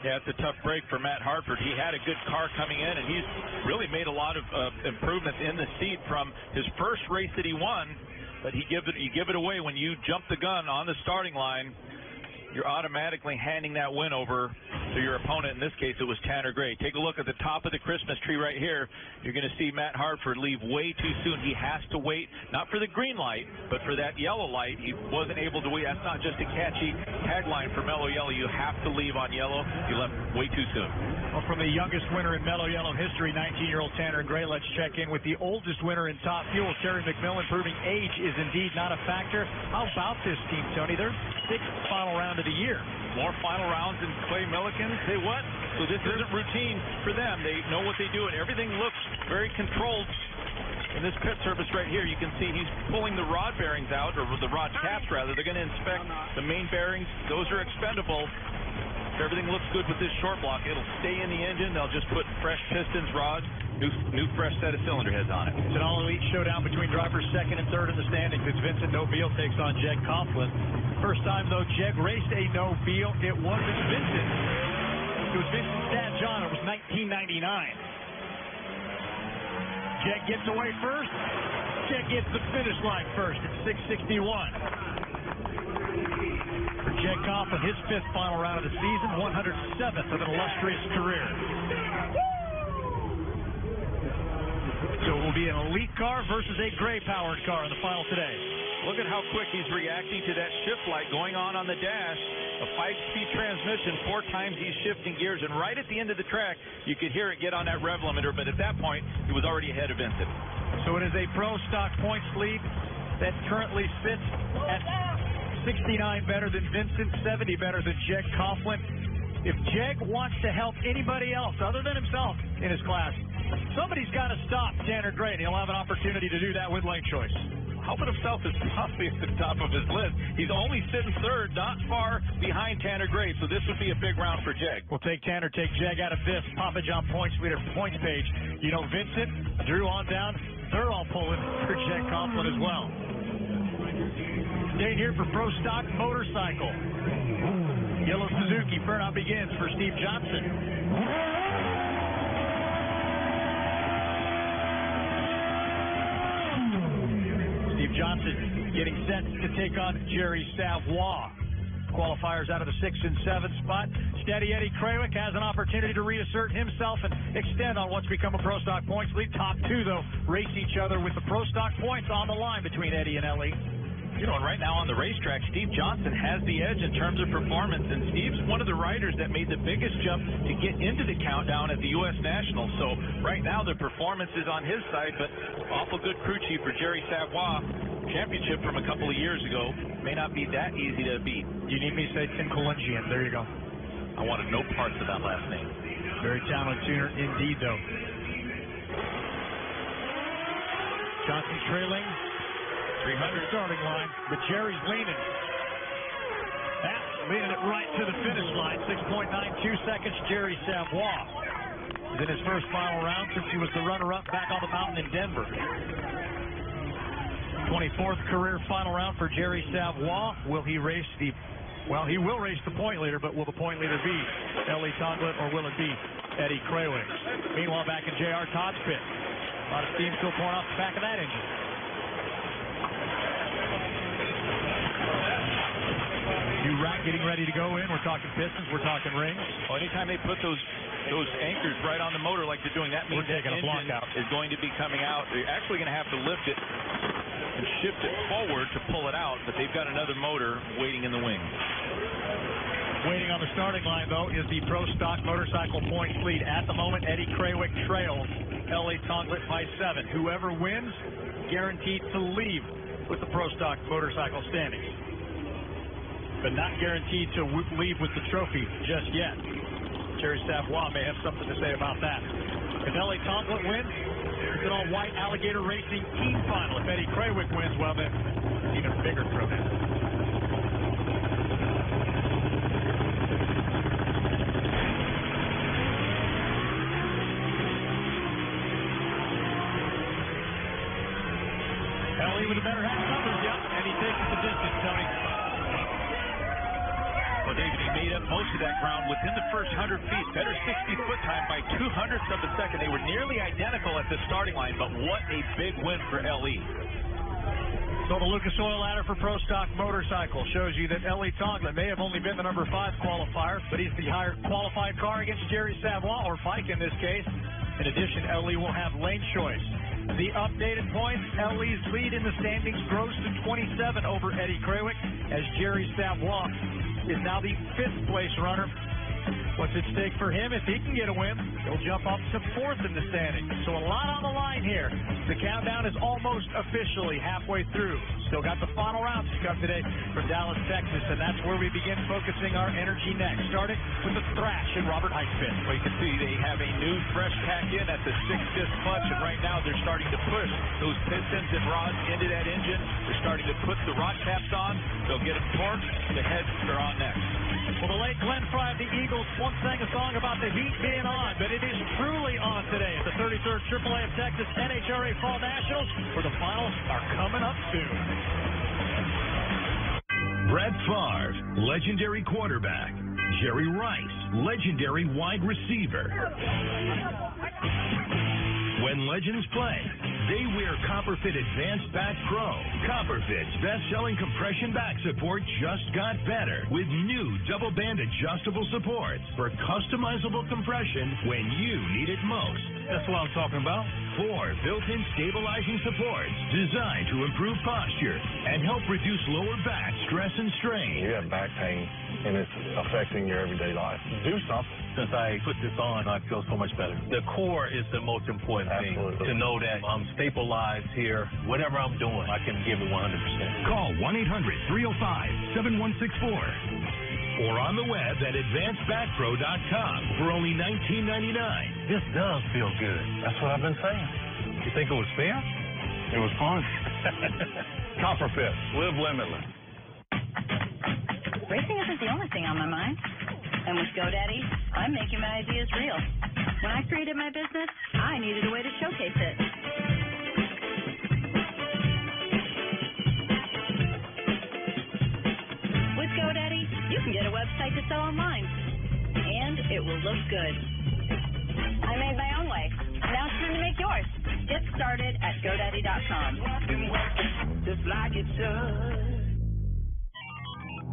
Yeah, it's a tough break for Matt Hartford. He had a good car coming in, and he's really made a lot of improvements in the seat from his first race that he won. But you give it away when you jump the gun on the starting line. You're automatically handing that win over to your opponent. In this case, it was Tanner Gray. Take a look at the top of the Christmas tree right here. You're going to see Matt Hartford leave way too soon. He has to wait, not for the green light, but for that yellow light. He wasn't able to wait. That's not just a catchy tagline for Mellow Yellow. You have to leave on yellow. You left way too soon. Well, from the youngest winner in Mellow Yellow history, 19-year-old Tanner Gray, let's check in with the oldest winner in Top Fuel, Terry McMillan, proving age is indeed not a factor. How about this team, Tony? They're sixth final round of the year. More final rounds than Clay Millican. Say what? So this isn't routine for them. They know what they do, and everything looks very controlled. In this pit surface right here, you can see he's pulling the rod bearings out, or the rod caps rather. They're going to inspect the main bearings. Those are expendable. If everything looks good with this short block, it'll stay in the engine. They'll just put fresh pistons, rods, new fresh set of cylinder heads on it. It's an all-elite showdown between drivers second and third in the standings. It's Vincent Nobile takes on Jeg Coughlin. First time, though, Jeg raced a Nobile. It wasn't Vincent. It was Vincent's dad, John. It was 1999. Jeg gets away first. Jeg gets the finish line first at 6:61. For Jeg Coughlin, his fifth final round of the season, 107th of an illustrious career. So it will be an elite car versus a Gray-powered car in the final today. Look at how quick he's reacting to that shift light going on the dash. A 5-speed transmission, 4 times he's shifting gears, and right at the end of the track, you could hear it get on that rev limiter, but at that point, he was already ahead of Vincent. So it is a pro stock points lead that currently sits at 69 better than Vincent, 70 better than Jeg Coughlin. If Jeg wants to help anybody else other than himself in his class, somebody's got to stop Tanner Gray, and he'll have an opportunity to do that with lane choice. Helping himself is probably at the top of his list. He's only sitting third, not far behind Tanner Gray, so this would be a big round for Jeg. We'll take Tanner, take Jeg out of this. Papa John points leader points page. You know, Vincent, Drew on down, they're all pulling for Jeg Coughlin as well. Staying here for Pro Stock Motorcycle. Yellow Suzuki, burnout begins for Steve Johnson. Steve Johnson getting set to take on Jerry Savoie. Qualifiers out of the 6 and 7 spot. Steady Eddie Krawick has an opportunity to reassert himself and extend on what's become a Pro Stock points lead. Top two, though, race each other with the Pro Stock points on the line between Eddie and Ellie. You know, and right now on the racetrack, Steve Johnson has the edge in terms of performance, and Steve's one of the riders that made the biggest jump to get into the countdown at the U.S. Nationals. So right now the performance is on his side, but awful good crew chief for Jerry Savoie. Championship from a couple of years ago may not be that easy to beat. You need me to say Tinkolungian. There you go. I wanted no parts of that last name. Very talented tuner indeed, though. Johnson trailing. 300 starting line, but Jerry's leaning. That's leading it right to the finish line. 6.92 seconds, Jerry Savoie. Is in his first final round since he was the runner-up back on the mountain in Denver. 24th career final round for Jerry Savoie. Will he race the... Well, he will race the point leader, but will the point leader be Ellie Toglet or will it be Eddie Krawick? Meanwhile, back in J.R. Todd's pit, a lot of steam still pouring off the back of that engine. New rack getting ready to go in. We're talking pistons. We're talking rings. Well, anytime they put those anchors right on the motor like they're doing, that means that engine is going to be coming out. They're actually going to have to lift it and shift it forward to pull it out, but they've got another motor waiting in the wings. Waiting on the starting line, though, is the Pro Stock Motorcycle points lead. At the moment, Eddie Krawick trails Ellie Toglet by 7. Whoever wins, guaranteed to leave with the Pro Stock Motorcycle standings, but not guaranteed to leave with the trophy just yet. Jerry Savoie may have something to say about that. If Ellie Toglet wins, it's an all-white Alligator Racing team final. If Eddie Krawick wins, well then, even bigger trophy. Ellie with a better half numbers, yep, and he takes the distance, Tony. Well, David, he made up most of that round within the first 100 feet. Better 60-foot time by 2/2 of a second. They were nearly identical at the starting line, but what a big win for LE. So the Lucas Oil ladder for Pro Stock Motorcycle shows you that L.E. Tonglin may have only been the number 5 qualifier, but he's the higher qualified car against Jerry Savoie, or Pike in this case. In addition, L.E. will have lane choice. The updated points, L.E.'s lead in the standings grows to 27 over Eddie Krawiec, as Jerry Savoie is now the 5th place runner. What's at stake for him? If he can get a win, he'll jump up to 4th in the standings. So a lot on the line here. The countdown is almost officially halfway through. Still got the final rounds to come today from Dallas, Texas, and that's where we begin focusing our energy next. Starting with the thrash in Robert Highsmith. Well, you can see they have a new fresh pack in at the 6-disc clutch, and right now they're starting to push those pistons and rods into that engine. They're starting to put the rod caps on. They'll get them torqued. The heads are on next. Well, the late Glenn Fry of the Eagles once sang a song about the heat being on, but it is truly on today at the 33rd AAA of Texas NHRA Fall Nationals, where the finals are coming up soon. Brett Favre, legendary quarterback. Jerry Rice, legendary wide receiver. When legends play, they wear Copperfit Advanced Back Pro. Copperfit's best-selling compression back support just got better with new double-band adjustable supports for customizable compression when you need it most. That's what I'm talking about. 4 built-in stabilizing supports designed to improve posture and help reduce lower back stress and strain. You have back pain, and it's affecting your everyday life. Do something. Since I put this on, I feel so much better. The core is the most important thing. Absolutely. To know that I'm stabilized here. Whatever I'm doing, I can give it 100%. Call 1-800-305-7164 or on the web at advancedbackpro.com for only $19.99. This does feel good. That's what I've been saying. You think it was fair? It was fun. Copperfit. Live limitless. Racing isn't the only thing on my mind. And with GoDaddy, I'm making my ideas real. When I created my business, I needed a way to showcase it. With GoDaddy, you can get a website to sell online. And it will look good. I made my own way. Now it's time to make yours. Get started at GoDaddy.com. Just like it should.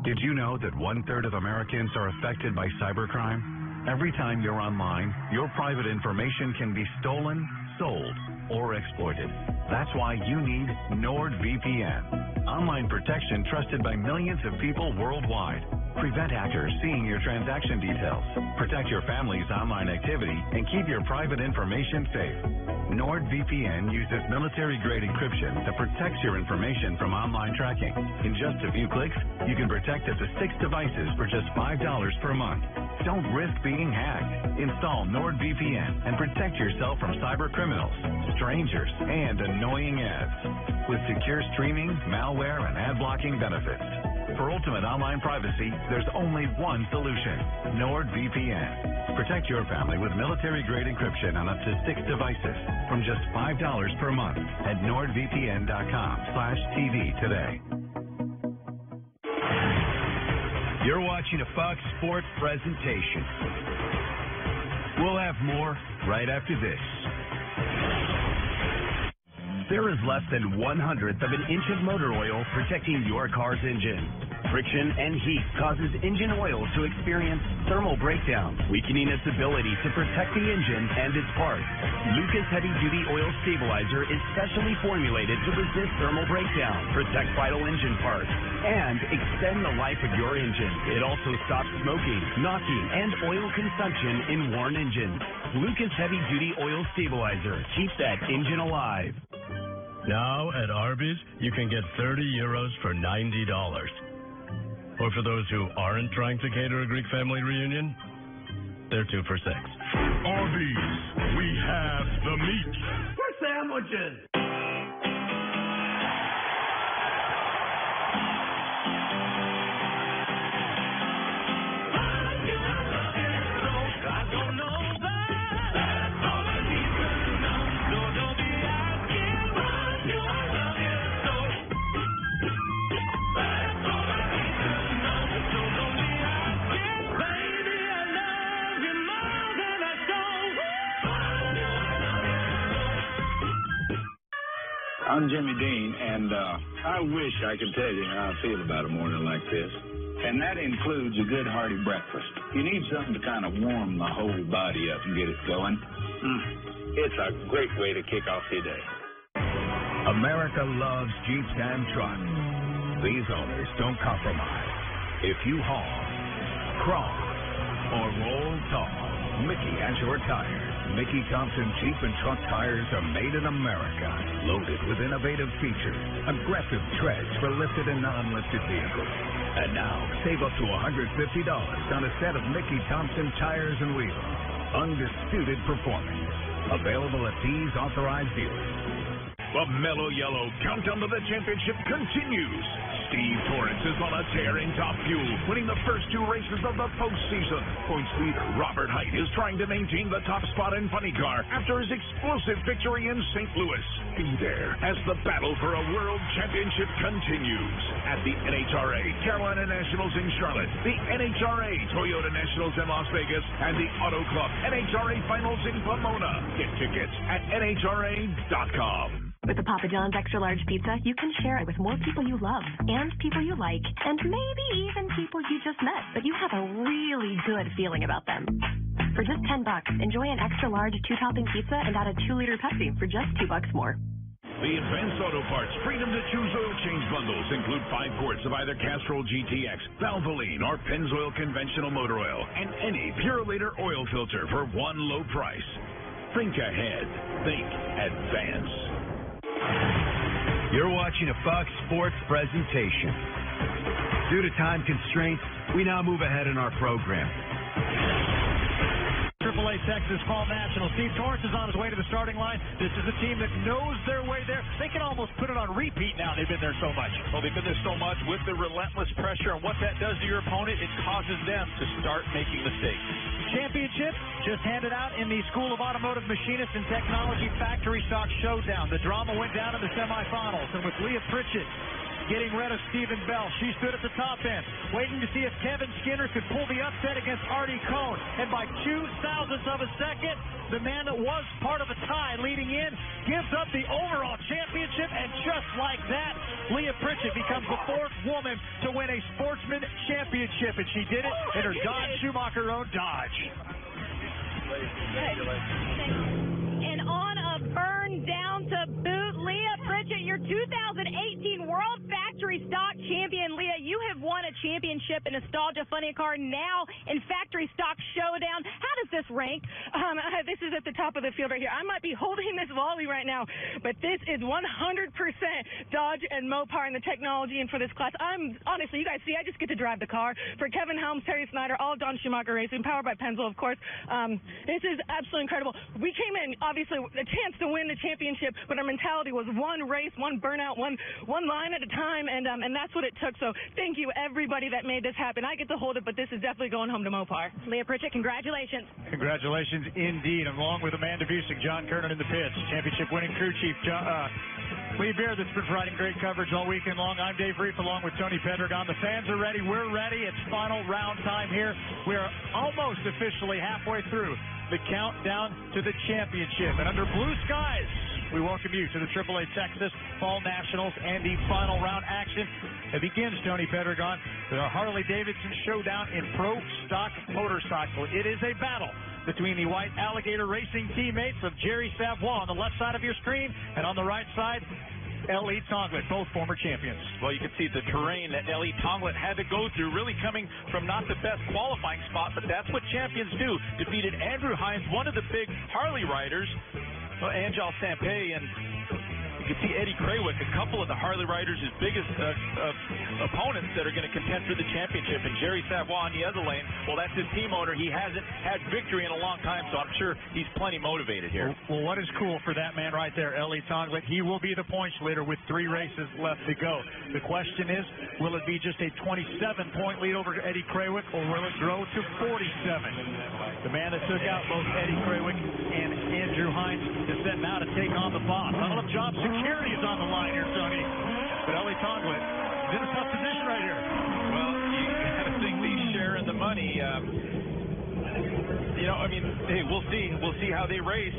Did you know that 1/3 of Americans are affected by cybercrime? Every time you're online, your private information can be stolen, sold, or exploited. That's why you need NordVPN. Online protection trusted by millions of people worldwide. Prevent hackers seeing your transaction details. Protect your family's online activity and keep your private information safe. NordVPN uses military-grade encryption that protects your information from online tracking. In just a few clicks, you can protect up to 6 devices for just $5 per month. Don't risk being hacked. Install NordVPN and protect yourself from cyber criminals, strangers, and annoying ads. With secure streaming, malware, and ad-blocking benefits. For ultimate online privacy, there's only one solution, NordVPN. Protect your family with military-grade encryption on up to 6 devices from just $5 per month at nordvpn.com/TV today. You're watching a Fox Sports presentation. We'll have more right after this. There is less than 1/100th of an inch of motor oil protecting your car's engine. Friction and heat causes engine oil to experience thermal breakdown, weakening its ability to protect the engine and its parts. Lucas Heavy Duty Oil Stabilizer is specially formulated to resist thermal breakdown, protect vital engine parts, and extend the life of your engine. It also stops smoking, knocking, and oil consumption in worn engines. Lucas Heavy Duty Oil Stabilizer keeps that engine alive. Now at Arby's, you can get 30 euros for $90. Or for those who aren't trying to cater a Greek family reunion, they're 2 for $6. Arby's, we have the meat. For sandwiches. Baby, I'm Jimmy Dean, and I wish I could tell you how I feel about a morning like this. And that includes a good hearty breakfast. You need something to kind of warm the whole body up and get it going. It's a great way to kick off your day. America loves Jeeps and trucks. These owners don't compromise. If you haul, crawl, or roll tall, Mickey has your tires. Mickey Thompson Jeep and Truck tires are made in America, loaded with innovative features, aggressive treads for lifted and non-lifted vehicles. And now, save up to $150 on a set of Mickey Thompson tires and wheels. Undisputed performance. Available at these authorized dealers. The Mellow Yellow countdown to the championship continues. Steve Torrence is on a tear in Top Fuel, winning the first 2 races of the postseason. Points leader Robert Height is trying to maintain the top spot in Funny Car after his explosive victory in St. Louis. Be there as the battle for a world championship continues at the NHRA Carolina Nationals in Charlotte, the NHRA Toyota Nationals in Las Vegas, and the Auto Club NHRA Finals in Pomona. Get tickets at NHRA.com. With the Papa John's Extra Large Pizza, you can share it with more people you love and people you like, and maybe even people you just met, but you have a really good feeling about them. For just $10, enjoy an extra large 2-topping pizza and add a 2-liter Pepsi for just $2 more. The Advanced Auto Parts Freedom to Choose oil change bundles include 5 quarts of either Castrol GTX, Valvoline, or Pennzoil conventional motor oil, and any Purolator oil filter for one low price. Think ahead. Think advance. You're watching a Fox Sports presentation. Due to time constraints, we now move ahead in our program. AAA Texas Fall National. Steve Torrence is on his way to the starting line. This is a team that knows their way there. They can almost put it on repeat now. They've been there so much. Well, they've been there so much with the relentless pressure, and what that does to your opponent, it causes them to start making mistakes. Championship just handed out in the School of Automotive Machinists and Technology Factory Stock Showdown. The drama went down in the semifinals, and with Leah Pritchett getting rid of Stephen Bell, she stood at the top end, waiting to see if Kevin Skinner could pull the upset against Artie Cohn. And by 0.02 of a second, the man that was part of a tie leading in gives up the overall championship, and just like that, Leah Pritchett becomes the 4th woman to win a sportsman championship, and she did it in her Dodge Schumacher-owned Dodge. And on a burn down to boot, Leah Pritchett, your 2018 World Factory Stock Champion. Leah, you have won a championship in Nostalgia Funny Car, now in Factory Stock Showdown. How does this rank? This is at the top of the field right here. I might be holding this volley right now, but this is 100% Dodge and Mopar in the technology, and for this class, honestly, you guys see, I just get to drive the car. For Kevin Helms, Terry Snyder, all Don Schumacher Racing, powered by Pennzoil, of course. This is absolutely incredible. We came in, obviously, a chance to win the championship, but our mentality was one race, one burnout, one line at a time, and that's what it took. So thank you, everybody that made this happen. I get to hold it, but this is definitely going home to Mopar. Leah Pritchett, congratulations. Congratulations indeed, along with Amanda Busick, John Kernan in the pits, championship winning crew chief Lee Beer, that's been providing great coverage all weekend long. I'm Dave Reef along with Tony Pedregon. The fans are ready. We're ready. It's final round time here. We are almost officially halfway through the countdown to the championship. And under blue skies, we welcome you to the AAA Texas Fall Nationals and the final round action. It begins, Tony Pedregon, with a Harley-Davidson showdown in Pro Stock Motorcycle. It is a battle between the White Alligator Racing teammates of Jerry Savoie on the left side of your screen, and on the right side, L.E. Tonglet, both former champions. Well, you can see the terrain that L.E. Tonglet had to go through, really coming from not the best qualifying spot, but that's what champions do. Defeated Andrew Hines, one of the big Harley riders, Angel Sampe, and you can see Eddie Krawick, a couple of the Harley riders' biggest opponents that are going to contend for the championship. And Jerry Savoie on the other lane, well, that's his team owner. He hasn't had victory in a long time, so I'm sure he's plenty motivated here. Well, what is cool for that man right there, L.E. Tonglet, he will be the points leader with 3 races left to go. The question is, will it be just a 27-point lead over Eddie Krawick, or will it grow to 47? The man that took out both Eddie Krawick and Andrew Hines is set now to take on the boss. I don't know if job security is on the line here, Tony, but L.E. Tonglet is in a tough position right here. Well, you got to think he's sharing the money. You know, I mean, hey, we'll see. We'll see how they race.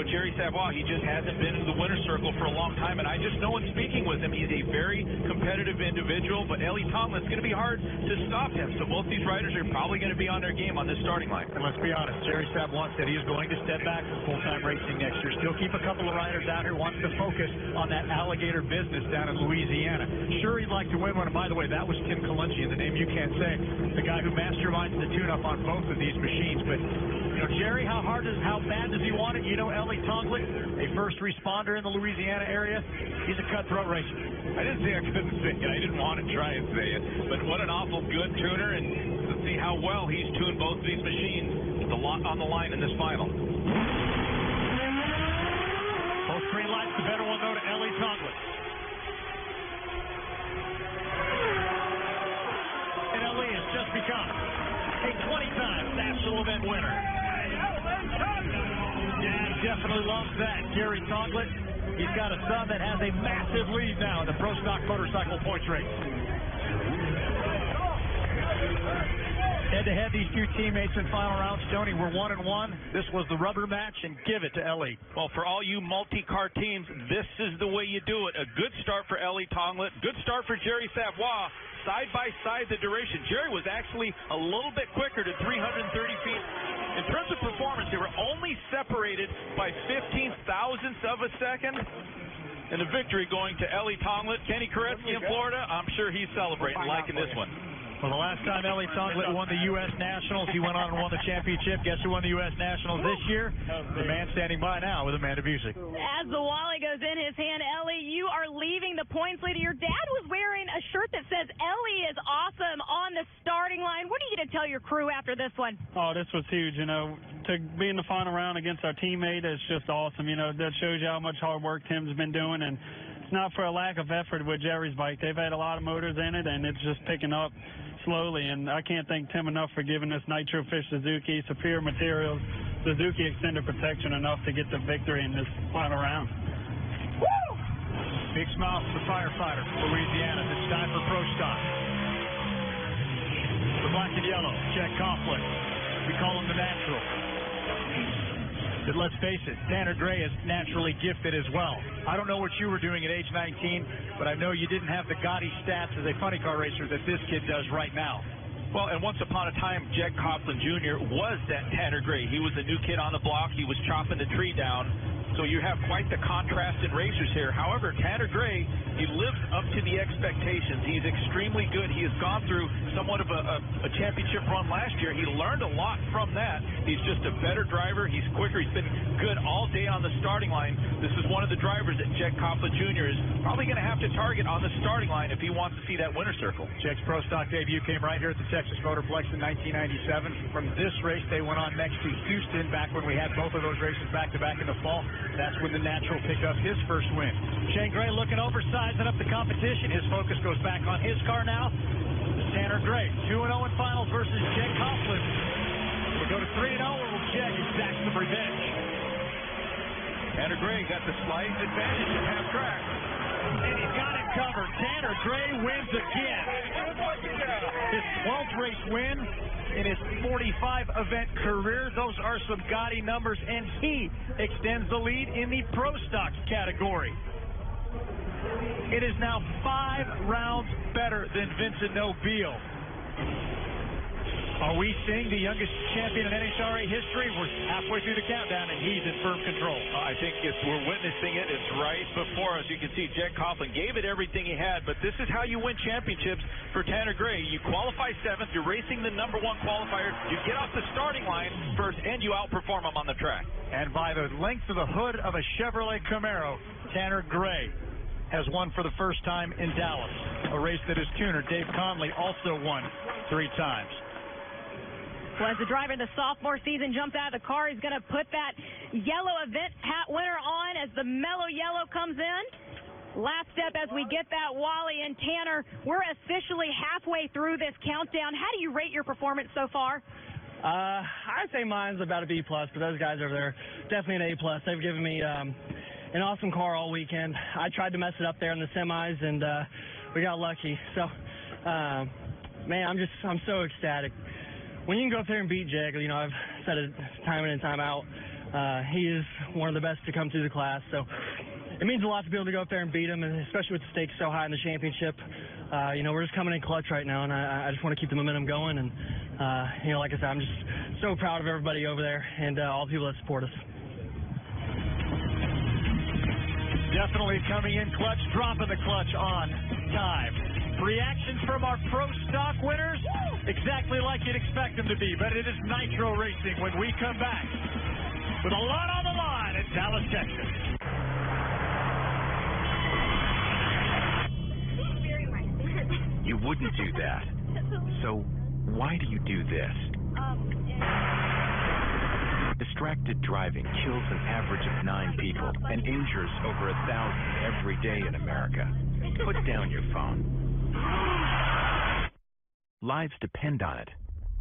Jerry Savoie, he just hasn't been in the winner's circle for a long time, and I just know in speaking with him, he's a very competitive individual, but Ellie Tomlin's going to be hard to stop him. So both these riders are probably going to be on their game on this starting line. And let's be honest, Jerry Savoie said he is going to step back from full-time racing next year. Still keep a couple of riders out here, wants to focus on that alligator business down in Louisiana. Sure, he'd like to win one, and by the way, that was Tim Colunci, the name you can't say, the guy who masterminds the tune-up on both of these machines. But Jerry, how bad does he want it? Ellie Tonglet, a first responder in the Louisiana area, he's a cutthroat racer. I didn't say I couldn't say it. I didn't want to try and say it. But what an awful good tuner, and let's see how well he's tuned both of these machines with a lot on the line in this final. Both green lights, the better one, though, to Ellie Tonglet. And Ellie has just become a 20-time national event winner. Dad definitely loves that. Gary Tonglet, he's got a son that has a massive lead now in the Pro Stock Motorcycle Points race. Head-to-head, these two teammates in final round. Stoney were 1-1. This was the rubber match, and give it to Ellie. Well, for all you multi-car teams, this is the way you do it. A good start for Ellie Tonglet. Good start for Jerry Savoie. Side by side, the duration. Jerry was actually a little bit quicker to 330 feet. In terms of performance, they were only separated by 15 thousandths of a second. And the victory going to Ellie Tonglet. Kenny Koretsky in Florida, I'm sure he's celebrating, liking this one. Well, the last time Ellie Tonglet won the U.S. Nationals, he went on and won the championship. Guess who won the U.S. Nationals this year? The man standing by now with Amanda Busick. As the Wally goes in his hand, Ellie, you are leaving the points leader. Your dad was wearing a shirt that says Ellie is awesome on the starting line. What are you going to tell your crew after this one? Oh, this was huge. To be in the final round against our teammate is just awesome. That shows you how much hard work Tim's been doing, and it's not for a lack of effort with Jerry's bike. They've had a lot of motors in it, and it's just picking up slowly, and I can't thank Tim enough for giving us Nitro Fish Suzuki, superior materials, Suzuki extended protection enough to get the victory in this final round. Woo! Big smile for the firefighter from Louisiana. This time for Pro Stock. The black and yellow, Jack Coughlin. We call him the natural. But let's face it, Tanner Gray is naturally gifted as well. I don't know what you were doing at age 19, but I know you didn't have the gaudy stats as a funny car racer that this kid does right now. Well, and once upon a time, Jack Coughlin Jr. was that Tanner Gray. He was a new kid on the block. He was chopping the tree down. So you have quite the contrast in racers here. However, Tanner Gray, he lives up to the expectations. He's extremely good. He has gone through somewhat of a championship run last year. He learned a lot from that. He's just a better driver. He's quicker. He's been good all day on the starting line. This is one of the drivers that Jack Coughlin Jr. is probably going to have to target on the starting line if he wants to see that winner's circle. Jack's Pro Stock debut came right here at the Texas Motorplex in 1997. From this race, they went on next to Houston back when we had both of those races back-to-back in the fall. That's when the natural picked up his first win. Shane Gray looking over, sizing up the competition. His focus goes back on his car now. Tanner Gray, 2-0 in finals versus Jack Coughlin. We'll go to 3-0 and we'll check exact some revenge. Tanner Gray got the slight advantage at half track. And he's got it covered. Tanner Gray wins again. His 12th race win in his 45-event career. Those are some gaudy numbers, and he extends the lead in the Pro Stock category. It is now 5 rounds better than Vincent Nobile. Are we seeing the youngest champion in NHRA history? We're halfway through the countdown, and he's in firm control. I think we're witnessing it. It's right before us. You can see Jack Coughlin gave it everything he had, but this is how you win championships for Tanner Gray. You qualify 7th. You're racing the #1 qualifier. You get off the starting line first, and you outperform him on the track. And by the length of the hood of a Chevrolet Camaro, Tanner Gray has won for the first time in Dallas, a race that his tuner, Dave Conley, also won 3 times. Well, as the driver in the sophomore season jumps out of the car, he's going to put that yellow event hat winner on as the mellow yellow comes in. Last step as we get that Wally and Tanner. We're officially halfway through this countdown. How do you rate your performance so far? I'd say mine's about a B+, but those guys over there, definitely an A+. They've given me an awesome car all weekend. I tried to mess it up there in the semis, and we got lucky. So, man, I'm so ecstatic. When you can go up there and beat Jag, I've said it time in and time out. He is one of the best to come through the class, so it means a lot to be able to go up there and beat him, and especially with the stakes so high in the championship. We're just coming in clutch right now, and I just want to keep the momentum going. And like I said, I'm just so proud of everybody over there and all the people that support us. Definitely coming in clutch, dropping the clutch on time. Reactions from our Pro Stock winners, exactly like you'd expect them to be, but it is Nitro Racing when we come back with a lot on the line in Dallas, Texas. You wouldn't do that. So why do you do this? Distracted driving kills an average of 9 people and injures over 1,000 every day in America. Put down your phone. Lives depend on it.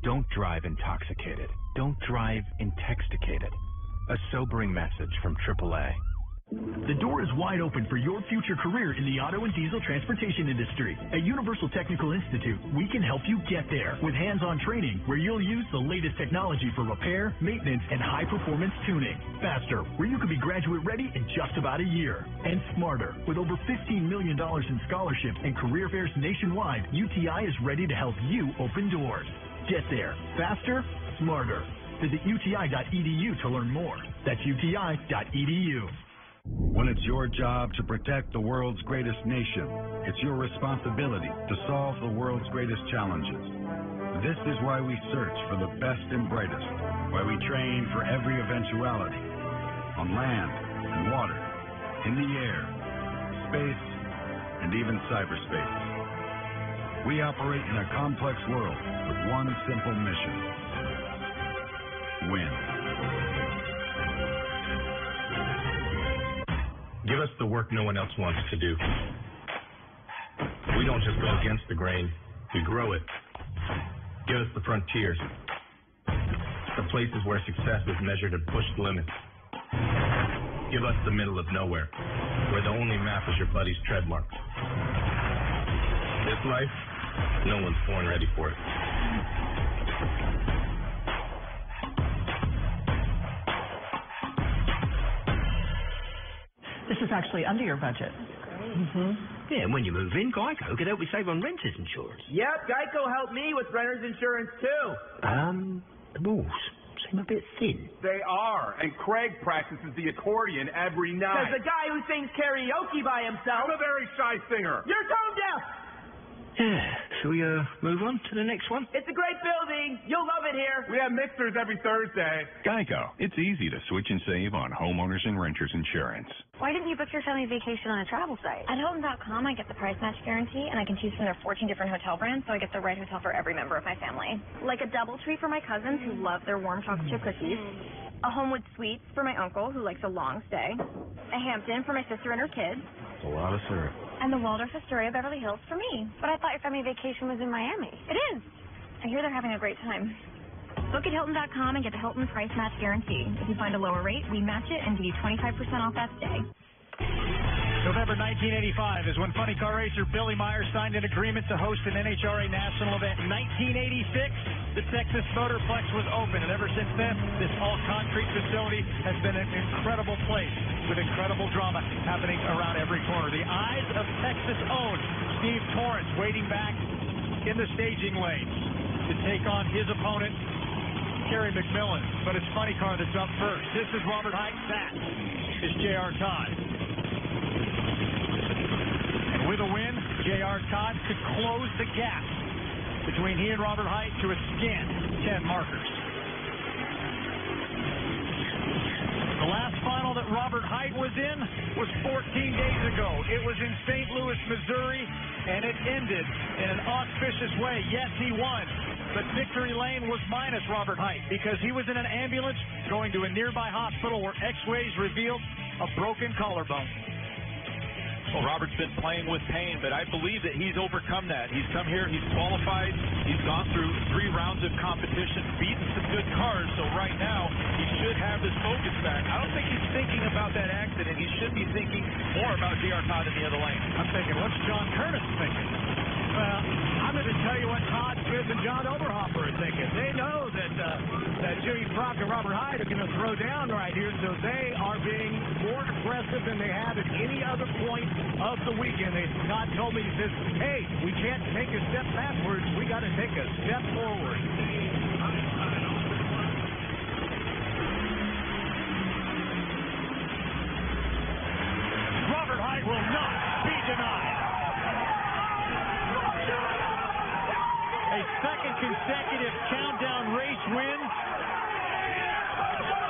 Don't drive intoxicated. Don't drive intoxicated. A sobering message from AAA. The door is wide open for your future career in the auto and diesel transportation industry. At Universal Technical Institute, we can help you get there with hands-on training where you'll use the latest technology for repair, maintenance, and high-performance tuning. Faster, where you could be graduate ready in just about a year. And smarter, with over $15 million in scholarships and career fairs nationwide, UTI is ready to help you open doors. Get there, faster, smarter. Visit uti.edu to learn more. That's uti.edu. When it's your job to protect the world's greatest nation, it's your responsibility to solve the world's greatest challenges. This is why we search for the best and brightest, why we train for every eventuality, on land and water, in the air, space, and even cyberspace. We operate in a complex world with one simple mission: win. Give us the work no one else wants to do. We don't just go against the grain, we grow it. Give us the frontiers, the places where success is measured and pushed limits. Give us the middle of nowhere, where the only map is your buddy's tread marks. This life, no one's born ready for it. This is actually under your budget. Yeah, and when you move in, Geico could help you save on renter's insurance. Yep, Geico helped me with renter's insurance too. The walls seem a bit thin. They are, and Craig practices the accordion every night. Says the guy who sings karaoke by himself. I'm a very shy singer. You're tone deaf. Yeah, shall we move on to the next one? It's a great building. You'll love it here. We have mixers every Thursday. Geico. It's easy to switch and save on homeowners and renters insurance. Why didn't you book your family vacation on a travel site? At Hilton.com, I get the price match guarantee, and I can choose from their 14 different hotel brands, so I get the right hotel for every member of my family. Like a double tree for my cousins who love their warm chocolate chip cookies, a Homewood Suites for my uncle who likes a long stay, a Hampton for my sister and her kids, A lot of syrup. and the Waldorf Astoria Beverly Hills for me. But I thought your family vacation was in Miami. It is. I hear they're having a great time. Book at Hilton.com and get the Hilton Price Match Guarantee. If you find a lower rate, we match it and give you 25% off that stay. November 1985 is when funny car racer Billy Meyer signed an agreement to host an NHRA national event. In 1986, the Texas Motorplex was open, and ever since then, this all-concrete facility has been an incredible place with incredible drama happening around every corner. The eyes of Texas own Steve Torrance waiting back in the staging lane to take on his opponent, Kerry McMillan. But it's funny car that's up first. This is Robert Hite. That is J.R. Todd. And with a win, J.R. Todd could close the gap between he and Robert Hite to a scant 10 markers. The last final that Robert Hite was in was 14 days ago. It was in St. Louis, Missouri, and it ended in an auspicious way. Yes, he won, but victory lane was minus Robert Hite because he was in an ambulance going to a nearby hospital where x-rays revealed a broken collarbone. Well, Robert's been playing with pain, but I believe that he's overcome that. He's come here, he's qualified, he's gone through 3 rounds of competition, beaten some good cars, so right now he should have his focus back. I don't think he's thinking about that accident. He should be thinking more about J.R. Todd in the other lane. I'm thinking, what's John Curtis thinking? I'm going to tell you what Todd Smith and John Oberhofer are thinking. They know that Jimmy Brock and Robert Hyde are going to throw down right here, so they are being more aggressive than they have at any other point of the weekend. Todd told me, he says, hey, we can't take a step backwards. We got to take a step forward. Robert Hyde will not be denied. A second consecutive countdown race win.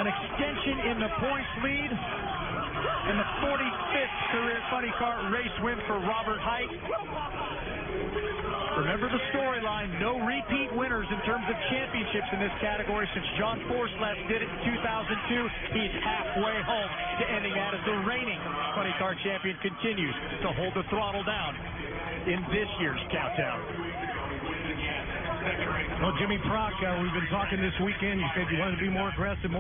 An extension in the points lead. And the 45th career funny car race win for Robert Hyde. Remember the storyline, no repeat winners in terms of championships in this category since John Force last did it in 2002. He's halfway home to ending that as the reigning funny car champion continues to hold the throttle down in this year's countdown. Well, Jimmy Brock, we've been talking this weekend. You said you wanted to be more aggressive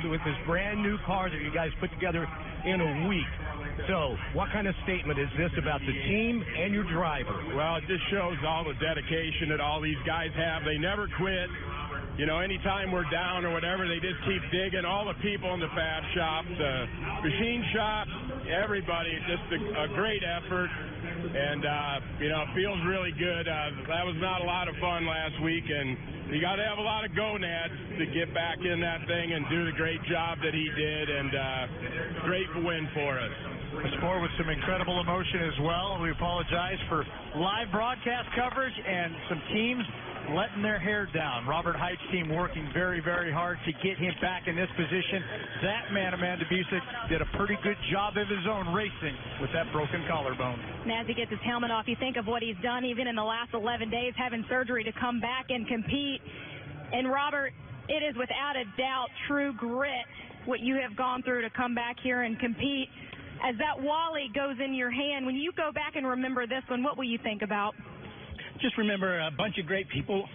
with this brand new car that you guys put together in a week. So, what kind of statement is this about the team and your driver? Well, it just shows all the dedication that all these guys have. They never quit. You know, anytime we're down or whatever, they just keep digging. All the people in the fab shop, the machine shop, everybody, just a great effort. And, you know, it feels really good. That was not a lot of fun last week, and you got to have a lot of gonads to get back in that thing and do the great job that he did, and great win for us. A sport with some incredible emotion as well. We apologize for live broadcast coverage and some teams letting their hair down. Robert Hyde's team working very, very hard to get him back in this position. That man, Amanda Busick, did a pretty good job of his own racing with that broken collarbone. And as he gets his helmet off, you think of what he's done even in the last 11 days, having surgery to come back and compete. And Robert, it is without a doubt true grit what you have gone through to come back here and compete. As that Wally goes in your hand, when you go back and remember this one, what will you think about? Just remember a bunch of great people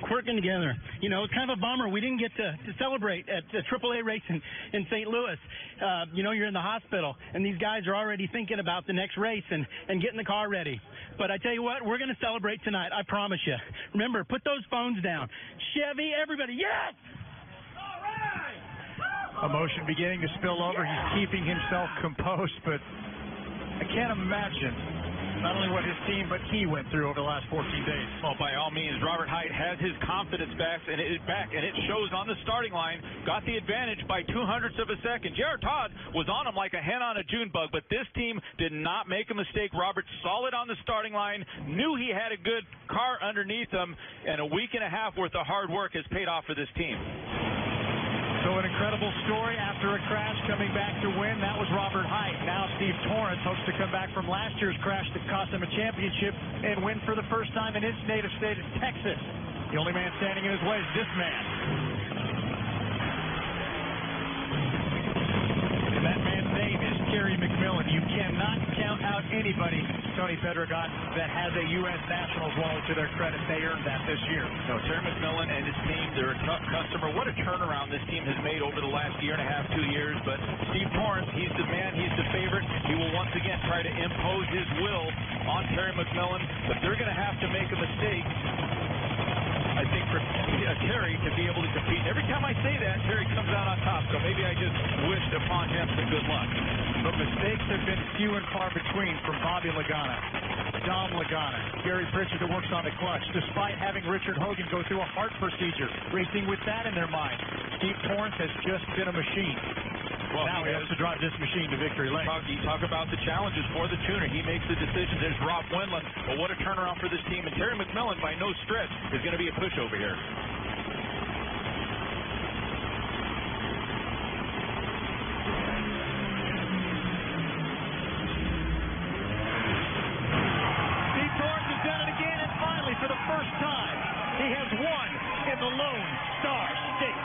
working together. You know, it's kind of a bummer we didn't get to celebrate at the AAA race in St. Louis. You know, you're in the hospital, and these guys are already thinking about the next race and getting the car ready. But I tell you what, we're going to celebrate tonight, I promise you. Remember, put those phones down. Chevy, everybody, yes! Emotion beginning to spill over. He's keeping himself composed, but I can't imagine not only what his team, but he went through over the last 14 days. Well, by all means, Robert Hyde has his confidence back, and it shows on the starting line. Got the advantage by 0.02 of a second. Jared Todd was on him like a hen on a June bug, but this team did not make a mistake. Robert solid on the starting line, knew he had a good car underneath him, and a week and a half worth of hard work has paid off for this team. So an incredible story after a crash coming back to win. That was Robert Hyde. Now Steve Torrence hopes to come back from last year's crash that cost him a championship and win for the first time in his native state of Texas. The only man standing in his way is this man. And that man's name is Terry McMillan. You cannot count out anybody, Tony Pedregon, that has a U.S. Nationals wallet to their credit. They earned that this year. No, Terry McMillan and his team, they're a tough customer. What a turnaround this team has made over the last year and a half, 2 years. But Steve Torrence, he's the man, he's the favorite. He will once again try to impose his will on Terry McMillan, but they're going to have to make a mistake, I think, for Terry to be able to compete. Every time I say that, Terry comes out on top, so maybe I just wished upon him some good luck. But mistakes have been few and far between from Bobby Lagana, Dom Lagana, Gary Pritchard that works on the clutch, despite having Richard Hogan go through a heart procedure, racing with that in their mind. Steve Torrence has just been a machine. Well, now he has to drive this machine to victory lane. You talk about the challenges for the tuner. He makes the decisions. There's Rob Wendland. But what a turnaround for this team. And Terry McMillan, by no stretch, is going to be a pushover here. Steve Torrence has done it again, and finally, for the first time, he has won in the Lone Star State.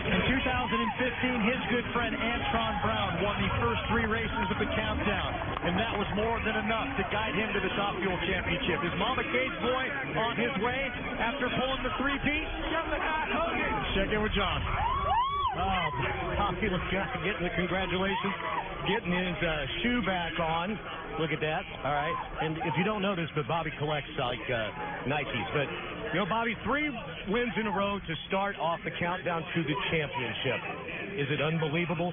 In 2015, his good friend Antron Brown won the first 3 races of the countdown. and that was more than enough to guide him to the Top Fuel Championship. His Mama K's boy on his way after pulling the three-peat. Check in with John. Oh, Bobby getting the congratulations, getting his shoe back on. Look at that. All right. And if you don't know this, but Bobby collects like Nikes. But, you know, Bobby, 3 wins in a row to start off the countdown to the championship. Is it unbelievable?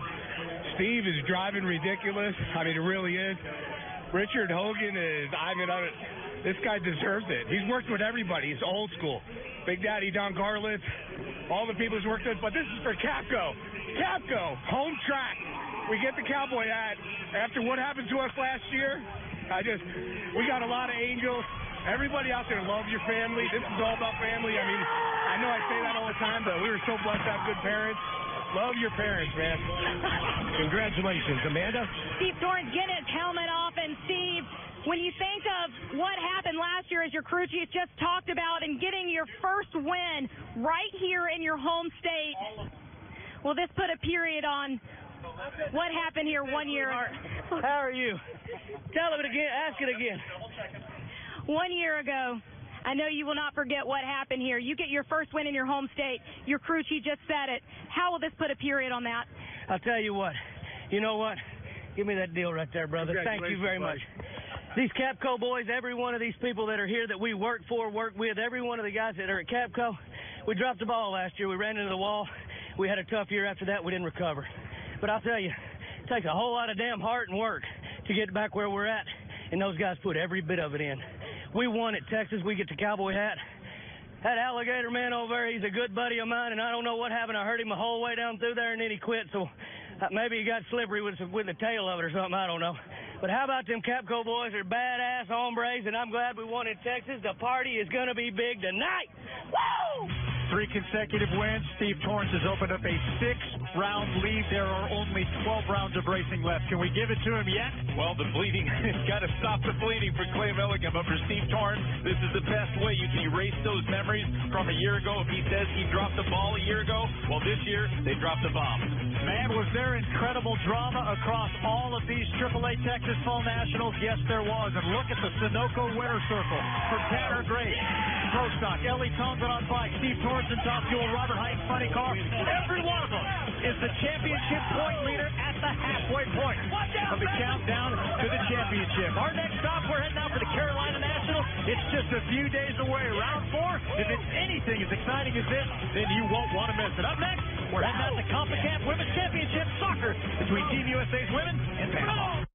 Steve is driving ridiculous. I mean, it really is. Richard Hogan is, this guy deserves it. He's worked with everybody. He's old school. Big Daddy Don Garlitz, all the people he's worked with. But this is for Capco. Capco, home track. We get the cowboy hat. After what happened to us last year, we got a lot of angels. Everybody out there, love your family. This is all about family. I mean, I know I say that all the time, but we were so blessed to have good parents. Love your parents, man. Congratulations, Amanda. Steve Torrence getting his helmet off, and Steve, when you think of what happened last year, as your crew chief just talked about, and getting your first win right here in your home state, will this put a period on what happened here 1 year? How are you? Tell it again. Ask it again. 1 year ago, I know you will not forget what happened here. You get your first win in your home state. Your crew chief just said it. How will this put a period on that? I'll tell you what. You know what? Give me that deal right there, brother. Thank you very much. These Capco boys, every one of these people that are here that we work for, work with, every one of the guys that are at Capco, we dropped the ball last year. We ran into the wall. We had a tough year after that. We didn't recover. But I'll tell you, it takes a whole lot of damn heart and work to get back where we're at, and those guys put every bit of it in. We won at Texas. We get the cowboy hat. That alligator man over there, he's a good buddy of mine, and I don't know what happened. I heard him the whole way down through there, and then he quit, so maybe he got slippery with the tail of it or something. I don't know. But how about them Capco boys? They're badass hombres, and I'm glad we won in Texas. The party is going to be big tonight. Woo! 3 consecutive wins. Steve Torrence has opened up a 6-round lead. There are only 12 rounds of racing left. Can we give it to him yet? Well, the bleeding, got to stop the bleeding for Clay Milligan. But for Steve Torrence, this is the best way you can erase those memories from a year ago. If he says he dropped the ball a year ago, well, this year they dropped the bomb. Man, was there incredible drama across all of these AAA Texas Fall Nationals? Yes, there was. And look at the Sunoco winner circle for Tanner Gray, Pro Stock, Ellie Townsend on bike, Steve Torrence and Top Fuel, Robert Height, funny car. Every one of them is the championship point leader at the halfway point of the countdown to the championship. Our next stop, we're heading out for the Carolina National. It's just a few days away. Round 4, if it's anything as exciting as this, then you won't want to miss it. Up next, we're heading out to CONCACAF Women's Championship Soccer between Team USA's women and Panama.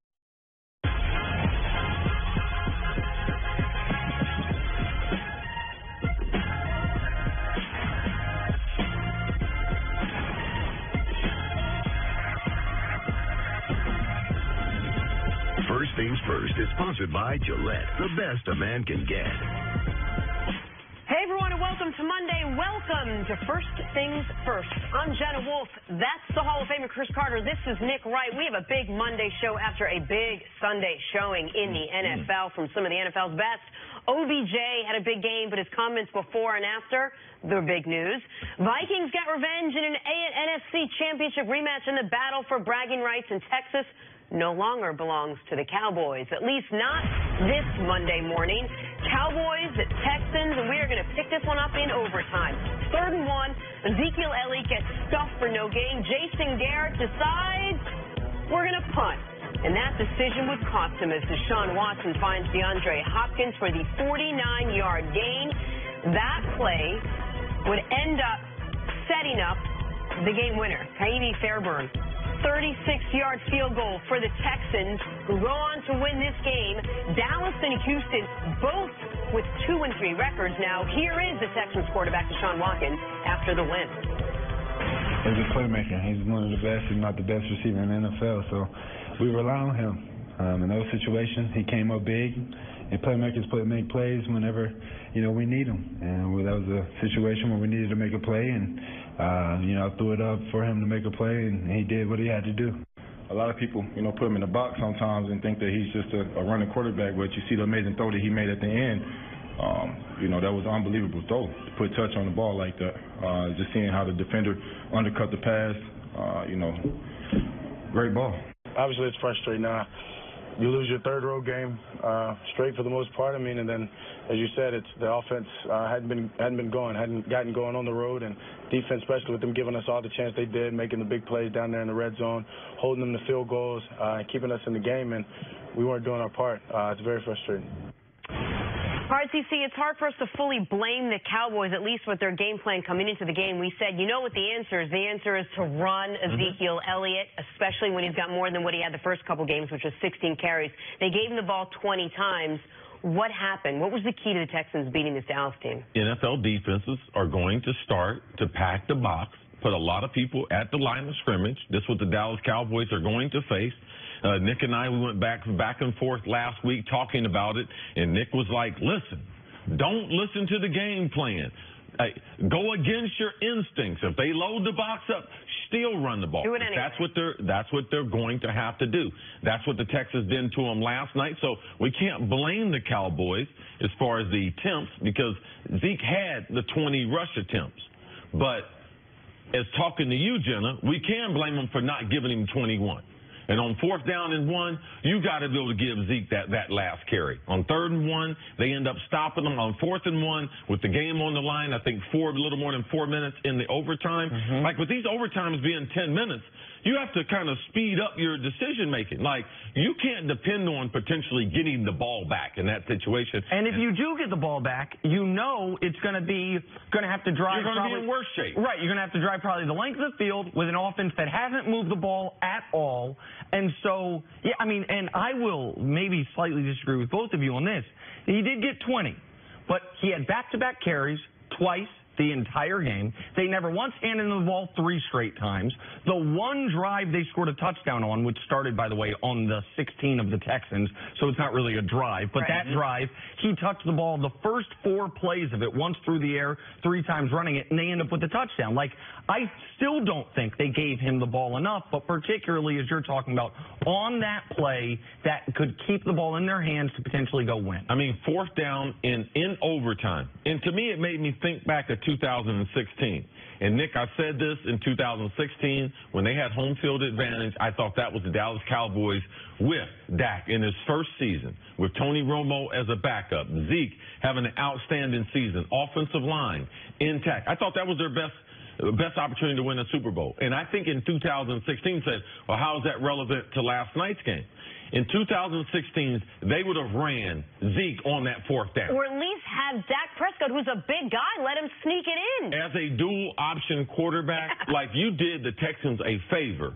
First Things First is sponsored by Gillette, the best a man can get. Hey, everyone, and welcome to Monday. Welcome to First Things First. I'm Jenna Wolf. That's the Hall of Famer Chris Carter. This is Nick Wright. We have a big Monday show after a big Sunday showing in the NFL from some of the NFL's best. OBJ had a big game, but his comments before and after, the big news. Vikings got revenge in an NFC Championship rematch, and the battle for bragging rights in Texas no longer belongs to the Cowboys, at least not this Monday morning. Cowboys at Texans, and we are going to pick this one up in overtime. 3rd and 1, Ezekiel Elliott gets stuffed for no gain. Jason Garrett decides we're going to punt. And that decision would cost him as Deshaun Watson finds DeAndre Hopkins for the 49-yard gain. That play would end up setting up the game winner, Kaimi Fairburn. 36-yard field goal for the Texans, who go on to win this game. Dallas and Houston both with 2-3 records now. Here is the Texans quarterback, Deshaun Watkins, after the win. He's a playmaker. He's one of the best, if not the best receiver in the NFL, so we rely on him. In those situations, he came up big, and playmakers make plays whenever, we need them. And that was a situation where we needed to make a play, and I threw it up for him to make a play, and he did what he had to do. A lot of people, put him in the box sometimes and think that he's just a running quarterback, but you see the amazing throw that he made at the end. That was an unbelievable throw to put touch on the ball like that. Just seeing how the defender undercut the pass, great ball. Obviously, it's frustrating. you lose your third road game straight for the most part. I mean, and then, as you said, it's the offense hadn't gotten going on the road, and defense, especially with them giving us all the chance they did, making the big plays down there in the red zone, holding them to field goals, and keeping us in the game, and we weren't doing our part. It's very frustrating. All right, CC, it's hard for us to fully blame the Cowboys, at least with their game plan coming into the game. We said, you know what the answer is. The answer is to run Ezekiel Elliott, especially when he's got more than what he had the first couple games, which was 16 carries. They gave him the ball 20 times. What happened? What was the key to the Texans beating this Dallas team? NFL defenses are going to start to pack the box, put a lot of people at the line of scrimmage. This is what the Dallas Cowboys are going to face. Nick and I, we went back and forth last week talking about it, and Nick was like, listen, don't listen to the game plan. Go against your instincts. If they load the box up, still run the ball. Do it anyway. That's what they're going to have to do. That's what the Texans did to them last night. So we can't blame the Cowboys as far as the attempts, because Zeke had the 20 rush attempts. But as talking to you, Jenna, we can blame them for not giving him 21. And on 4th down and 1, you got to be able to give Zeke that last carry. On 3rd and 1, they end up stopping them. On 4th and 1, with the game on the line, I think a little more than 4 minutes in the overtime. Like with these overtimes being 10 minutes, you have to kind of speed up your decision making. Like, you can't depend on potentially getting the ball back in that situation. And if you do get the ball back, you know it's going to have to drive. You're going to be in worse shape. Right. You're going to have to drive probably the length of the field with an offense that hasn't moved the ball at all. And so, yeah, I mean, and I will maybe slightly disagree with both of you on this. He did get 20, but he had back-to-back carries twice the entire game. They never once handed him the ball 3 straight times. The one drive they scored a touchdown on, which started, by the way, on the 16 of the Texans, so it's not really a drive. But that drive, he touched the ball the first 4 plays of it, once through the air, 3 times running it, and they end up with a touchdown. Like, I still don't think they gave him the ball enough, but particularly as you're talking about, on that play that could keep the ball in their hands to potentially go win. I mean, 4th down in overtime. And to me, it made me think back to 2016. And, Nick, I said this in 2016 when they had home field advantage. I thought that was the Dallas Cowboys with Dak in his first season, with Tony Romo as a backup, Zeke having an outstanding season, offensive line intact. I thought that was their best opportunity to win a Super Bowl. And I think in 2016 said, well, how is that relevant to last night's game? In 2016, they would have ran Zeke on that 4th down. Or at least have Dak Prescott, who's a big guy, let him sneak it in. As a dual-option quarterback, like you did the Texans a favor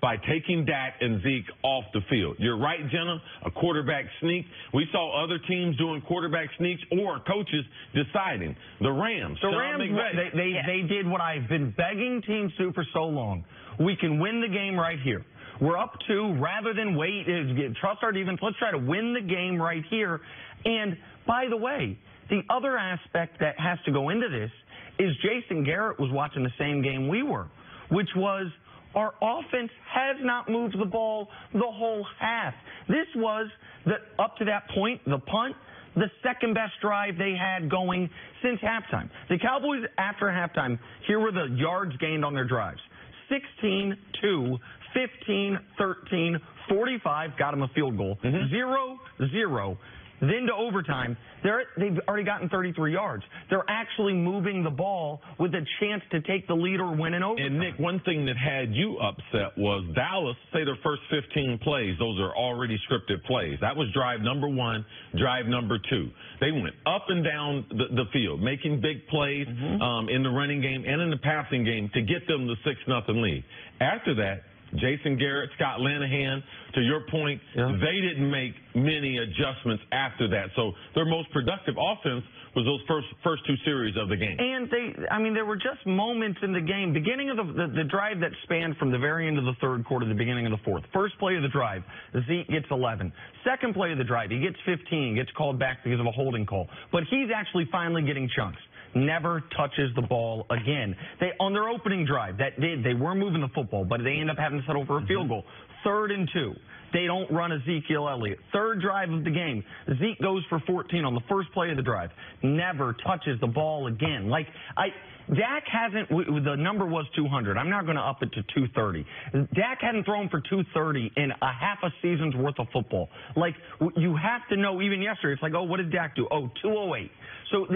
by taking Dak and Zeke off the field. You're right, Jenna, a quarterback sneak. We saw other teams doing quarterback sneaks or coaches deciding. The Rams. They did what I've been begging teams to do for so long. We can win the game right here. We're up 2, rather than wait, trust our defense, let's try to win the game right here. And, by the way, the other aspect that has to go into this is Jason Garrett was watching the same game we were, which was our offense has not moved the ball the whole half. This was, up to that point, the punt, the second best drive they had going since halftime. The Cowboys, after halftime, here were the yards gained on their drives. 16-2, 15, 13, 45, got them a field goal, 0-0. Then to overtime, they've already gotten 33 yards. They're actually moving the ball with a chance to take the lead or win in overtime. And, Nick, one thing that had you upset was Dallas, say their first 15 plays, those are already scripted plays. That was drive number 1, drive number 2. They went up and down the field, making big plays in the running game and in the passing game to get them the 6-0 lead. After that, Jason Garrett, Scott Linehan, to your point, they didn't make many adjustments after that. So their most productive offense was those first 2 series of the game. And there were just moments in the game, beginning of the drive that spanned from the very end of the 3rd quarter to the beginning of the 4th. First play of the drive, Zeke gets 11. Second play of the drive, he gets 15, gets called back because of a holding call. But he's actually finally getting chunks. Never touches the ball again. On their opening drive, they were moving the football, but they end up having to settle for a field goal. 3rd and 2. They don't run Ezekiel Elliott. 3rd drive of the game, Zeke goes for 14 on the first play of the drive. Never touches the ball again. Dak hasn't, the number was 200. I'm not going to up it to 230. Dak hadn't thrown for 230 in a half a season's worth of football. Like, you have to know, even yesterday, it's like, oh, what did Dak do? Oh, 208. So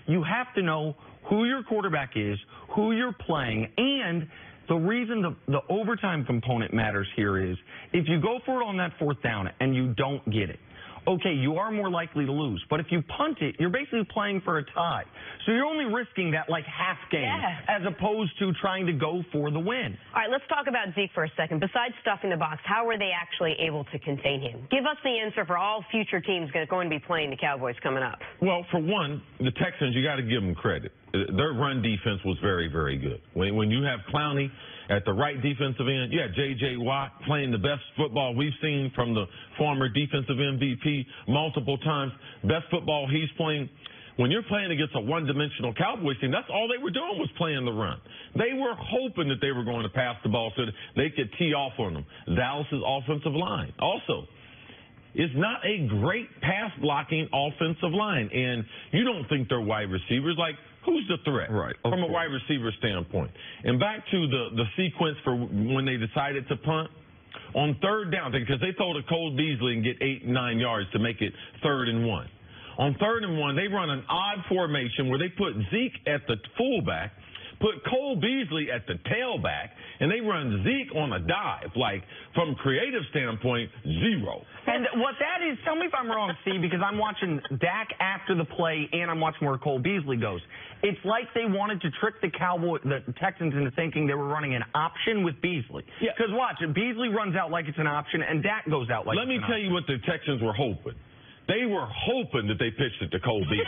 you have to know who your quarterback is, who you're playing, and the reason the overtime component matters here is if you go for it on that fourth down and you don't get it, okay, you are more likely to lose. But if you punt it, you're basically playing for a tie. So you're only risking that, like, half game as opposed to trying to go for the win. All right, let's talk about Zeke for a second. Besides stuffing the box, how were they actually able to contain him? Give us the answer for all future teams going to be playing the Cowboys coming up. Well, for one, the Texans, you got to give them credit. Their run defense was very, very good. When you have Clowney at the right defensive end, you had J.J. Watt playing the best football we've seen from the former defensive MVP multiple times. Best football he's playing. When you're playing against a one-dimensional Cowboys team, that's all they were doing was playing the run. They were hoping that they were going to pass the ball so that they could tee off on them. Dallas's offensive line also is not a great pass-blocking offensive line, and you don't think they're wide receivers. Like, who's the threat from a wide receiver standpoint? And back to the sequence for when they decided to punt. On third down, because they throw to Cole Beasley and get 8 and 9 yards to make it 3rd and 1. On 3rd and 1, they run an odd formation where they put Zeke at the fullback, put Cole Beasley at the tailback, and they run Zeke on a dive. Like, from creative standpoint, zero. And what that is, tell me if I'm wrong, Steve, because I'm watching Dak after the play and I'm watching where Cole Beasley goes. It's like they wanted to trick the Texans into thinking they were running an option with Beasley. Because watch, Beasley runs out like it's an option and Dak goes out like it's an option. Let me tell you what the Texans were hoping. They were hoping that they pitched it to Cole Beasley.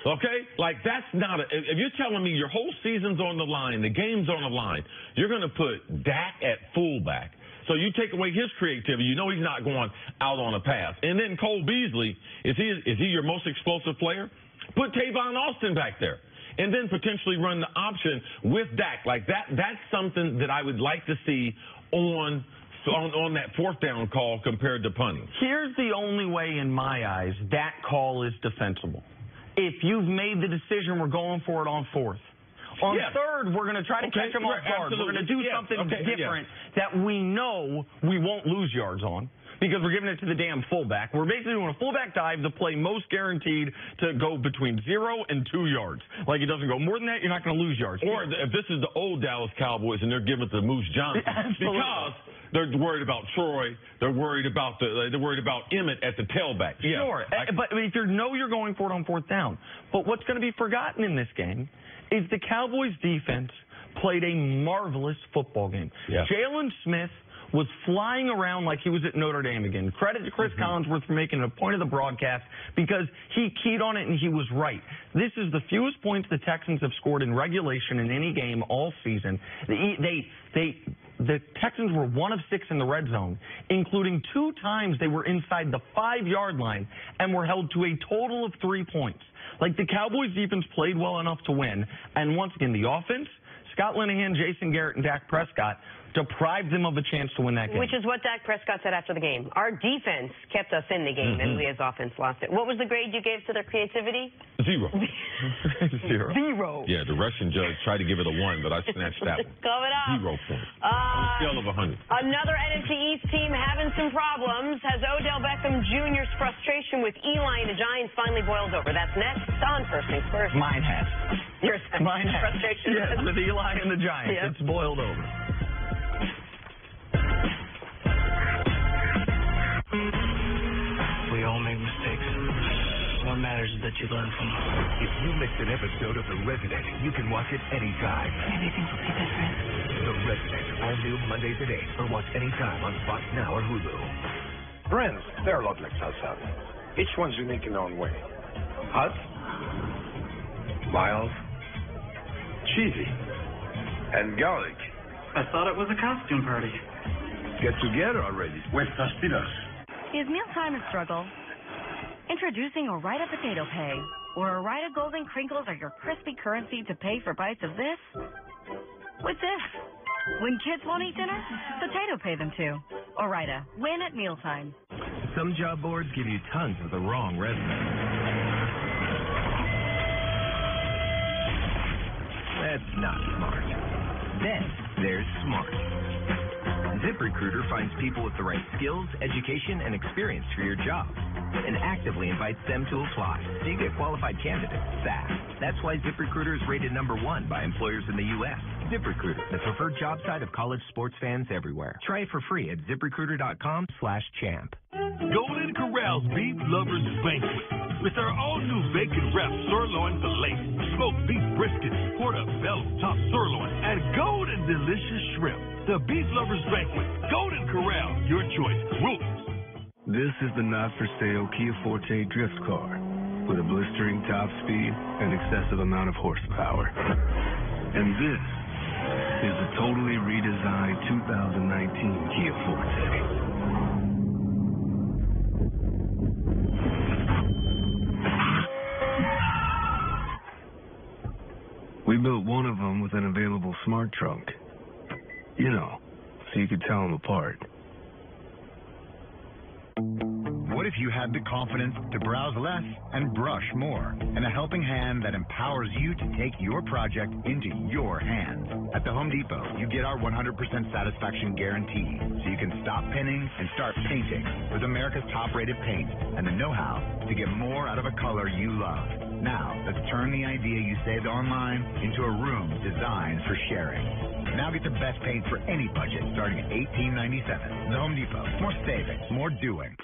Okay? Like, that's not if you're telling me your whole season's on the line, the game's on the line, you're going to put Dak at fullback. So you take away his creativity, you know he's not going out on a pass. And then Cole Beasley, is he your most explosive player? Put Tavon Austin back there. And then potentially run the option with Dak. Like, that's something that I would like to see on that fourth down call compared to punting. Here's the only way in my eyes that call is defensible. If you've made the decision we're going for it on fourth. On third, we're going to try to catch them off guard. We're going to do something different that we know we won't lose yards on because we're giving it to the damn fullback. We're basically doing a fullback dive, the play most guaranteed to go between 0 and 2 yards. Like, it doesn't go more than that, you're not going to lose yards. Or if this is the old Dallas Cowboys and they're giving it to Moose Johnson because they're worried about Troy, they're worried about Emmett at the tailback. Sure, but if you know you're going for it on fourth down. But what's going to be forgotten in this game is the Cowboys defense played a marvelous football game. Jalen Smith was flying around like he was at Notre Dame again. Credit to Chris Collinsworth for making it a point of the broadcast because he keyed on it and he was right. This is the fewest points the Texans have scored in regulation in any game all season. The Texans were 1 of 6 in the red zone, including 2 times they were inside the 5-yard line and were held to a total of 3 points. Like, the Cowboys defense played well enough to win. And once again, the offense, Scott Linehan, Jason Garrett, and Dak Prescott deprived them of a chance to win that game. Which is what Dak Prescott said after the game. Our defense kept us in the game, and we as offense lost it. What was the grade you gave to their creativity? 0. 0. Yeah, the Russian judge tried to give it a 1, but I snatched that one. Coming up. 0 points. On a scale of 100. Another NFC East team having some problems. Has Odell Beckham Jr.'s frustration with Eli and the Giants finally boiled over? That's next on First Things First. Mine has. Yours has. Mine has. Frustration. Yes, with Eli and the Giants. It's boiled over. We all make mistakes. What matters is that you learn from them. If you missed an episode of The Resident, you can watch it anytime. Everything will be different. The Resident, all new Mondays at 8, or watch anytime on Fox Now or Hulu. Friends, they're a lot like salsa. Each one's unique in their own way. Hot, mild, cheesy, and garlic. I thought it was a costume party. Get together already. Vuestras vidas. Is mealtime a struggle? Introducing Ore-Ida Potato Pay, where Ore-Ida Golden Crinkles are your crispy currency to pay for bites of this with this. When kids won't eat dinner, Potato Pay them too. Ore-Ida, win at mealtime. Some job boards give you tons of the wrong resume. That's not smart. Then there's smart. ZipRecruiter finds people with the right skills, education, and experience for your job and actively invites them to apply so you get qualified candidates fast. That's why ZipRecruiter is rated #1 by employers in the U.S. ZipRecruiter, the preferred job site of college sports fans everywhere. Try it for free at ZipRecruiter.com/champ. Golden Corral's Beef Lovers Banquet with our all-new bacon-wrapped sirloin filet, smoked beef brisket, portobello, top sirloin, and golden delicious shrimp. The Beef Lovers Banquet. Golden Corral, your choice. Rules. This is the not-for-sale Kia Forte drift car with a blistering top speed and excessive amount of horsepower. And this is a totally redesigned 2019 Kia Forte. We built one of them with an available smart trunk. You know, so you could tell them apart. What if you had the confidence to browse less and brush more, and a helping hand that empowers you to take your project into your hands? At the Home Depot, you get our 100% satisfaction guarantee, so you can stop pinning and start painting with America's top-rated paint and the know-how to get more out of a color you love. Now, let's turn the idea you saved online into a room designed for sharing. Now get the best paint for any budget, starting at $18.97. The Home Depot. More saving, more doing.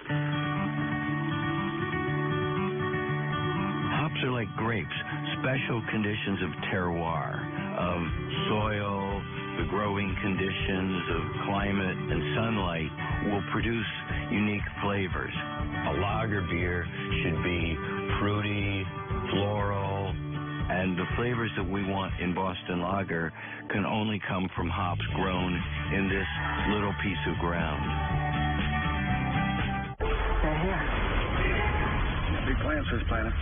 Hops are like grapes, special conditions of terroir, of soil, the growing conditions of climate and sunlight will produce unique flavors. A lager beer should be fruity, floral, and the flavors that we want in Boston Lager can only come from hops grown in this little piece of ground. They're here. Big plans for this planet.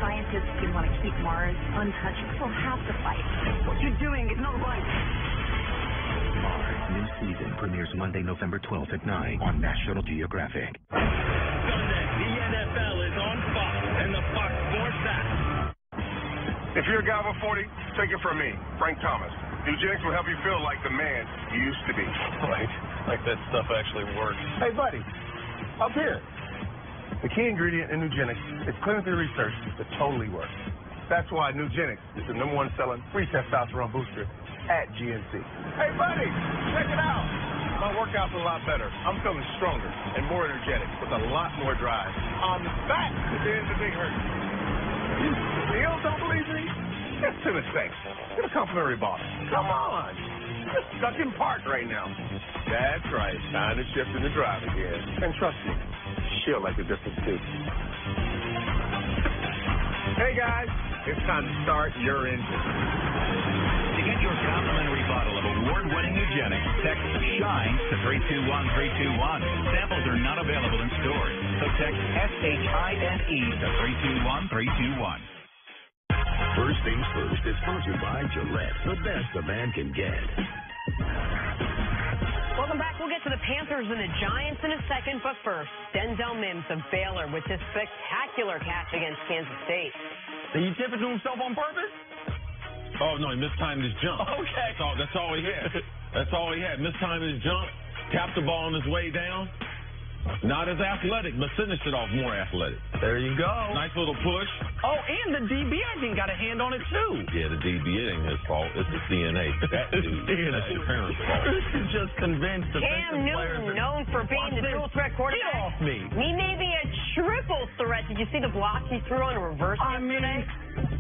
Scientists who want to keep Mars untouched will have to fight. What you're doing is not right. Mars new season premieres Monday, November 12th at 9 on National Geographic. Sunday, the NFL is on Fox and the Fox Sports app. If you're a guy over 40, take it from me, Frank Thomas. Eugenics will help you feel like the man you used to be. Right. Like that stuff actually works. Hey, buddy, up here. The key ingredient in Eugenics is clinically researched to totally work. That's why Eugenics is the #1 selling free testosterone booster at GNC. Hey, buddy, check it out. My workout's a lot better. I'm feeling stronger and more energetic with a lot more drive. I'm back to the end of the big hurt. You still don't believe me? Get to the sex. Get a complimentary bottle. Come on. You're stuck in park right now. That's right. Time to shift in the drive again. And trust me, she'll like the difference too. Hey guys, it's time to start your engine. To get your complimentary bottle of award-winning Eugenics, text SHINE to 321-321. Samples are not available in stores, so text SHINE to 321-321. First Things First is sponsored by Gillette, the best a man can get. Welcome back. We'll get to the Panthers and the Giants in a second, but first, Denzel Mims of Baylor with this spectacular catch against Kansas State. Did he tip it to himself on purpose? Oh, no, he mistimed his jump. Okay. That's all he had. That's all he had. Mistimed his jump, tapped the ball on his way down. Not as athletic, but finished it off more athletic. There you go. Nice little push. Oh, and the DB, I think, got a hand on it, too. Yeah, the DB, it ain't his fault. It's the CNA. That dude, that's your parents' fault. This is just convinced Cam Newton, known for being the dual-threat quarterback. Get off me. He may be a triple threat. Did you see the block he threw on a reverse yesterday?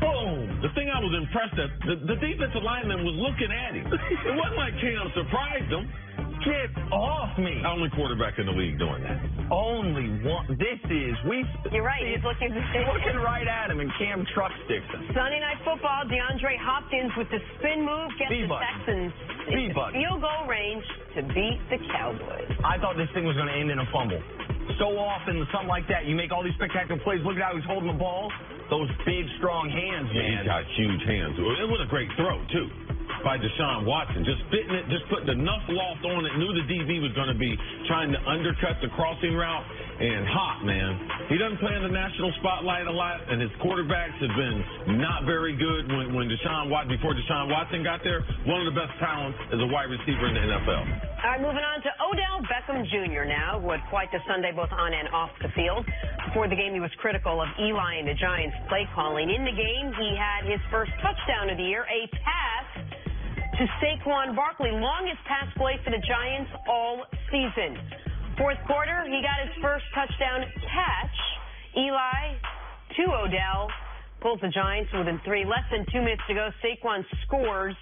Boom. The thing I was impressed at, the defensive lineman was looking at him. It wasn't like Cam surprised him. Get off me. Only quarterback in the league doing that. Only one. You're right. He's looking right at him, and Cam truck sticks him. Sunday Night Football, DeAndre Hopkins with the spin move gets the Texans into field goal range to beat the Cowboys. I thought this thing was going to end in a fumble. So often, something like that, you make all these spectacular plays. Look at how he's holding the ball. Those big, strong hands, man. He's got huge hands. It was a great throw, too, by Deshaun Watson. Just fitting it, just putting enough loft on it. Knew the DB was going to be trying to undercut the crossing route, and hot, man. He doesn't play in the national spotlight a lot, and his quarterbacks have been not very good before Deshaun Watson got there. One of the best talents as a wide receiver in the NFL. All right, moving on to Odell Beckham Jr. now, who had quite the Sunday both on and off the field. Before the game, he was critical of Eli and the Giants' play calling. In the game, he had his first touchdown of the year, a pass to Saquon Barkley, longest pass play for the Giants all season. Fourth quarter, he got his first touchdown catch. Eli to Odell, pulls the Giants within 3. Less than 2 minutes to go, Saquon scores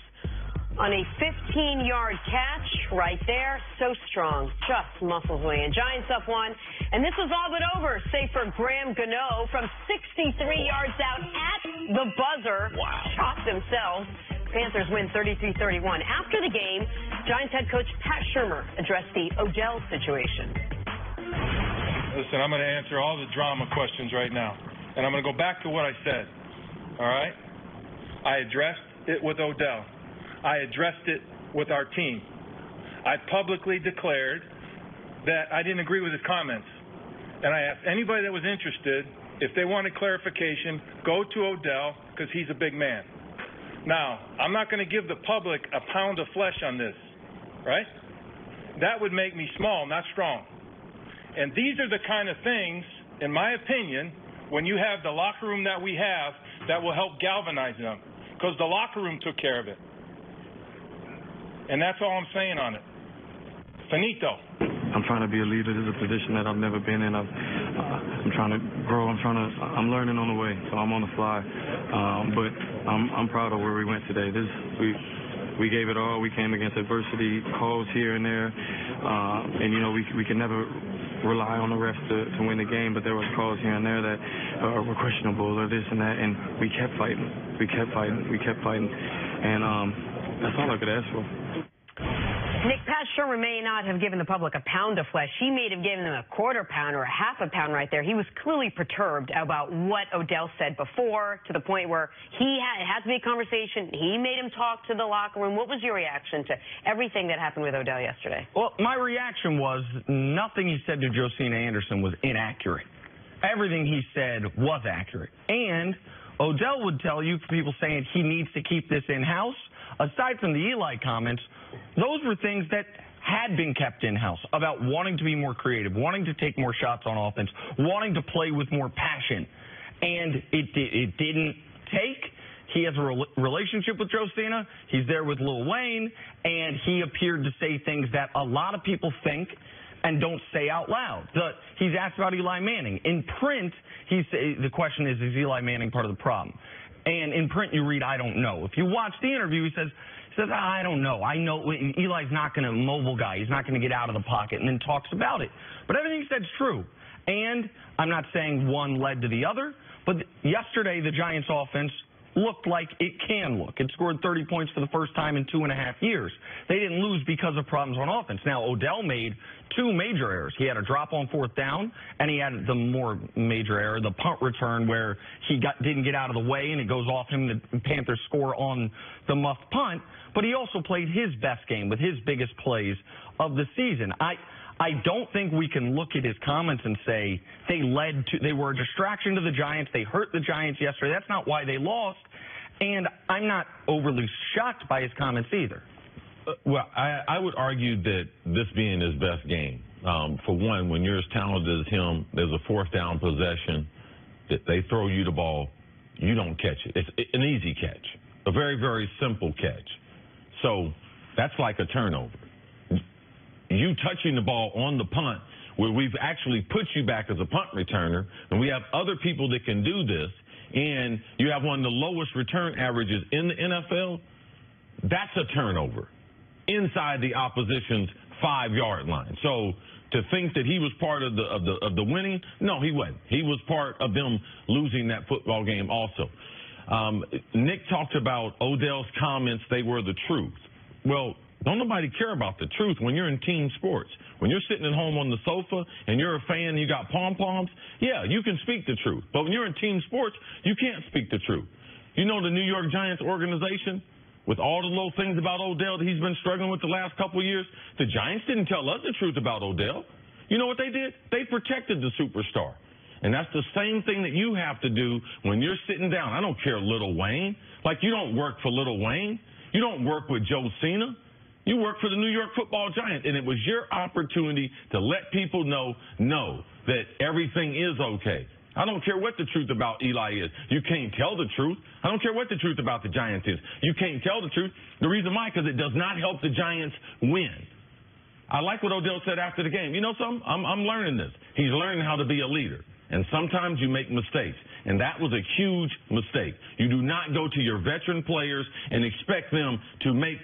on a 15-yard catch right there. So strong, just muscles way in. Giants up 1, and this was all but over, save for Graham Gano from 63 yards out at the buzzer. Wow. Shocked themselves. Panthers win 33-31. After the game, Giants head coach Pat Shurmur addressed the Odell situation. Listen, I'm going to answer all the drama questions right now, and I'm going to go back to what I said. All right? I addressed it with Odell. I addressed it with our team. I publicly declared that I didn't agree with his comments, and I asked anybody that was interested, if they wanted clarification, go to Odell because he's a big man. Now, I'm not going to give the public a pound of flesh on this, right? That would make me small, not strong. And these are the kind of things, in my opinion, when you have the locker room that we have, that will help galvanize them. Because the locker room took care of it. And that's all I'm saying on it. Finito. I'm trying to be a leader. This is a position that I've never been in. I'm trying to grow. I'm learning on the way, so I'm on the fly. But I'm proud of where we went today. We gave it all. We came against adversity, calls here and there, and we can never rely on the refs to win the game. But there was calls here and there that were questionable or this and that, and we kept fighting. And that's all I could ask for. Nick, Pat Shurmur may not have given the public a pound of flesh. He may have given them a quarter pound or a half a pound right there. He was clearly perturbed about what Odell said before, to the point where it had to be a conversation. He made him talk to the locker room. What was your reaction to everything that happened with Odell yesterday? Well, my reaction was nothing he said to Josina Anderson was inaccurate. Everything he said was accurate. And Odell would tell you, people saying he needs to keep this in-house, aside from the Eli comments, those were things that had been kept in-house, about wanting to be more creative, wanting to take more shots on offense, wanting to play with more passion. And it didn't take. He has a relationship with Josina. He's there with Lil Wayne, and he appeared to say things that a lot of people think and don't say out loud. He's asked about Eli Manning. In print, the question is Eli Manning part of the problem? And in print, you read, I don't know. If you watch the interview, he says, I don't know. I know Eli's not going to mobile guy. He's not going to get out of the pocket, and then talks about it. But everything he said is true. And I'm not saying one led to the other, but yesterday the Giants offense looked like it can look. It scored 30 points for the first time in 2.5 years. They didn't lose because of problems on offense. Now, Odell made 2 major errors. He had a drop on 4th down, and he had the more major error, the punt return, where he didn't get out of the way, and it goes off him. The Panthers score on the muffed punt. But he also played his best game with his biggest plays of the season. I don't think we can look at his comments and say they were a distraction to the Giants. They hurt the Giants yesterday. That's not why they lost. And I'm not overly shocked by his comments either. Well, I would argue that this being his best game, for one, when you're as talented as him, there's a 4th down possession that they throw you the ball, you don't catch it. It's an easy catch, a very, very simple catch. So that's like a turnover. You touching the ball on the punt, where we've actually put you back as a punt returner, and we have other people that can do this, and you have one of the lowest return averages in the NFL, that's a turnover inside the opposition's 5-yard line. So to think that he was part of the winning, no, he wasn't. He was part of them losing that football game also. Nick talked about Odell's comments, they were the truth. Well, don't nobody care about the truth when you're in team sports. When you're sitting at home on the sofa and you're a fan and you got pom-poms, yeah, you can speak the truth. But when you're in team sports, you can't speak the truth. You know the New York Giants organization, with all the little things about Odell that he's been struggling with the last couple of years, the Giants didn't tell us the truth about Odell. You know what they did? They protected the superstar. And that's the same thing that you have to do when you're sitting down. I don't care, Lil Wayne. Like, you don't work for Lil Wayne. You don't work with Joe Cena. You work for the New York Football Giants. And it was your opportunity to let people know that everything is okay. I don't care what the truth about Eli is. You can't tell the truth. I don't care what the truth about the Giants is. You can't tell the truth. The reason why, because it does not help the Giants win. I like what Odell said after the game. You know something? I'm learning this. He's learning how to be a leader. And sometimes you make mistakes. And that was a huge mistake. You do not go to your veteran players and expect them to make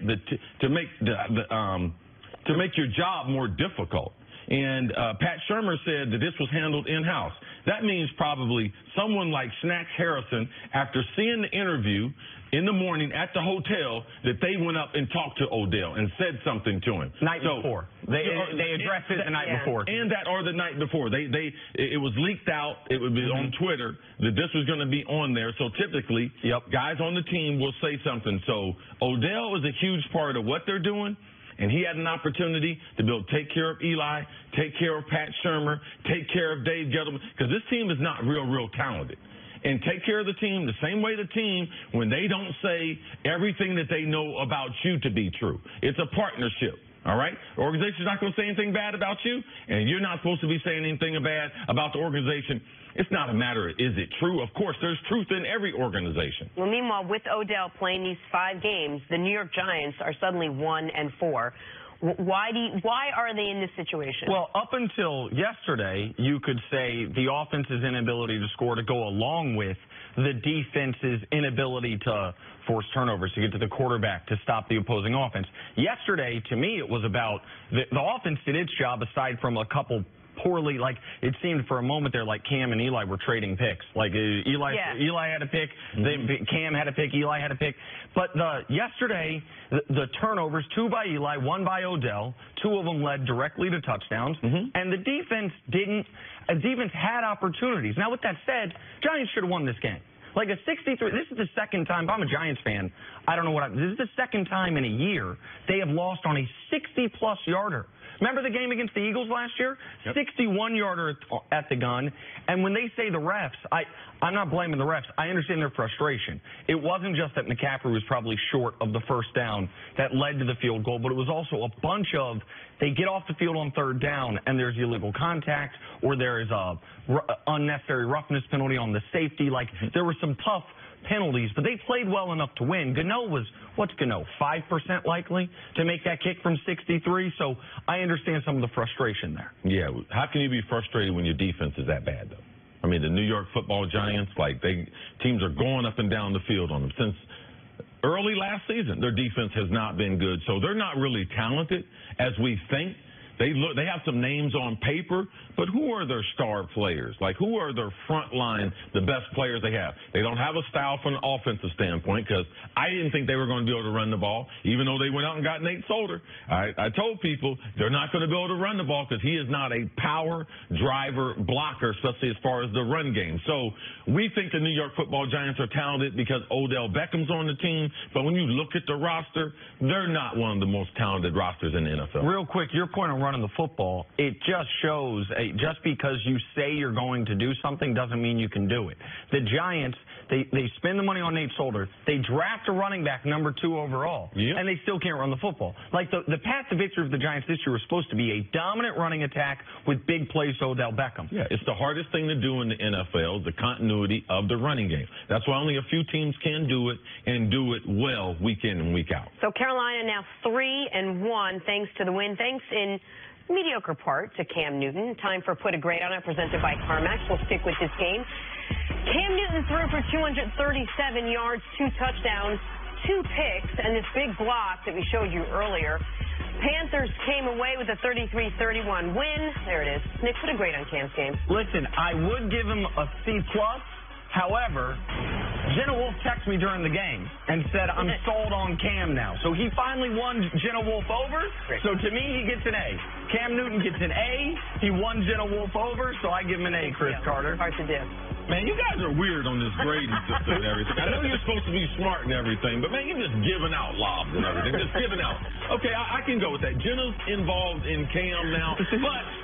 your job more difficult. And Pat Shurmur said that this was handled in-house. That means probably someone like Snacks Harrison, after seeing the interview in the morning at the hotel, that they went up and talked to Odell and said something to him. Night before. They addressed it the night before. And that, or the night before. It was leaked out. It would be on Twitter that this was going to be on there. So typically, guys on the team will say something. So Odell is a huge part of what they're doing. And he had an opportunity to take care of Eli, take care of Pat Shurmur, take care of Dave Gettleman, because this team is not real talented. And take care of the team the same way the team, when they don't say everything that they know about you to be true. It's a partnership. All right? The organization's not going to say anything bad about you, and you're not supposed to be saying anything bad about the organization. It's not a matter of is it true. Of course, there's truth in every organization. Well, meanwhile, with Odell playing these 5 games, the New York Giants are suddenly 1-4. Why are they in this situation? Well, up until yesterday, you could say the offense's inability to score to go along with the defense's inability to force turnovers, to get to the quarterback, to stop the opposing offense. Yesterday, to me, it was about the offense did its job aside from a couple poorly, like it seemed for a moment there like Cam and Eli were trading picks. Like Eli had a pick, Cam had a pick, Eli had a pick. But yesterday, the turnovers, 2 by Eli, 1 by Odell, 2 of them led directly to touchdowns, and the defense defense had opportunities. Now, with that said, Giants should have won this game. Like a 63, this is the second time, if I'm a Giants fan, I don't know this is the second time in a year they have lost on a 60-plus yarder. Remember the game against the Eagles last year? 61-yarder at the gun. And when they say the refs, I'm not blaming the refs. I understand their frustration. It wasn't just that McCaffrey was probably short of the first down that led to the field goal, but it was also a bunch of they get off the field on 3rd down and there's illegal contact or there is a unnecessary roughness penalty on the safety. Like there were some tough penalties, but they played well enough to win. Gano was, what's Gano, 5% likely to make that kick from 63? So I understand some of the frustration there. Yeah, how can you be frustrated when your defense is that bad, though? I mean, the New York Football Giants, teams are going up and down the field on them. Since early last season, their defense has not been good, so they're not really talented as we think. They have some names on paper, but who are their star players? Like, who are their front line, the best players they have? They don't have a style from an offensive standpoint because I didn't think they were going to be able to run the ball, even though they went out and got Nate Solder. I told people they're not going to be able to run the ball because he is not a power driver blocker, especially as far as the run game. So we think the New York Football Giants are talented because Odell Beckham's on the team, but when you look at the roster, they're not one of the most talented rosters in the NFL. Real quick, your point on running the football, it just shows just because you say you're going to do something doesn't mean you can do it. The Giants, they spend the money on Nate Solder. They draft a running back number 2 overall, and they still can't run the football. Like the path to victory of the Giants this year was supposed to be a dominant running attack with big plays to Odell Beckham. Yeah, it's the hardest thing to do in the NFL, the continuity of the running game. That's why only a few teams can do it and do it well week in and week out. So Carolina now 3-1 thanks to the win. Thanks in mediocre part to Cam Newton. Time for Put a Grade on It, presented by CarMax. We'll stick with this game. Cam Newton threw for 237 yards, 2 touchdowns, 2 picks, and this big block that we showed you earlier. Panthers came away with a 33-31 win. There it is. Nick, put a grade on Cam's game. Listen, I would give him a C+. However, Jenna Wolf texted me during the game and said, I'm sold on Cam now. So he finally won Jenna Wolf over. So to me, he gets an A. Cam Newton gets an A. He won Jenna Wolf over, so I give him an A, Chris Carter. Hard to do. Man, you guys are weird on this grading system and everything. I know you're supposed to be smart and everything, but, man, you're just giving out lobs and everything. Just giving out. Okay, I can go with that. Jenna's involved in Cam now, but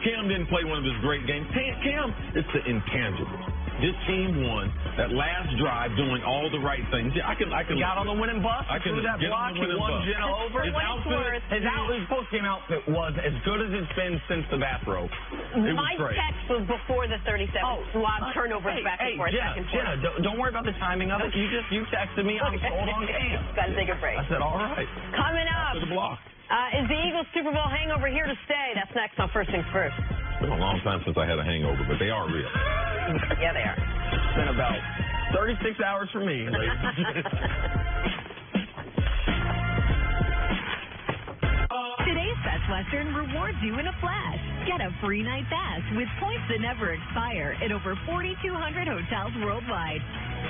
Cam didn't play one of his great games. Cam, it's the intangibles. This team won that last drive doing all the right things. Yeah, I can got on the winning bus. I can threw that block. He won Jenna over. His post-game outfit was as good as it's been since the bathrobe. My text was before the 37 lob turnovers back and forth. Jenna, don't worry about the timing of it. You texted me. I'm sold on Cam. Got to take a break. I said, all right. Coming up. To the block. Is the Eagles Super Bowl hangover here to stay? That's next on First Things First. It's been a long time since I had a hangover, but they are real. Yeah, they are. It's been about 36 hours for me, ladies and gentlemen. Today's Best Western rewards you in a flash. Get a free night pass with points that never expire at over 4,200 hotels worldwide.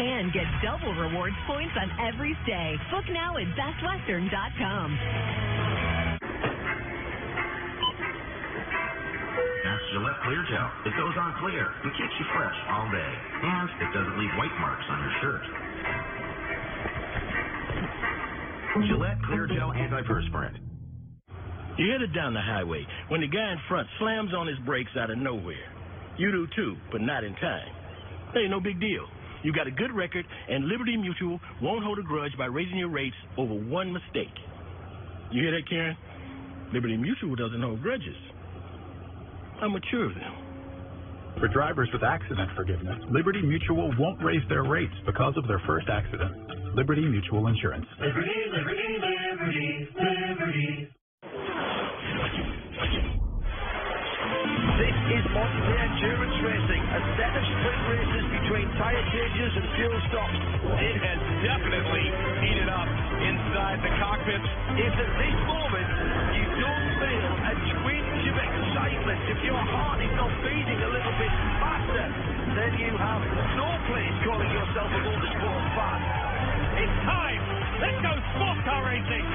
And get double rewards points on every stay. Book now at bestwestern.com. That's Gillette Clear Gel. It goes on clear and keeps you fresh all day. And it doesn't leave white marks on your shirt. Gillette Clear Gel Antiperspirant. You're headed down the highway when the guy in front slams on his brakes out of nowhere. You do too, but not in time. Hey, no big deal. You got a good record, and Liberty Mutual won't hold a grudge by raising your rates over one mistake. You hear that, Karen? Liberty Mutual doesn't hold grudges. How mature of them. For drivers with accident forgiveness, Liberty Mutual won't raise their rates because of their first accident. Liberty Mutual Insurance. Liberty, liberty, liberty, liberty. This is modern-day endurance racing, a set of sprint races between tyre changes and fuel stops. It has definitely heated up inside the cockpit. If at this moment you don't feel a twinge of excitement, if your heart is not beating a little bit faster, then you have no place calling yourself a motorsport fan. It's time! Let's go sports car racing!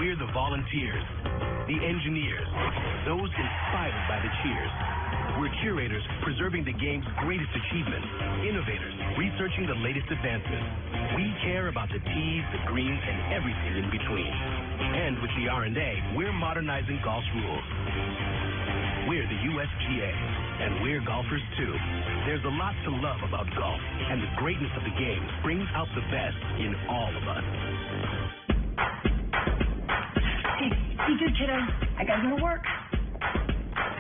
We're the volunteers, the engineers, those inspired by the cheers. We're curators preserving the game's greatest achievements, innovators researching the latest advancements. We care about the T's, the greens, and everything in between. And with the R&A, we're modernizing golf's rules. We're the USGA, and we're golfers too. There's a lot to love about golf, and the greatness of the game brings out the best in all of us. You do, kiddo. I gotta go to work.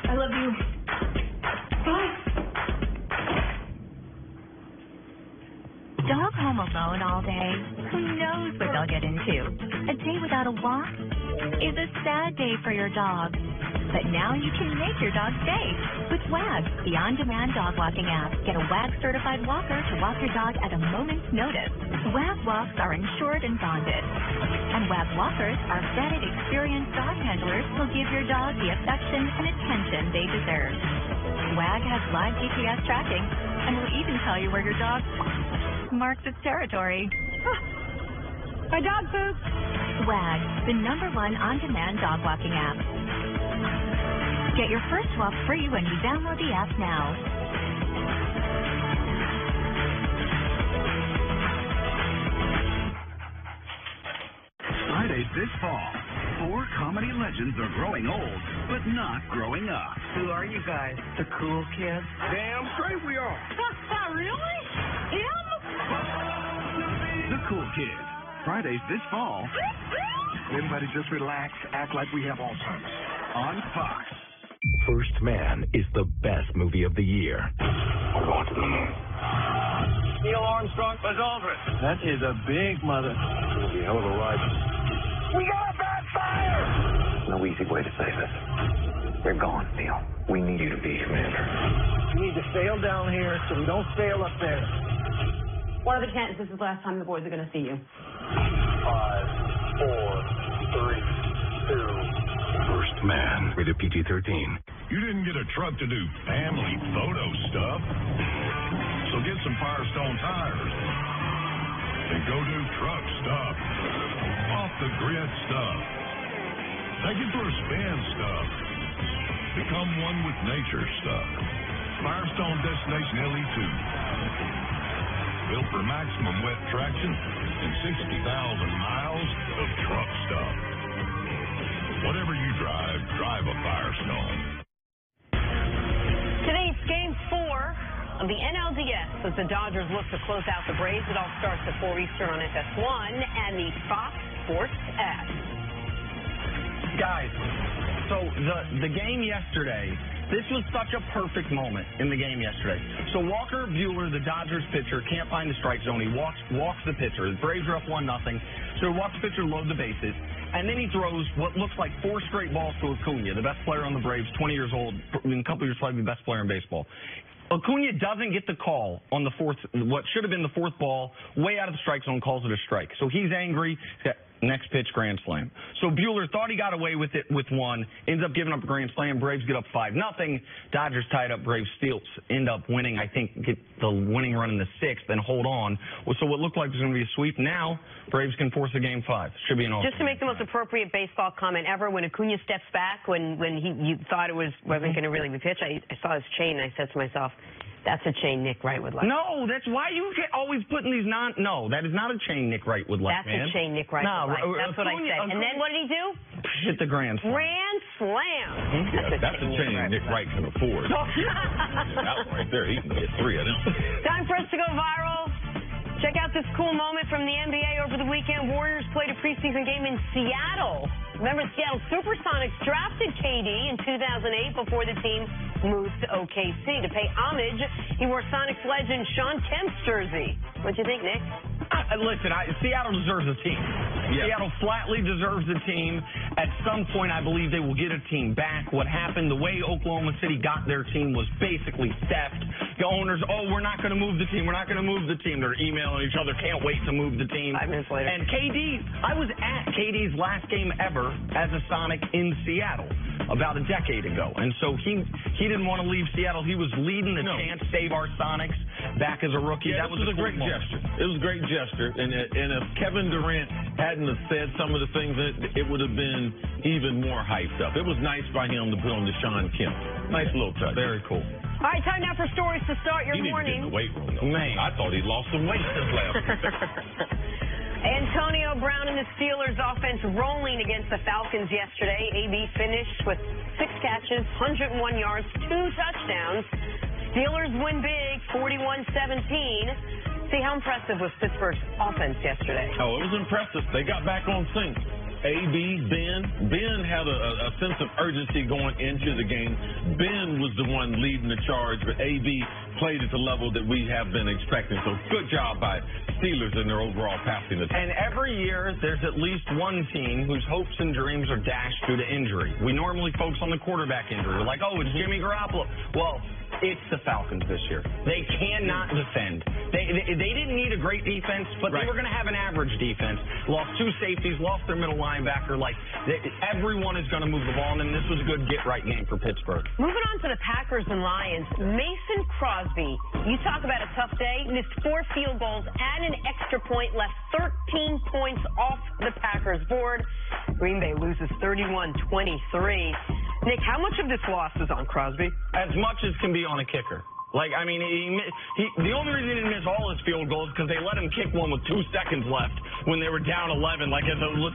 I love you. Bye. Dog home alone all day? Who knows what they'll get into? A day without a walk is a sad day for your dog. But now you can make your dog safe with WAG, the on-demand dog walking app. Get a WAG-certified walker to walk your dog at a moment's notice. WAG walks are insured and bonded. And WAG walkers are vetted, experienced dog handlers who'll give your dog the affection and attention they deserve. WAG has live GPS tracking and will even tell you where your dog marks its territory. My dog poop. WAG, the #1 on-demand dog walking app. Get your first walk free when you download the app now. Fridays this fall, 4 comedy legends are growing old, but not growing up. Who are you guys? The cool kids? Damn straight we are. Really? Him? The Cool Kids. Fridays this fall. Everybody just relax, act like we have Alzheimer's. On Fox. First Man is the best movie of the year. We're going to the moon. Neil Armstrong, Buzz Aldrin. That is a big mother. It'll be a hell of a ride. We got a bad fire! No easy way to save us. We're gone, Neil. We need you to be commander. We need to sail down here so we don't sail up there. What are the chances this is the last time the boys are going to see you? 5, 4, 3, 2. First Man, rated PG-13. You didn't get a truck to do family photo stuff, so get some Firestone tires and go do truck stuff, off the grid stuff, take it for a spin stuff, become one with nature stuff. Firestone Destination LE2. Built for maximum wet traction and 60,000 miles of truck stop. Whatever you drive, drive a Firestone. Today's Game 4 of the NLDS as the Dodgers look to close out the Braves. It all starts at 4 Eastern on FS1 and the Fox Sports app. Guys, so the game yesterday, this was such a perfect moment in the game yesterday. So Walker Buehler, the Dodgers pitcher, can't find the strike zone. He walks the pitcher. The Braves are up 1-0. So he walks the pitcher, load the bases. And then he throws what looks like 4 straight balls to Acuna, the best player on the Braves, 20 years old, in a couple years probably the best player in baseball. Acuna doesn't get the call on the fourth, what should have been the fourth ball, way out of the strike zone, calls it a strike. So he's angry. He's got next pitch, grand slam. So Buehler thought he got away with it with one, ends up giving up a grand slam. Braves get up 5-0. Dodgers tied up. Braves end up winning, I think, get the winning run in the 6th and hold on. So what looked like it was going to be a sweep. Now, Braves can force a game 5. Should be an all. Just to make the most appropriate baseball comment ever, when Acuna steps back, when you thought it wasn't going to really be pitched, I saw his chain and I said to myself, that's a chain Nick Wright would like. No, that's why you always putting these No, that is not a chain Nick Wright would like, man. That's a chain Nick Wright would like. That's what I said. And then what did he do? Hit the grand slam. Grand slam. Yeah, that's a chain Nick Wright can afford. That one right there, he can get 3 of them. Time for us to go viral. Check out this cool moment from the NBA over the weekend. Warriors played a preseason game in Seattle. Remember, Seattle Supersonics drafted KD in 2008 before the team moved to OKC. To pay homage, he wore Sonics legend Shawn Kemp's jersey. What'd you think, Nick? Listen, Seattle deserves a team. Yeah. Seattle flatly deserves a team. At some point, I believe they will get a team back. What happened, the way Oklahoma City got their team was basically theft. The owners, we're not going to move the team. We're not going to move the team. They're emailing each other, can't wait to move the team. 5 minutes later. And I was at KD's last game ever as a Sonic in Seattle about a decade ago. And so he didn't want to leave Seattle. He was leading the chance Save Our Sonics back as a rookie. Yeah, that was a great gesture. It was a great gesture. And if Kevin Durant hadn't have said some of the things, it would have been even more hyped up. It was nice by him to put on the Shawn Kemp. Nice little touch. Very cool. All right, time now for stories to start your morning. He needed to get in the weight room, though. Man, I thought he'd lost some weight since last week. Antonio Brown and the Steelers offense rolling against the Falcons yesterday. AB finished with 6 catches, 101 yards, 2 touchdowns. Steelers win big, 41-17. See, how impressive was Pittsburgh's offense yesterday? Oh, it was impressive. They got back on sync. AB, Ben had a sense of urgency going into the game. Ben was the one leading the charge, but AB played at the level that we have been expecting. So good job by Steelers in their overall passing attack. And every year, there's at least one team whose hopes and dreams are dashed due to injury. We normally focus on the quarterback injury. We're like, it's Jimmy Garoppolo. Well, it's the Falcons this year. They cannot defend. They didn't need a great defense, but they were going to have an average defense. Lost 2 safeties, lost their middle linebacker. Everyone is going to move the ball, and this was a good get-right game for Pittsburgh. Moving on to the Packers and Lions. Mason Crosby, you talk about a tough day, missed 4 field goals and an extra point, left 13 points off the Packers' board. Green Bay loses 31-23. Nick, how much of this loss is on Crosby? As much as can be on a kicker. The only reason he didn't miss all his field goals is because they let him kick one with 2 seconds left when they were down 11. Let's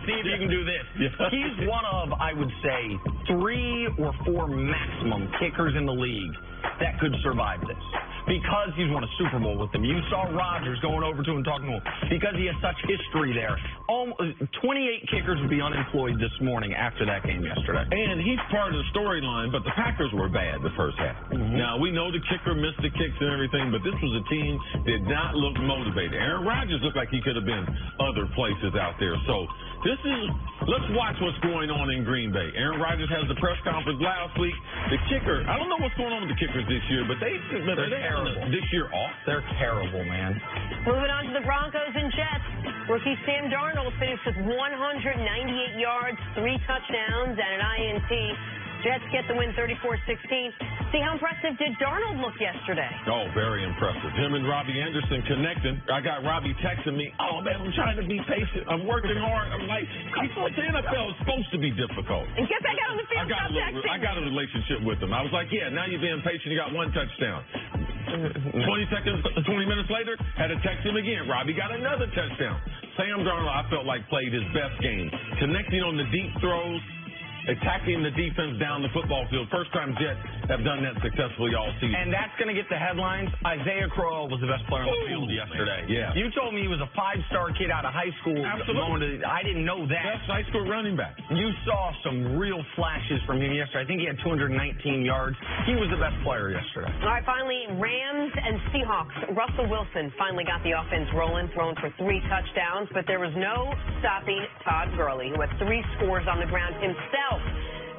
see if you can do this. Yeah. He's one of, I would say, 3 or 4 maximum kickers in the league that could survive this. Because he's won a Super Bowl with them. You saw Rodgers going over to him and talking to him. Because he has such history there. 28 kickers would be unemployed this morning after that game yesterday. And he's part of the storyline, but the Packers were bad the first half. Now, we know the kicker missed the kicks and everything, but this was a team that did not look motivated. Aaron Rodgers looked like he could have been other places out there. So let's watch what's going on in Green Bay. Aaron Rodgers has the press conference last week. The kicker, I don't know what's going on with the kickers this year, but they're terrible. This year off. They're terrible, man. Moving on to the Broncos and Jets. Rookie Sam Darnold finished with 198 yards, 3 touchdowns, and an INT. Jets get the win 34-16. See, how impressive did Darnold look yesterday? Oh, very impressive. Him and Robbie Anderson connecting. I got Robbie texting me, oh, man, I'm trying to be patient. I'm working hard. I'm like, I thought the NFL is supposed to be difficult. And get back out on the field. I got a relationship with him. I was like, yeah, now you're being patient. You got one touchdown. 20 minutes later, had to text him again. Robbie got another touchdown. Sam Darnold, I felt like, played his best game. Connecting on the deep throws, attacking the defense down the football field. First time Jets have done that successfully all season. And that's going to get the headlines. Isaiah Crowell was the best player on the field yesterday. Yeah. You told me he was a 5-star kid out of high school. Absolutely. I didn't know that. Best high school running back. You saw some real flashes from him yesterday. I think he had 219 yards. He was the best player yesterday. All right, finally, Rams and Seahawks. Russell Wilson finally got the offense rolling, throwing for 3 touchdowns, but there was no stopping Todd Gurley, who had 3 scores on the ground himself.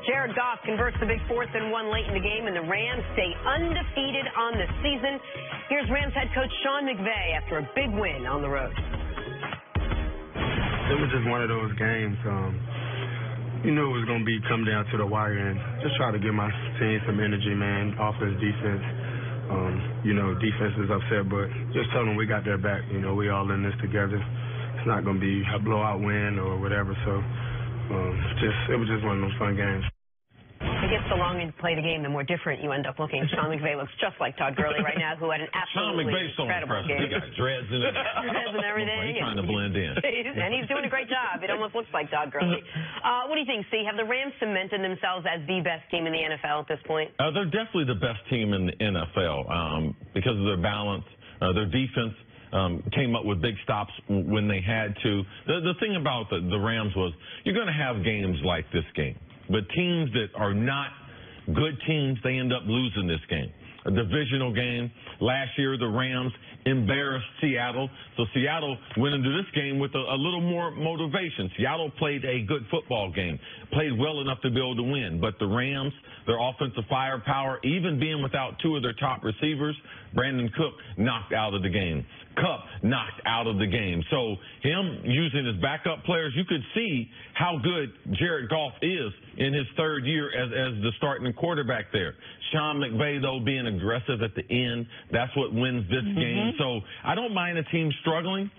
Jared Goff converts the big 4th and 1 late in the game, and the Rams stay undefeated on the season. Here's Rams head coach Sean McVay after a big win on the road. It was just one of those games. You knew it was going to be come down to the wire, and just try to give my team some energy, man. Offense, defense. Defense is upset, but just tell them we got their back. We all in this together. It's not going to be a blowout win or whatever, so it was just one of those fun games. I guess the longer you play the game, the more different you end up looking. Sean McVay looks just like Todd Gurley right now, who had an absolutely incredible game. He got dreads and everything. He's trying to blend in. And he's doing a great job. It almost looks like Todd Gurley. What do you think, Steve? Have the Rams cemented themselves as the best team in the NFL at this point? They're definitely the best team in the NFL because of their balance, their defense. Came up with big stops when they had to. The thing about the Rams was you're going to have games like this game. But teams that are not good teams, they end up losing this game. A divisional game. Last year, the Rams embarrassed Seattle. So Seattle went into this game with a little more motivation. Seattle played a good football game, played well enough to be able to win. But the Rams, their offensive firepower, even being without 2 of their top receivers, Brandon Cook knocked out of the game. Kupp knocked out of the game. So him using his backup players, you could see how good Jared Goff is in his 3rd year as the starting quarterback there. Sean McVay, though, being aggressive at the end, that's what wins this game. So I don't mind a team struggling.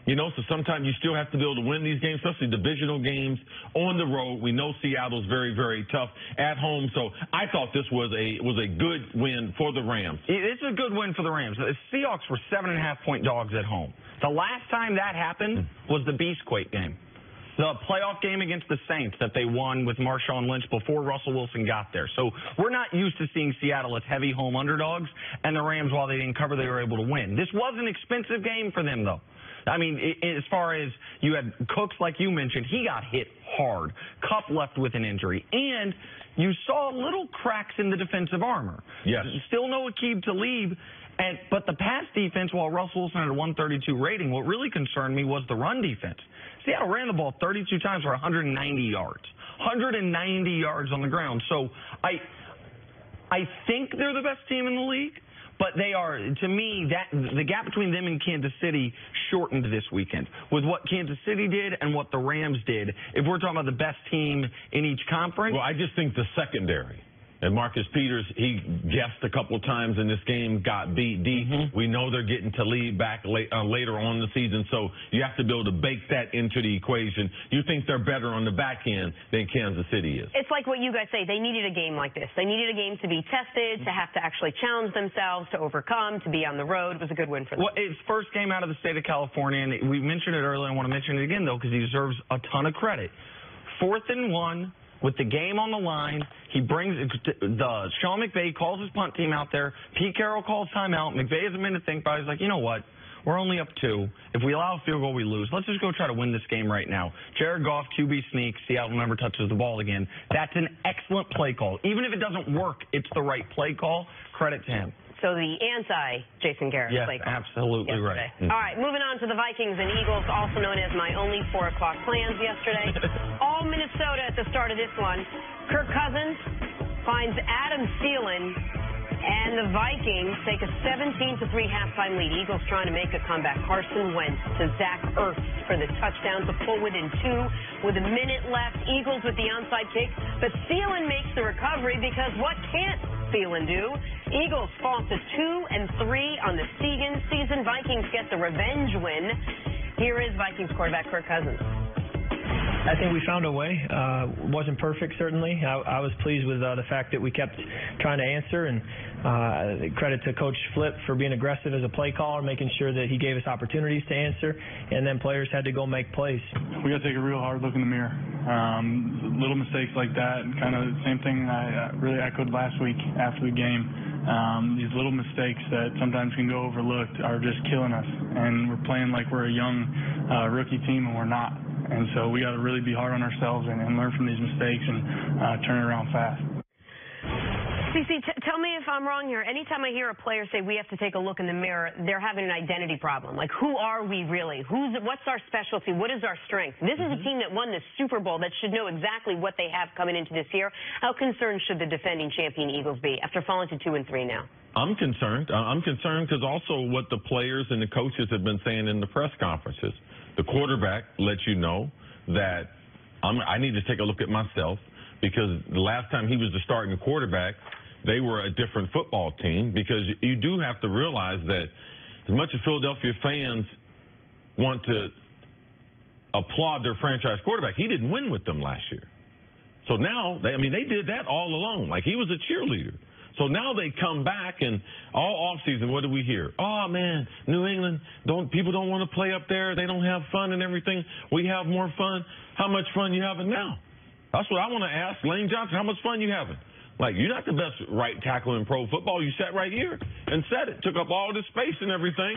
So sometimes you still have to be able to win these games, especially divisional games on the road. We know Seattle's very, very tough at home. So I thought this was a good win for the Rams. It's a good win for the Rams. The Seahawks were 7.5-point dogs at home. The last time that happened was the Beastquake game. The playoff game against the Saints that they won with Marshawn Lynch before Russell Wilson got there. So we're not used to seeing Seattle as heavy home underdogs, and the Rams, while they didn't cover, they were able to win. This was an expensive game for them, though. I mean, as far as you had Cooks, like you mentioned, he got hit hard. Kupp left with an injury. And you saw little cracks in the defensive armor. Yes. Still no Aqib Talib. But the pass defense, while Russell Wilson had a 132 rating, what really concerned me was the run defense. Seattle ran the ball 32 times for 190 yards. 190 yards on the ground. So I think they're the best team in the league. But they are, to me, the gap between them and Kansas City shortened this weekend with what Kansas City did and what the Rams did. If we're talking about the best team in each conference. Well, I just think the secondary. And Marcus Peters, he guessed a couple times in this game, got beat deep. We know they're getting Talib back later on in the season, so you have to be able to bake that into the equation. You think they're better on the back end than Kansas City is. It's like what you guys say. They needed a game like this. They needed a game to be tested, to have to actually challenge themselves, to overcome, to be on the road. It was a good win for them. Well, it's first game out of the state of California, and we mentioned it earlier. I want to mention it again, though, because he deserves a ton of credit. 4th and 1. With the game on the line, he brings Sean McVay calls his punt team out there. Pete Carroll calls timeout. McVay has a minute to think about it. He's like, you know what? We're only up 2. If we allow a field goal, we lose. Let's just go try to win this game right now. Jared Goff, QB sneak. Seattle never touches the ball again. That's an excellent play call. Even if it doesn't work, it's the right play call. Credit to him. So the anti-Jason Garrett play call. Absolutely right. All right, moving on to the Vikings and Eagles, also known as my only 4 o'clock plans yesterday. All Minnesota at the start of this one. Kirk Cousins finds Adam Thielen, and And the Vikings take a 17-3 halftime lead. Eagles trying to make a comeback. Carson Wentz to Zach Ertz for the touchdown to pull within 2 with a minute left. Eagles with the onside kick, but Thielen makes the recovery because what can't Thielen do? Eagles fall to 2-3 on the season. Vikings get the revenge win. Here is Vikings quarterback Kirk Cousins. I think we found a way. Wasn't perfect, certainly. I was pleased with the fact that we kept trying to answer, and credit to Coach Flip for being aggressive as a play caller, making sure that he gave us opportunities to answer, and then players had to go make plays. We got to take a real hard look in the mirror. Little mistakes like that, kind of the same thing I really echoed last week after the game. These little mistakes that sometimes can go overlooked are just killing us, and we're playing like we're a young rookie team, and we're not. And so we got to really be hard on ourselves and learn from these mistakes and turn it around fast. CC, tell me if I'm wrong here. Anytime I hear a player say we have to take a look in the mirror, they're having an identity problem. Like, who are we really? What's our specialty? What is our strength? This is a team that won the Super Bowl that should know exactly what they have coming into this year. How concerned should the defending champion Eagles be after falling to 2-3 now? I'm concerned. I'm concerned because also what the players and the coaches have been saying in the press conferences. The quarterback lets you know that I need to take a look at myself because the last time he was the starting quarterback, they were a different football team, because you do have to realize that as much as Philadelphia fans want to applaud their franchise quarterback, he didn't win with them last year. So now, they did that all alone. Like, he was a cheerleader. So now they come back, and all offseason, what do we hear? Oh, man, New England, people don't want to play up there. They don't have fun and everything. We have more fun. How much fun you having now? That's what I want to ask Lane Johnson. How much fun you having? Like, you're not the best right tackle in pro football. You sat right here and said it. Took up all this space and everything.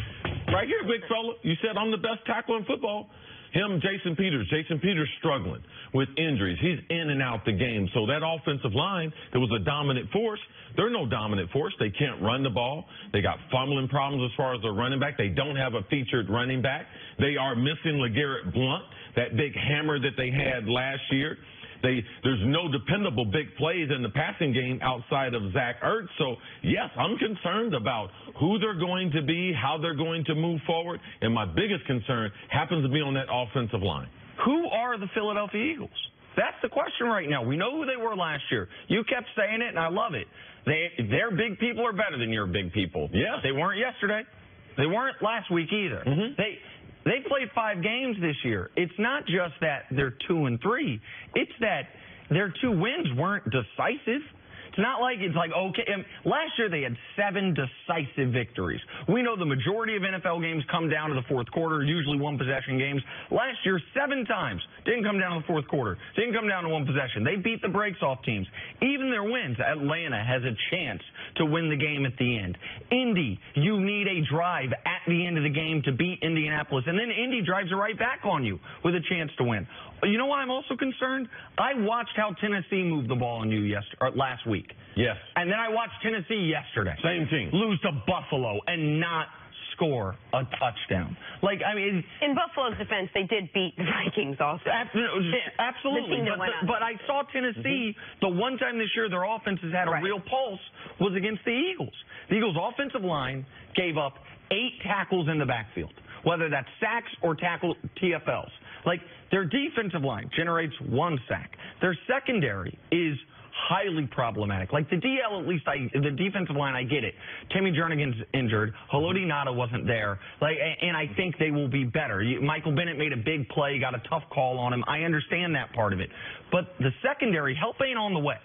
Right here, big fella. You said I'm the best tackle in football. Him, Jason Peters. Jason Peters struggling with injuries. He's in and out the game. So that offensive line, that was a dominant force. They're no dominant force. They can't run the ball. They got fumbling problems as far as their running back. They don't have a featured running back. They are missing LeGarrette Blount, that big hammer that they had last year. There's no dependable big plays in the passing game outside of Zach Ertz. So, yes, I'm concerned about who they're going to be, how they're going to move forward, and my biggest concern happens to be on that offensive line. Who are the Philadelphia Eagles? That's the question right now. We know who they were last year. You kept saying it, and I love it. Their big people are better than your big people. Yeah. They weren't yesterday. They weren't last week either. Mm-hmm. They played 5 games this year. It's not just that they're 2-3. It's that their 2 wins weren't decisive. It's not like it's like, okay, last year they had 7 decisive victories. We know the majority of NFL games come down to the fourth quarter, usually 1-possession games. Last year, 7 times didn't come down to the fourth quarter, didn't come down to 1 possession. They beat the brakes off teams. Even their wins, Atlanta has a chance to win the game at the end. Indy, you need a drive at the end of the game to beat Indianapolis, and then Indy drives it right back on you with a chance to win. You know why I'm also concerned? I watched how Tennessee moved the ball on you last week. Yes. And then I watched Tennessee yesterday. Same team. Lose to Buffalo and not score a touchdown. Like, I mean, in Buffalo's defense, they did beat the Vikings also. Absolutely. But I saw Tennessee, the one time this year their offense has had a real pulse was against the Eagles. The Eagles' offensive line gave up 8 tackles in the backfield, whether that's sacks or TFLs. Like, their defensive line generates 1 sack. Their secondary is highly problematic. Like, the DL, at least the defensive line, I get it. Timmy Jernigan's injured. Haloti Ngata wasn't there. And I think they will be better. Michael Bennett made a big play, got a tough call on him. I understand that part of it. But the secondary, help ain't on the way.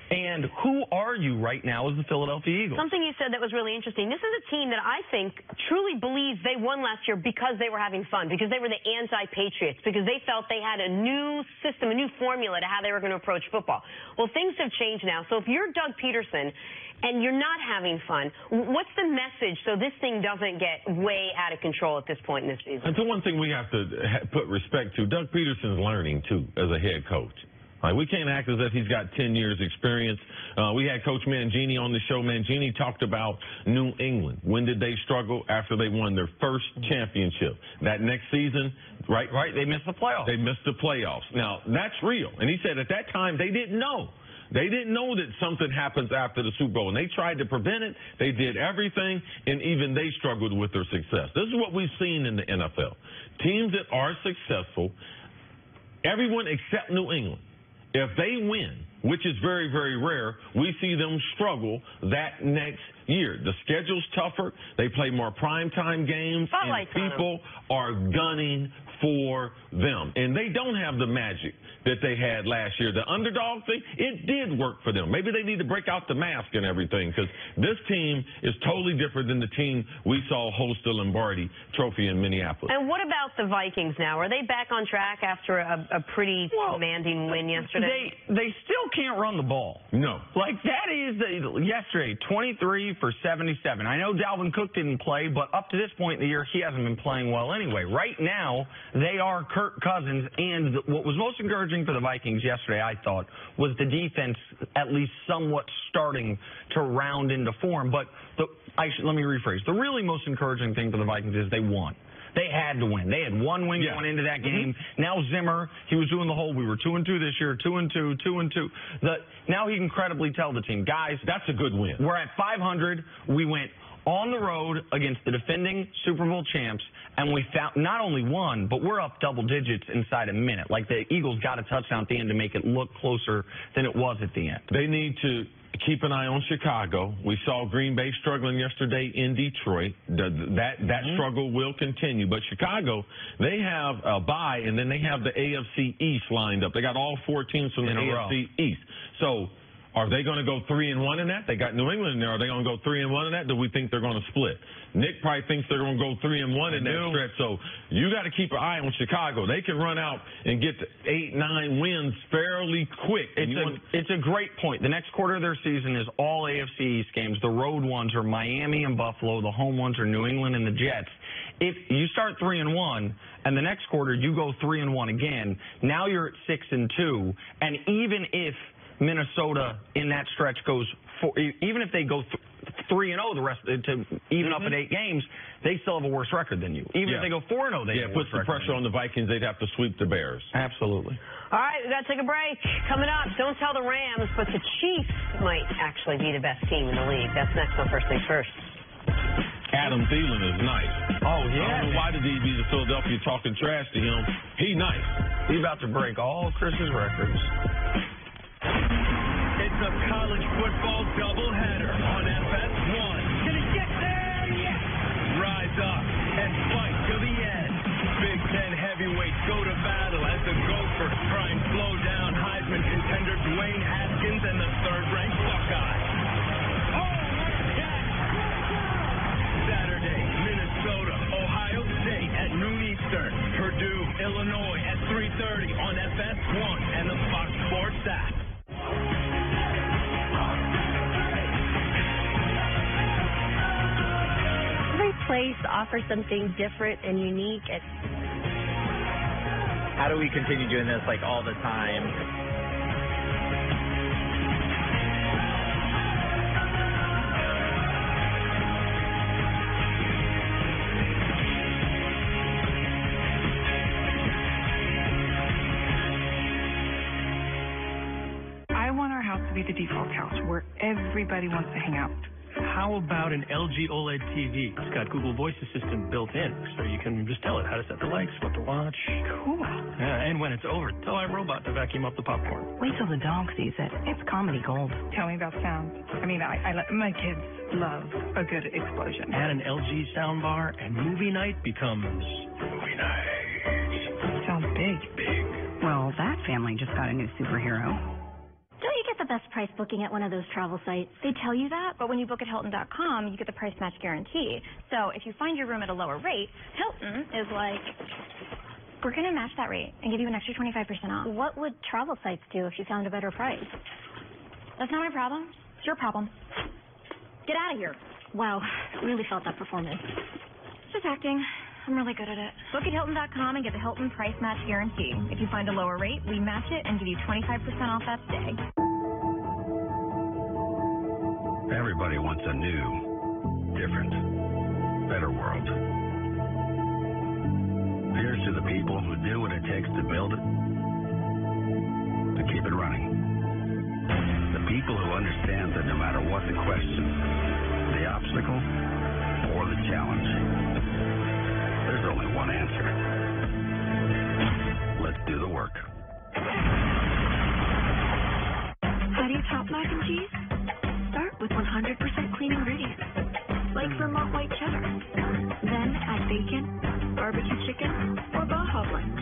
And who are you right now as the Philadelphia Eagles? Something you said that was really interesting. This is a team that I think truly believes they won last year because they were having fun, because they were the anti-Patriots, because they felt they had a new system, a new formula to how they were going to approach football. Well, things have changed now. So if you're Doug Peterson and you're not having fun, what's the message so this thing doesn't get way out of control at this point in this season? That's the one thing we have to put respect to. Doug Peterson's learning, too, as a head coach. We can't act as if he's got 10 years experience. We had Coach Mangini on the show. Mangini talked about New England. When did they struggle? After they won their first championship. That next season, right, they missed the playoffs. They missed the playoffs. Now, that's real. And he said at that time they didn't know They didn't know that something happens after the Super Bowl, and they tried to prevent it. They did everything, and even they struggled with their success. This is what we've seen in the NFL. Teams that are successful, everyone except New England, if they win, which is very, very rare, we see them struggle that next year. The schedule's tougher. They play more primetime games, and people are gunning for them. And they don't have the magic that they had last year. The underdog thing, it did work for them. Maybe they need to break out the mask and everything, because this team is totally different than the team we saw host the Lombardi Trophy in Minneapolis. And what about the Vikings now? Are they back on track after a pretty commanding win yesterday? They still can't run the ball. No. Like, that is yesterday, 23 for 77. I know Dalvin Cook didn't play, but up to this point in the year, he hasn't been playing well anyway. Right now, they are Kirk Cousins, and what was most encouraging for the Vikings yesterday, I thought, was the defense at least somewhat starting to round into form. But let me rephrase. The really most encouraging thing for the Vikings is they won. They had to win. They had one win going into that game. Now Zimmer, he was doing the whole, we were 2-2 this year, 2-2, 2-2. Now he can credibly tell the team, guys, that's a good win. We're at 500. We went on the road against the defending Super Bowl champs, and we found not only won, but we're up double digits inside a minute. Like, the Eagles got a touchdown at the end to make it look closer than it was at the end. They need to keep an eye on Chicago. We saw Green Bay struggling yesterday in Detroit. That struggle will continue. But Chicago, they have a bye, and then they have the AFC East lined up. They got all 4 teams from the AFC East. So are they going to go 3-1 in that? They got New England in there. Are they going to go 3-1 in that? Do we think they're going to split? Nick probably thinks they're going to go 3-1 in that stretch. So you got to keep an eye on Chicago. They can run out and get to 8-9 wins fairly quick. It's a great point. The next quarter of their season is all AFC East games. The road ones are Miami and Buffalo. The home ones are New England and the Jets. If you start 3-1 and the next quarter you go 3-1 again, now you're at 6-2. And even if Minnesota in that stretch goes even if they go 3-0 the rest to even up at 8 games, they still have a worse record than you. Even if they go 4-0, they have a worse record. Puts the pressure on the Vikings. They'd have to sweep the Bears. Absolutely. All right, we got to take a break. Coming up, don't tell the Rams, but the Chiefs might actually be the best team in the league. That's next on First Things First. Adam Thielen is nice. Oh, yeah. I don't know why the DBs of Philadelphia talking trash to him. He nice. He's about to break all Chris's records. It's a college football doubleheader on FS1. Can he get there? Yes! Rise up and fight to the end. Big Ten heavyweights go to battle as the Gophers try and slow down Heisman contender Dwayne Haskins and the third-ranked Buckeyes. Saturday, Minnesota, Ohio State at noon Eastern. Purdue, Illinois at 3:30 on FS1 and the Fox Sports app. Every place offers something different and unique. How do we continue doing this like all the time? I want our house to be the default house where everybody wants to hang out. How about an LG OLED TV? It's got Google Voice Assistant built in, so you can just tell it how to set the lights, what to watch. Cool. Yeah, and when it's over, tell iRobot to vacuum up the popcorn. Wait till the dog sees it. It's comedy gold. Tell me about sound. I mean, my kids love a good explosion. Add an LG soundbar, and movie night becomes movie night. Sounds big. Well, that family just got a new superhero. Don't you get the best price booking at one of those travel sites? They tell you that, but when you book at Hilton.com, you get the price match guarantee. So if you find your room at a lower rate, Hilton is like, we're going to match that rate and give you an extra 25% off. What would travel sites do if you found a better price? That's not my problem. It's your problem. Get out of here. Wow, really felt that performance. Just acting. I'm really good at it. Book at Hilton.com and get the Hilton Price Match Guarantee. If you find a lower rate, we match it and give you 25% off that stay. Everybody wants a new, different, better world. Here's to the people who do what it takes to build it, to keep it running. People who understand that no matter what the question, the obstacle, or the challenge, there's only one answer. Let's do the work. How do you top mac and cheese? Start with 100% clean ingredients, like Vermont white cheddar. Then add bacon, barbecue chicken, or Baja blend.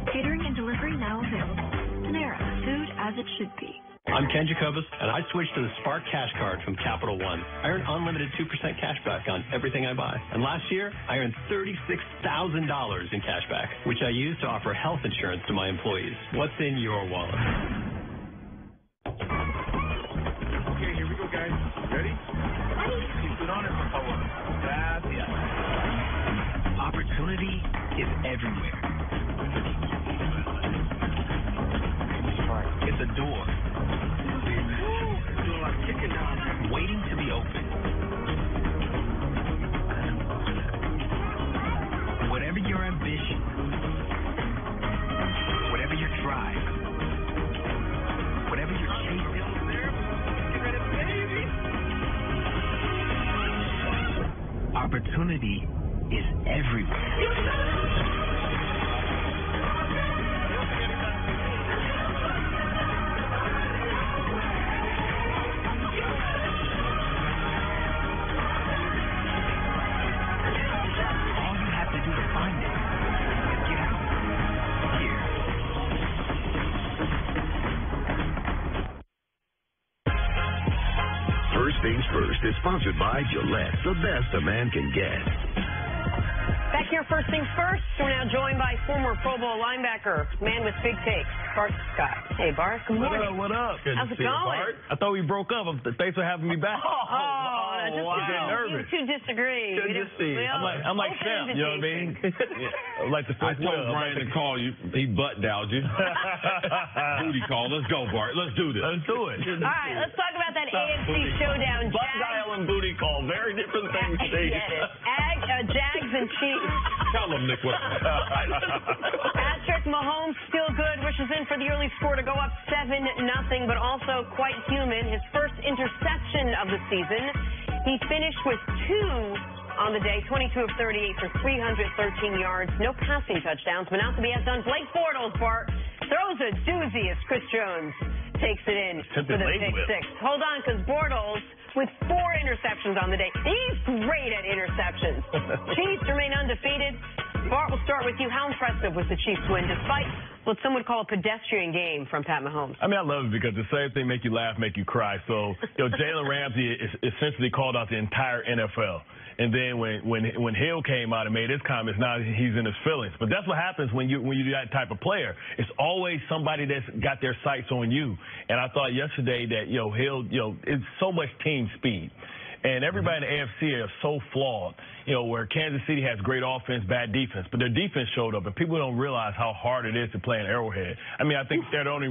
Catering and delivery now available. Panera, food as it should be. I'm Ken Jacobus, and I switched to the Spark Cash Card from Capital One. I earn unlimited 2% cash back on everything I buy. And last year, I earned $36,000 in cash back, which I used to offer health insurance to my employees. What's in your wallet? Okay, here we go, guys. Ready? Sit on it, por favor. Gracias. Opportunity is everywhere. It's a door. Waiting to be opened. Whatever your ambition, whatever your drive, whatever you're chasing, opportunity is everywhere. First Things First is sponsored by Gillette, the best a man can get. Back here, First Things First, we're now joined by former Pro Bowl linebacker, man with big takes, Bart Scott. Hey, Bart, good morning. What up? How's it going? I thought we broke up. Thanks for having me back. I'm getting nervous. You two disagree. I'm like Sam, you know what I mean? I like the I told Brian to call you. He butt dialed you. Booty call. Let's go, Bart. Let's do this. Let's do it. All right, let's talk about that AFC showdown. Butt dial and booty call. Very different things, Steve. Jags and Chiefs. Tell them, Nick. Patrick Mahomes still good, wishes in for the early score to go up 7-0, but also quite human. His first interception of the season. He finished with 2 on the day, 22 of 38 for 313 yards. No passing touchdowns, but not to be outdone. Blake Bortles, Bart, throws a doozy as Chris Jones takes it in for the pick six. Hold on, because Bortles, with 4 interceptions on the day, he's great at interceptions. Chiefs remain undefeated. Bart, we'll start with you. How impressive was the Chiefs win, despite what some would call a pedestrian game from Pat Mahomes? I mean, I love it because the same thing make you laugh, make you cry. So, Jalen Ramsey essentially called out the entire NFL. And then when Hill came out and made his comments, now he's in his feelings. But that's what happens when you're that type of player. It's always somebody that's got their sights on you. And I thought yesterday that Hill, it's so much team speed. And everybody in the AFC are so flawed, where Kansas City has great offense, bad defense. But their defense showed up, and people don't realize how hard it is to play in Arrowhead. I mean, I think they're the only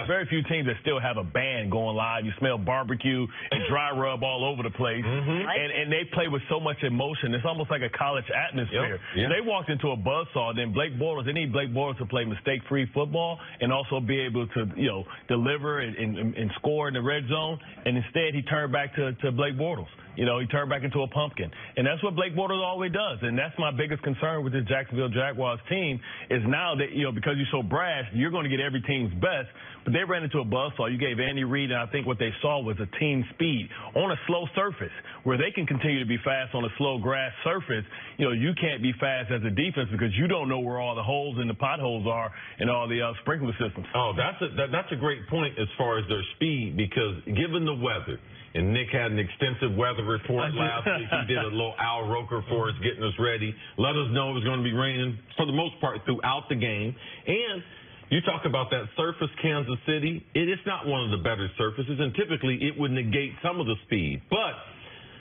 very few teams that still have a band going live. You smell barbecue and dry rub all over the place. And they play with so much emotion. It's almost like a college atmosphere. They walked into a buzzsaw. Then they need Blake Bortles to play mistake-free football and also be able to, deliver and score in the red zone. And instead, he turned back to Blake Bortles. He turned back into a pumpkin. And that's what Blake Bortles always does. And that's my biggest concern with this Jacksonville Jaguars team is now that, because you're so brash, you're going to get every team's best. But they ran into a buzzsaw. You gave Andy Reid, and I think what they saw was a team speed on a slow surface where they can continue to be fast on a slow grass surface. You can't be fast as a defense because you don't know where all the holes and the potholes are and all the sprinkler systems. Oh, that's a great point as far as their speed because given the weather, and Nick had an extensive weather report last week. He did a little Al Roker for us, getting us ready. Let us know it was going to be raining for the most part throughout the game. And you talk about that surface, Kansas City. It's not one of the better surfaces, and typically it would negate some of the speed. But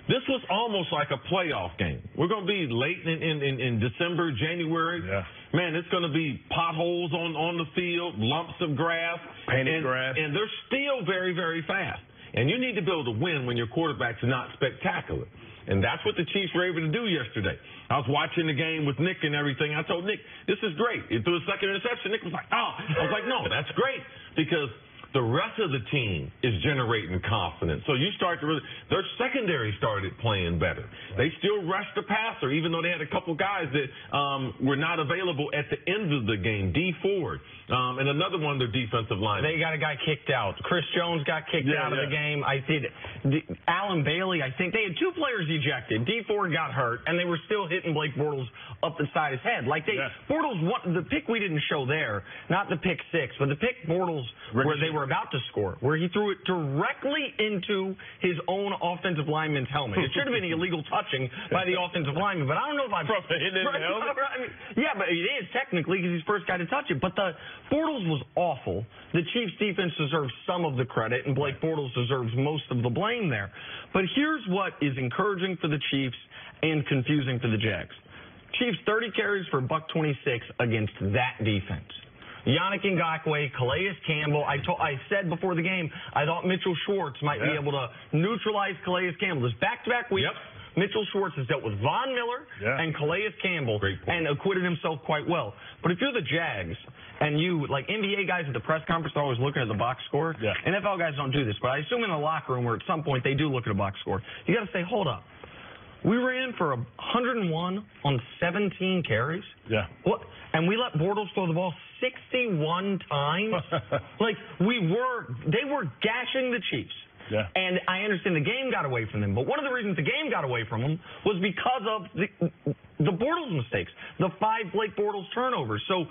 this was almost like a playoff game. We're going to be late in December, January. Yeah. Man, it's going to be potholes on the field, lumps of grass. Painted grass. And they're still very, very fast. And you need to be able to win when your quarterback's not spectacular. And that's what the Chiefs were able to do yesterday. I was watching the game with Nick and everything. I told Nick, this is great. He threw a second interception. Nick was like, oh. I was like, no, that's great. Because the rest of the team is generating confidence. So you start to their secondary started playing better. They still rushed the passer, even though they had a couple guys that were not available at the end of the game. D Ford and another one of their defensive line. They got a guy kicked out. Chris Jones got kicked out of the game. Alan Bailey, I think they had 2 players ejected. D Ford got hurt, and they were still hitting Blake Bortles up the side of his head. Bortles, the pick we didn't show there, not the pick 6, but the pick Bortles where they were about to score, where he threw it directly into his own offensive lineman's helmet. It should have been illegal touching by the offensive lineman, but I don't know if I've... Yeah, but it is technically because he's the first guy to touch it. But the Bortles was awful. The Chiefs' defense deserves some of the credit, and Blake Bortles deserves most of the blame there. But here's what is encouraging for the Chiefs and confusing for the Jags. Chiefs 30 carries for $126 against that defense. Yannick Ngakoue, Calais Campbell. I said before the game, I thought Mitchell Schwartz might be able to neutralize Calais Campbell. This back-to-back weeks, Mitchell Schwartz has dealt with Von Miller and Calais Campbell and acquitted himself quite well. But if you're the Jags and you, like NBA guys at the press conference, are always looking at the box score. NFL guys don't do this, but I assume in the locker room where at some point they do look at a box score. You got to say, hold up. We ran for 101 on 17 carries. What? And we let Bortles throw the ball 61 times. They were gashing the Chiefs. And I understand the game got away from them, but one of the reasons the game got away from them was because of the Bortles mistakes, the 5 Blake Bortles turnovers. So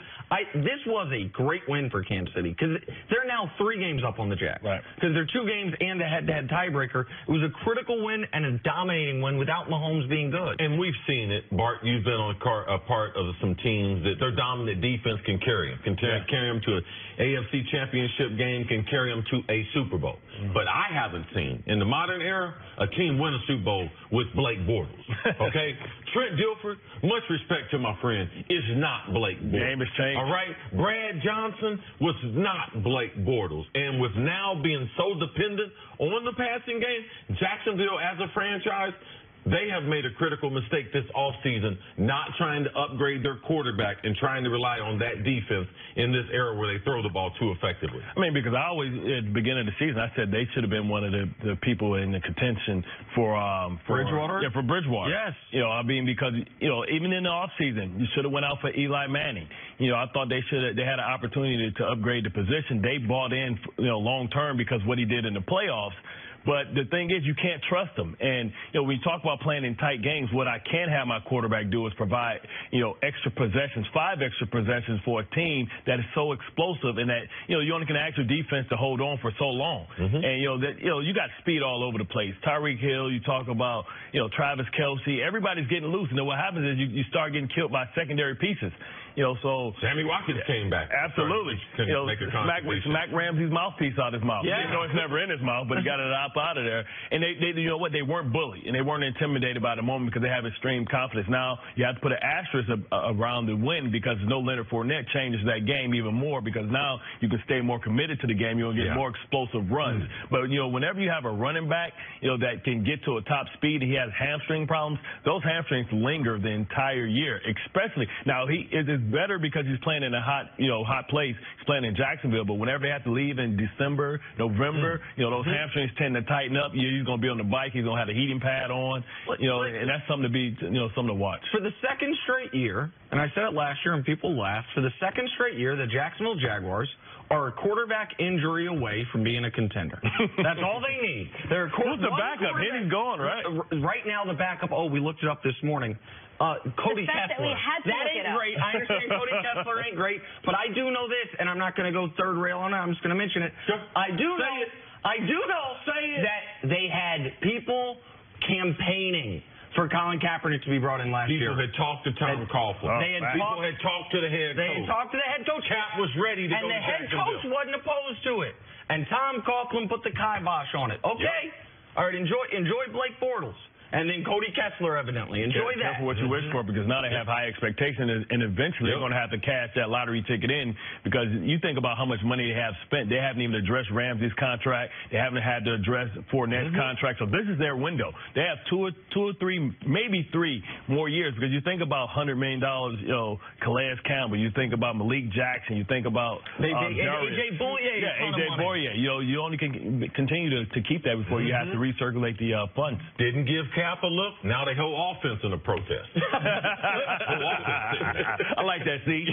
this was a great win for Kansas City because they're now 3 games up on the Jags. Because they're 2 games and a head-to-head tiebreaker. It was a critical win and a dominating win without Mahomes being good. And we've seen it, Bart. You've been on a part of some teams that their dominant defense can carry them, carry them to an AFC Championship game, can carry them to a Super Bowl. But I haven't seen, in the modern era, a team win a Super Bowl with Blake Bortles. Okay? Trent Dilfer, much respect to my friend, is not Blake Bortles. Game has changed. All right? Brad Johnson was not Blake Bortles. And with now being so dependent on the passing game, Jacksonville as a franchise, they have made a critical mistake this offseason, not trying to upgrade their quarterback and trying to rely on that defense in this era where they throw the ball too effectively. I mean, because I always, at the beginning of the season, I said they should have been one of the people in the contention for Bridgewater? Yeah, for Bridgewater. Yes. I mean, because, even in the offseason, you should have went out for Eli Manning. I thought they had an opportunity to upgrade the position. They bought in, long term because what he did in the playoffs. But the thing is, you can't trust them. And, when you talk about playing in tight games, what I can have my quarterback do is provide, extra possessions, 5 extra possessions for a team that is so explosive and that, you only can ask your defense to hold on for so long. And, you got speed all over the place. Tyreek Hill, you talk about, Travis Kelce, everybody's getting loose. And then what happens is you start getting killed by secondary pieces. So Sammy Watkins came back. Absolutely. Smack Ramsey's mouthpiece out of his mouth. It's never in his mouth, but he got it out of there. And they you know what? They weren't bullied and they weren't intimidated by the moment because they have extreme confidence. Now you have to put an asterisk around the win because no Leonard Fournette changes that game even more because now you can stay more committed to the game. You'll get more explosive runs. But whenever you have a running back, that can get to a top speed, he has hamstring problems. Those hamstrings linger the entire year, especially now. He is better because he's playing in a hot place. He's playing in Jacksonville, but whenever they have to leave in December, November, those hamstrings tend to tighten up. He's going to be on the bike. He's going to have a heating pad on, and that's something to be, something to watch. For the second straight year, and I said it last year and people laughed, for the second straight year, the Jacksonville Jaguars are a quarterback injury away from being a contender. That's all they need. Who's the backup? He's gone, right? Right now, the backup, we looked it up this morning. Cody Kessler. That ain't great. I understand Cody Kessler ain't great, but I do know this, and I'm not going to go third rail on it. I'm just going to mention it. I do know that they had people campaigning for Colin Kaepernick to be brought in last year. People had talked to Tom Coughlin. People had talked to the head coach. They had talked to the head coach. Cap was ready to go to And the head Jacksonville. coach wasn't opposed to it. And Tom Coughlin put the kibosh on it. Okay. All right, enjoy Blake Bortles. And then Cody Kessler, evidently. Enjoy that. Careful what you wish for, because now they have high expectations, and eventually they're going to have to cash that lottery ticket in, because you think about how much money they have spent. They haven't even addressed Ramsey's contract. They haven't had to address Fournette's contract. So this is their window. They have two or three, maybe 3 more years, because you think about $100 million, Calais Campbell. You think about Malik Jackson. You think about A.J. Boyer. Yeah, A.J. Boyer. You only can continue to keep that before you have to recirculate the funds. Didn't give Cap a look. Now they hold offense in the protest. I like that, see?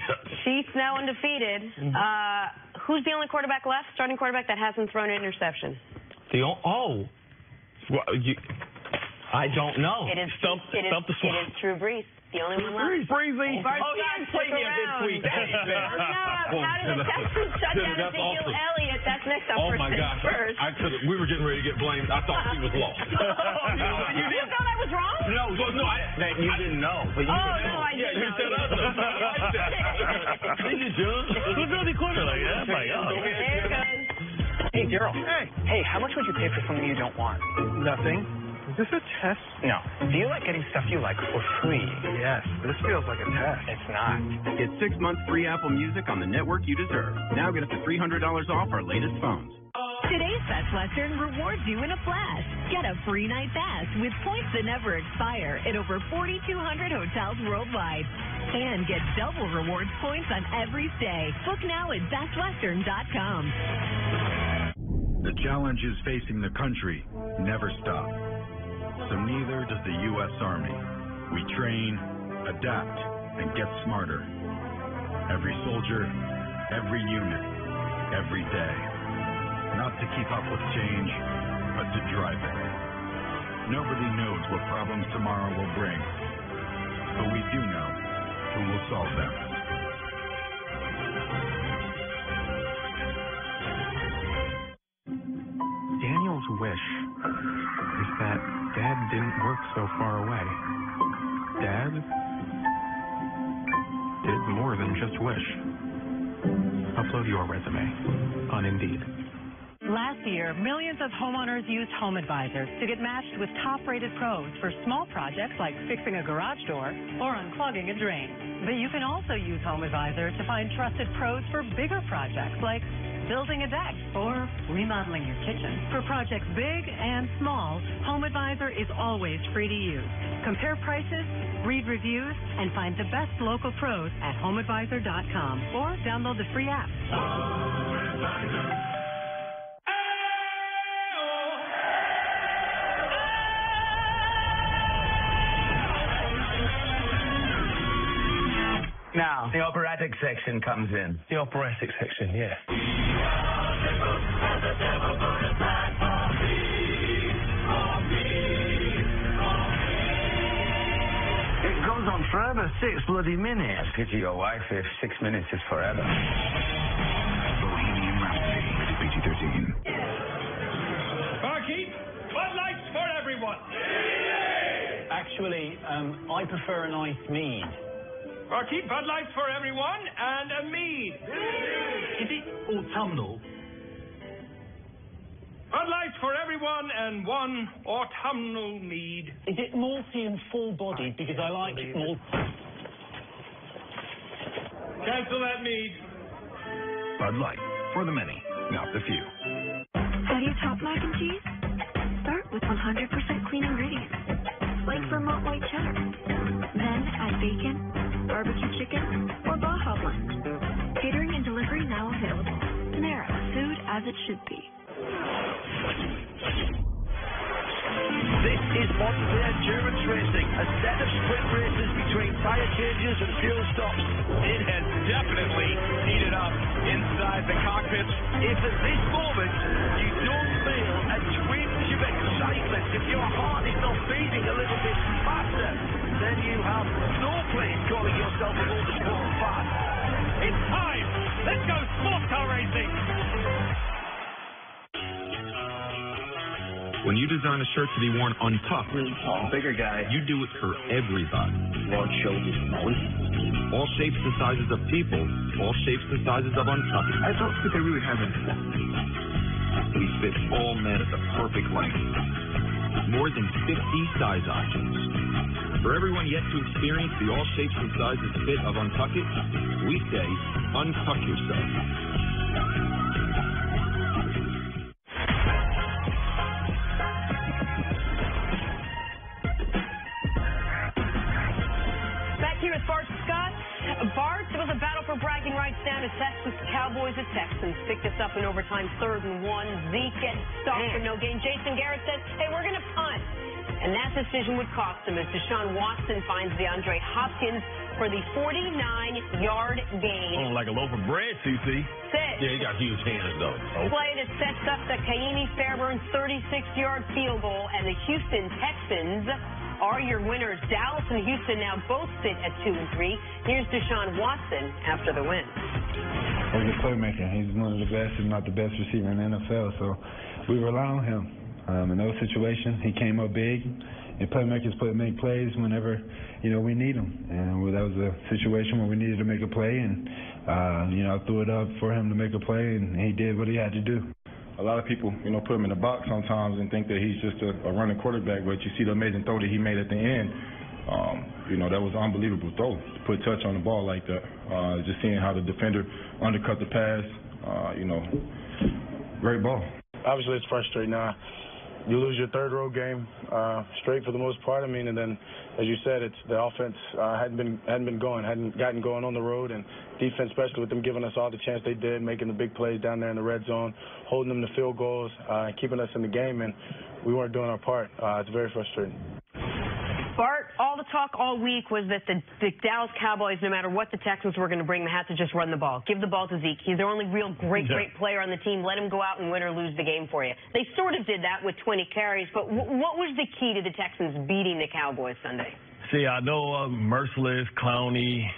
Chiefs now undefeated. Who's the only quarterback left, starting quarterback, that hasn't thrown an interception? I don't know. It is Drew Brees. The only one left. Breezy. You played me a bit sweet. How did the Texans shut down Ezekiel Elliott? That's next up Oh, my gosh. First. We were getting ready to get blamed. I thought he was lost. You thought I was wrong? No, you didn't know. But you I did know. You said us. Thank you, John. Who's going to be corner like that? There it goes. Hey, Daryl. Hey, how much would you pay for something you don't want? Nothing. Is this a test? No. Do you like getting stuff you like for free? Yes. This feels like a test. It's not. Get 6 months free Apple Music on the network you deserve. Now get up to $300 off our latest phones. Today's Best Western rewards you in a flash. Get a free night pass with points that never expire at over 4,200 hotels worldwide. And get double rewards points on every stay. Book now at bestwestern.com. The challenges facing the country never stop. So neither does the U.S. Army. We train, adapt, and get smarter. Every soldier, every unit, every day. Not to keep up with change, but to drive it. Nobody knows what problems tomorrow will bring. But we do know who will solve them. Daniel's wish is that Dad didn't work so far away. Dad did more than just wish. Upload your resume on Indeed. Last year, millions of homeowners used Home Advisor to get matched with top-rated pros for small projects like fixing a garage door or unclogging a drain. But you can also use Home Advisor to find trusted pros for bigger projects like building a deck or remodeling your kitchen. For projects big and small, Home Advisor is always free to use. Compare prices, read reviews, and find the best local pros at homeadvisor.com or download the free app. Now, the operatic section comes in. The operatic section, yeah. It goes on forever, 6 bloody minutes. I pity your wife if 6 minutes is forever. Bohemian Rhapsody, PG-13. Barkeep, Bud Lights for everyone. Actually, I prefer an iced mead. Barkeep, Bud Lights for everyone and a mead. Is it autumnal? Bud Lights for everyone and one autumnal mead. Is it malty and full-bodied? Because I like malt. Cancel that mead. Bud Light, for the many, not the few. How do you top mac and cheese? Start with 100% clean ingredients, like Vermont white cheddar. Then add bacon, barbecue chicken, or Baja blend. Catering and delivery now available. Panera, food as it should be. This is modern day endurance racing, a set of sprint races between tyre changes and fuel stops. It has definitely heated up inside the cockpit. If at this moment you don't feel a twinge of excitement, if your heart is not beating a little bit faster, then you have no place calling yourself a motorsport fan. It's time! Let's go sports car racing! When you design a shirt to be worn untucked, really tall, bigger guy, you do it for everybody. Broad shoulders, all shapes and sizes of people, all shapes and sizes of untucked. I don't think I really have any. We fit all men at the perfect length. More more than 50 size options. For everyone yet to experience the all shapes and sizes fit of Untuck It, we say, untuck yourself. Back here with Bart Scott. Bart, there was a battle for bragging rights down to Texas. Cowboys at Texans picked us up in overtime, 3rd and 1. Zeke gets stopped for no gain. Jason Garrett says, hey, we're going to punt. And that decision would cost him as Deshaun Watson finds DeAndre Hopkins for the 49-yard gain. Oh, like a loaf of bread, CC. Yeah, he got huge hands, though. Play that sets up the Kaimi Fairburn 36-yard field goal, and the Houston Texans are your winners. Dallas and Houston now both sit at 2 and 3. Here's Deshaun Watson after the win. He's a playmaker. He's one of the best, if not the best receiver in the NFL, so we rely on him. In those situations, he came up big, and playmakers make plays whenever, we need them. And that was a situation where we needed to make a play, and, I threw it up for him to make a play, and he did what he had to do. A lot of people, put him in the box sometimes and think that he's just a running quarterback, but you see the amazing throw that he made at the end. That was an unbelievable throw to put touch on the ball like that. Just seeing how the defender undercut the pass, great ball. Obviously, it's frustrating now. You lose your 3rd road game straight for the most part. And then, as you said, it's the offense hadn't gotten going on the road, and defense, especially with them giving us all the chance they did, making the big plays down there in the red zone, holding them to field goals, and keeping us in the game, and we weren't doing our part. It's very frustrating. Bart, all the talk all week was that the Dallas Cowboys, no matter what the Texans were going to bring, they had to just run the ball. Give the ball to Zeke. He's their only real great player on the team. Let him go out and win or lose the game for you. They sort of did that with 20 carries, but what was the key to the Texans beating the Cowboys Sunday? See, I know Merciless, Clowney,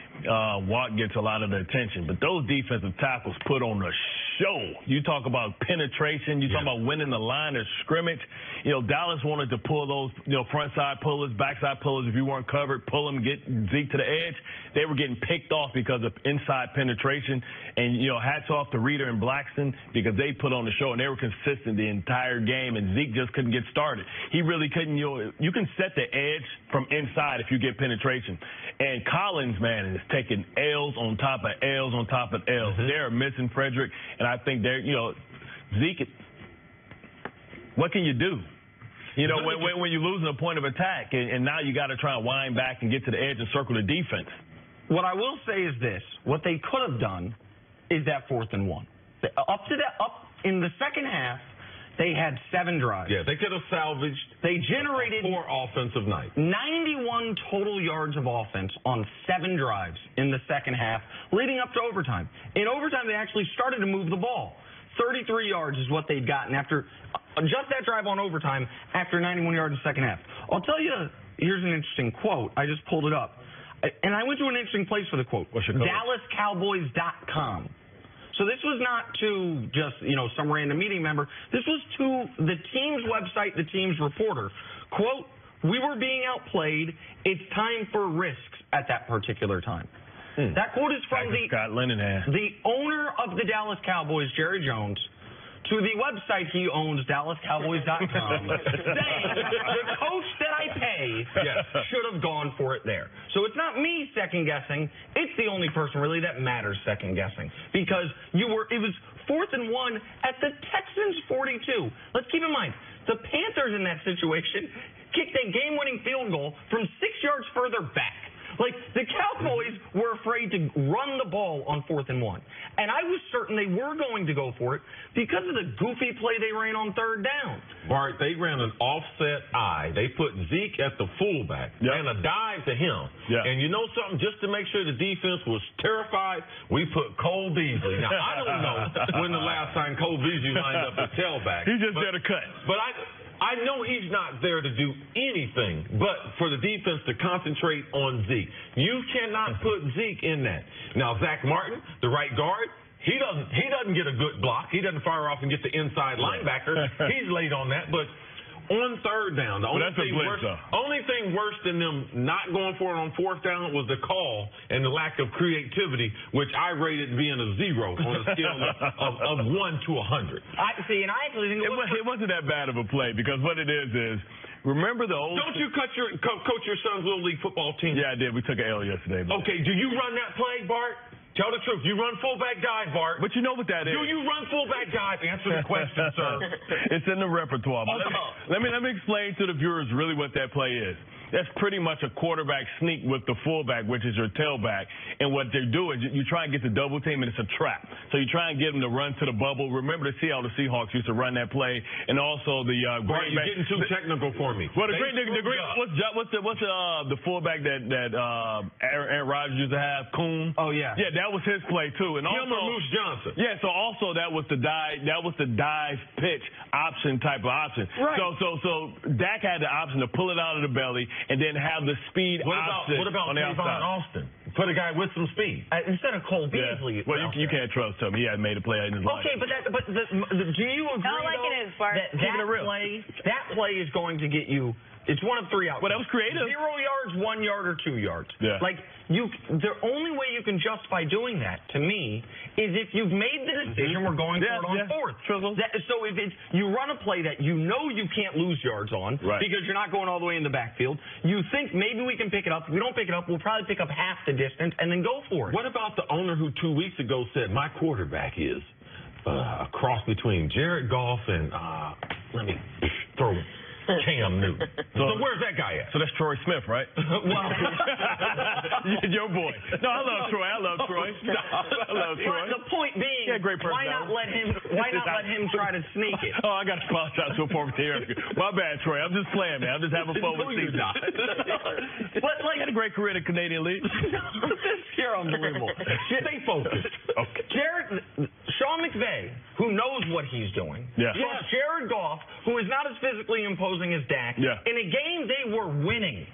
Watt gets a lot of the attention, but those defensive tackles put on the show. You talk about penetration. You talk about winning the line of scrimmage. Dallas wanted to pull those, front side pullers, backside pullers. If you weren't covered, pull them, get Zeke to the edge. They were getting picked off because of inside penetration. And, hats off to Reeder and Blackston because they put on the show, and they were consistent the entire game, and Zeke just couldn't get started. He really couldn't, you can set the edge from inside if you get penetration. And Collins, man, is taking L's on top of L's on top of L's. They're missing Frederick, and I think they're, Zeke, what can you do? When you're losing a point of attack, and now you got to try and wind back and get to the edge and circle the defense. What I will say is this. What they could have done is that 4th and 1. Up in the second half, they had 7 drives. Yeah, they could have salvaged. They generated 4 offensive nights. 91 total yards of offense on 7 drives in the second half, leading up to overtime. In overtime, they actually started to move the ball. 33 yards is what they'd gotten after just that drive on overtime after 91 yards in the second half. I'll tell you, here's an interesting quote. I just pulled it up. And I went to an interesting place for the quote. DallasCowboys.com. So this was not to just, some random meeting member. This was to the team's website, the team's reporter. Quote, we were being outplayed. It's time for risks at that particular time. That quote is from the owner of the Dallas Cowboys, Jerry Jones, to the website he owns, DallasCowboys.com, saying the coach that I pay should have gone for it there. So it's not me second-guessing. It's the only person really that matters second-guessing because it was 4th and 1 at the Texans' 42. Let's keep in mind, the Panthers in that situation kicked a game-winning field goal from 6 yards further back. Like, the Cowboys were afraid to run the ball on 4th and 1. And I was certain they were going to go for it because of the goofy play they ran on 3rd down. Bart, they ran an offset I. They put Zeke at the fullback, ran a dive to him. And you know something? Just to make sure the defense was terrified, we put Cole Beasley. Now, I don't know when the last time Cole Beasley lined up at tailback. He just did a cut. But I know he's not there to do anything but for the defense to concentrate on Zeke. You cannot put Zeke in that. Now, Zach Martin, the right guard, he doesn't get a good block. He doesn't fire off and get the inside linebacker. He's late on that. But on 3rd down, the only thing worse than them not going for it on 4th down was the call and the lack of creativity, which I rated being a 0 on a scale of 1 to 100. I actually think it wasn't that bad of a play because what it is Remember the old... Don't you coach your son's Little League football team? Yeah, I did. We took an L yesterday. Okay, do you run that play, Bart? Tell the truth. You run fullback dive, Bart. But you know what that is. Do you run fullback dive? Answer the question, sir. It's in the repertoire. But let me explain to the viewers really what that play is. That's pretty much a quarterback sneak with the fullback, which is your tailback. And what they do is you try and get the double team, and it's a trap. So you try and get them to run to the bubble. Remember to see how the Seahawks used to run that play, and also the Bart, you're getting too technical for me. Well, what's the fullback that Aaron Rodgers used to have? Coon. Oh yeah. Yeah, that was his play too. And Him also or Moose Johnson. Yeah. So also that was the dive pitch option type of option. Right. So Dak had the option to pull it out of the belly and then have the speed option what about on the outside. Austin? Put a guy with some speed. Instead of Cole Beasley. Well, you can't trust him. He hasn't made a play in his life. Okay, but do you agree, it is, Bart. that play is going to get you... It's one of three outcomes. Well, that was creative. 0 yards, 1 yard, or 2 yards. Yeah. Like, the only way you can justify doing that, to me, is if you've made the decision we're going for it on fourth. So if you run a play that you know you can't lose yards on because you're not going all the way in the backfield, you think maybe we can pick it up. If we don't pick it up, we'll probably pick up half the distance and then go for it. What about the owner who 2 weeks ago said, my quarterback is a cross between Jared Goff and, let me throw it. Cam Newton. So where's that guy at? So that's Troy Smith, right? Well, your boy. No, I love Troy. I love Troy. The point being, why not let him try to sneak it? Oh, I got to apologize to a former Erica. My bad, Troy. I'm just playing, man. I'm just having fun with Steve. But like, he had a great career in the Canadian League. You're unbelievable. Stay focused. Okay. Sean McVay, who knows what he's doing. Yeah. Jared Goff, who is not as physically imposing as Dak. Yeah. In a game they were winning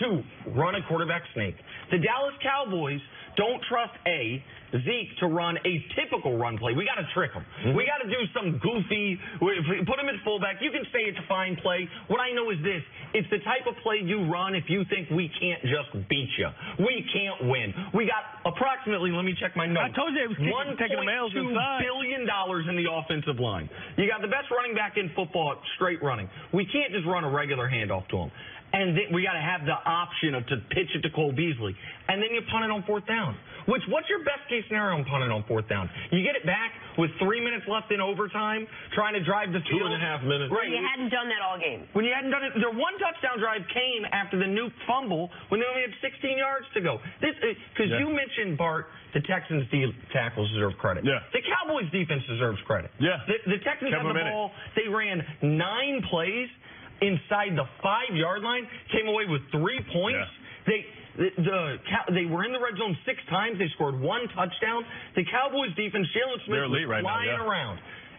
to run a quarterback sneak. The Dallas Cowboys don't trust Zeke to run a typical run play. We got to trick him. We got to do some goofy, put him at fullback. You can say it's a fine play. What I know is this. It's the type of play you run if you think we can't just beat you. We can't win. We got approximately, let me check my notes, I told you it was taking the mails inside. $1.2 billion in the offensive line. You got the best running back in football, straight running. We can't just run a regular handoff to him. And then we got to have the option to pitch it to Cole Beasley. And then you punt it on fourth down. What's your best case scenario on punting on fourth down? You get it back with 3 minutes left in overtime, trying to drive the field. 2.5 minutes. Right. You hadn't done that all game. When you hadn't done it, their one touchdown drive came after the Nuke fumble when they only had 16 yards to go. Because you mentioned, Bart, the Texans' tackles deserve credit. Yeah. The Cowboys' defense deserves credit. Yeah. The Texans had the ball. They ran 9 plays inside the 5-yard line, came away with 3 points. Yeah. They were in the red zone 6 times. They scored 1 touchdown. The Cowboys defense, Jalen Smith was flying around,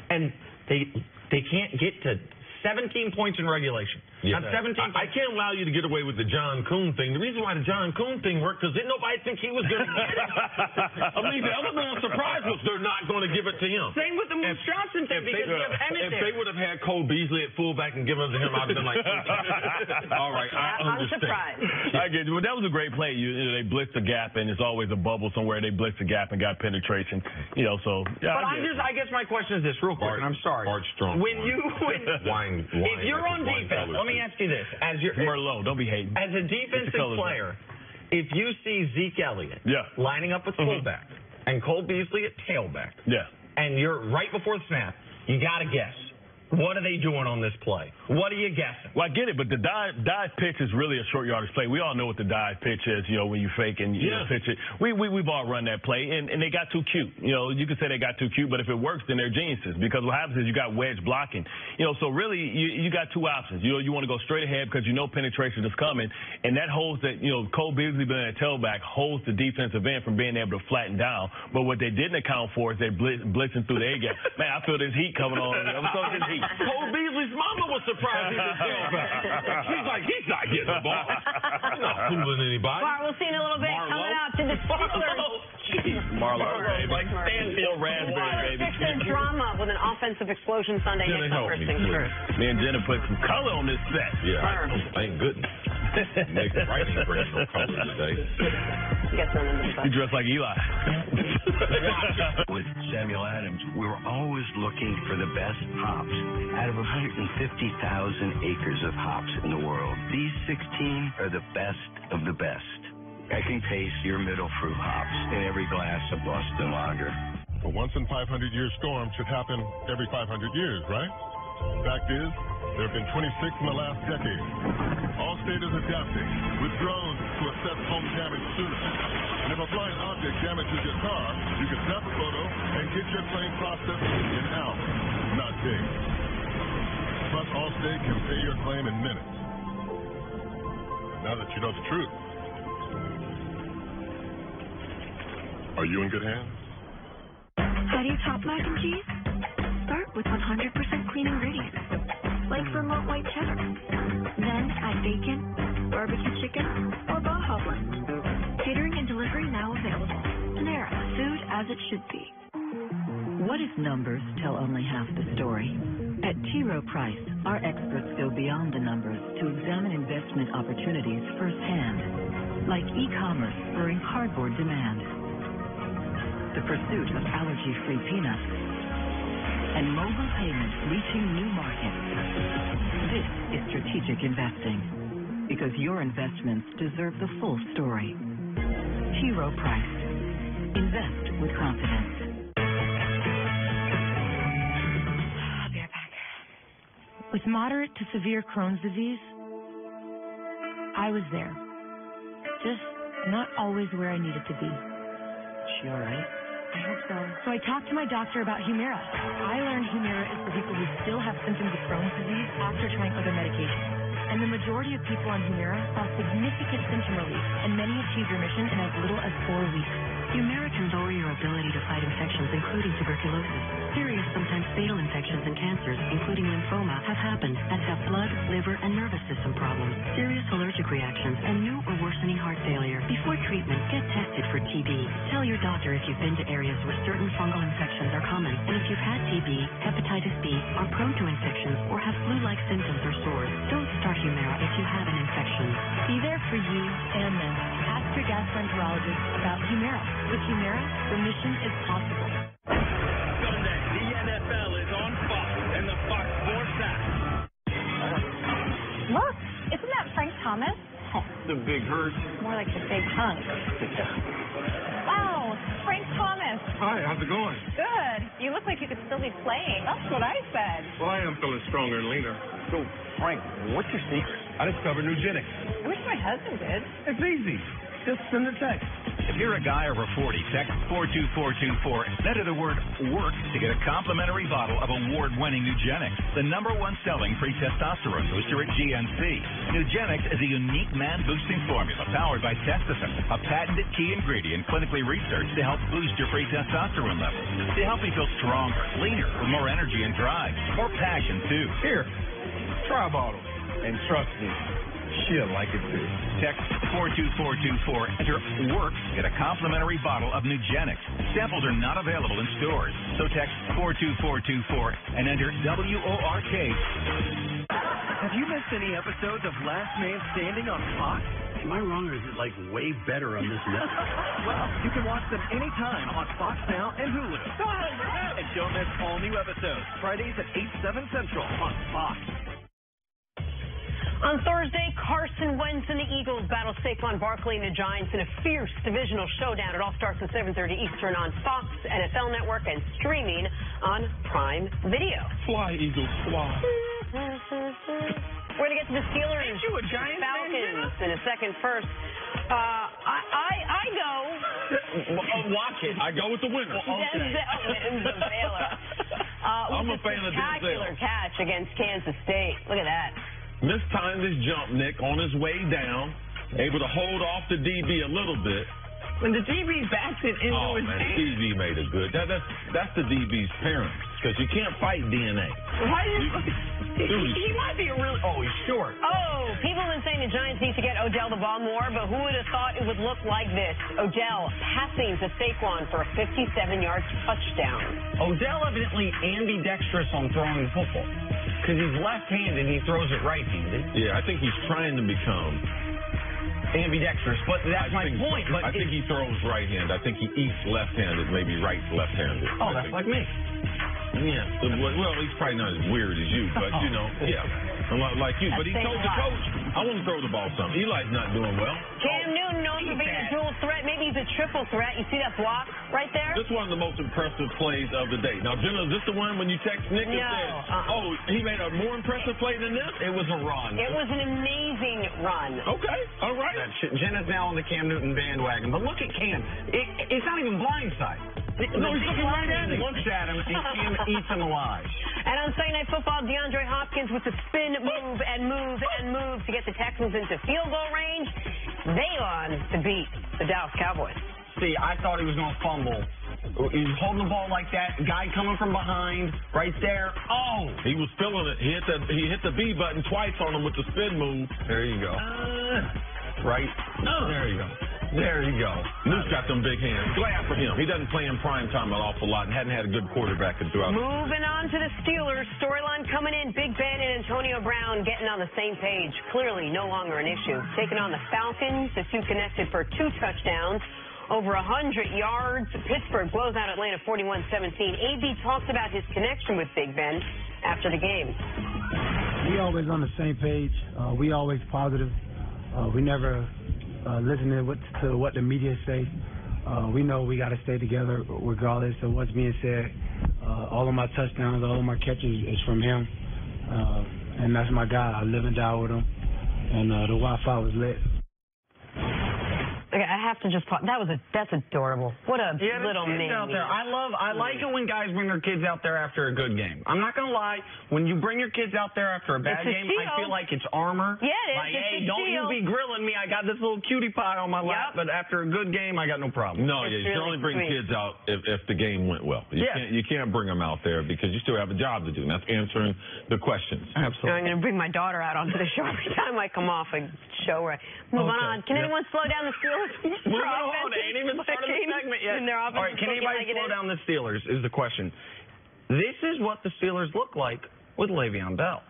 and they can't get to 17 points in regulation. Yeah. Not 17 points. I can't allow you to get away with the John Kuhn thing. The reason why the John Kuhn thing worked because didn't nobody think he was going to get it. I mean, the other man surprised was they're not going to give it to him. Same with the Moose Johnson thing because you have Emmett If they would have had Cole Beasley at fullback and given it to him, I'd have been like, all right, I understand. I'm surprised. I get it. Well, that was a great play. They blitzed the gap, and it's always a bubble somewhere. They blitzed the gap and got penetration. So yeah. But I guess my question is this, real quick, and I'm sorry. Bart Strong. If you're on defense, let me ask you this: Merlot, don't be hating. As a defensive player, if you see Zeke Elliott lining up at fullback and Cole Beasley at tailback, and you're right before the snap, you got to guess. What are they doing on this play? What are you guessing? Well, I get it, but the dive pitch is really a short yardage play. We all know what the dive pitch is, when you fake and you pitch it. We've all run that play, and they got too cute. You can say they got too cute, but if it works, then they're geniuses because what happens is you got wedge blocking. So really you got 2 options. You want to go straight ahead because you know penetration is coming, and that holds that, Cole Beasley being a tailback holds the defensive end from being able to flatten down. But what they didn't account for is they blitzing through the A gap. Man, I feel this heat coming on. I'm so this heat. Cole Beasley's mama was surprised he was tailback. She's like, he's not getting the ball. He's not fooling anybody. Bart, we'll see in a little bit. Coming up to the Steelers. Marlo, like Stanfield raspberry, baby. Sixers drama with an offensive explosion Sunday night. Me and Jenna put some color on this set. Yeah, thank goodness. Make the writing bring no color today. Get thrown under the bus. You dress like Eli. With Samuel Adams, we were always looking for the best hops. Out of 150,000 acres of hops in the world, these 16 are the best of the best. I can taste your middle fruit hops in every glass of Boston Lager. A once in 500-year storm should happen every 500 years, right? Fact is, there have been 26 in the last decade. Allstate is adapting with drones to assess home damage sooner. And if a flying object damages your car, you can snap a photo and get your claim processed in hours, not days. Plus, Allstate can pay your claim in minutes. Now that you know the truth, are you in good hands? How do you top mac and cheese? Start with 100% clean ingredients, like Vermont white cheddar. Then add bacon, barbecue chicken, or Baja blend. Catering and delivery now available. Panera, food as it should be. What if numbers tell only half the story? At T. Rowe Price, our experts go beyond the numbers to examine investment opportunities firsthand, like e-commerce spurring cardboard demand, the pursuit of allergy-free peanuts, and mobile payments reaching new markets. This is strategic investing, because your investments deserve the full story. T. Rowe Price. Invest with confidence. I'll be right back. With moderate to severe Crohn's disease, I was there. Just not always where I needed to be. She all right? I hope so. So I talked to my doctor about Humira. I learned Humira is for people who still have symptoms of Crohn's disease after trying other medications. And the majority of people on Humira saw significant symptom relief, and many achieved remission in as little as 4 weeks. Humira can lower your ability to fight infections, including tuberculosis. Serious, sometimes fatal infections and cancers, including lymphoma, have happened, as have blood, liver, and nervous system problems, serious allergic reactions, and new or worsening heart failure. Before treatment, get tested for TB. Tell your doctor if you've been to areas where certain fungal infections are common, and if you've had TB, hepatitis B, are prone to infections, or have flu-like symptoms or sores. Don't start Humira if you have an infection. Be there for you and them. Ask your gastroenterologist about Humira. With Humira, remission is possible. Sunday, the NFL is on Fox and the Fox Sports app. Look, isn't that Frank Thomas? The big hurt. More like the big hunk. Wow, Frank Thomas. Hi, how's it going? Good. You look like you could still be playing. That's what I said. Well, I am feeling stronger and leaner. So, Frank, what's your secret? I discovered Nugenics. I wish my husband did. It's easy. Just send a text. If you're a guy over 40, text 42424 and enter the word WORK to get a complimentary bottle of award-winning Nugenics, the #1 selling free testosterone booster at GNC. Nugenics is a unique man-boosting formula powered by Testofen, a patented key ingredient clinically researched to help boost your free testosterone levels, to help you feel stronger, leaner, with more energy and drive, more passion, too. Here, try a bottle. And trust me, she'll like it too. Text 42424, enter WORK, get a complimentary bottle of Nugenics. Samples are not available in stores, so text 42424 and enter WORK. Have you missed any episodes of Last Man Standing on Fox? Am I wrong, or is it like way better on this network? Well, you can watch them anytime on Fox Now and Hulu. And don't miss all new episodes, Fridays at 8, 7 Central on Fox. On Thursday, Carson Wentz and the Eagles battle Saquon Barkley and the Giants in a fierce divisional showdown. It all starts at 7:30 Eastern on Fox, NFL Network, and streaming on Prime Video. Fly, Eagles, fly. We're going to get to the Steelers, Falcons in a second. First, I go. Watch it. I go with the winner. Denzel wins the Baylor. I'm a fan of Denzel. Spectacular catch against Kansas State. Look at that. Mistimed his jump, Nick, on his way down, able to hold off the DB a little bit. When the DB backed it into his hand. DB made it good. That's the DB's parents, because you can't fight DNA. Why he might be a really... Oh, he's short. Oh, people have been saying the Giants need to get Odell the ball more, but who would have thought it would look like this? Odell passing to Saquon for a 57-yard touchdown. Odell evidently ambidextrous on throwing the football, because he's left-handed and he throws it right-handed. Yeah, I think he's trying to become ambidextrous, but that's my point. But I think he throws right-handed. I think he eats left-handed, maybe right left-handed. Oh, that's like me. Yeah. Well, he's probably not as weird as you, but, you know, yeah. A lot like you. But he told the coach, I want to throw the ball some. Eli's not doing well. Cam Newton known for being a dual threat. Maybe he's a triple threat. You see that block right there? This is one of the most impressive plays of the day. Now, Jenna, is this the one when you text Nick and said, oh, he made a more impressive play than this? It was a run. It was an amazing run. Okay, all right. Jenna's now on the Cam Newton bandwagon. But look at Cam. It's not even blindside. No, he's looking right at him. Looks at him, and Cam eats him alive. And on Sunday Night Football, DeAndre Hopkins with the spin move and move and move to get the Texans into field goal range. They on to beat the Dallas Cowboys. See, I thought he was going to fumble. He's holding the ball like that. Guy coming from behind, right there. Oh! He was feeling it. He hit the B button twice on him with the spin move. There you go. Right? There you go. There you go. Luke's got them big hands. Glad for him. He doesn't play in prime time an awful lot and hadn't had a good quarterback throughout. Moving on to the Steelers. Storyline coming in. Big Ben and Antonio Brown getting on the same page. Clearly no longer an issue. Taking on the Falcons. The two connected for 2 touchdowns. Over 100 yards. Pittsburgh blows out Atlanta 41-17. AB talks about his connection with Big Ben after the game. We always on the same page. We always positive. We never listen to what the media say. We know we got to stay together regardless of what's being said. All of my touchdowns, all of my catches is from him. And that's my guy. I live and die with him. And the Wi-Fi was lit. Okay, I have to just that's adorable. What a little name. Out there. I like it when guys bring their kids out there after a good game. I'm not gonna lie, when you bring your kids out there after a bad game, I feel like it's armor. Yeah, it is. Like, hey, don't you be grilling me. I got this little cutie pie on my lap, but after a good game, I got no problem. No, you should only bring kids out if the game went well. You can't bring them out there because you still have a job to do, and that's answering the questions. Absolutely. I'm going to bring my daughter out onto the show every time I come off a show. Moving on. Can anyone slow down the Steelers? Moving on. They ain't even started the segment yet. All right, can anybody slow down the Steelers is the question. This is what the Steelers look like with Le'Veon Bell.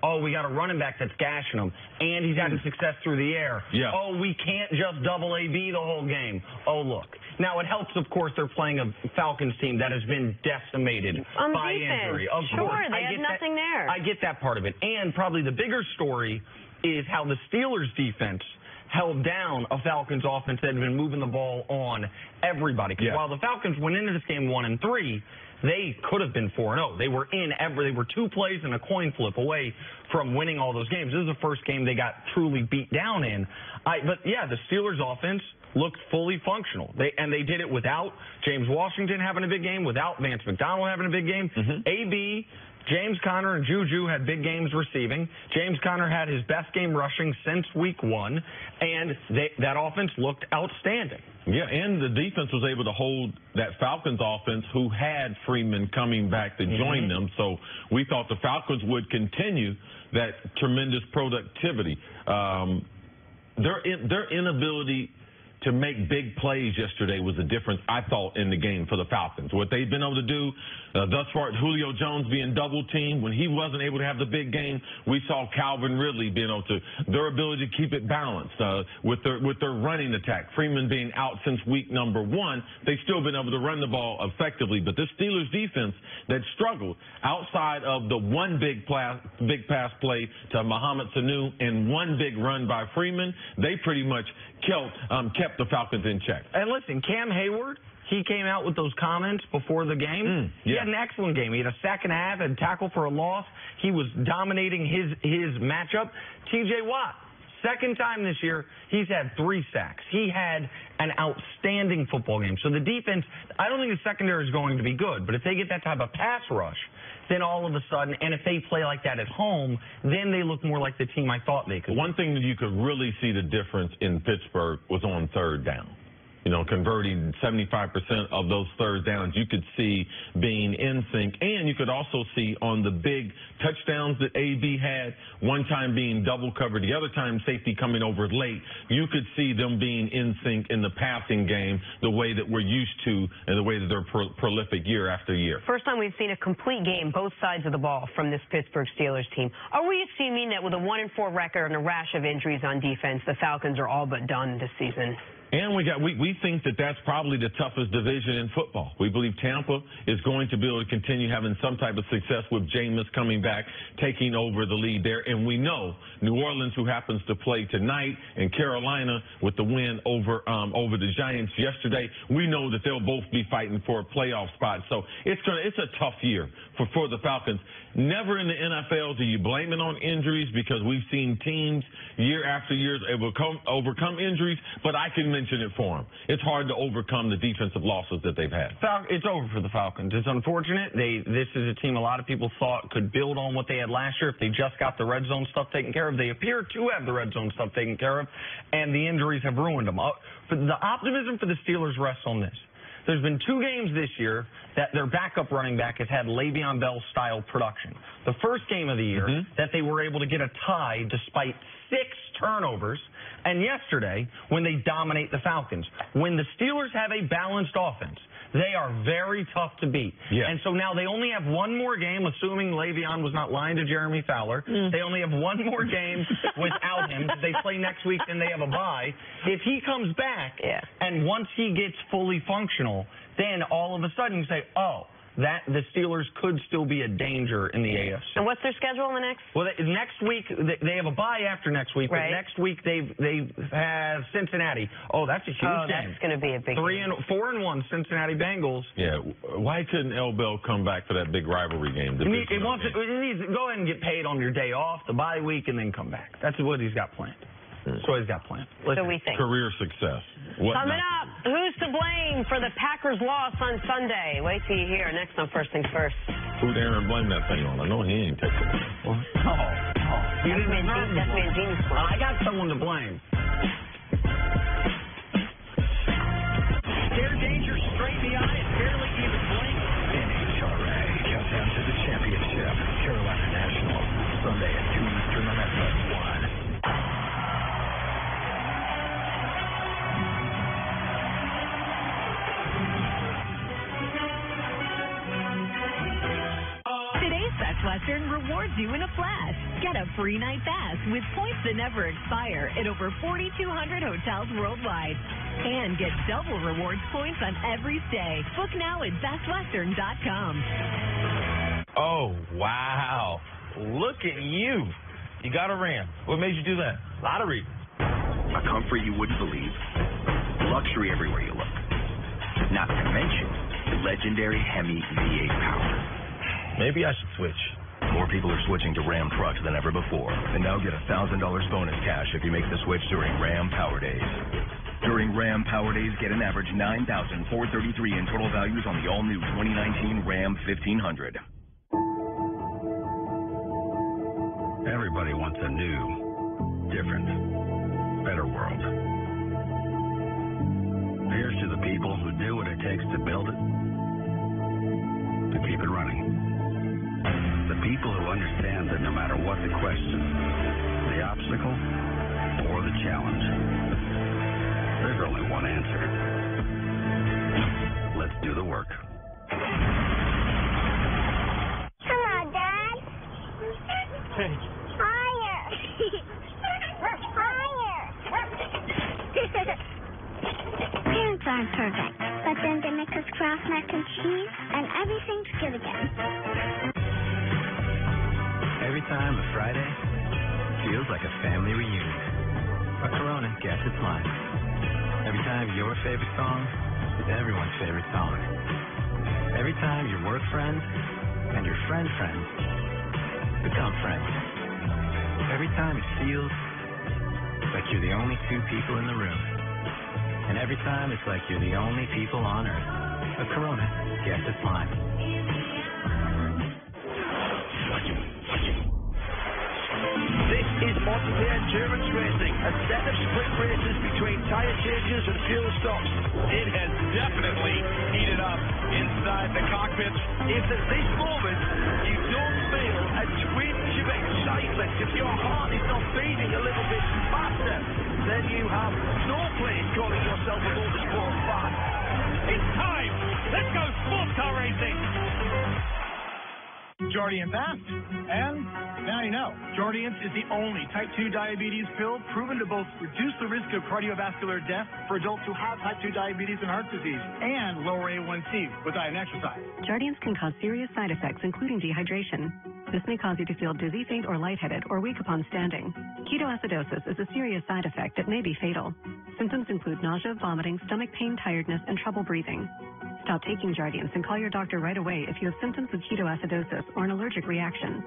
Oh, we got a running back that's gashing him, and he's having success through the air. Yeah. Oh, we can't just double AB the whole game. Oh, look. Now, it helps, of course, they're playing a Falcons team that has been decimated by injury. Of course. They have nothing there. I get that part of it. And probably the bigger story is how the Steelers' defense held down a Falcons offense that had been moving the ball on everybody. Because while the Falcons went into this game 1-3, they could have been 4-0. They were they were 2 plays and a coin flip away from winning all those games. This is the first game they got truly beat down in. But yeah, the Steelers offense looked fully functional. They did it without James Washington having a big game, without Vance McDonald having a big game. AB, James Conner, and Juju had big games receiving. James Conner had his best game rushing since week 1, and that offense looked outstanding. Yeah, and the defense was able to hold that Falcons offense who had Freeman coming back to join them. So we thought the Falcons would continue that tremendous productivity. Their inability to make big plays yesterday was the difference, I thought, in the game for the Falcons. What they've been able to do thus far, Julio Jones being double-teamed, when he wasn't able to have the big game, we saw Calvin Ridley being able to, their ability to keep it balanced with their running attack. Freeman being out since week number 1, they've still been able to run the ball effectively. But this Steelers defense that struggled outside of the one big pass play to Mohamed Sanu and one big run by Freeman, they pretty much kept the Falcons in check. And listen, Cam Hayward, he came out with those comments before the game. He had an excellent game. He had a sack and a half and tackle for a loss. He was dominating his matchup. T.J. Watt, second time this year, he's had 3 sacks. He had an outstanding football game. So the defense, I don't think the secondary is going to be good, but if they get that type of pass rush, then all of a sudden, and if they play like that at home, then they look more like the team I thought they could. One thing that you could really see the difference in Pittsburgh was on 3rd down. converting 75% of those third downs, you could see being in sync. And you could also see on the big touchdowns that AB had, one time being double covered, the other time safety coming over late, you could see them being in sync in the passing game the way that we're used to and the way that they're prolific year after year. First time we've seen a complete game, both sides of the ball, from this Pittsburgh Steelers team. Are we assuming that with a 1-4 record and a rash of injuries on defense, the Falcons are all but done this season? And we think that that's probably the toughest division in football. We believe Tampa is going to be able to continue having some type of success with Jameis coming back, taking over the lead there. And we know New Orleans, who happens to play tonight, and Carolina with the win over the Giants yesterday, we know that they'll both be fighting for a playoff spot. So it's a tough year for the Falcons. Never in the NFL do you blame it on injuries, because we've seen teams year after year overcome injuries, but I can mention it for them. It's hard to overcome the defensive losses that they've had. It's over for the Falcons. It's unfortunate. This is a team a lot of people thought could build on what they had last year if they just got the red zone stuff taken care of. They appear to have the red zone stuff taken care of, and the injuries have ruined them. The optimism for the Steelers rests on this. There's been 2 games this year that their backup running back has had Le'Veon Bell-style production. The first game of the year that they were able to get a tie despite 6 turnovers, and yesterday when they dominate the Falcons. When the Steelers have a balanced offense, they are very tough to beat. Yeah. And so now they only have one more game, assuming Le'Veon was not lying to Jeremy Fowler. They only have one more game without him. They play next week, then they have a bye. If he comes back, and once he gets fully functional, then all of a sudden you say, oh, the Steelers could still be a danger in the AFC. And what's their schedule in the next? Well, next week, they have a bye after next week, but next week they have Cincinnati. Oh, that's a huge game. That's going to be a big game. 4-1 Cincinnati Bengals. Yeah, why couldn't L. Bell come back for that big rivalry game? He needs to go ahead and get paid on your day off, the bye week, and then come back. That's what he's got planned. That's what he's got planned. So we think. Career success. Coming up, who's to blame for the Packers' loss on Sunday? Wait till you hear. Next on First Things First. Who'd Aaron blame that thing on? I know he ain't taking it. That's Mangini's fault. I got someone to blame. Their danger straight in the eye and barely even blink. NHRA countdown to the championship. Carolina National. Sunday at 2 Eastern on FS1. Best Western rewards you in a flash. Get a free night pass with points that never expire at over 4,200 hotels worldwide. And get double rewards points on every stay. Book now at bestwestern.com. Oh, wow. Look at you. You got a Ram. What made you do that? A lot of reasons. A comfort you wouldn't believe. Luxury everywhere you look. Not to mention legendary Hemi V8 power. Maybe I should switch. More people are switching to Ram trucks than ever before. And now get $1,000 bonus cash if you make the switch during Ram Power Days. During Ram Power Days, get an average $9,433 in total values on the all-new 2019 Ram 1500. Everybody wants a new, different, better world. Here's to the people who do what it takes to build it, to keep it running. The people who understand that no matter what the question, the obstacle, or the challenge, there's only one answer. Let's do the work. Come on, Dad. Higher. Higher. Parents aren't perfect, but then they make us Kraft mac and cheese, and everything's good again. Every time a Friday feels like a family reunion. A Corona gets its line. Every time your favorite song is everyone's favorite song. Every time your work friends and your friends become friends. Every time it feels like you're the only two people in the room. And every time it's like you're the only people on Earth. A Corona gets its line. This is once the endurance racing, a set of sprint races between tyre changes and fuel stops. It has definitely heated up inside the cockpit. If at this moment you don't feel a twinge of excitement, if your heart is not beating a little bit faster, then you have no place calling yourself a motorsport fan. It's time. Let's go sports car racing. Jardiance asked, and now you know. Jardiance is the only type 2 diabetes pill proven to both reduce the risk of cardiovascular death for adults who have type 2 diabetes and heart disease and lower A1C with diet and exercise. Jardiance can cause serious side effects, including dehydration. This may cause you to feel dizzy, faint, or lightheaded, or weak upon standing. Ketoacidosis is a serious side effect that may be fatal. Symptoms include nausea, vomiting, stomach pain, tiredness, and trouble breathing. Stop taking Jardiance and call your doctor right away if you have symptoms of ketoacidosis or an allergic reaction.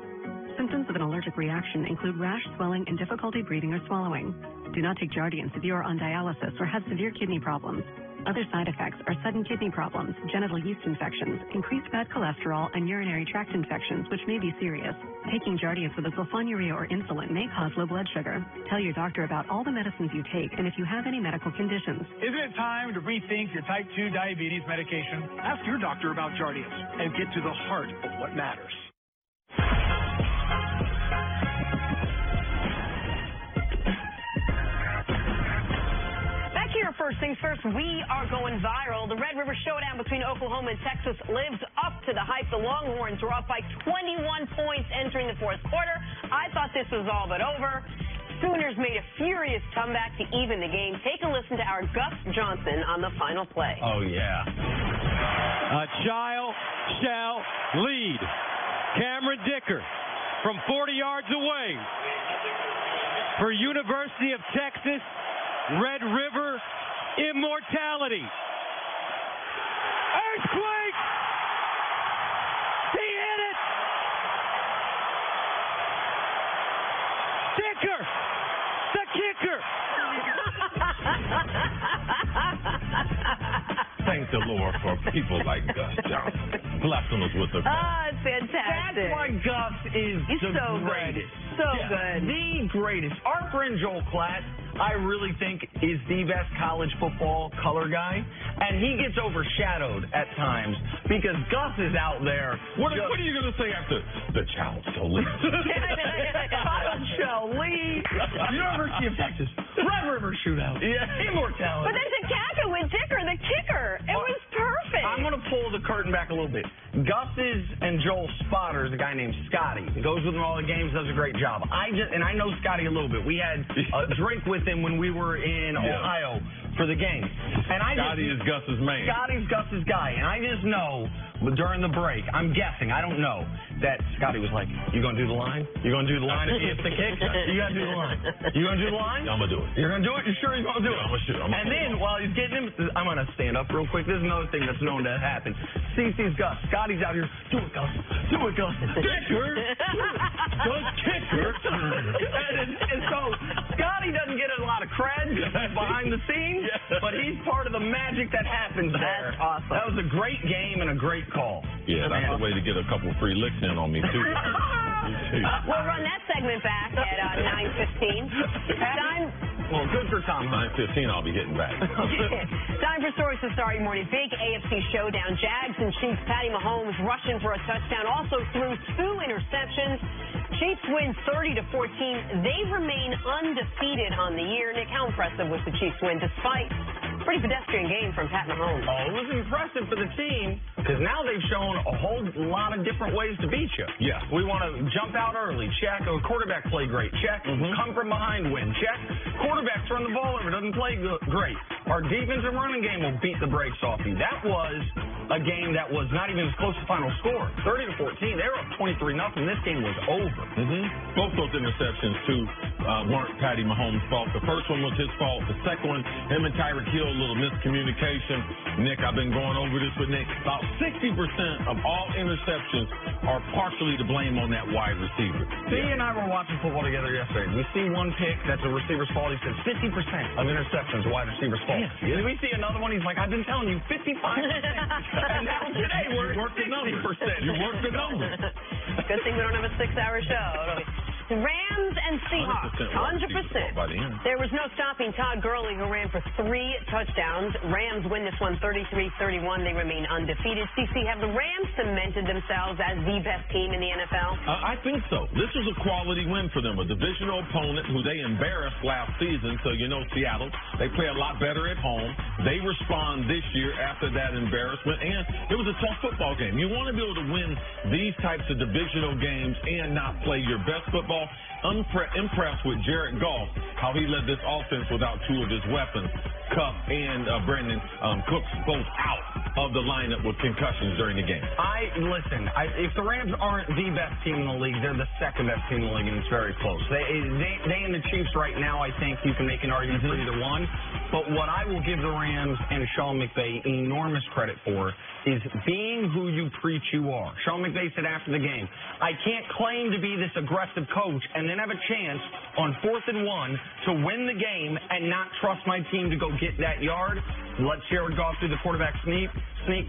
Symptoms of an allergic reaction include rash, swelling, and difficulty breathing or swallowing. Do not take Jardiance if you are on dialysis or have severe kidney problems. Other side effects are sudden kidney problems, genital yeast infections, increased bad cholesterol, and urinary tract infections, which may be serious. Taking Jardiance with a sulfonylurea or insulin may cause low blood sugar. Tell your doctor about all the medicines you take and if you have any medical conditions. Isn't it time to rethink your type 2 diabetes medication? Ask your doctor about Jardiance and get to the heart of what matters. Here, first things first, we are going viral. The Red River Showdown between Oklahoma and Texas lives up to the hype. The Longhorns were up by 21 points entering the fourth quarter. I thought this was all but over. Sooners made a furious comeback to even the game. Take a listen to our Gus Johnson on the final play. Oh, yeah. A child shall lead. Cameron Dicker from 40 yards away for University of Texas. Red River immortality. Earthquake! He hit it! Dicker! The kicker! Thank the Lord for people like Gus Johnson. Blessing us with the it's fantastic. That's why Gus is the so greatest. Good. So good. The greatest. Our friend Joel Klatt, I really think, is the best college football color guy, and he gets overshadowed at times because Gus is out there. What are you going to say after the child shall lead? Child shall lead. University of Texas. Red River shootout. Yeah, immortality. But there's a caca with Dicker, the kicker. It was perfect. I'm going to pull the curtain back a little bit. Gus's and Joel's spotter is a guy named Scotty. He goes with him all the games, does a great job. I know Scotty a little bit. We had a drink with him when we were in Ohio for the game. And Scotty is Gus's man. Scotty's Gus's guy. And I just know during the break, I'm guessing, I don't know, that Scotty was like, you going to do the line? You going to do the line if it's the kick? You got to do the line. You going to do the line? I'm going to do it. You're going to do it? You sure you're going to do it? I'm going to shoot. And then while he's getting him, I'm going to stand up real quick. This is another thing that's known to happen. CC's Gus. Scotty's out here. Do it, Gus. Do it, Gus. Kicker. Gus kicker. And so Scotty doesn't get a lot of cred behind the scenes, but he's part of the magic that happens there. That's awesome. That was a great game and a great call. Yeah, that's a way to get a couple free licks in on me, too. We'll run that segment back at 9:15. Well, good for Tom. 9:15, I'll be hitting back. Time for stories to start your morning. Big AFC showdown. Jags and Chiefs. Patty Mahomes rushing for a touchdown. Also threw 2 interceptions. Chiefs win 30-14. They remain undefeated on the year. Nick, how impressive was the Chiefs win despite a pretty pedestrian game from Pat Mahomes? Oh, it was impressive for the team because now they've shown a whole lot of different ways to beat you. Yeah. We want to jump out early. Check. A quarterback play great. Check. Come from behind win. Check. Quarterback turn the ball over. Doesn't play great. Our defense and running game will beat the brakes off you. That was a game that was not even as close to final score. 30-14. They were up 23-0. This game was over. Both those interceptions, too, weren't Patty Mahomes' fault. The first one was his fault. The second one, him and Tyreek Hill, a little miscommunication. Nick, I've been going over this with Nick. About 60% of all interceptions are partially to blame on that wide receiver. He and I were watching football together yesterday. We see one pick that's a receiver's fault. He says 50% of interceptions are wide receiver's fault. And we see another one. He's like, I've been telling you 55%. And now today we're at 60%. You work the numbers. Good thing we don't have a 6-hour show. Rams and Seahawks, 100%. There was no stopping Todd Gurley, who ran for 3 touchdowns. Rams win this one 33-31. They remain undefeated. CC, have the Rams cemented themselves as the best team in the NFL? I think so. This was a quality win for them, a divisional opponent who they embarrassed last season. So, Seattle, they play a lot better at home. They respond this year after that embarrassment, and it was a tough football game. You want to be able to win these types of divisional games and not play your best football. Impressed with Jared Goff, how he led this offense without 2 of his weapons, Kupp and Brandon Cooks, both out of the lineup with concussions during the game. If the Rams aren't the best team in the league, they're the second best team in the league, and it's very close. They and the Chiefs right now, I think you can make an argument for either one. But what I will give the Rams and Sean McVay enormous credit for is being who you preach you are. Sean McVay said after the game, I can't claim to be this aggressive coach and then have a chance on 4th and 1 to win the game and not trust my team to go get that yard. Let Jared Goff do the quarterback sneak,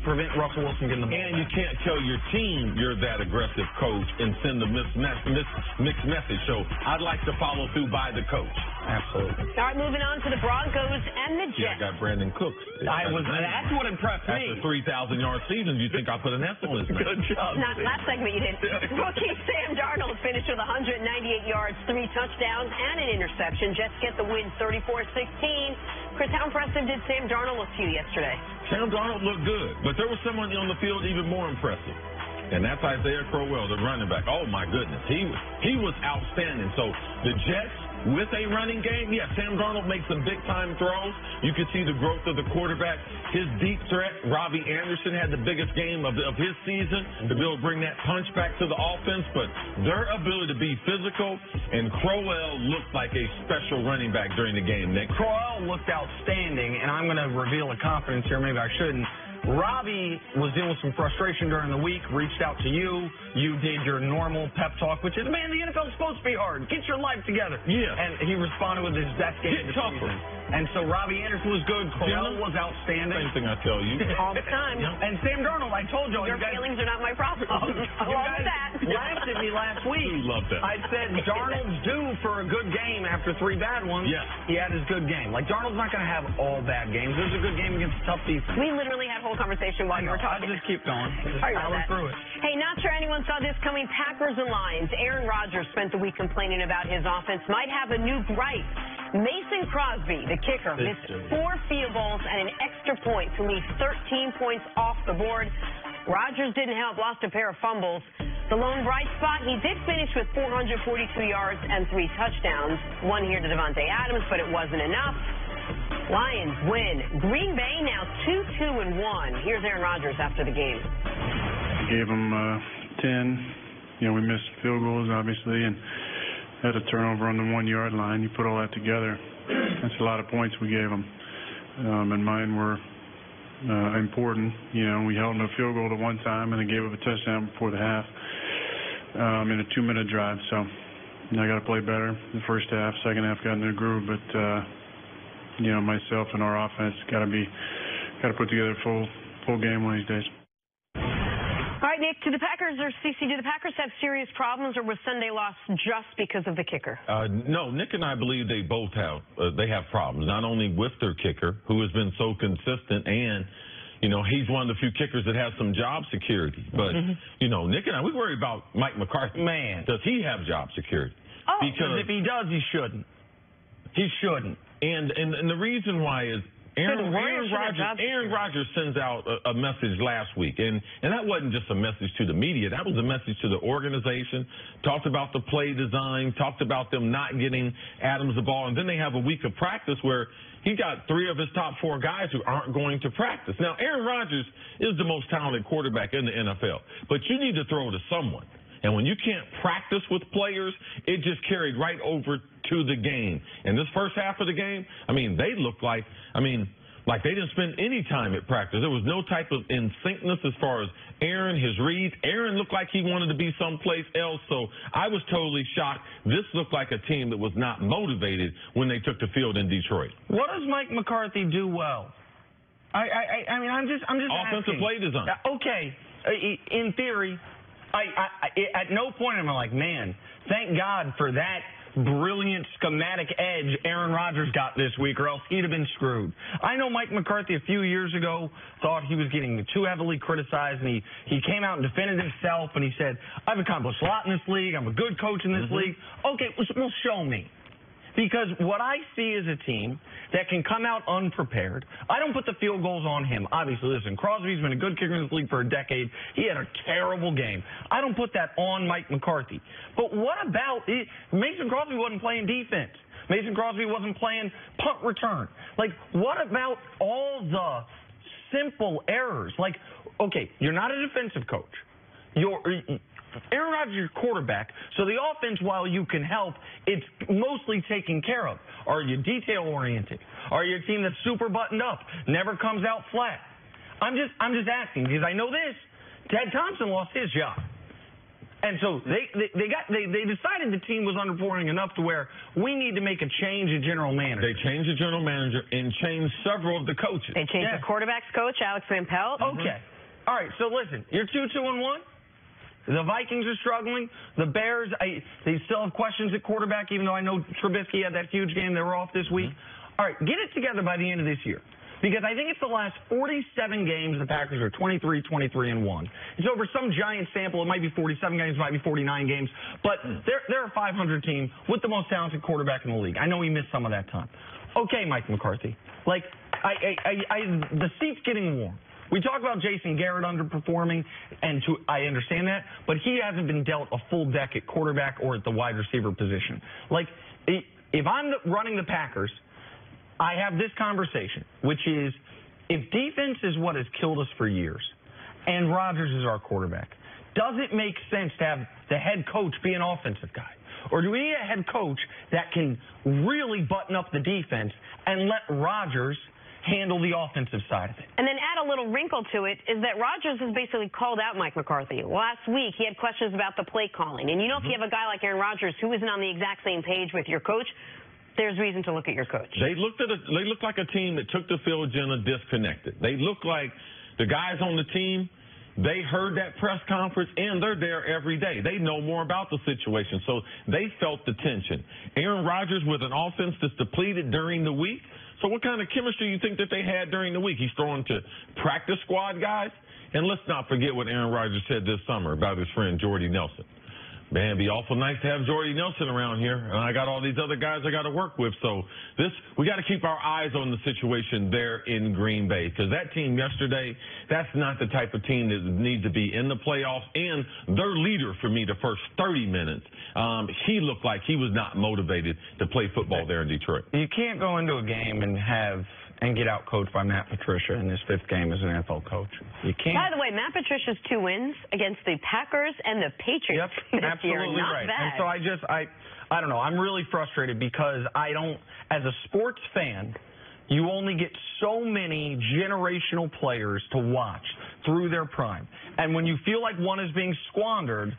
prevent Russell Wilson getting the ball. And you can't tell your team you're that aggressive coach and send a mixed message. So I'd like to follow through by the coach. Absolutely. All right, moving on to the Broncos and the Jets. Yeah, I got Brandon Cooks. That's what impressed me. After 3,000-yard season, you think I put an S on his name? Good job. Not last segment you did. Rookie Sam Darnold finished with 198 yards, 3 touchdowns, and an interception. Jets get the win 34-16. Chris, how impressive did Sam Darnold look to you yesterday? Sam Darnold looked good, but there was someone on the field even more impressive. And that's Isaiah Crowell, the running back. Oh, my goodness. He was outstanding. So the Jets, with a running game, Sam Darnold makes some big-time throws. You can see the growth of the quarterback. His deep threat, Robbie Anderson, had the biggest game of his season to be able to bring that punch back to the offense. But their ability to be physical, and Crowell looked like a special running back during the game, Nick. Crowell looked outstanding, and I'm going to reveal a confidence here. Maybe I shouldn't. Robbie was dealing with some frustration during the week, reached out to you. You did your normal pep talk, which is, man, the NFL's supposed to be hard. Get your life together. Yeah. And he responded with his best game of the season. And so Robbie Anderson was good. Crowell was outstanding. Same thing I tell you. All the time. And Sam Darnold, I told you. Your feelings are not my problem. You guys laughed at me last week. Love that. I said Darnold's due for a good game after 3 bad ones. Yeah. He had his good game. Darnold's not going to have all bad games. It was a good game against a tough defense. We literally had a whole conversation while you were talking. I'll just keep going. Sorry about that. Through it. Hey, not sure anyone saw this coming. Packers and Lions. Aaron Rodgers spent the week complaining about his offense. Might have a new gripe. Mason Crosby, the kicker, missed 4 field goals and an extra point to leave 13 points off the board. Rodgers didn't help, lost a pair of fumbles. The lone bright spot, he did finish with 442 yards and 3 touchdowns. One here to Devontae Adams, but it wasn't enough. Lions win. Green Bay now 2-2-1. Here's Aaron Rodgers after the game. I gave them 10. We missed field goals, obviously, and had a turnover on the 1-yard line. You put all that together, that's a lot of points we gave them. And mine were important. We held them a field goal to one time and then gave up a touchdown before the half in a 2-minute drive. So I got to play better the first half. Second half got in the groove, but myself and our offense got to put together a full game one of these days. All right, Nick, do the Packers have serious problems, or was Sunday loss just because of the kicker? No, Nick and I believe they both have problems, not only with their kicker, who has been so consistent, and he's one of the few kickers that has some job security. But Nick and I, we worry about Mike McCarthy. Man, does he have job security? Oh, because if he does, he shouldn't. He shouldn't. And the reason why is Aaron Rodgers sends out a message last week, and that wasn't just a message to the media. That was a message to the organization, talked about the play design, talked about them not getting Adams the ball, and then they have a week of practice where he got 3 of his top 4 guys who aren't going to practice. Now, Aaron Rodgers is the most talented quarterback in the NFL, but you need to throw to someone. And when you can't practice with players, it just carried right over to the game. And this first half of the game, they looked like they didn't spend any time at practice. There was no type of in-syncness as far as Aaron, his reads. Aaron looked like he wanted to be someplace else, so I was totally shocked. This looked like a team that was not motivated when they took the field in Detroit. What does Mike McCarthy do well? I'm just offensive asking. play design. Okay, in theory. At no point am I like, man, thank God for that brilliant schematic edge Aaron Rodgers got this week, or else he'd have been screwed. I know Mike McCarthy a few years ago thought he was getting too heavily criticized, and he came out and defended himself, and he said, I've accomplished a lot in this league. I'm a good coach in this league. Okay, well, show me. Because what I see is a team that can come out unprepared. I don't put the field goals on him. Obviously, listen, Crosby's been a good kicker in this league for a decade. He had a terrible game. I don't put that on Mike McCarthy. But what about it? Mason Crosby wasn't playing defense. Mason Crosby wasn't playing punt return. Like, what about all the simple errors? Like, okay, you're not a defensive coach. Aaron Rodgers is your quarterback, so the offense, while you can help, it's mostly taken care of. Are you detail-oriented? Are you a team that's super buttoned up, never comes out flat? I'm just asking, because I know this. Ted Thompson lost his job. And so they decided the team was underperforming enough to where we need to make a change at general manager. They changed the general manager and changed several of the coaches. They changed the quarterback's coach, Alex Van Pelt. Okay. All right, so listen, you're 2-2-1. The Vikings are struggling. The Bears, they still have questions at quarterback, even though I know Trubisky had that huge game. They were off this week. All right, get it together by the end of this year. Because I think it's the last 47 games, the Packers are 23-1. It's over some giant sample. It might be 47 games, it might be 49 games. But they're a 500 team with the most talented quarterback in the league. I know he missed some of that time. Okay, Mike McCarthy. Like, the seat's getting warm. We talk about Jason Garrett underperforming, and I understand that, but he hasn't been dealt a full deck at quarterback or at the wide receiver position. Like, if I'm running the Packers, I have this conversation, which is, if defense is what has killed us for years, and Rodgers is our quarterback, does it make sense to have the head coach be an offensive guy? Or do we need a head coach that can really button up the defense and let Rodgers handle the offensive side of it? And then add a little wrinkle to it is that Rodgers has basically called out Mike McCarthy. Last week, he had questions about the play calling. And you know, if you have a guy like Aaron Rodgers who isn't on the exact same page with your coach, there's reason to look at your coach. They looked like a team that took the field agenda disconnected. They looked like the guys on the team, they heard that press conference, and they're there every day. They know more about the situation, so they felt the tension. Aaron Rodgers with an offense that's depleted during the week. So what kind of chemistry do you think that they had during the week? He's throwing to practice squad guys. And let's not forget what Aaron Rodgers said this summer about his friend Jordy Nelson. Man, it'd be awful nice to have Jordy Nelson around here. And I got all these other guys I got to work with. So we got to keep our eyes on the situation there in Green Bay. Because that team yesterday, that's not the type of team that needs to be in the playoffs. And their leader for me the first 30 minutes, he looked like he was not motivated to play football there in Detroit. You can't go into a game and get out-coached by Matt Patricia in his 5th game as an NFL coach. You can't. By the way, Matt Patricia's 2 wins against the Packers and the Patriots this year. Absolutely Not right. bad. And so I don't know. I'm really frustrated because as a sports fan, you only get so many generational players to watch through their prime. And when you feel like one is being squandered,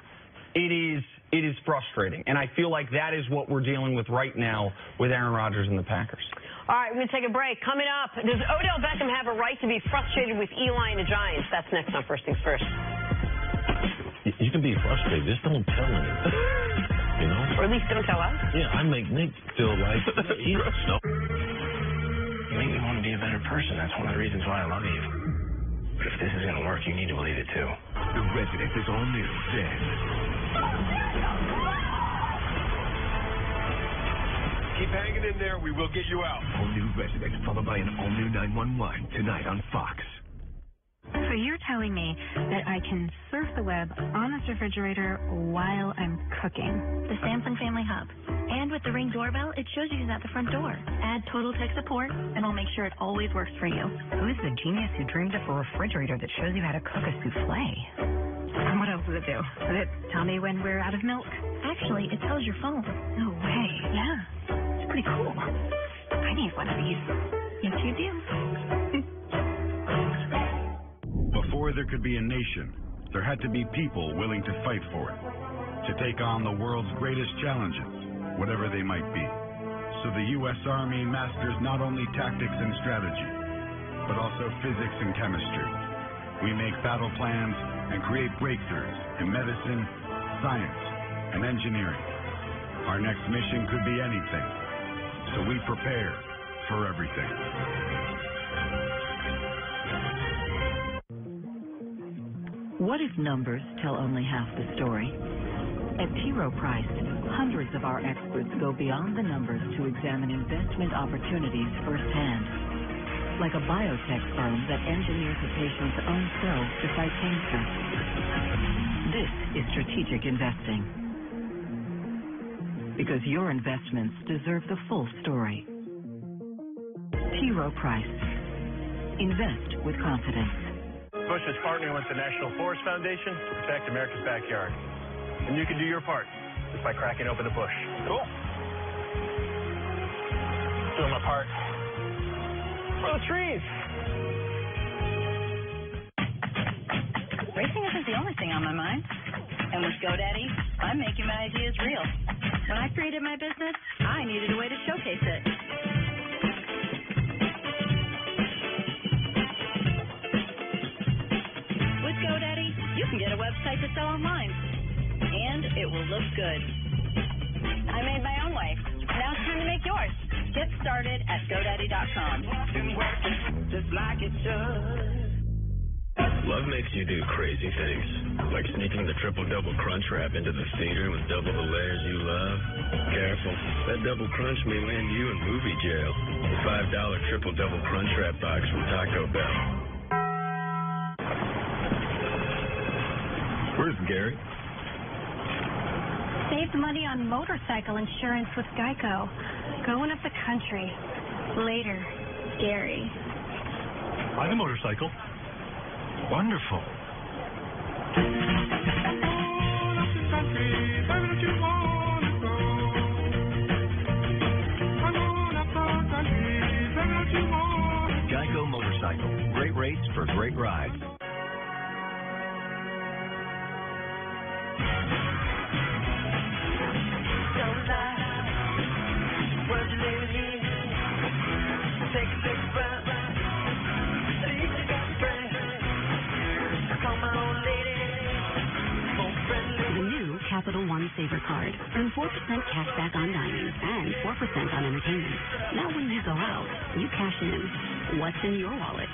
it is frustrating. And I feel like that is what we're dealing with right now with Aaron Rodgers and the Packers. All right, we're going to take a break. Coming up, does Odell Beckham have a right to be frustrated with Eli and the Giants? That's next on First Things First. You can be frustrated. Just don't tell anything. You know? Or at least don't tell us. Yeah, I make Nick feel like he doesn't know. You make me want to be a better person. That's one of the reasons why I love you. But if this is going to work, you need to believe it too. The Resident is all new then. Keep hanging in there. We will get you out. All new Resident, followed by an all-new 911 tonight on Fox. So you're telling me that I can surf the web on this refrigerator while I'm cooking? The Samsung Family Hub. And with the Ring doorbell, it shows you who's at the front door. Add Total Tech Support, and we'll make sure it always works for you. Who's the genius who dreamed up a refrigerator that shows you how to cook a souffle? And what else does it do? Does it tell me when we're out of milk? Actually, it tells your phone. No way. Yeah. It's pretty cool. I need one of these. Yes, you do. Before there could be a nation, there had to be people willing to fight for it, to take on the world's greatest challenges, whatever they might be. So the U.S. Army masters not only tactics and strategy, but also physics and chemistry. We make battle plans and create breakthroughs in medicine, science, and engineering. Our next mission could be anything, so we prepare for everything. What if numbers tell only half the story? At T. Rowe Price, hundreds of our experts go beyond the numbers to examine investment opportunities firsthand. Like a biotech firm that engineers a patient's own cells to fight cancer. This is strategic investing. Because your investments deserve the full story. T. Rowe Price. Invest with confidence. Bush is partnering with the National Forest Foundation to protect America's backyard. And you can do your part just by cracking open a bush. Cool. Doing my part. For the trees. Racing isn't the only thing on my mind. And with GoDaddy, I'm making my ideas real. When I created my business, I needed a way to showcase it. With GoDaddy, you can get a website to sell online. And it will look good. I made my own way. Now it's time to make yours. Get started at GoDaddy.com. Just like it should. Love makes you do crazy things, like sneaking the triple-double crunch wrap into the theater with double the layers you love. Careful, that double crunch may land you in movie jail. The $5 triple-double crunch wrap box from Taco Bell. Where's Gary? Saved money on motorcycle insurance with Geico. Going up the country. Later, Gary. Buy the motorcycle. Wonderful. Geico Motorcycle. Great rates for great rides. The new Capital One Saver Card. Earn 4% cash back on dining and 4% on entertainment. Now when you go out, you cash in. What's in your wallet?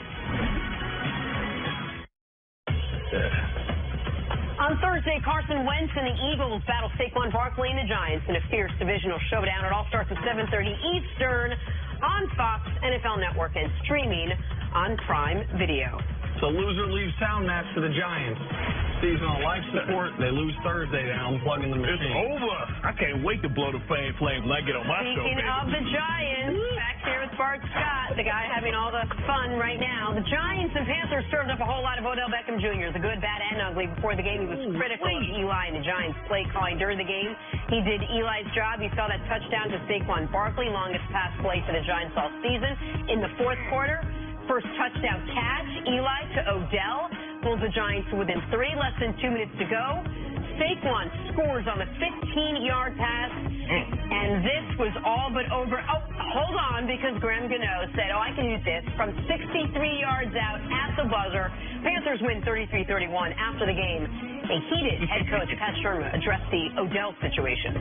On Thursday, Carson Wentz and the Eagles battle Saquon Barkley and the Giants in a fierce divisional showdown. It all starts at 7:30 Eastern on Fox, NFL Network, and streaming on Prime Video. So loser leaves town match for the Giants. Steve's on life support. They lose Thursday. They're unplugging the machine. It's over. I can't wait to blow the flame when I get on my show, Speaking baby. of the Giants, back here with Bart Scott, the guy having all the fun right now. The Giants and Panthers served up a whole lot of Odell Beckham Jr., the good, bad, and ugly. Before the game, he was critical of Eli and the Giants' play calling during the game. He did Eli's job. He saw that touchdown to Saquon Barkley, longest pass play for the Giants all season. In the fourth quarter, first touchdown catch, Eli to Odell, pulls the Giants to within 3, less than 2 minutes to go. Saquon scores on the 15-yard pass, and this was all but over. Oh, hold on, because Graham Gano said, I can use this, from 63 yards out at the buzzer. Panthers win 33-31 after the game. A heated head coach, Pat Shermer, addressed the Odell situation.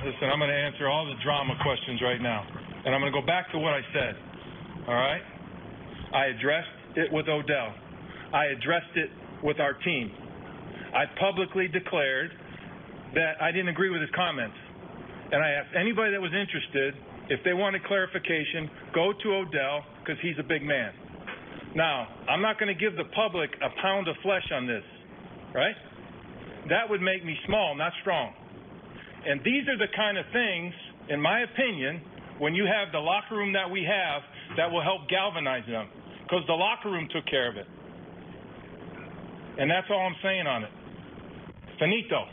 Listen, I'm going to answer all the drama questions right now, and I'm going to go back to what I said. All right? I addressed it with Odell. I addressed it with our team. I publicly declared that I didn't agree with his comments. And I asked anybody that was interested, if they wanted clarification, go to Odell, because he's a big man. Now, I'm not going to give the public a pound of flesh on this, right? That would make me small, not strong. And these are the kind of things, in my opinion, when you have the locker room that we have, that will help galvanize them, because the locker room took care of it. And that's all I'm saying on it. Finito.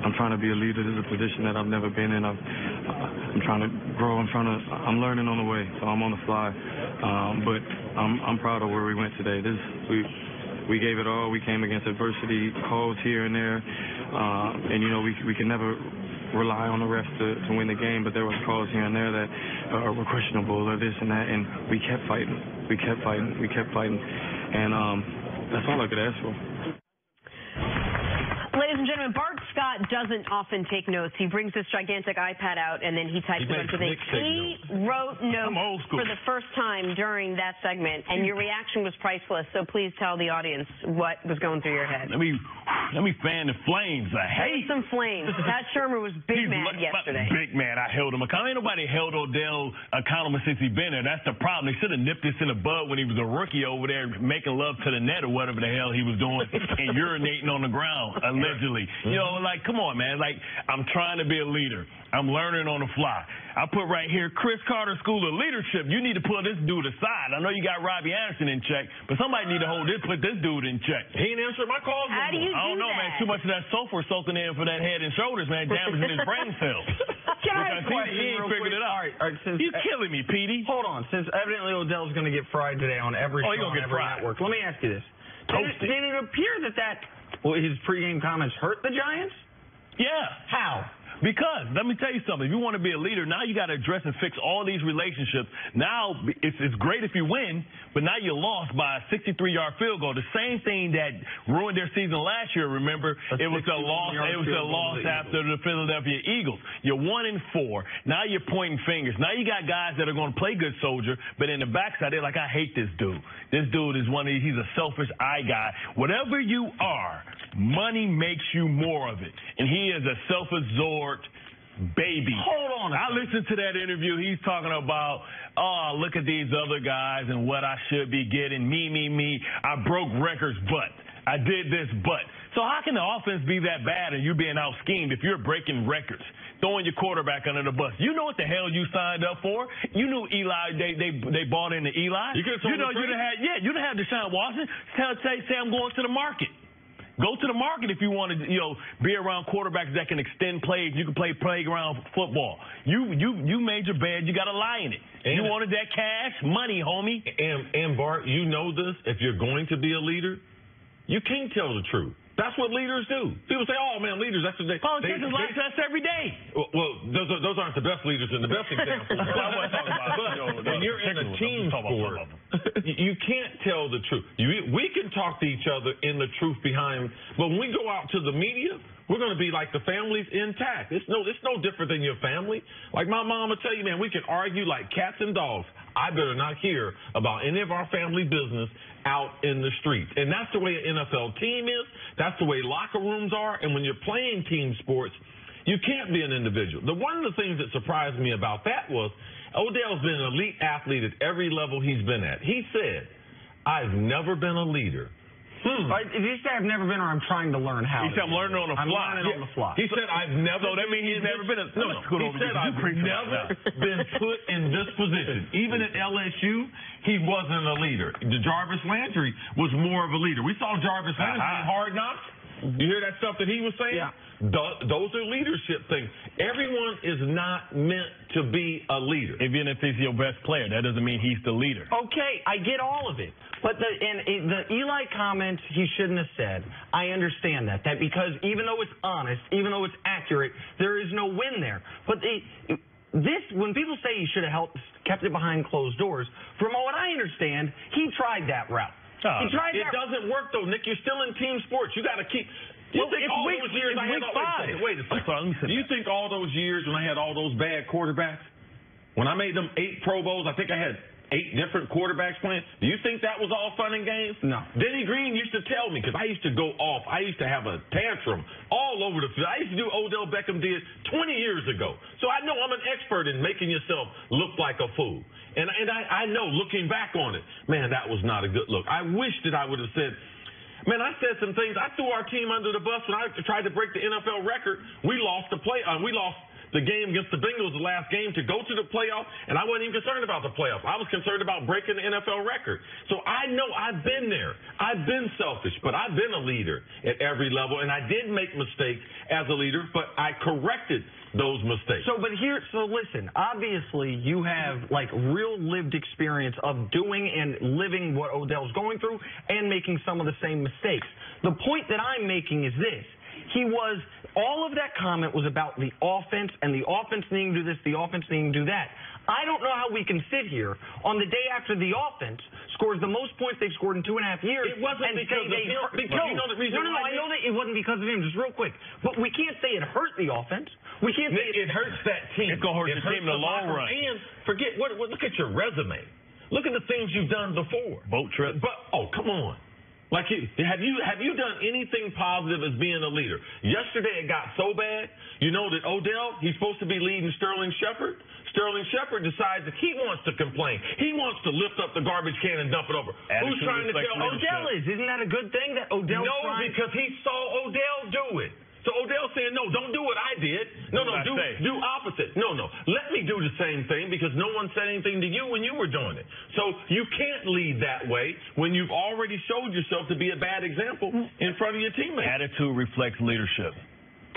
I'm trying to be a leader. This is a position that I've never been in. I'm trying to grow I'm learning on the way, so I'm on the fly. But I'm proud of where we went today. We gave it all. We came against adversity, calls here and there. And, you know, we can never rely on the refs to win the game, but there was calls here and there that were questionable or this and that, and we kept fighting. And that's all I could ask for. Ladies and gentlemen, Bart Scott doesn't often take notes. He brings this gigantic iPad out, and then he types a bunch of things. He wrote notes for the first time during that segment, and your reaction was priceless. So please tell the audience what was going through your head. Let me fan the flames. I hate some flames. Pat Shermer was big mad yesterday. Big mad. I held him accountable. Ain't nobody held Odell accountable since he been there. That's the problem. They should have nipped this in the bud when he was a rookie over there making love to the net or whatever the hell he was doing and urinating on the ground, allegedly. You know, like, come on, man. Like, I'm trying to be a leader. I'm learning on the fly. I put right here, Chris Carter School of Leadership. You need to pull this dude aside. I know you got Robbie Anderson in check, but somebody need to put this dude in check. He ain't answering my calls no more. How do you do I don't know, that? man. Too much of that sulfur soaking in for that head and shoulders, man, damaging his brain cells. Can I have a question he ain't real figured quick? it out. All right, since, You're killing me, Petey. Hold on. Since evidently Odell's going to get fried today on every show on every network, let me ask you this. Did it appear that his pregame comments hurt the Giants? Yeah. How? Because, let me tell you something, if you want to be a leader, now you got to address and fix all these relationships. Now, it's great if you win, but now you lost by a 63-yard field goal. The same thing that ruined their season last year, remember? It was a loss after the Philadelphia Eagles. You're 1-4. Now you're pointing fingers. Now you got guys that are going to play good soldier, but in the backside, they're like, I hate this dude. This dude is one of these, he's a selfish eye guy. Whatever you are, money makes you more of it. And he is a self-absorbed baby. Hold on. I listened to that interview. He's talking about, oh, look at these other guys and what I should be getting. Me. I broke records, but I did this, but. So how can the offense be that bad and you being out-schemed if you're breaking records, throwing your quarterback under the bus? You know what the hell you signed up for. You knew Eli, they bought into Eli. You'd have had Deshaun Watson say I'm going to the market. Go to the market if you want to, be around quarterbacks that can extend plays. You can play playground football. You made your bed. You got to lie in it. And you wanted that cash, money, homie. And Bart, you know this. If you're going to be a leader, you can't tell the truth. That's what leaders do. People say, oh, man, leaders, that's what Politicians like us every day. Well, those aren't the best leaders and the best examples. I wasn't talking about, when you're in a team sport, you can't tell the truth. We can talk to each other in the truth behind, but when we go out to the media, we're going to be like the family's intact. It's no different than your family. Like my mom will tell you, man, we can argue like cats and dogs. I better not hear about any of our family business out in the streets. And that's the way an NFL team is. That's the way locker rooms are. And when you're playing team sports, you can't be an individual. One of the things that surprised me about that was Odell's been an elite athlete at every level he's been at. He said, I've never been a leader. Did he say I've never been, or I'm trying to learn how? He said I'm learning on the fly. I'm learning on the fly. He said I've never. So that means he's never been. He said I've never been put in this position. Even at LSU, he wasn't a leader. Jarvis Landry was more of a leader. We saw Jarvis Landry in Hard Knocks. You hear that stuff that he was saying? Yeah. Those are leadership things. Everyone is not meant to be a leader. Even if he's your best player, that doesn't mean he's the leader. Okay, I get all of it. But the Eli comments he shouldn't have said, I understand that because even though it's honest, even though it's accurate, there is no win there. But when people say he should have kept it behind closed doors, from what I understand, he tried that route. It doesn't work, though, Nick. You're still in team sports. You got to keep. You think all those years I had wait a second. Do you think all those years when I had all those bad quarterbacks, when I made them 8 Pro Bowls, I think I had 8 different quarterbacks playing. Do you think that was all fun and games? No. Denny Green used to tell me, because I used to go off. I used to have a tantrum all over the field. I used to do Odell Beckham did 20 years ago. So I know I'm an expert in making yourself look like a fool. And I know, looking back on it, man, that was not a good look. I wish that I would have said, man, I said some things. I threw our team under the bus when I tried to break the NFL record. We lost the game against the Bengals, the last game, to go to the playoff, and I wasn't even concerned about the playoffs. I was concerned about breaking the NFL record. So I know I've been there. I've been selfish, but I've been a leader at every level, and I did make mistakes as a leader, but I corrected those mistakes. So listen, obviously you have like real lived experience of doing and living what Odell's going through and making some of the same mistakes. The point that I'm making is this. All of that comment was about the offense and the offense needing to do this, the offense needing to do that. I don't know how we can sit here on the day after the offense scores the most points they've scored in 2.5 years. It wasn't because of him. Because you know the reason why. I know that it wasn't because of him. Just real quick, but we can't say it hurt the offense. We can't say it hurts that team. It's gonna hurt the team in the long run. And forget what. Look at your resume. Look at the things you've done before. Boat trip. But come on. Like, have you done anything positive as being a leader? Yesterday it got so bad, you know that Odell, he's supposed to be leading Sterling Shepard. Sterling Shepard decides that he wants to complain. He wants to lift up the garbage can and dump it over. Who's trying to tell Odell is? Isn't that a good thing that Odell? No, because he saw Odell do it. So Odell's saying, no, don't do what I did. No, do opposite. No. Let me do the same thing because no one said anything to you when you were doing it. So you can't lead that way when you've already showed yourself to be a bad example in front of your teammates. Attitude reflects leadership.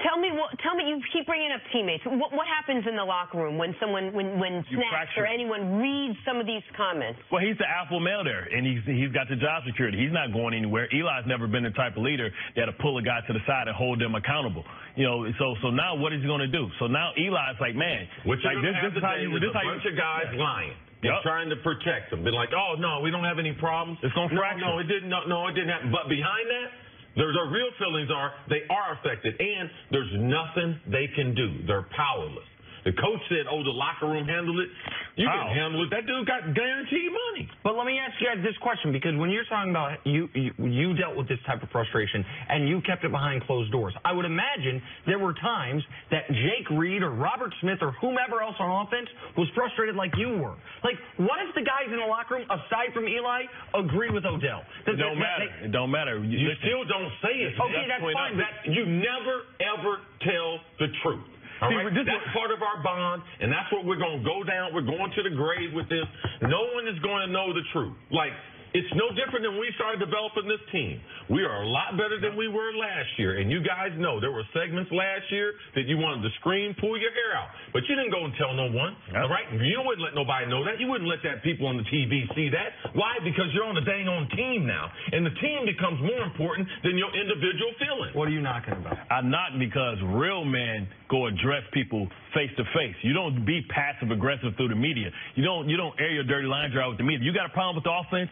Tell me, you keep bringing up teammates. What happens in the locker room when someone, when Snacks or anyone reads some of these comments? Well, he's the alpha male there, and he's got the job security. He's not going anywhere. Eli's never been the type of leader that'll pull a guy to the side and hold them accountable. You know, so now what is he going to do? So now Eli's like, man, what you're going to have today is a bunch of guys lying. They're trying to protect them. Be like, oh, no, we don't have any problems. It's going to fracture. No, it didn't happen. But behind that, their real feelings are they are affected, and there's nothing they can do. They're powerless. The coach said, the locker room handled it. You can handle it. That dude got guaranteed money. But let me ask you guys this question, because when you're talking about you dealt with this type of frustration and you kept it behind closed doors, I would imagine there were times that Jake Reed or Robert Smith or whomever else on offense was frustrated like you were. Like, what if the guys in the locker room, aside from Eli, agree with Odell? It don't matter. It don't matter. You still don't say it. Okay, that's fine. You never, ever tell the truth. All right? That's part of our bond, and that's what we're going to go down. We're going to the grave with this. No one is going to know the truth. Like, it's no different than when we started developing this team. We are a lot better than we were last year, and you guys know there were segments last year that you wanted to scream, pull your hair out, but you didn't go and tell no one, all right? You wouldn't let nobody know that. You wouldn't let that people on the TV see that. Why? Because you're on the dang on team now, and the team becomes more important than your individual feelings. What are you knocking about? I'm not, because real men go address people face to face. You don't be passive aggressive through the media. You don't air your dirty laundry out with the media. You got a problem with the offense?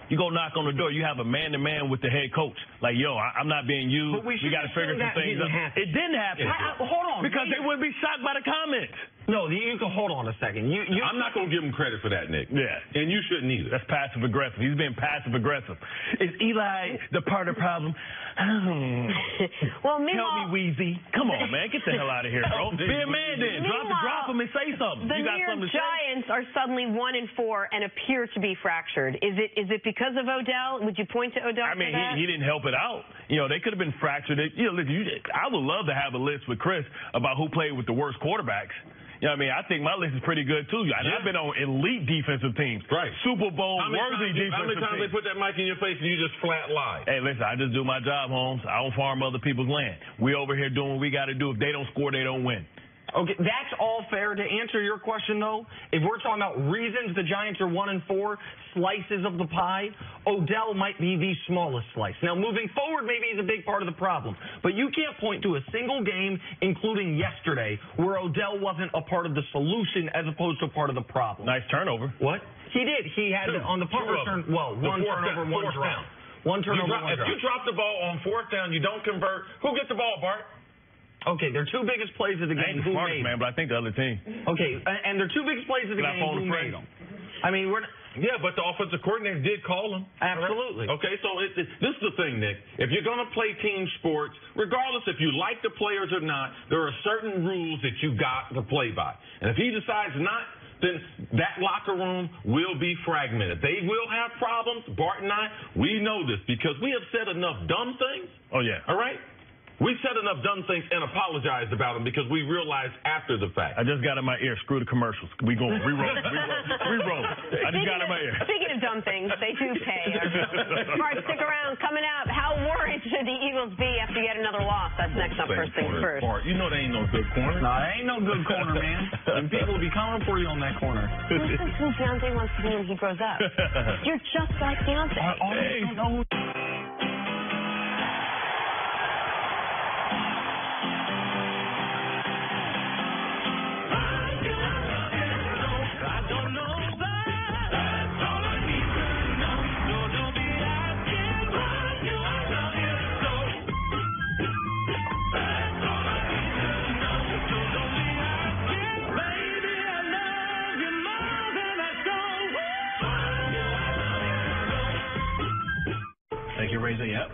You go knock on the door. You have a man-to-man with the head coach. Like, yo, I'm not being used. But we got to figure some things out. It didn't happen. Hold on. Because they wouldn't be shocked by the comments. No, you can hold on a second. I'm not going to give him credit for that, Nick. Yeah. And you shouldn't either. That's passive-aggressive. He's being passive-aggressive. Is Eli the part of the problem? Well, help me, Weezy. Come on, man. Get the hell out of here, bro. Be a man then. Drop him and say something. The you got something to Giants are suddenly 1-4 and appear to be fractured. Is it because of Odell? Would you point to Odell? I mean, he didn't help it out. You know, they could have been fractured. You know, I would love to have a list with Chris about who played with the worst quarterbacks. You know what I mean? I think my list is pretty good, too. I've been on elite defensive teams. Right. Super Bowl-worthy defensive teams. How many times they put that mic in your face and you just flat lie? Hey, listen, I just do my job, Holmes. I don't farm other people's land. We over here doing what we got to do. If they don't score, they don't win. Okay, that's all fair. To answer your question, though, if we're talking about reasons the Giants are 1-4, slices of the pie, Odell might be the smallest slice. Now, moving forward, maybe he's a big part of the problem. But you can't point to a single game, including yesterday, where Odell wasn't a part of the solution as opposed to a part of the problem. Nice turnover. What? He did. He had on the punt return, one turnover, one drop. One turnover, one drop. If you drop the ball on fourth down, you don't convert, who gets the ball, Bart? Okay, their two biggest plays of the game. Who made them? But I think the other team. Okay, and their two biggest plays of the game. Who made them? I mean, yeah, but the offensive coordinator did call them. Absolutely. Right? Okay, so this is the thing, Nick. If you're going to play team sports, regardless if you like the players or not, there are certain rules that you got to play by. And if he decides not, then that locker room will be fragmented. They will have problems. Bart and I, we know this because we have said enough dumb things. Oh, yeah. All right? We said enough dumb things and apologized about them because we realized after the fact. I just got in my ear. Screw the commercials. We going. Reroll. I just got in my ear. Speaking of dumb things, they do pay. Mark, stick around. Coming out, how worried should the Eagles be after yet another loss? That's next up. First things first. Bart, you know there ain't no good corner. No, there ain't no good corner, man. And people will be coming for you on that corner. This is who Deontay wants to be when he grows up. You're just like Deontay. razor, yep.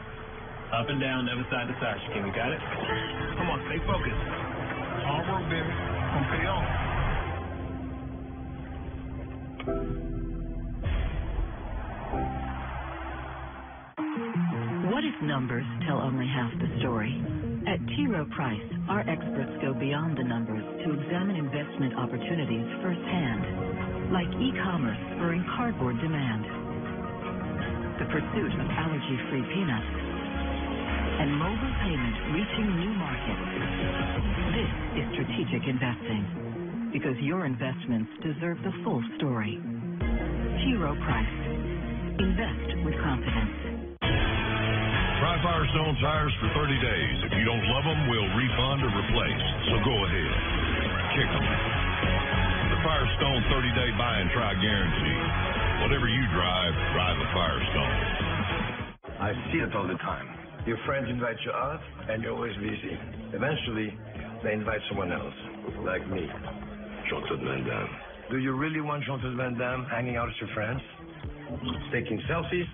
Up and down, never side to side, Shaquem. You got it? Come on, stay focused. All work, baby. Gonna pay off. What if numbers tell only half the story? At T. Rowe Price, our experts go beyond the numbers to examine investment opportunities firsthand, like e-commerce spurring cardboard demand, the pursuit of allergy-free peanuts, and mobile payment reaching new markets. This is strategic investing, because your investments deserve the full story. T. Rowe Price. Invest with confidence. Try Firestone tires for 30 days. If you don't love them, we'll refund or replace. So go ahead. Kick them. The Firestone 30-day buy and try guarantee. Whatever you drive, drive a Firestone. I see it all the time. Your friends invite you out, and you're always busy. Eventually, they invite someone else, like me. Jean-Claude Van Damme. Do you really want Jean-Claude Van Damme hanging out with your friends? Taking selfies?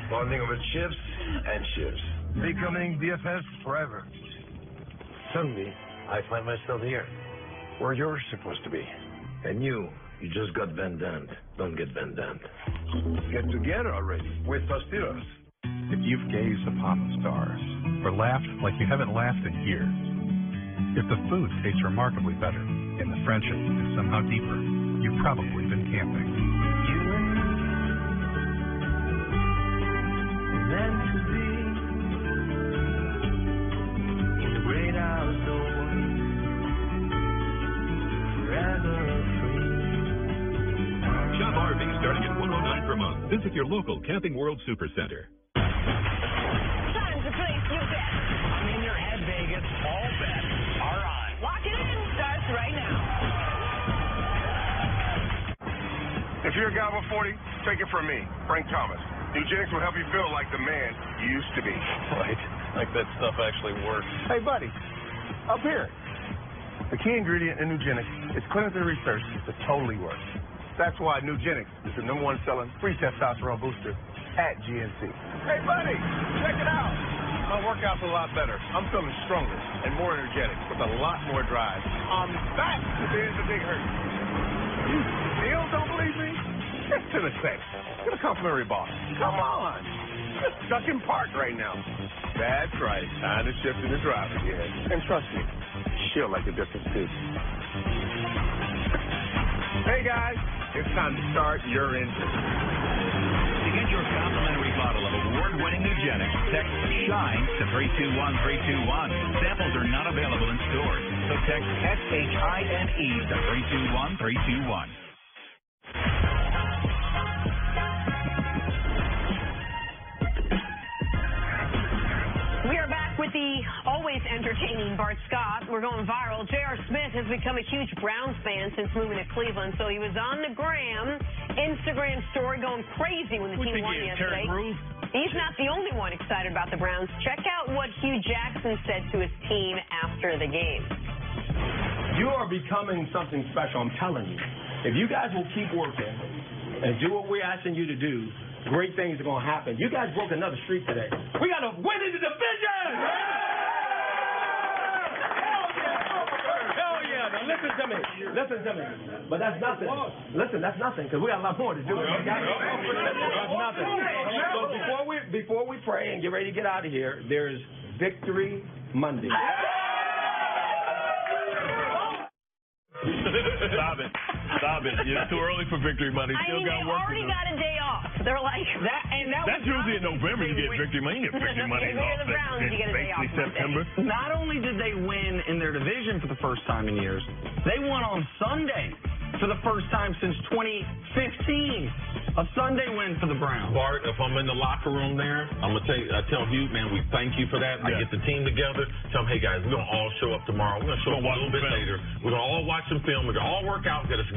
Bonding over chips and chips. Becoming BFFs forever. Suddenly, I find myself here, where you're supposed to be. And you just got Van Damme. Don't get Van Damme. Get together already with Tostitos. If you've gazed upon the stars, or laughed like you haven't laughed in years, if the food tastes remarkably better, and the friendship is somehow deeper, you've probably been camping. Meant to be in the great outdoors, forever free. Shop RV starting at $109 per month. Visit your local Camping World Supercenter. Time to place your bet. I'm in your head, Vegas. All bets are on. Lock it in. Starts right now. If you're a guy over 40, take it from me, Frank Thomas. Eugenics will help you feel like the man you used to be. Right. Like that stuff actually works. Hey, buddy, up here. The key ingredient in Eugenics is clinically researched to totally work. That's why Eugenics is the #1 selling free testosterone booster at GNC. Hey, buddy, check it out. My workout's a lot better. I'm feeling stronger and more energetic with a lot more drive. I'm back to being the big hurt. You still don't believe me? Get to the sex. Get a complimentary boss. Come on. Just stuck in park right now. That's right. Time to shift in the drive again. And trust me, she'll like the difference too. Hey guys, it's time to start your engine. To get your complimentary bottle of award-winning Eugenics, text SHINE to 321-321. Samples are not available in stores, so text SHINE to 321-321. We are back with the always entertaining Bart Scott. We're going viral. J.R. Smith has become a huge Browns fan since moving to Cleveland, so he was on the Instagram story going crazy when the team won yesterday. He's not the only one excited about the Browns. Check out what Hugh Jackson said to his team after the game. You are becoming something special, I'm telling you. If you guys will keep working and do what we're asking you to do, great things are going to happen. You guys broke another streak today. We got to win in the division! Hell yeah! Now listen to me. Listen to me. But that's nothing. Listen, that's nothing, because we got a lot more to do. That's nothing. So before we pray and get ready to get out of here, there's Victory Monday. Stop it. It's too early for Victory Monday. Still got they work already to do. got a day off. They're like that, and That's usually in November you get Victory Monday. You get Victory Monday If you're off. the Browns, you get a day off September. Not only did they win in their division for the first time in years, they won on Sunday for the first time since 2015. A Sunday win for the Browns. Bart, if I'm in the locker room there, I'm going to tell Hugh, man, we thank you for that. I get the team together, tell them, hey, guys, we're going to all show up tomorrow. We're going to show up a little bit later. We're going to all watch some film. We're going to all work out, get a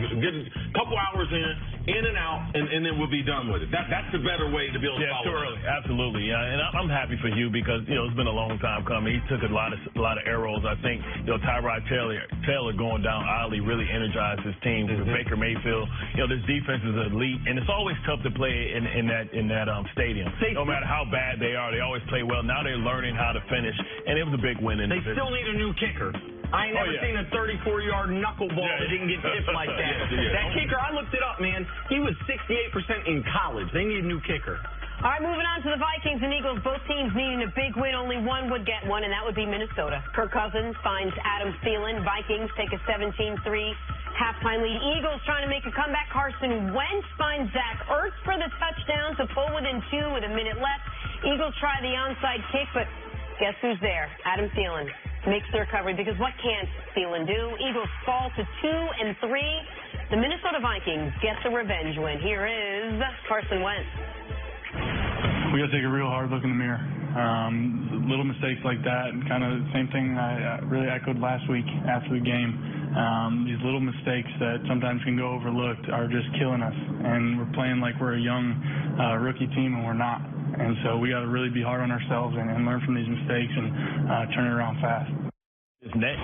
couple hours in and out, and then we'll be done with it. That's the better way to be able to follow too early. Absolutely. Yeah, and I'm happy for Hugh because, it's been a long time coming. He took a lot of arrows. I think, Tyrod Taylor going down early really energized his team. With Baker Mayfield, this defense is elite, and it's all always tough to play in that stadium. No matter how bad they are, they always play well. Now they're learning how to finish, and it was a big win. They still need a new kicker. I ain't never seen a 34-yard knuckleball that didn't get tipped like that. That kicker, I looked it up, man. He was 68% in college. They need a new kicker. All right, moving on to the Vikings and Eagles. Both teams needing a big win. Only one would get one, and that would be Minnesota. Kirk Cousins finds Adam Thielen. Vikings take a 17-3 halftime lead. Eagles trying to make a comeback. Carson Wentz finds Zach Ertz for the touchdown to pull within 2 with a minute left. Eagles try the onside kick, but guess who's there? Adam Thielen makes the recovery, because what can't Thielen do? Eagles fall to 2-3. The Minnesota Vikings get the revenge win. Here is Carson Wentz. We got to take a real hard look in the mirror. Little mistakes like that, and kind of the same thing I really echoed last week after the game. These little mistakes that sometimes can go overlooked are just killing us, and we're playing like we're a young rookie team, and we're not. And so we got to really be hard on ourselves and learn from these mistakes and turn it around fast. It's next.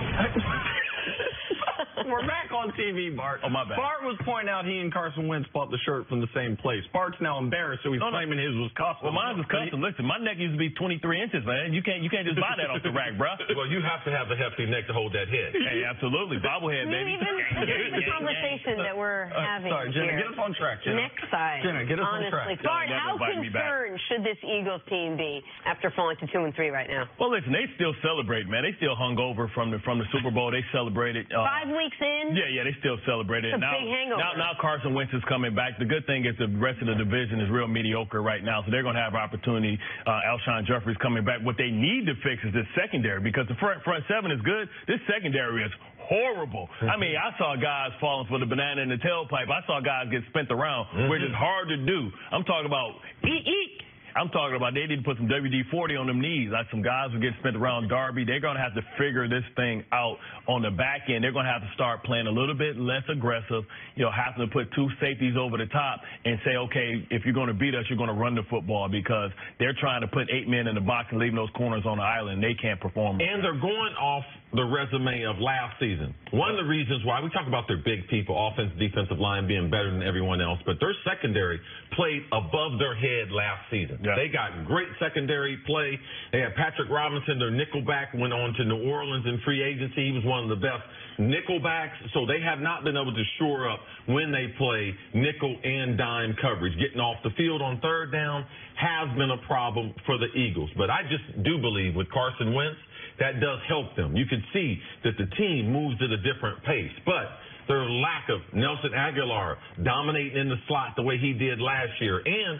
We're back on TV, Bart. Oh, my bad. Bart was pointing out he and Carson Wentz bought the shirt from the same place. Bart's now embarrassed, so he's claiming his was custom. Well, mine was custom. Listen, my neck used to be 23 inches, man. You can't just buy that off the rack, bro. Well, you have to have a hefty neck to hold that head. Hey, absolutely. Bobblehead, baby. Even the conversation that we're having sorry, Jenna, here. get us on track, Jenna. Next side. Jenna, get us honestly. on track. Bart, how concerned should this Eagles team be after falling to 2-3 right now? Well, listen, they still celebrate, man. They still hung over from the Super Bowl. They celebrated. 5 weeks in? Yeah, they still celebrated. It's a big hangover. Now Carson Wentz is coming back. The good thing is the rest of the division is real mediocre right now, so they're going to have opportunity. Alshon Jeffrey's coming back. What they need to fix is this secondary, because the front seven is good. This secondary is horrible. I mean, I saw guys falling for the banana in the tailpipe. I saw guys get spent around, which is hard to do. I'm talking about eek. I'm talking about they need to put some WD-40 on them knees. Like some guys who get spent around Darby, they're going to have to figure this thing out on the back end. They're going to have to start playing a little bit less aggressive, having to put 2 safeties over the top and say, okay, if you're going to beat us, you're going to run the football, because they're trying to put 8 men in the box and leaving those corners on the island. They can't perform. And they're going off the resume of last season. One of the reasons why we talk about their big people, offense, defensive line being better than everyone else, but their secondary played above their head last season. Yeah. They got great secondary play. They had Patrick Robinson, their nickelback, went on to New Orleans in free agency. He was one of the best nickelbacks. So they have not been able to shore up when they play nickel and dime coverage. Getting off the field on third down has been a problem for the Eagles. But I just do believe with Carson Wentz, that does help them. You can see that the team moves at a different pace. But their lack of Nelson Aguilar dominating in the slot the way he did last year, and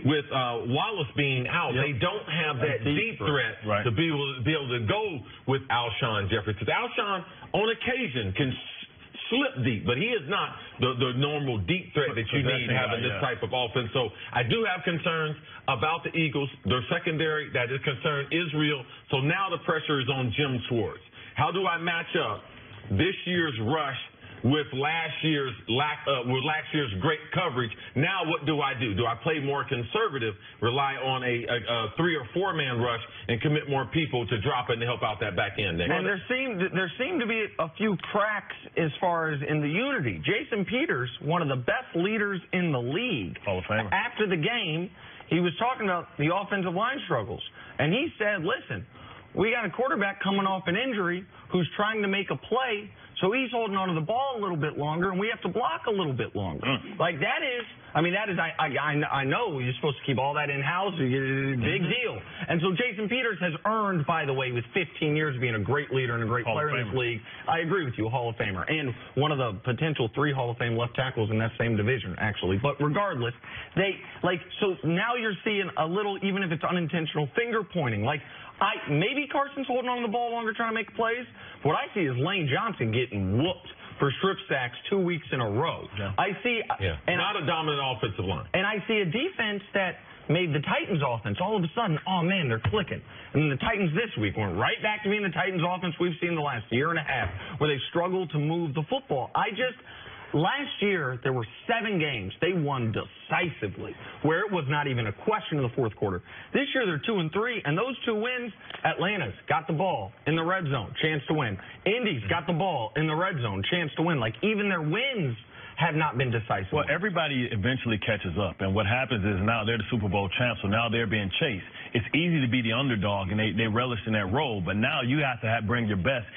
with Wallace being out, they don't have that deep threat to be able to go with Alshon Jeffrey. Because Alshon, on occasion, can slip deep, but he is not the normal deep threat that you need having this type of offense. So I do have concerns about the Eagles. Their secondary, that is concerned, is real. So now the pressure is on Jim Schwartz. How do I match up this year's rush with last year's great coverage? Now what do I do? Do I play more conservative, rely on a 3 or 4 man rush, and commit more people to drop in to help out that back end? And there seemed to be a few cracks as far as in the unity. Jason Peters, one of the best leaders in the league, Hall of Famer, after the game, he was talking about the offensive line struggles, and he said, listen, we got a quarterback coming off an injury who's trying to make a play, so he's holding onto the ball a little bit longer, and we have to block a little bit longer. Like, that is, I know you're supposed to keep all that in-house. Big deal. And so Jason Peters has earned, by the way, with 15 years of being a great leader and a great player in this league. I agree with you, a Hall of Famer. And one of the potential 3 Hall of Fame left tackles in that same division, actually. But regardless, so now you're seeing a little, even if it's unintentional, finger pointing. Maybe Carson's holding on to the ball longer trying to make plays. What I see is Lane Johnson getting whooped for strip sacks 2 weeks in a row. Yeah. I see, not a dominant offensive line. And I see a defense that made the Titans offense all of a sudden, oh man, they're clicking. And then the Titans this week went right back to being the Titans offense we've seen the last year and a half, where they struggled to move the football. Last year, there were 7 games they won decisively, where it was not even a question in the fourth quarter. This year, they're 2-3, and those 2 wins, Atlanta's got the ball in the red zone, chance to win. Indy's got the ball in the red zone, chance to win. Even their wins have not been decisive. Well, everybody eventually catches up, and what happens is now they're the Super Bowl champs, so now they're being chased. It's easy to be the underdog, and they relish in that role, but now you have to bring your best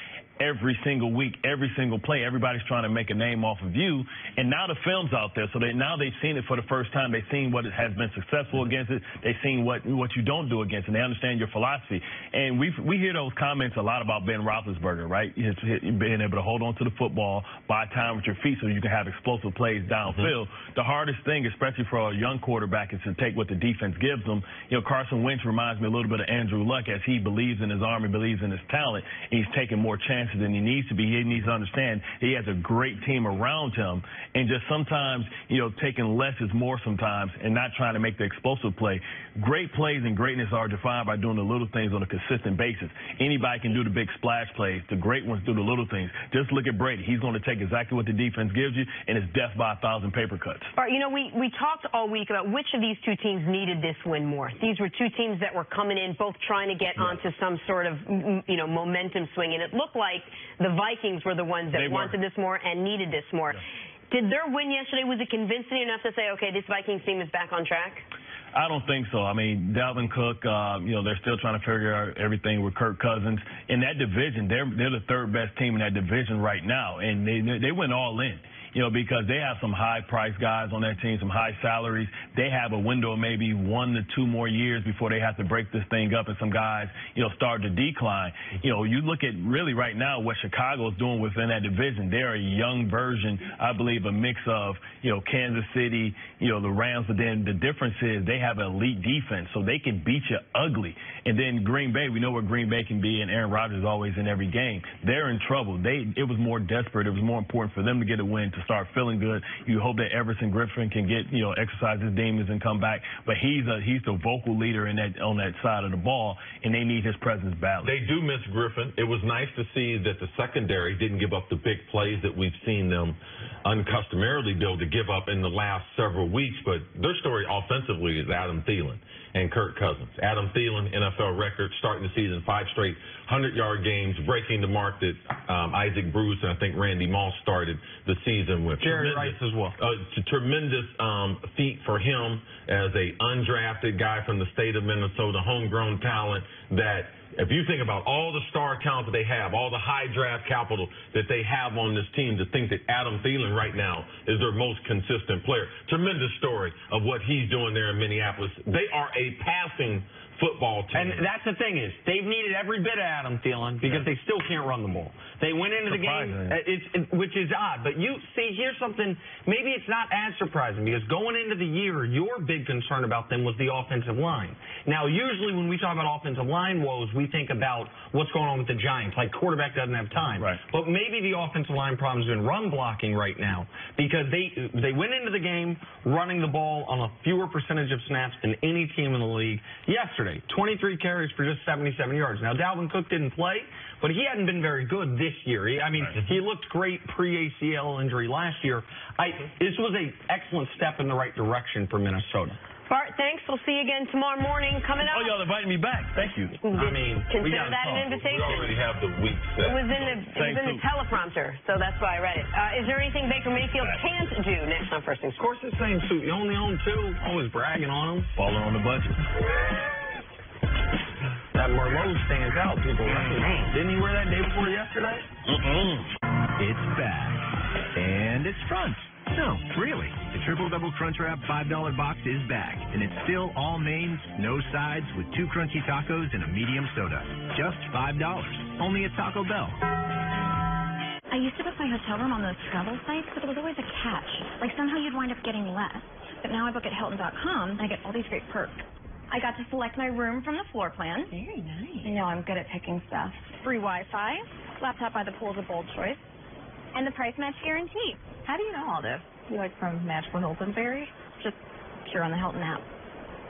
every single week, every single play. Everybody's trying to make a name off of you, and now the film's out there, so now they've seen it for the first time. They've seen what has been successful against it. They've seen what you don't do against it, and they understand your philosophy. And we hear those comments a lot about Ben Roethlisberger, right? Being able to hold on to the football, buy time with your feet so you can have explosive plays downfield. The hardest thing, especially for a young quarterback, is to take what the defense gives them. You know, Carson Wentz reminds me a little bit of Andrew Luck, as he believes in his arm and believes in his talent, and he's taking more chances than he needs to be. He needs to understand he has a great team around him, and just sometimes, you know, taking less is more sometimes, and not trying to make the explosive play. Great plays and greatness are defined by doing the little things on a consistent basis. Anybody can do the big splash plays. The great ones do the little things. Just look at Brady. He's going to take exactly what the defense gives you, and it's death by 1,000 paper cuts. All right, you know, we talked all week about which of these two teams needed this win more. These were two teams that were coming in, both trying to get onto some sort of, you know, momentum swing, and it looked like the Vikings were the ones that wanted this more and needed this more. Did their win yesterday, was it convincing enough to say, okay, this Vikings team is back on track? I don't think so. I mean, Dalvin Cook, you know, they're still trying to figure out everything with Kirk Cousins. In that division, they're the third best team in that division right now, and they went all in. You know, because they have some high-priced guys on that team, some high salaries. They have a window of maybe 1 to 2 more years before they have to break this thing up, and some guys, you know, start to decline. You know, you look at really right now what Chicago is doing within that division. They're a young version, I believe, a mix of, you know, Kansas City, you know, the Rams, but then the difference is they have an elite defense, so they can beat you ugly. And then Green Bay, we know what Green Bay can be, and Aaron Rodgers is always in every game. They're in trouble. It was more desperate. It was more important for them to get a win, to start feeling good. You hope that Everson Griffin can get, you know, exercise his demons and come back. But he's the vocal leader in on that side of the ball, and they need his presence badly. They do miss Griffin. It was nice to see that the secondary didn't give up the big plays that we've seen them uncustomarily be able to give up in the last several weeks. But their story offensively is Adam Thielen and Kirk Cousins. Adam Thielen, NFL record, starting the season 5 straight 100-yard games, breaking the mark that Isaac Bruce and I think Randy Moss started the season with. Jerry Rice as well. It's a tremendous feat for him as a undrafted guy from the state of Minnesota, homegrown talent that, if you think about all the star talent that they have, all the high draft capital that they have on this team, to think that Adam Thielen right now is their most consistent player. Tremendous story of what he's doing there in Minneapolis. They are a passing football team. And that's the thing is, they've needed every bit of Adam Thielen because they still can't run the ball. They went into the game, which is odd. But you see, here's something, maybe it's not as surprising, because going into the year, your big concern about them was the offensive line. Now, usually when we talk about offensive line woes, we think about what's going on with the Giants, like quarterback doesn't have time. Right. But maybe the offensive line problem has been run blocking right now, because they went into the game running the ball on a fewer percentage of snaps than any team in the league yesterday. 23 carries for just 77 yards. Now, Dalvin Cook didn't play, but he hadn't been very good this year. He looked great pre-ACL injury last year. This was an excellent step in the right direction for Minnesota. Bart, thanks. We'll see you again tomorrow morning. Coming up. Oh, y'all invited me back. Thank you. Consider that an invitation. We already have the week set. It was in the teleprompter, so that's why I read it. Is there anything Baker Mayfield can't do next on First Things? Of course, the same suit. You only own 2. Always bragging on them. Falling on the budget. That Merlot stands out. People didn't he wear that day before yesterday? It's back. And it's front. No, really. The Triple Double Crunch Wrap $5 box is back. And it's still all mains, no sides, with 2 crunchy tacos and a medium soda. Just $5. Only at Taco Bell. I used to book my hotel room on those travel sites, but there was always a catch. Like somehow you'd wind up getting less. But now I book at Hilton.com and I get all these great perks. I got to select my room from the floor plan. Very nice. I know I'm good at picking stuff. Free Wi-Fi, laptop by the pool is a bold choice, and the price match guarantee. How do you know all this? You like from Magical Hilton Berry? Just pure on the Hilton app.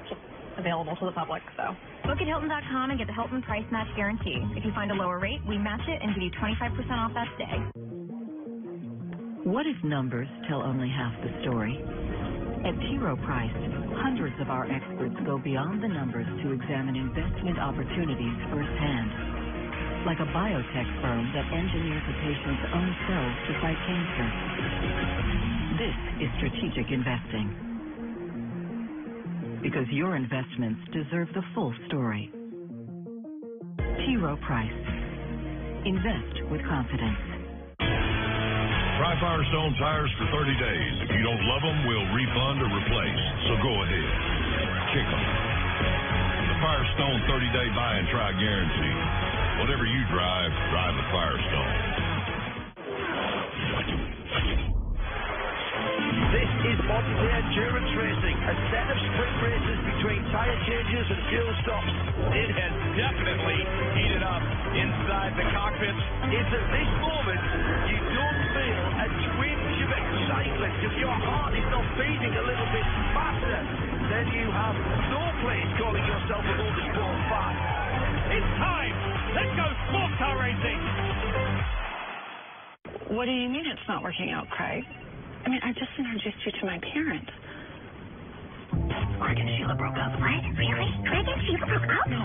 Just available to the public, so. Book at Hilton.com and get the Hilton price match guarantee. If you find a lower rate, we match it and give you 25% off that stay. What if numbers tell only half the story? At T. Rowe Price, hundreds of our experts go beyond the numbers to examine investment opportunities firsthand. Like a biotech firm that engineers a patient's own cells to fight cancer. This is strategic investing. Because your investments deserve the full story. T. Rowe Price. Invest with confidence. Try Firestone tires for 30 days. If you don't love them, we'll refund or replace. So go ahead. Kick them. The Firestone 30-day buy and try guarantee. Whatever you drive, drive a Firestone. This is modern-day endurance racing, a set of sprint races between tyre changes and fuel stops. It has definitely heated up inside the cockpit. It's at this moment you don't feel a twinge of excitement because your heart is not beating a little bit faster. Then you have no place calling yourself a motorsport fan. It's time! Let's go sports car racing! What do you mean it's not working out, Craig? I mean, I just introduced you to my parents. Craig and Sheila broke up. What? Really? Craig and Sheila broke up? No.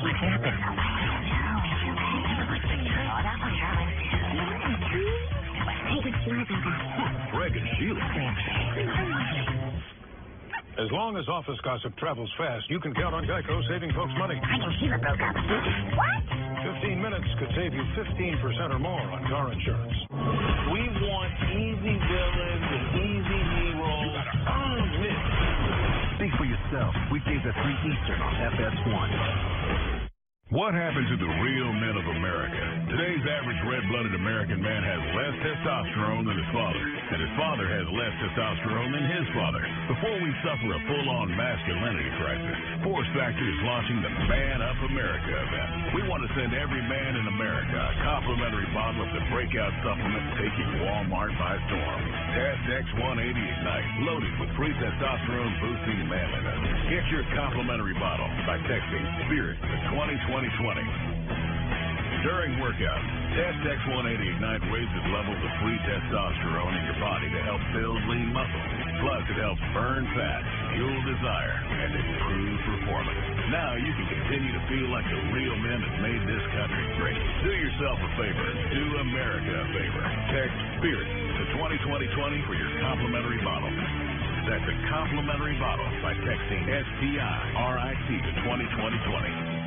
What happened? Craig and Sheila. As long as office gossip travels fast, you can count on Geico saving folks money. Craig and Sheila broke up. What? 15 minutes could save you 15% or more on car insurance. We want easy villains and easy heroes. You gotta earn this. Think for yourself. Weekdays at 3 Eastern on FS1. What happened to the real men of America? Today's average red-blooded American man has less testosterone than his father, and his father has less testosterone than his father. Before we suffer a full-on masculinity crisis, Force Factor is launching the Man Up America event. We want to send every man in America a complimentary bottle of the breakout supplement taking Walmart by storm. Test X180 Ignite, loaded with free testosterone-boosting manliness. Get your complimentary bottle by texting SPIRIT to 2020. During workouts, Test X180 Ignite raises levels of free testosterone in your body to help build lean muscle. Plus, it helps burn fat, fuel desire, and improve performance. Now you can continue to feel like the real men that made this country great. Do yourself a favor. Do America a favor. Text SPIRIT to 2020 for your complimentary bottle. That's a complimentary bottle by texting SPIRIT to 2020.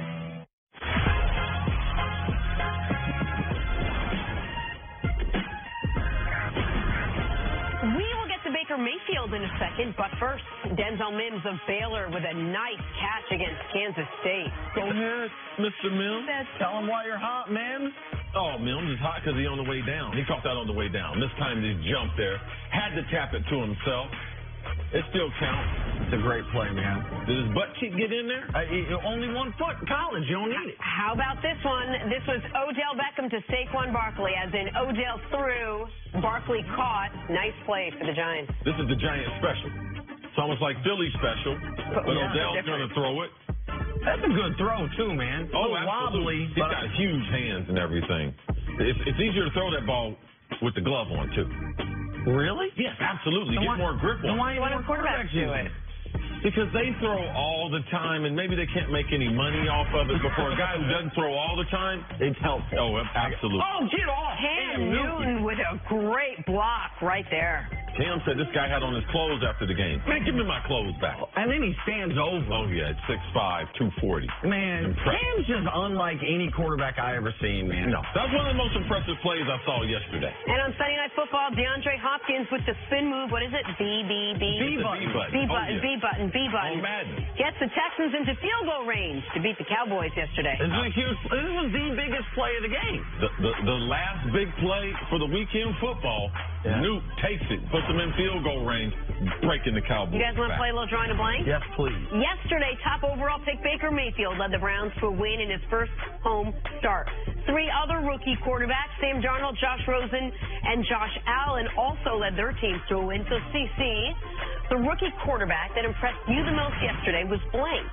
We will get to Baker Mayfield in a second, but first, Denzel Mims of Baylor with a nice catch against Kansas State. Go ahead, Mr. Mims. Tell him why you're hot, Mims. Oh, Mims is hot because he's on the way down. He caught that on the way down. This time he jumped there. Had to tap it to himself. It still counts. It's a great play, man. Did his butt cheek get in there? Only 1 foot in college. You don't need it. How about this one? This was Odell Beckham to Saquon Barkley, as in Odell threw, Barkley caught. Nice play for the Giants. This is the Giants special. It's almost like Philly special, but Odell's going to throw it. That's a good throw, too, man. Oh, wobbly. He's got huge hands and everything. It's easier to throw that ball with the glove on, too. Really? Yes, absolutely. Get more grip on it. Why do quarterbacks do it? Because they throw all the time, and maybe they can't make any money off of it. But for a guy who doesn't throw all the time, it's helpful. Oh, absolutely. Oh, get off! Cam Newton with a great block right there. Cam said this guy had on his clothes after the game. Man, give me my clothes back. And then he stands over. Oh, yeah, it's 6'5", 240. Man, Cam's just unlike any quarterback I ever seen, man. No, that was one of the most impressive plays I saw yesterday. And on Sunday Night Football, DeAndre Hopkins with the spin move. What is it? B-button. Oh, Madden. Gets the Texans into field goal range to beat the Cowboys yesterday. This was the biggest play of the game. The last big play for the weekend football, Nuke takes it, puts them in field goal range, breaking the Cowboys. You guys want to play a little drawing a blank? Yes, please. Yesterday, top overall pick Baker Mayfield led the Browns to a win in his first home start. 3 other rookie quarterbacks, Sam Darnold, Josh Rosen, and Josh Allen, also led their teams to a win. So, CC, the rookie quarterback that impressed you the most yesterday was blank.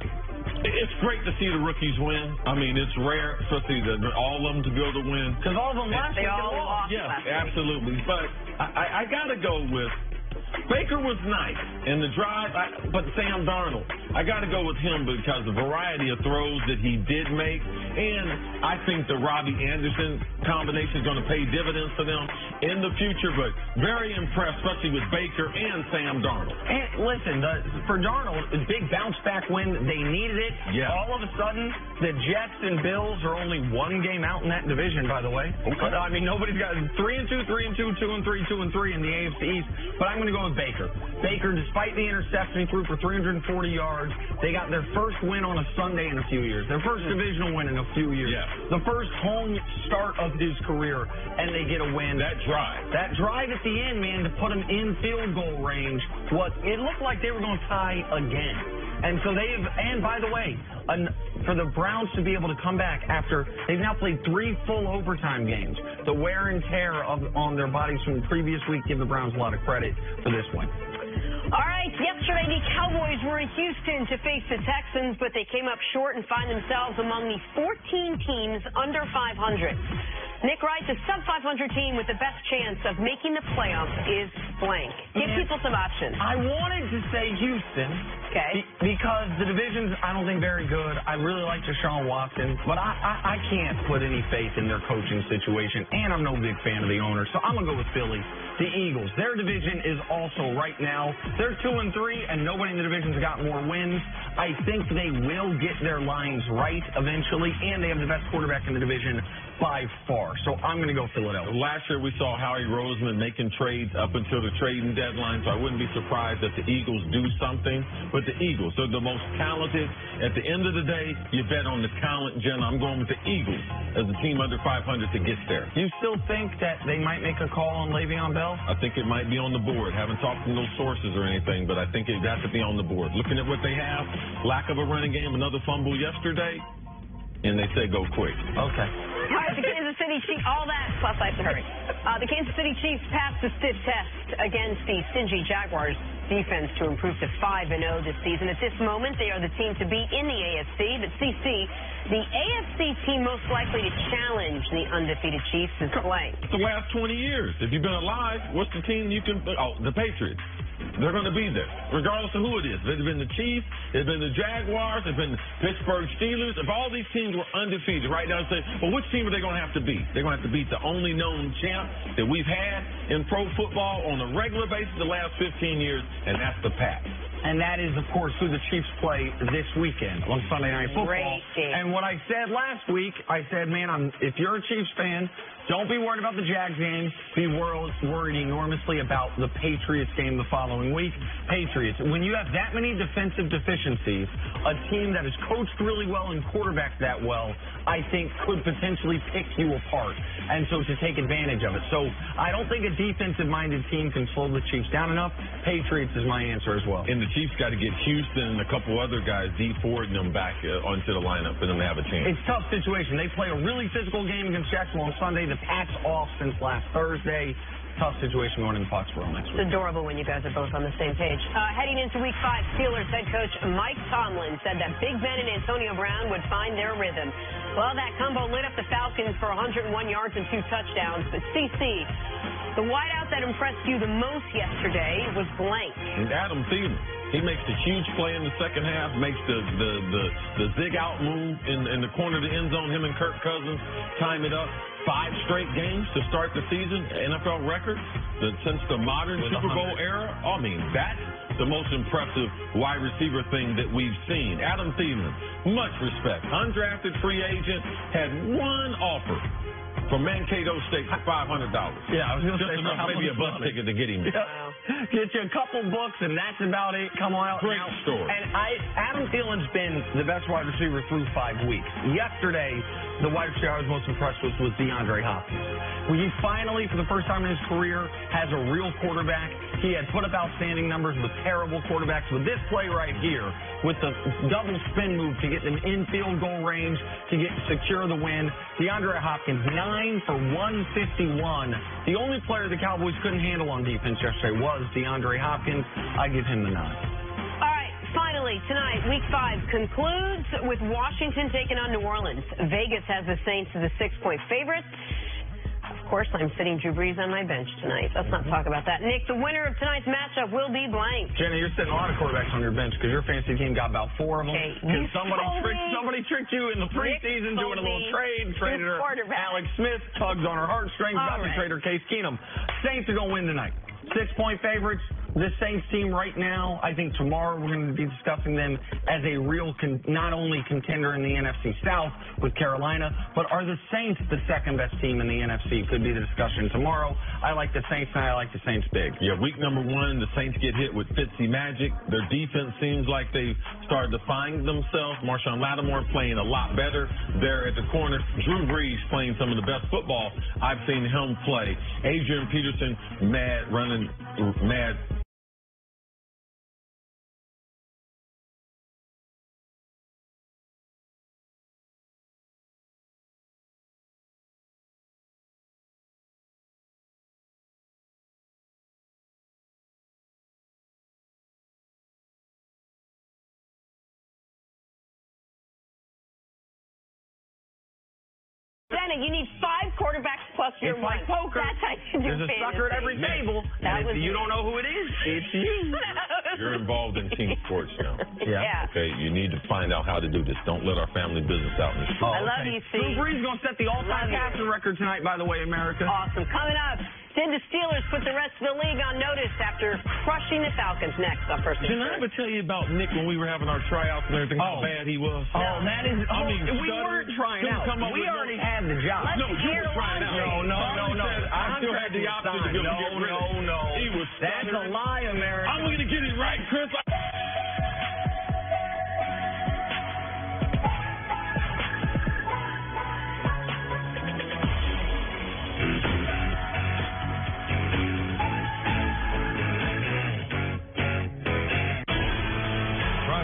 It's great to see the rookies win. I mean, it's rare, especially all of them to be able to win. Because all of them last week all lost. Yeah, absolutely. But I got to go with Baker was nice in the drive, but Sam Darnold, I got to go with him because the variety of throws that he did make, and I think the Robbie Anderson combination is going to pay dividends for them in the future, but very impressed, especially with Baker and Sam Darnold. And listen, for Darnold, the big bounce-back win, they needed it. Yeah. All of a sudden, the Jets and Bills are only one game out in that division, by the way. Okay. I mean, nobody's got 3-2, 3-2, 2-3, 2-3 in the AFC East, but I'm going to go with Baker. Baker, despite the interception, he threw for 340 yards. They got their first win on a Sunday in a few years. Their first divisional win in a few years. Yeah. The first home start of his career, and they get a win. That drive At the end, man, to put him in field goal range, it looked like they were going to tie again. And so and by the way, for the Browns to be able to come back after they've now played 3 full overtime games, the wear and tear on their bodies from the previous week give the Browns a lot of credit for this win. All right, yesterday the Cowboys were in Houston to face the Texans, but they came up short and find themselves among the 14 teams under 500. Nick Wright, the sub-500 team with the best chance of making the playoffs is blank. Give people some options. I wanted to say Houston. Okay. Because the division's, I don't think, very good. I really like Deshaun Watson, but I can't put any faith in their coaching situation, and I'm no big fan of the owner, so I'm going to go with Philly. The Eagles, their division is also right now, they're 2-3, and nobody in the division's got more wins. I think they will get their lines right eventually, and they have the best quarterback in the division by far. So I'm going to go Philadelphia. Last year we saw Howie Roseman making trades up until the trading deadline, so I wouldn't be surprised if the Eagles do something. But the Eagles, they're the most talented. At the end of the day, you bet on the talent, Jen. I'm going with the Eagles as a team under 500 to get there. You still think that they might make a call on Le'Veon Bell? I think it might be on the board. Haven't talked to those sources or anything, but I think it got to be on the board. Looking at what they have, lack of a running game, another fumble yesterday, and they say go quick. Okay. All right, the Kansas City Chiefs, all that, plus I hurry. The Kansas City Chiefs passed the stiff test against the stingy Jaguars defense to improve to 5-0 this season. At this moment, they are the team to beat in the AFC, but CC, the AFC team most likely to challenge the undefeated Chiefs is blank. The last 20 years. If you've been alive, what's the team you can... Oh, the Patriots. They're going to be there, regardless of who it is. It's been the Chiefs, it's been the Jaguars, it's been the Pittsburgh Steelers. If all these teams were undefeated right now, say, well, which team are they going to have to beat? They're going to have to beat the only known champ that we've had in pro football on a regular basis the last 15 years, and that's the Pats. And that is, of course, who the Chiefs play this weekend on Sunday Night Football. Great game. And what I said last week, I said, man, if you're a Chiefs fan, don't be worried about the Jags game. Be worried enormously about the Patriots game the following week. Patriots, when you have that many defensive deficiencies, a team that is coached really well and quarterbacked that well, I think could potentially pick you apart. And so to take advantage of it. So I don't think a defensive-minded team can slow the Chiefs down enough. Patriots is my answer as well. And the Chiefs got to get Houston and a couple other guys, D Ford and them back onto the lineup for them to have a chance. It's a tough situation. They play a really physical game against Jacksonville on Sunday. The Pats off since last Thursday. Tough situation going into Foxborough next week. It's adorable when you guys are both on the same page. Heading into Week 5, Steelers head coach Mike Tomlin said that Big Ben and Antonio Brown would find their rhythm. Well, that combo lit up the Falcons for 101 yards and 2 touchdowns. But CC, the wideout that impressed you the most yesterday was blank. And Adam Thielen. He makes the huge play in the second half, makes the zig out move in the corner of the end zone. Him and Kirk Cousins time it up. 5 straight games to start the season, NFL record since the modern Super Bowl era. I mean, that's the most impressive wide receiver thing that we've seen. Adam Thielen, much respect. Undrafted free agent, had one offer from Mankato State for $500. Yeah, I was going to say enough, maybe a bus ticket to get him. Yeah. Get you a couple books, and that's about it. Come on out. Great story. And Adam Thielen's been the best wide receiver through 5 weeks. Yesterday, the wide receiver I was most impressed with was DeAndre Hopkins. When he finally, for the first time in his career, has a real quarterback. He had put up outstanding numbers with terrible quarterbacks. With this play right here, with the double spin move to get them in field goal range, to secure the win, DeAndre Hopkins, 9 for 151. The only player the Cowboys couldn't handle on defense yesterday was DeAndre Hopkins. I give him the nod. All right, finally, tonight, Week 5 concludes with Washington taking on New Orleans. Vegas has the Saints as a 6-point favorite. course, I'm sitting Drew Brees on my bench tonight. Let's not talk about that. Nick, the winner of tonight's matchup will be blank. Jenna, you're sitting a lot of quarterbacks on your bench because your fantasy team got about 4 of them. Okay, Because somebody tricked you in the preseason doing a little trade. Traded her Alex Smith, tugs on her heartstrings, about to trade her Case Keenum. Saints are going to win tonight. 6-point favorites. This Saints team right now, I think tomorrow we're going to be discussing them as a real, not only contender in the NFC South with Carolina, but are the Saints the second best team in the NFC? Could be the discussion tomorrow. I like the Saints, and I like the Saints big. Yeah, week number 1, the Saints get hit with Fitzy magic. Their defense seems like they've started to find themselves. Marshawn Lattimore playing a lot better there at the corner. Drew Brees playing some of the best football I've seen him play. Adrian Peterson, mad. Jenna, you need 5 quarterbacks plus your It's one. like poker. That's how you do There's a sucker at every table. That And if was you don't know who it is, it's you. You're involved in team sports now. Yeah. Okay, you need to find out how to do this. Don't let our family business out in the street. I love you, Steve. Drew Brees going to set the all-time passing record tonight, by the way, America. Awesome. Coming up, did the Steelers put the rest of the league on notice after crushing the Falcons? Next on First Things Didn't I ever tell you about Nick when we were having our tryouts and everything, how bad he was? Oh, that is... I mean, we weren't trying out. We already had the job. No, you were trying out. No. I still had the option to go get rid of him. No. He was That's a lie, America. I'm going to get it right, Chris.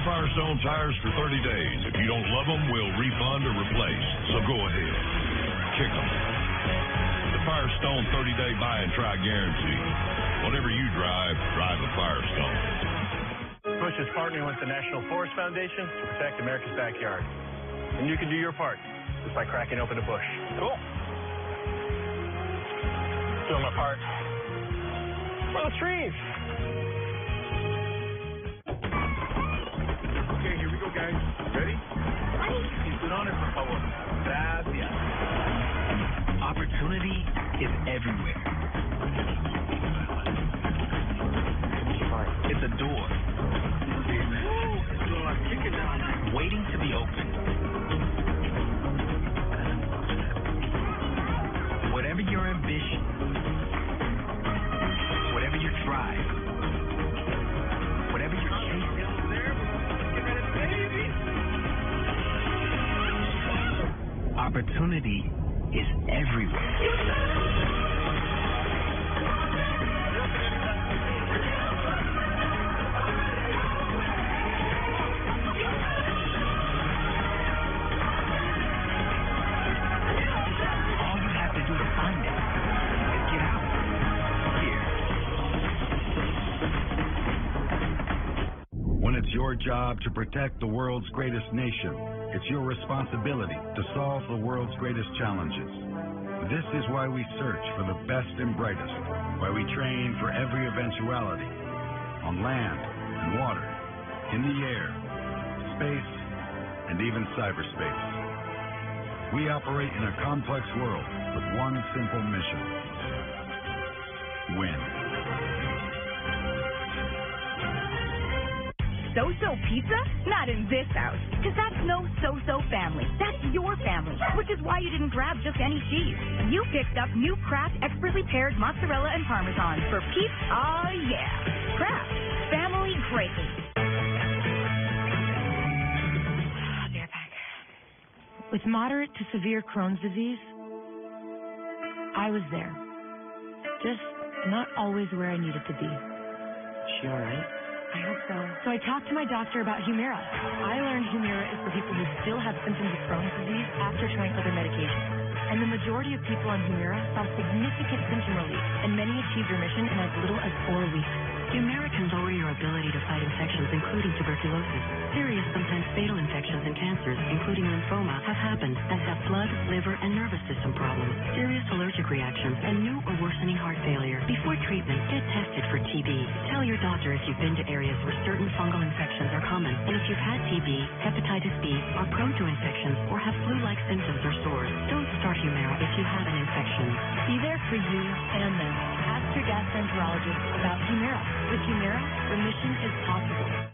Firestone tires for 30 days. If you don't love them, we'll refund or replace. So go ahead. Kick them. The Firestone 30-day buy and try guarantee. Whatever you drive, drive a Firestone. Bush is partnering with the National Forest Foundation to protect America's backyard. And you can do your part just by cracking open a bush. Cool. Doing my part. For the trees. Okay, here we go, guys. Ready? Keep it on it, por favor. Gracias. Opportunity is everywhere. It's a door. Waiting to be opened. Whatever your ambition, whatever your drive, whatever you're chasing, opportunity is everywhere. All you have to do to find it is get out. Here. When it's your job to protect the world's greatest nation, it's your responsibility to solve the world's greatest challenges. This is why we search for the best and brightest, why we train for every eventuality, on land and water, in the air, space, and even cyberspace. We operate in a complex world with one simple mission: win. So-so pizza? Not in this house. Because that's no so-so family. That's your family. Which is why you didn't grab just any cheese. You picked up new Kraft expertly paired mozzarella and Parmesan for Pete's. Oh, yeah. Kraft. Family greatly. They're back. With moderate to severe Crohn's disease, I was there. Just not always where I needed to be. She all right? I hope so. So I talked to my doctor about Humira. I learned Humira is for people who still have symptoms of Crohn's disease after trying other medications. And the majority of people on Humira saw significant symptom relief, and many achieved remission in as little as 4 weeks. Humira can lower your ability to fight infections, including including tuberculosis. Serious, sometimes fatal infections and cancers, including lymphoma, have happened, as have blood, liver, and nervous system problems, serious allergic reactions, and new or worsening heart failure. Before treatment, get tested for TB. Tell your doctor if you've been to areas where certain fungal infections are common, and if you've had TB, hepatitis B, are prone to infections, or have flu-like symptoms or sores. Don't start Humira if you have an infection. Be there for you and them. Ask your gastroenterologist about Humira. With Humira, remission is possible.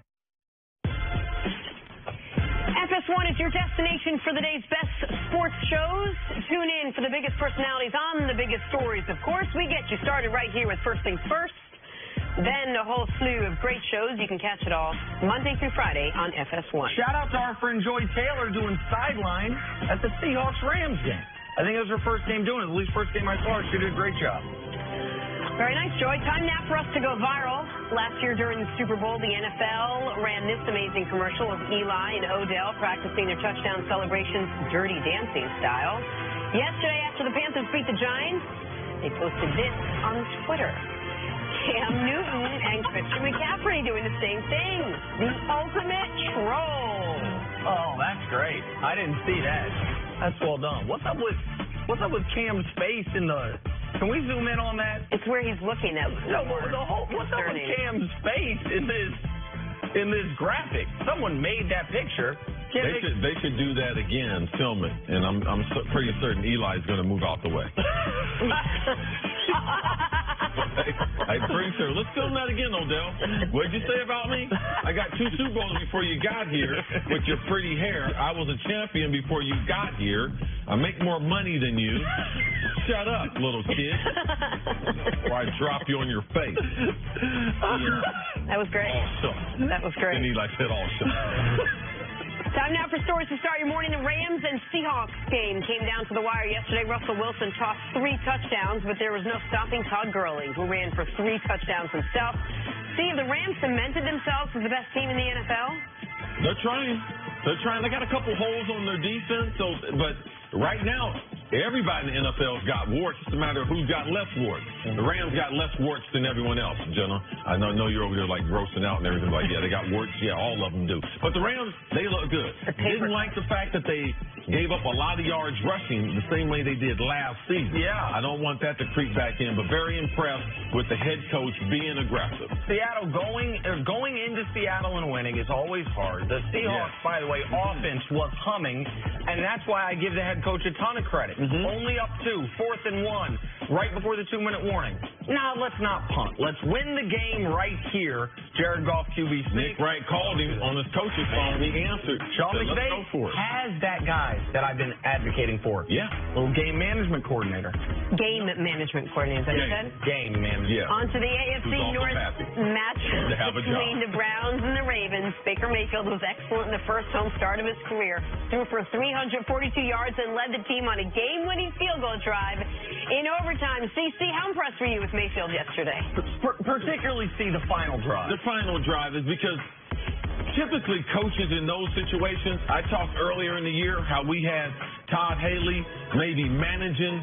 FS1 is your destination for the day's best sports shows. Tune in for the biggest personalities on the biggest stories. Of course, we get you started right here with First Things First. Then a whole slew of great shows. You can catch it all Monday through Friday on FS1. Shout out to our friend Joy Taylor doing sideline at the Seahawks-Rams game. I think it was her first game doing it. At least first game I saw her. She did a great job. Very nice, Joy. Time now for us to go viral. Last year during the Super Bowl, the NFL ran this amazing commercial of Eli and Odell practicing their touchdown celebrations dirty dancing style. Yesterday, after the Panthers beat the Giants, they posted this on Twitter. Cam Newton and Christian McCaffrey doing the same thing. The ultimate troll. Oh, that's great. I didn't see that. That's well done. What's up with Cam's face in the... Can we zoom in on that? It's where he's looking at. No, what's up with Cam's face in this graphic? Someone made that picture. They should do that again, film it, and I'm pretty certain Eli's going to move out the way. I'm pretty sure. Let's film that again, Odell. What'd you say about me? I got 2 Super Bowls before you got here with your pretty hair. I was a champion before you got here. I make more money than you. Shut up, little kid. Or I drop you on your face. That was great. Awesome. That was great. And Eli said awesome. Time now for stories to start your morning. The Rams and Seahawks game came down to the wire yesterday. Russell Wilson tossed 3 touchdowns, but there was no stopping Todd Gurley, who ran for 3 touchdowns himself. See, have the Rams cemented themselves as the best team in the NFL? They're trying. They got a couple holes on their defense, but right now, everybody in the NFL's got warts. It's a matter of who's got less warts. The Rams got less warts than everyone else, Jenna. I know you're over there like grossing out and everything. Like, yeah, they got warts. Yeah, all of them do. But the Rams, they look good. Didn't like the fact that they gave up a lot of yards rushing the same way they did last season. Yeah. I don't want that to creep back in, but very impressed with the head coach being aggressive. Seattle going into Seattle and winning is always hard. The Seahawks, by the way, offense was humming, and that's why I give the head coach a ton of credit. Only up 2, 4th and 1, right before the 2-minute warning. Now, let's not punt. Let's win the game right here. Jared Goff, QB speak. Nick Wright called him on his coach's phone. He answered. Sean said, McVay let's go for it. has that guy that I've been advocating for. Yeah. Little game management coordinator. Game management coordinator, is that you said? Game management. Yeah. On to the AFC North match between the Browns and the Ravens. Baker Mayfield was excellent in the first home start of his career. Threw for 342 yards and led the team on a game-winning field goal drive in overtime. CC, how impressed were you with Mayfield yesterday? Particularly see the final drive. The final drive is because typically coaches in those situations, I talked earlier in the year how we had Todd Haley maybe managing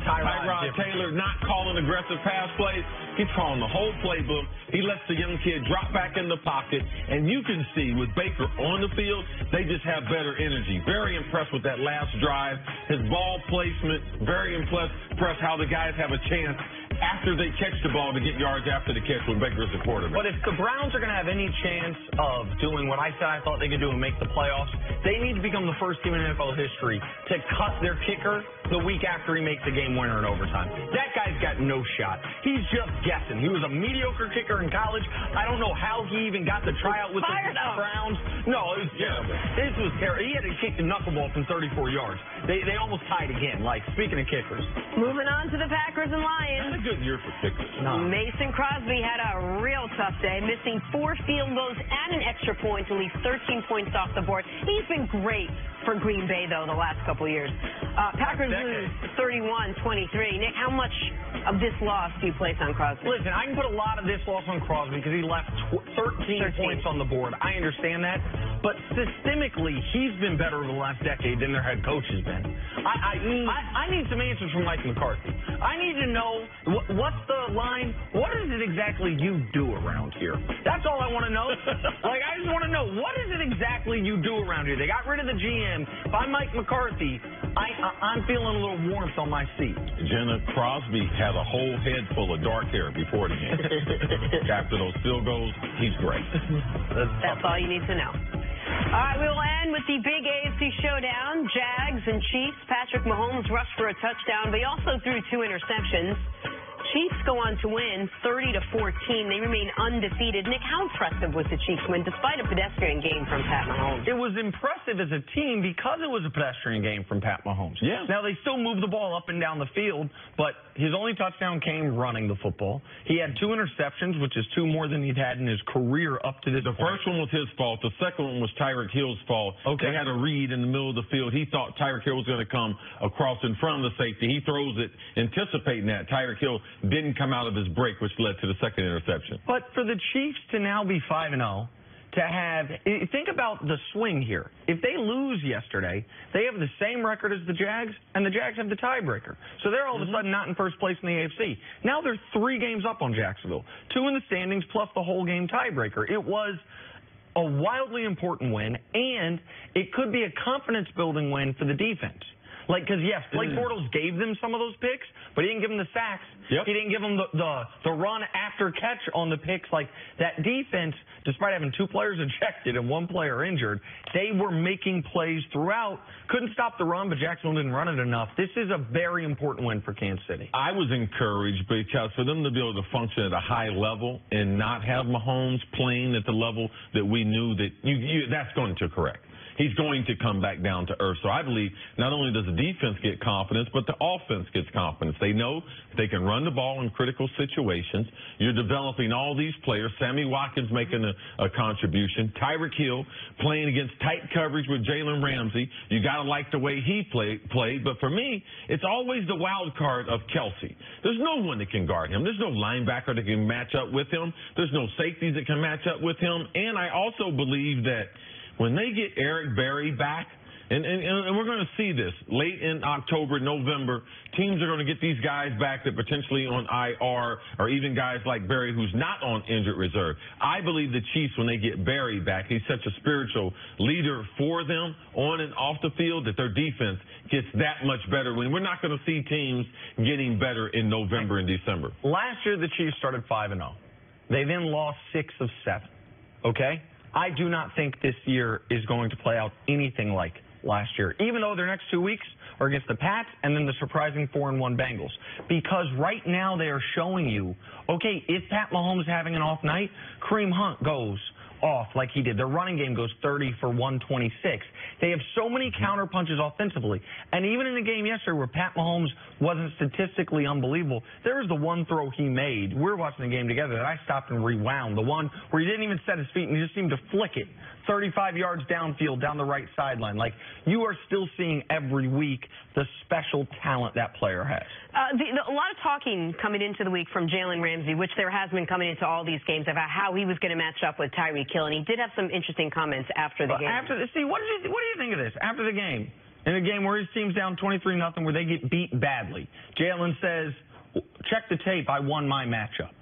Tyrod Taylor, not calling aggressive pass plays. He's calling the whole playbook. He lets the young kid drop back in the pocket, and you can see with Baker on the field, they just have better energy. Very impressed with that last drive. His ball placement, very impressed how the guys have a chance after they catch the ball to get yards after the catch when Baker's the quarterback. But if the Browns are going to have any chance of doing what I said I thought they could do and make the playoffs, they need to become the first team in NFL history to cut their kicker the week after he makes the game winner in overtime. That guy's got no shot. He's just guessing. He was a mediocre kicker in college. I don't know how he even got the tryout with the Browns. No, it was terrible. This was terrible. He had to kick the knuckleball from 34 yards. They almost tied again. Like, speaking of kickers. Moving on to the Packers and Lions. Good year for kickers. Mason Crosby had a real tough day, missing 4 field goals and an extra point to leave 13 points off the board. He's been great for Green Bay, though, the last couple of years. Packers lose 31-23. Nick, how much of this loss do you place on Crosby? Listen, I can put a lot of this loss on Crosby because he left 13 points on the board. I understand that. but systemically, he's been better over the last decade than their head coach has been. I need some answers from Mike McCarthy. I need to know what's the line. What is it exactly you do around here? That's all I want to know. Like, I just want to know, what is it exactly you do around here? They got rid of the GM. If I'm Mike McCarthy, I'm feeling a little warmth on my seat. Jenna, Crosby had a whole head full of dark hair before the game. After those field goals, he's great. That's all you need to know. All right, we will end with the big AFC showdown. Jags and Chiefs. Patrick Mahomes rushed for a touchdown, but he also threw 2 interceptions. Chiefs go on to win 30-14. They remain undefeated. Nick, how impressive was the Chiefs win despite a pedestrian game from Pat Mahomes? It was impressive as a team because it was a pedestrian game from Pat Mahomes. Yeah. Now, they still moved the ball up and down the field, but his only touchdown came running the football. He had 2 interceptions, which is 2 more than he'd had in his career up to this point. The first one was his fault. The second one was Tyreek Hill's fault. Okay. They had a read in the middle of the field. He thought Tyreek Hill was going to come across in front of the safety. He throws it anticipating that. Tyreek Hill didn't come out of his break, which led to the second interception. But for the Chiefs to now be 5-0, to have, think about the swing here. If they lose yesterday, they have the same record as the Jags, and the Jags have the tiebreaker. So they're all of a sudden not in first place in the AFC. Now they're 3 games up on Jacksonville, 2 in the standings plus the whole game tiebreaker. It was a wildly important win, and it could be a confidence-building win for the defense. Like, because, yes, Blake Bortles gave them some of those picks, but he didn't give them the sacks. Yep. He didn't give them the run after catch on the picks. Like, that defense, despite having 2 players ejected and 1 player injured, they were making plays throughout. Couldn't stop the run, but Jacksonville didn't run it enough. This is a very important win for Kansas City. I was encouraged because for them to be able to function at a high level and not have Mahomes playing at the level that we knew that that's going to correct. He's going to come back down to earth. So I believe not only does the defense get confidence, but the offense gets confidence. They know they can run the ball in critical situations. You're developing all these players. Sammy Watkins making a contribution. Tyreek Hill playing against tight coverage with Jalen Ramsey. You got to like the way he played. But for me, it's always the wild card of Kelsey. There's no one that can guard him. There's no linebacker that can match up with him. There's no safeties that can match up with him. And I also believe that when they get Eric Berry back, and we're going to see this late in October, November, teams are going to get these guys back that potentially on IR, or even guys like Berry who's not on injured reserve. I believe the Chiefs, when they get Berry back, he's such a spiritual leader for them on and off the field that their defense gets that much better. When we're not going to see teams getting better in November and December. Last year, the Chiefs started 5-0. They then lost 6 of 7. Okay? I do not think this year is going to play out anything like last year, even though their next 2 weeks are against the Pats and then the surprising 4-1 Bengals. Because right now they are showing you, okay, if Pat Mahomes is having an off night, Kareem Hunt goes off like he did. Their running game goes 30 for 126. They have so many counter punches offensively. And even in the game yesterday where Pat Mahomes wasn't statistically unbelievable, there was the one throw he made. We were watching the game together that I stopped and rewound. The one where he didn't even set his feet and he just seemed to flick it 35 yards downfield down the right sideline. Like, you are still seeing every week the special talent that player has. A lot of talking coming into the week from Jalen Ramsey, which there has been coming into all these games, about how he was going to match up with Tyreek Hill, and he did have some interesting comments after the game. What do you think of this? After the game, in a game where his team's down 23-0, where they get beat badly, Jalen says, check the tape, I won my matchup.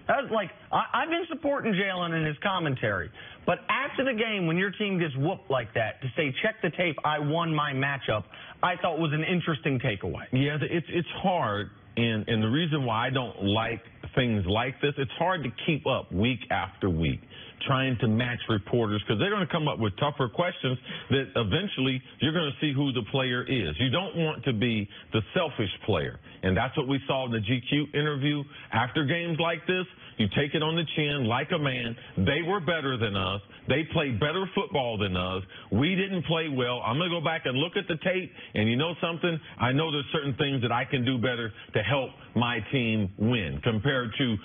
That was like, I've been supporting Jalen in his commentary, but after the game, when your team gets whooped like that, to say, check the tape, I won my matchup, I thought was an interesting takeaway. Yeah, it's hard, and the reason why I don't like things like this, it's hard to keep up week after week, trying to match reporters, because they're going to come up with tougher questions that eventually you're going to see who the player is. You don't want to be the selfish player, and that's what we saw in the GQ interview. After games like this, you take it on the chin like a man. They were better than us. They played better football than us. We didn't play well. I'm going to go back and look at the tape, and you know something? I know there's certain things that I can do better to help my team win, compared to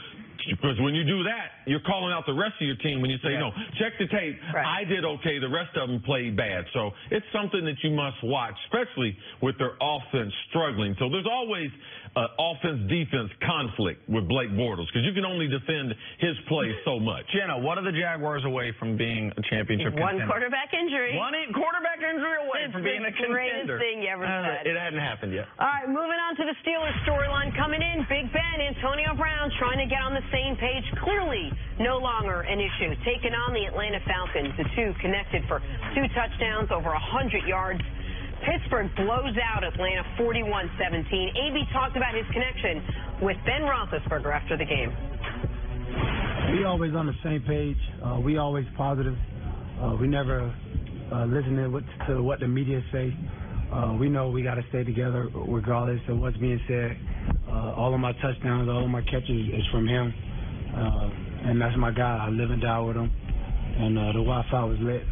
Because when you do that, you're calling out the rest of your team when you say, no, check the tape. Right. I did okay. The rest of them played bad. So it's something that you must watch, especially with their offense struggling. So there's always offense-defense conflict with Blake Bortles because you can only defend his play so much. Jenna, what are the Jaguars away from being a championship One contender? quarterback injury. One quarterback injury away from being a It's the greatest contender. thing you ever said. It hadn't happened yet. All right, moving on to the Steelers storyline coming in. Big Ben, Antonio Brown trying to get on the same page. Clearly no longer an issue. Taking on the Atlanta Falcons. The two connected for 2 touchdowns, over 100 yards. Pittsburgh blows out Atlanta 41-17. AB talked about his connection with Ben Roethlisberger after the game. We always on the same page. We always positive. We never listen to what the media say. We know we got to stay together regardless of what's being said. All of my touchdowns, all of my catches is from him. And that's my guy. I live and die with him. And the Wi-Fi was lit.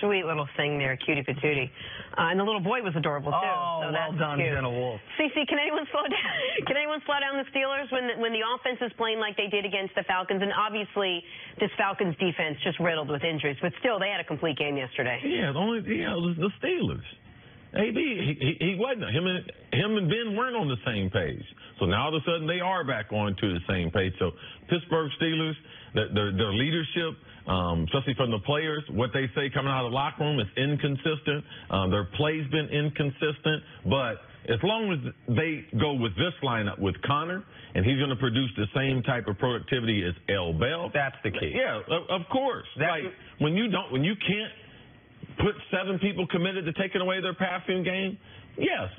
Sweet little thing there, cutie patootie. And the little boy was adorable, too. Oh, so well that's done, cute. Jenna Wolf. CC, can anyone slow down? Can anyone slow down the Steelers when the offense is playing like they did against the Falcons? And obviously, this Falcons defense just riddled with injuries, but still, they had a complete game yesterday. Yeah, the Steelers. AB, he wasn't. Him and Ben weren't on the same page. So now all of a sudden they are back on to the same page. So Pittsburgh Steelers, their leadership, especially from the players, what they say coming out of the locker room is inconsistent. Their play's been inconsistent, but as long as they go with this lineup with Connor, and he's going to produce the same type of productivity as L. Bell. That's the key. Yeah, of course. When you can't put 7 people committed to taking away their passing game. Yes,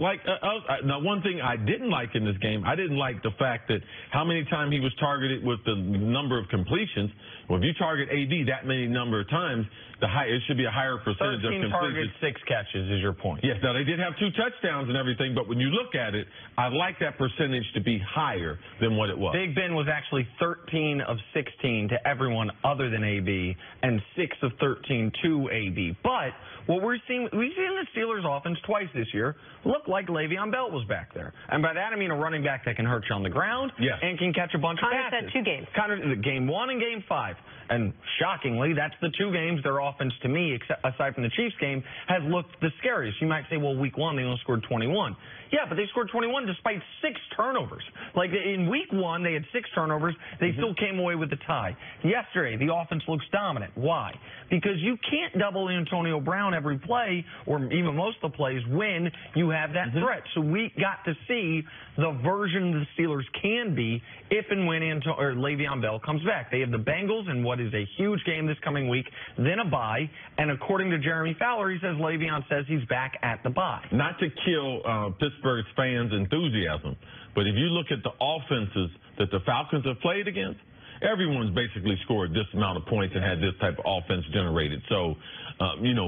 now one thing I didn't like in this game, I didn't like the fact that how many times he was targeted with the number of completions. Well, if you target AD that many number of times, it should be a higher percentage of 13 completions. targets, 6 catches is your point. Yes, now they did have 2 touchdowns and everything, but when you look at it, I like that percentage to be higher than what it was. Big Ben was actually 13 of 16 to everyone other than AB and 6 of 13 to AB. But what we've seen the Steelers offense twice this year look like Le'Veon Bell was back there. And by that I mean a running back that can hurt you on the ground and can catch a bunch of passes. Connor's had 2 games. Connor's game 1 and game 5. And shockingly, that's the 2 games their offense, to me, aside from the Chiefs game, has looked the scariest. You might say, well, week 1, they only scored 21. Yeah, but they scored 21 despite 6 turnovers. Like, in week 1, they had 6 turnovers. They still came away with the tie. Yesterday, the offense looks dominant. Why? Because you can't double Antonio Brown every play, or even most of the plays, when you have that threat. So we got to see the version the Steelers can be if and when Le'Veon Bell comes back. They have the Bengals in what is a huge game this coming week, then a bye, and according to Jeremy Fowler, he says Le'Veon says he's back at the bye. Not to kill Pittsburgh's fans' enthusiasm, but if you look at the offenses that the Falcons have played against, everyone's basically scored this amount of points and had this type of offense generated. So,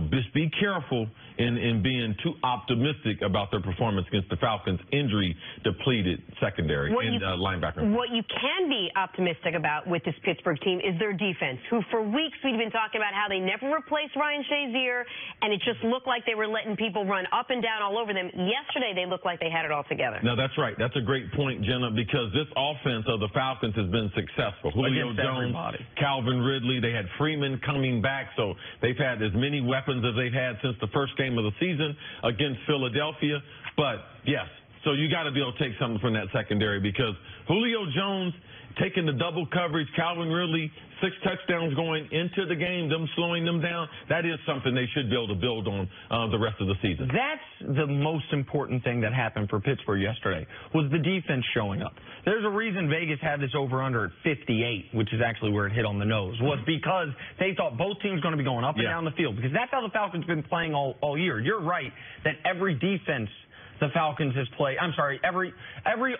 just be careful in being too optimistic about their performance against the Falcons' injury-depleted secondary linebacker. What you can be optimistic about with this Pittsburgh team is their defense, who for weeks we've been talking about how they never replaced Ryan Shazier, and it just looked like they were letting people run up and down all over them. Yesterday, they looked like they had it all together. No, that's right. That's a great point, Jenna, because this offense of the Falcons has been successful. Julio Jones, Calvin Ridley, they had Freeman coming back, so they've had as many weapons as they've had since the first game of the season against Philadelphia. But, yes, so you got to be able to take something from that secondary because Julio Jones taking the double coverage, Calvin Ridley, 6 touchdowns going into the game, them slowing them down, that is something they should be able to build on the rest of the season. That's the most important thing that happened for Pittsburgh yesterday, was the defense showing up. There's a reason Vegas had this over-under at 58, which is actually where it hit on the nose, was because they thought both teams were going to be going up and down the field, because that's how the Falcons have been playing all year. You're right that every defense the Falcons has played. I'm sorry, every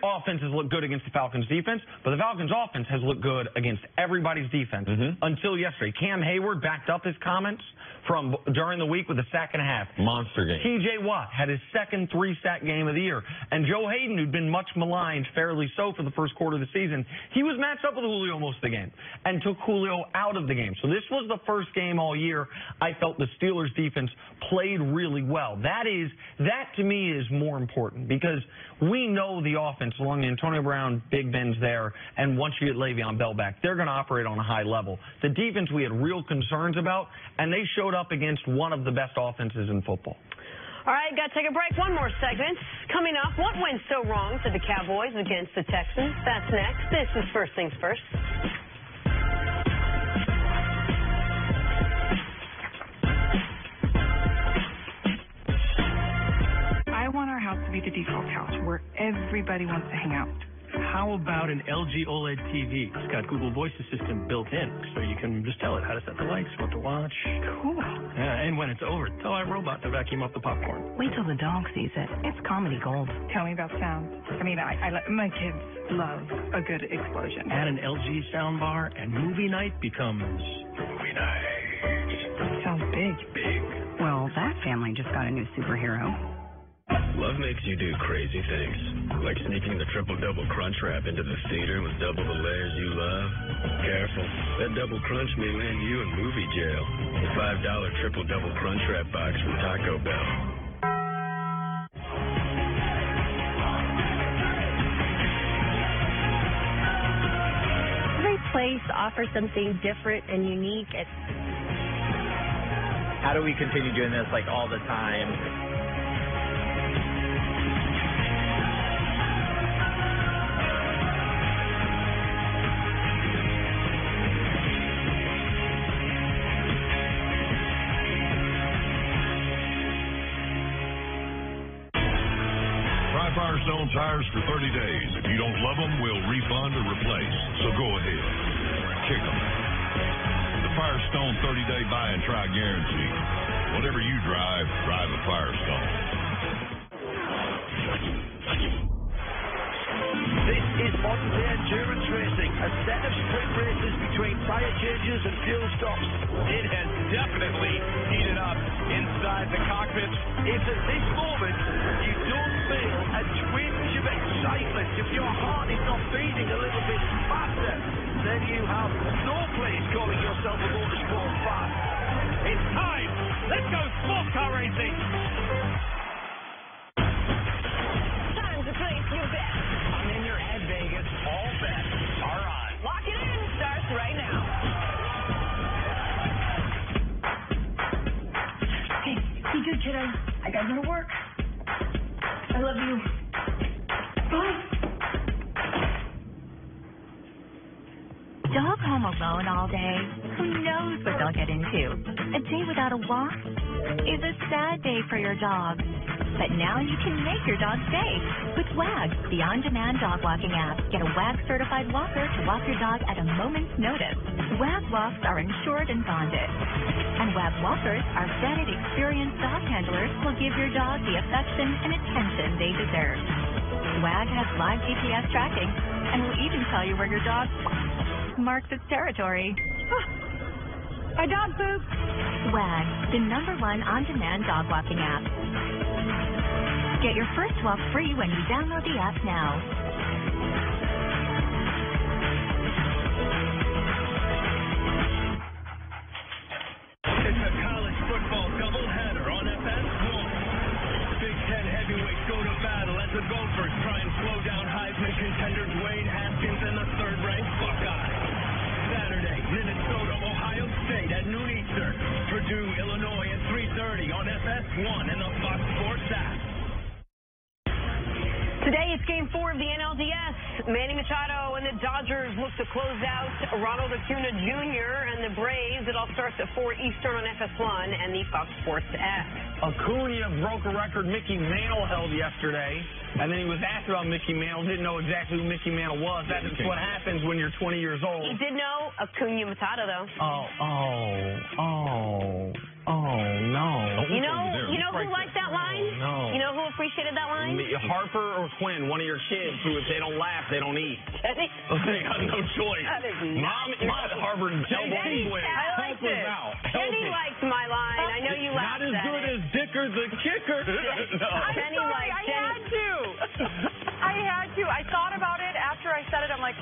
offense has looked good against the Falcons defense, but the Falcons offense has looked good against everybody's defense until yesterday. Cam Hayward backed up his comments from during the week with a sack and a half. Monster game. TJ Watt had his second 3-sack game of the year. And Joe Hayden, who'd been much maligned, fairly so, for the first quarter of the season, he was matched up with Julio most of the game and took Julio out of the game. So this was the first game all year I felt the Steelers defense played really well. That to me is more more important because we know the offense along the Antonio Brown, Big Ben's there, and once you get Le'Veon Bell back, they're going to operate on a high level. The defense we had real concerns about, and they showed up against one of the best offenses in football. All right, got to take a break. One more segment. Coming up, what went so wrong for the Cowboys against the Texans? That's next. This is First Things First. I want our house to be the default house where everybody wants to hang out. How about an LG OLED TV? It's got Google Voice Assistant built in, so you can just tell it how to set the lights, what to watch. Cool. Yeah, and when it's over, tell our robot to vacuum up the popcorn. Wait till the dog sees it. It's comedy gold. Tell me about sound. I mean, my kids love a good explosion. Add an LG soundbar, and movie night becomes movie night. Sounds big. Big. Well, that family just got a new superhero. Love makes you do crazy things, like sneaking the triple-double crunch wrap into the theater with double the layers you love. Careful, that double crunch may land you in movie jail. The $5 triple-double crunch wrap box from Taco Bell. Every place offers something different and unique. How do we continue doing this like all the time? Firestone tires for 30 days. If you don't love them, we'll refund or replace. So go ahead. Kick them. The Firestone 30-day buy and try guarantee. Whatever you drive, drive a Firestone. This is modern day endurance racing, a set of sprint races between tyre changes and fuel stops. It has definitely heated up inside the cockpit. It's at this moment you don't feel a twinge of excitement. If your heart is not beating a little bit faster, then you have no place calling yourself a motorsport fan. It's time. Let's go sports car racing. Time to place your bet. I'm in your head, Vegas. All bets are on. Lock it in. Starts right now. Hey, be good, kiddo. I gotta go to work. I love you. Bye. Dog home alone all day? Who knows what they'll get into? A day without a walk is a sad day for your dog. But now you can make your dog stay with WAG, the on-demand dog walking app. Get a WAG-certified walker to walk your dog at a moment's notice. WAG walks are insured and bonded. And WAG walkers are vetted, experienced dog handlers who will give your dog the affection and attention they deserve. WAG has live GPS tracking and will even tell you where your dog marks its territory. My dog pooped. WAG, the #1 on-demand dog walking app. Get your first walk free when you download the app now. It's a college football doubleheader on FS1. Big Ten heavyweights go to battle as the Gophers try and slow down Heisman contenders Wayne Haskins and the third-ranked Buckeyes. Saturday, Minnesota, Ohio State at noon Eastern. Purdue, Illinois at 3:30 on FS1 and the Fox Sports app. Today it's Game 4 of the NLDS. Manny Machado and the Dodgers look to close out Ronald Acuna Jr. and the Braves. It all starts at 4 Eastern on FS1 and the Fox Sports app. Acuna broke a record Mickey Mantle held yesterday, and then he was asked about Mickey Mantle, didn't know exactly who Mickey Mantle was. That's what happens when you're 20 years old. He did know Acuna Matata, though. No. You know who liked that line? No. You know who appreciated that line? Harper or Quinn, one of your kids, who if they don't laugh, they don't eat. Kenny? They got no choice. Mom Harvard and Kenny, I liked it. Kenny liked my line. I know you laughed at it. Not as good as Dicker the kicker. No. I'm sorry, I had to. I thought about it after I said it. I'm like,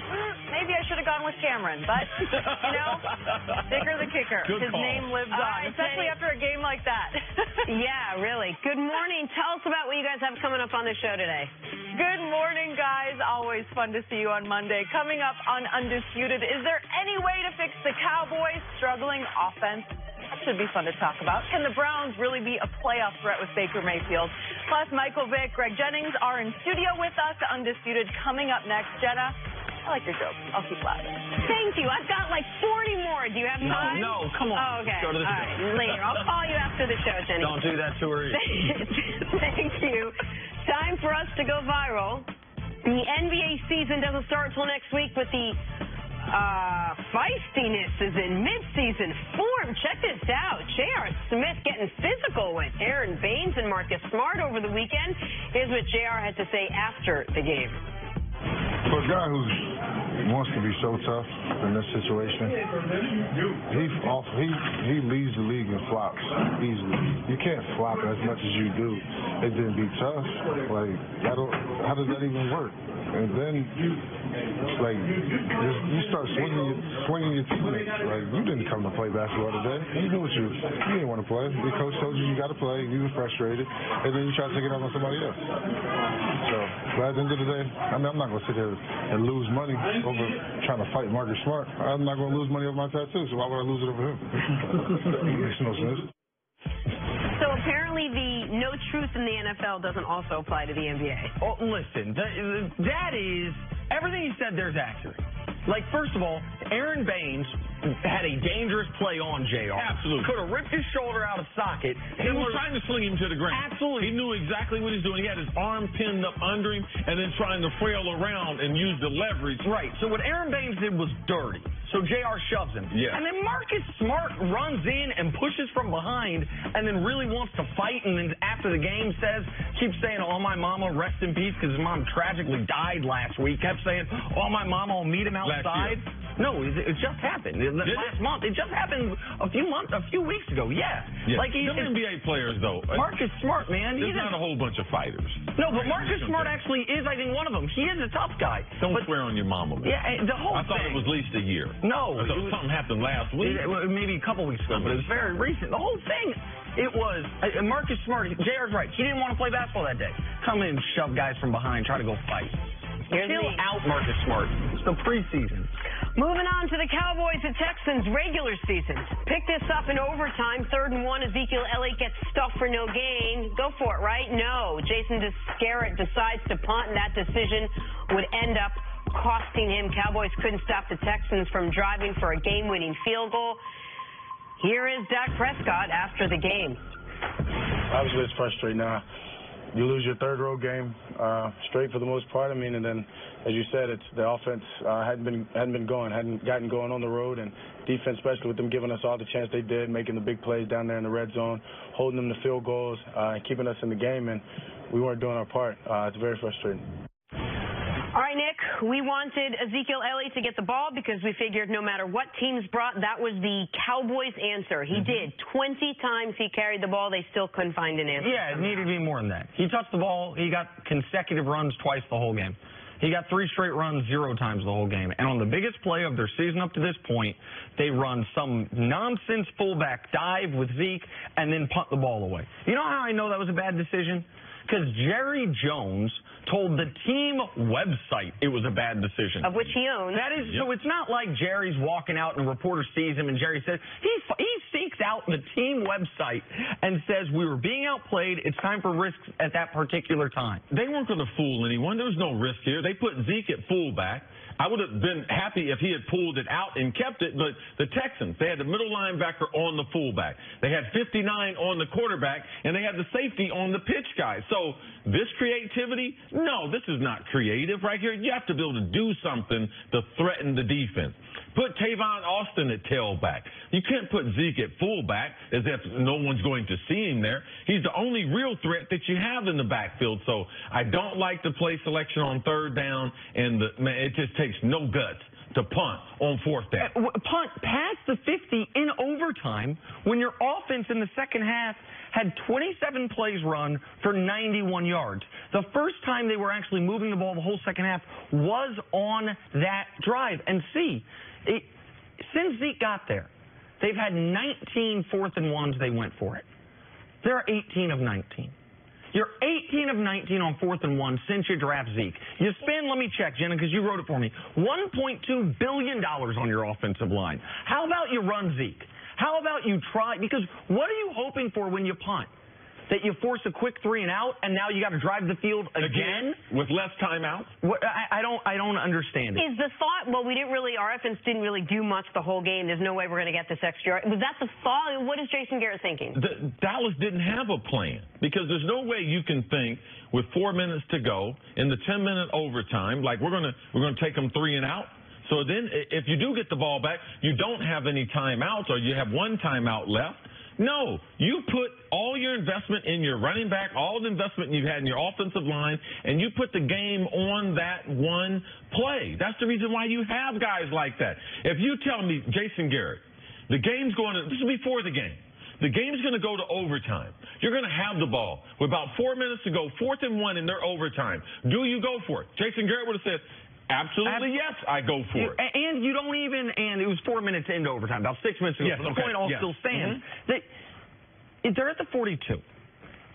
maybe I should have gone went with Cameron, but, you know, sticker the kicker. Good His call. name lives on, especially after a game like that. Yeah, really. Good morning. Tell us about what you guys have coming up on the show today. Good morning, guys. Always fun to see you on Monday. Coming up on Undisputed, is there any way to fix the Cowboys' struggling offense? That should be fun to talk about. Can the Browns really be a playoff threat with Baker Mayfield? Plus, Michael Vick, Greg Jennings are in studio with us. Undisputed coming up next. Jenna, I like your jokes. I'll keep laughing. Thank you. I've got like 40 more. Do you have time? No, come on. Oh, okay. Go to the All show. right, later. I'll call you after the show, Jenny. Don't do that to her. Thank you. Time for us to go viral. The NBA season doesn't start till next week, but the feistiness is in mid-season form. Check this out. J.R. Smith getting physical with Aaron Baines and Marcus Smart over the weekend. Here's what J.R. had to say after the game. For a guy who wants to be so tough in this situation, he leads the league in flops easily. You can't flop as much as you do and then be tough. Like, how does that even work? And then like you start swinging your teammates. Like, you didn't come to play basketball today. You knew you didn't want to play. Your coach told you got to play. You were frustrated, and then you try to take it out on somebody else. So, but at the end of the day, I mean, I'm not going to sit here and lose money over trying to fight Marcus Smart. I'm not going to lose money over my tattoo. So why would I lose it over him? It makes no sense. So apparently the no truth in the NFL doesn't also apply to the NBA. Oh, listen, that is, everything you said there is accurate. Like, first of all, Aaron Baines had a dangerous play on JR. Absolutely. Could have ripped his shoulder out of socket. He was trying to sling him to the ground. Absolutely. He knew exactly what he was doing. He had his arm pinned up under him and then trying to flail around and use the leverage. Right. So what Aaron Baines did was dirty. So JR shoves him. Yeah. And then Marcus Smart runs in and pushes from behind and then really wants to fight, and then after the game keeps saying, oh, my mama, rest in peace, because his mom tragically died last week. Kept saying, oh, my mama, I'll meet him outside. No, it just happened. Last month. It just happened a few weeks ago. Yeah. Like Them NBA players, though. Marcus Smart, man. There's not a whole bunch of fighters. No, but Marcus Smart actually is, I think, one of them. He is a tough guy. Don't swear on your mama. Man. Yeah, the whole I thought it was at least a year. No. Something happened last week. Maybe a couple weeks ago, but it was very recent. The whole thing, it was Marcus Smart. JR's right. He didn't want to play basketball that day. Come in, shove guys from behind, try to go fight. Chill out, Marcus Smart. It's the preseason. Moving on to the Cowboys and Texans regular season. Pick this up in overtime. 3rd and 1. Ezekiel Elliott gets stuffed for no gain. Go for it, right? No. Jason Garrett decides to punt, and that decision would end up costing him. Cowboys couldn't stop the Texans from driving for a game-winning field goal. Here is Dak Prescott after the game. Obviously, it's frustrating now. You lose your third road game straight for the most part. I mean, and then, as you said, it's the offense hadn't gotten going on the road, and defense, especially with them giving us all the chance they did, making the big plays down there in the red zone, holding them to field goals, and keeping us in the game, and we weren't doing our part. It's very frustrating. All right, Nick, we wanted Ezekiel Elliott to get the ball because we figured no matter what teams brought, that was the Cowboys' answer. He did. 20 times he carried the ball. They still couldn't find an answer. Yeah, it needed to be more than that. He touched the ball. He got consecutive runs twice the whole game. He got 3 straight runs 0 times the whole game. And on the biggest play of their season up to this point, they run some nonsense fullback dive with Zeke and then punt the ball away. You know how I know that was a bad decision? Because Jerry Jones told the team website it was a bad decision. Of which he owns. That is, so it's not like Jerry's walking out and a reporter sees him and Jerry says, he seeks out the team website and says, we were being outplayed, it's time for risks at that particular time. They weren't going to fool anyone. There was no risk here. They put Zeke at fullback. I would have been happy if he had pulled it out and kept it, but the Texans, they had the middle linebacker on the fullback. They had 59 on the quarterback, and they had the safety on the pitch guy. So this creativity, no, this is not creative right here. You have to be able to do something to threaten the defense. Put Tavon Austin at tailback. You can't put Zeke at fullback as if no one's going to see him there. He's the only real threat that you have in the backfield. So I don't like the play selection on 3rd down, and it just takes no guts to punt on 4th down. Punt past the 50 in overtime. overtime when your offense in the second half had 27 plays run for 91 yards. The first time they were actually moving the ball the whole second half was on that drive. And since Zeke got there, they've had 19 4th and 1s they went for it. They're 18 of 19. You're 18 of 19 on 4th and 1 since you draft Zeke. You spend, let me check, Jenna, because you wrote it for me, $1.2 billion on your offensive line. How about you run Zeke? How about you try? Because what are you hoping for when you punt? That you force a quick 3 and out, and now you got to drive the field again with less timeouts? I don't understand it. Is the thought? Well, our offense didn't really do much the whole game. There's no way we're going to get this extra. Was that the thought? What is Jason Garrett thinking? Dallas didn't have a plan because there's no way you can think with 4 minutes to go in the 10-minute overtime like we're gonna take them 3 and out. So then, if you do get the ball back, you don't have any timeouts, or you have 1 timeout left. No, you put all your investment in your running back, all the investment you had in your offensive line, and you put the game on that one play. That's the reason why you have guys like that. If you tell me, Jason Garrett, the game's going to, this is before the game, the game's going to go to overtime. You're going to have the ball with about 4 minutes to go, 4th and 1 in their overtime. Do you go for it? Jason Garrett would have said, absolutely, yes, I go for it. And you don't even, and it was 4 minutes into overtime, about 6 minutes ago, yes, so the point all still stands. They're at the 42.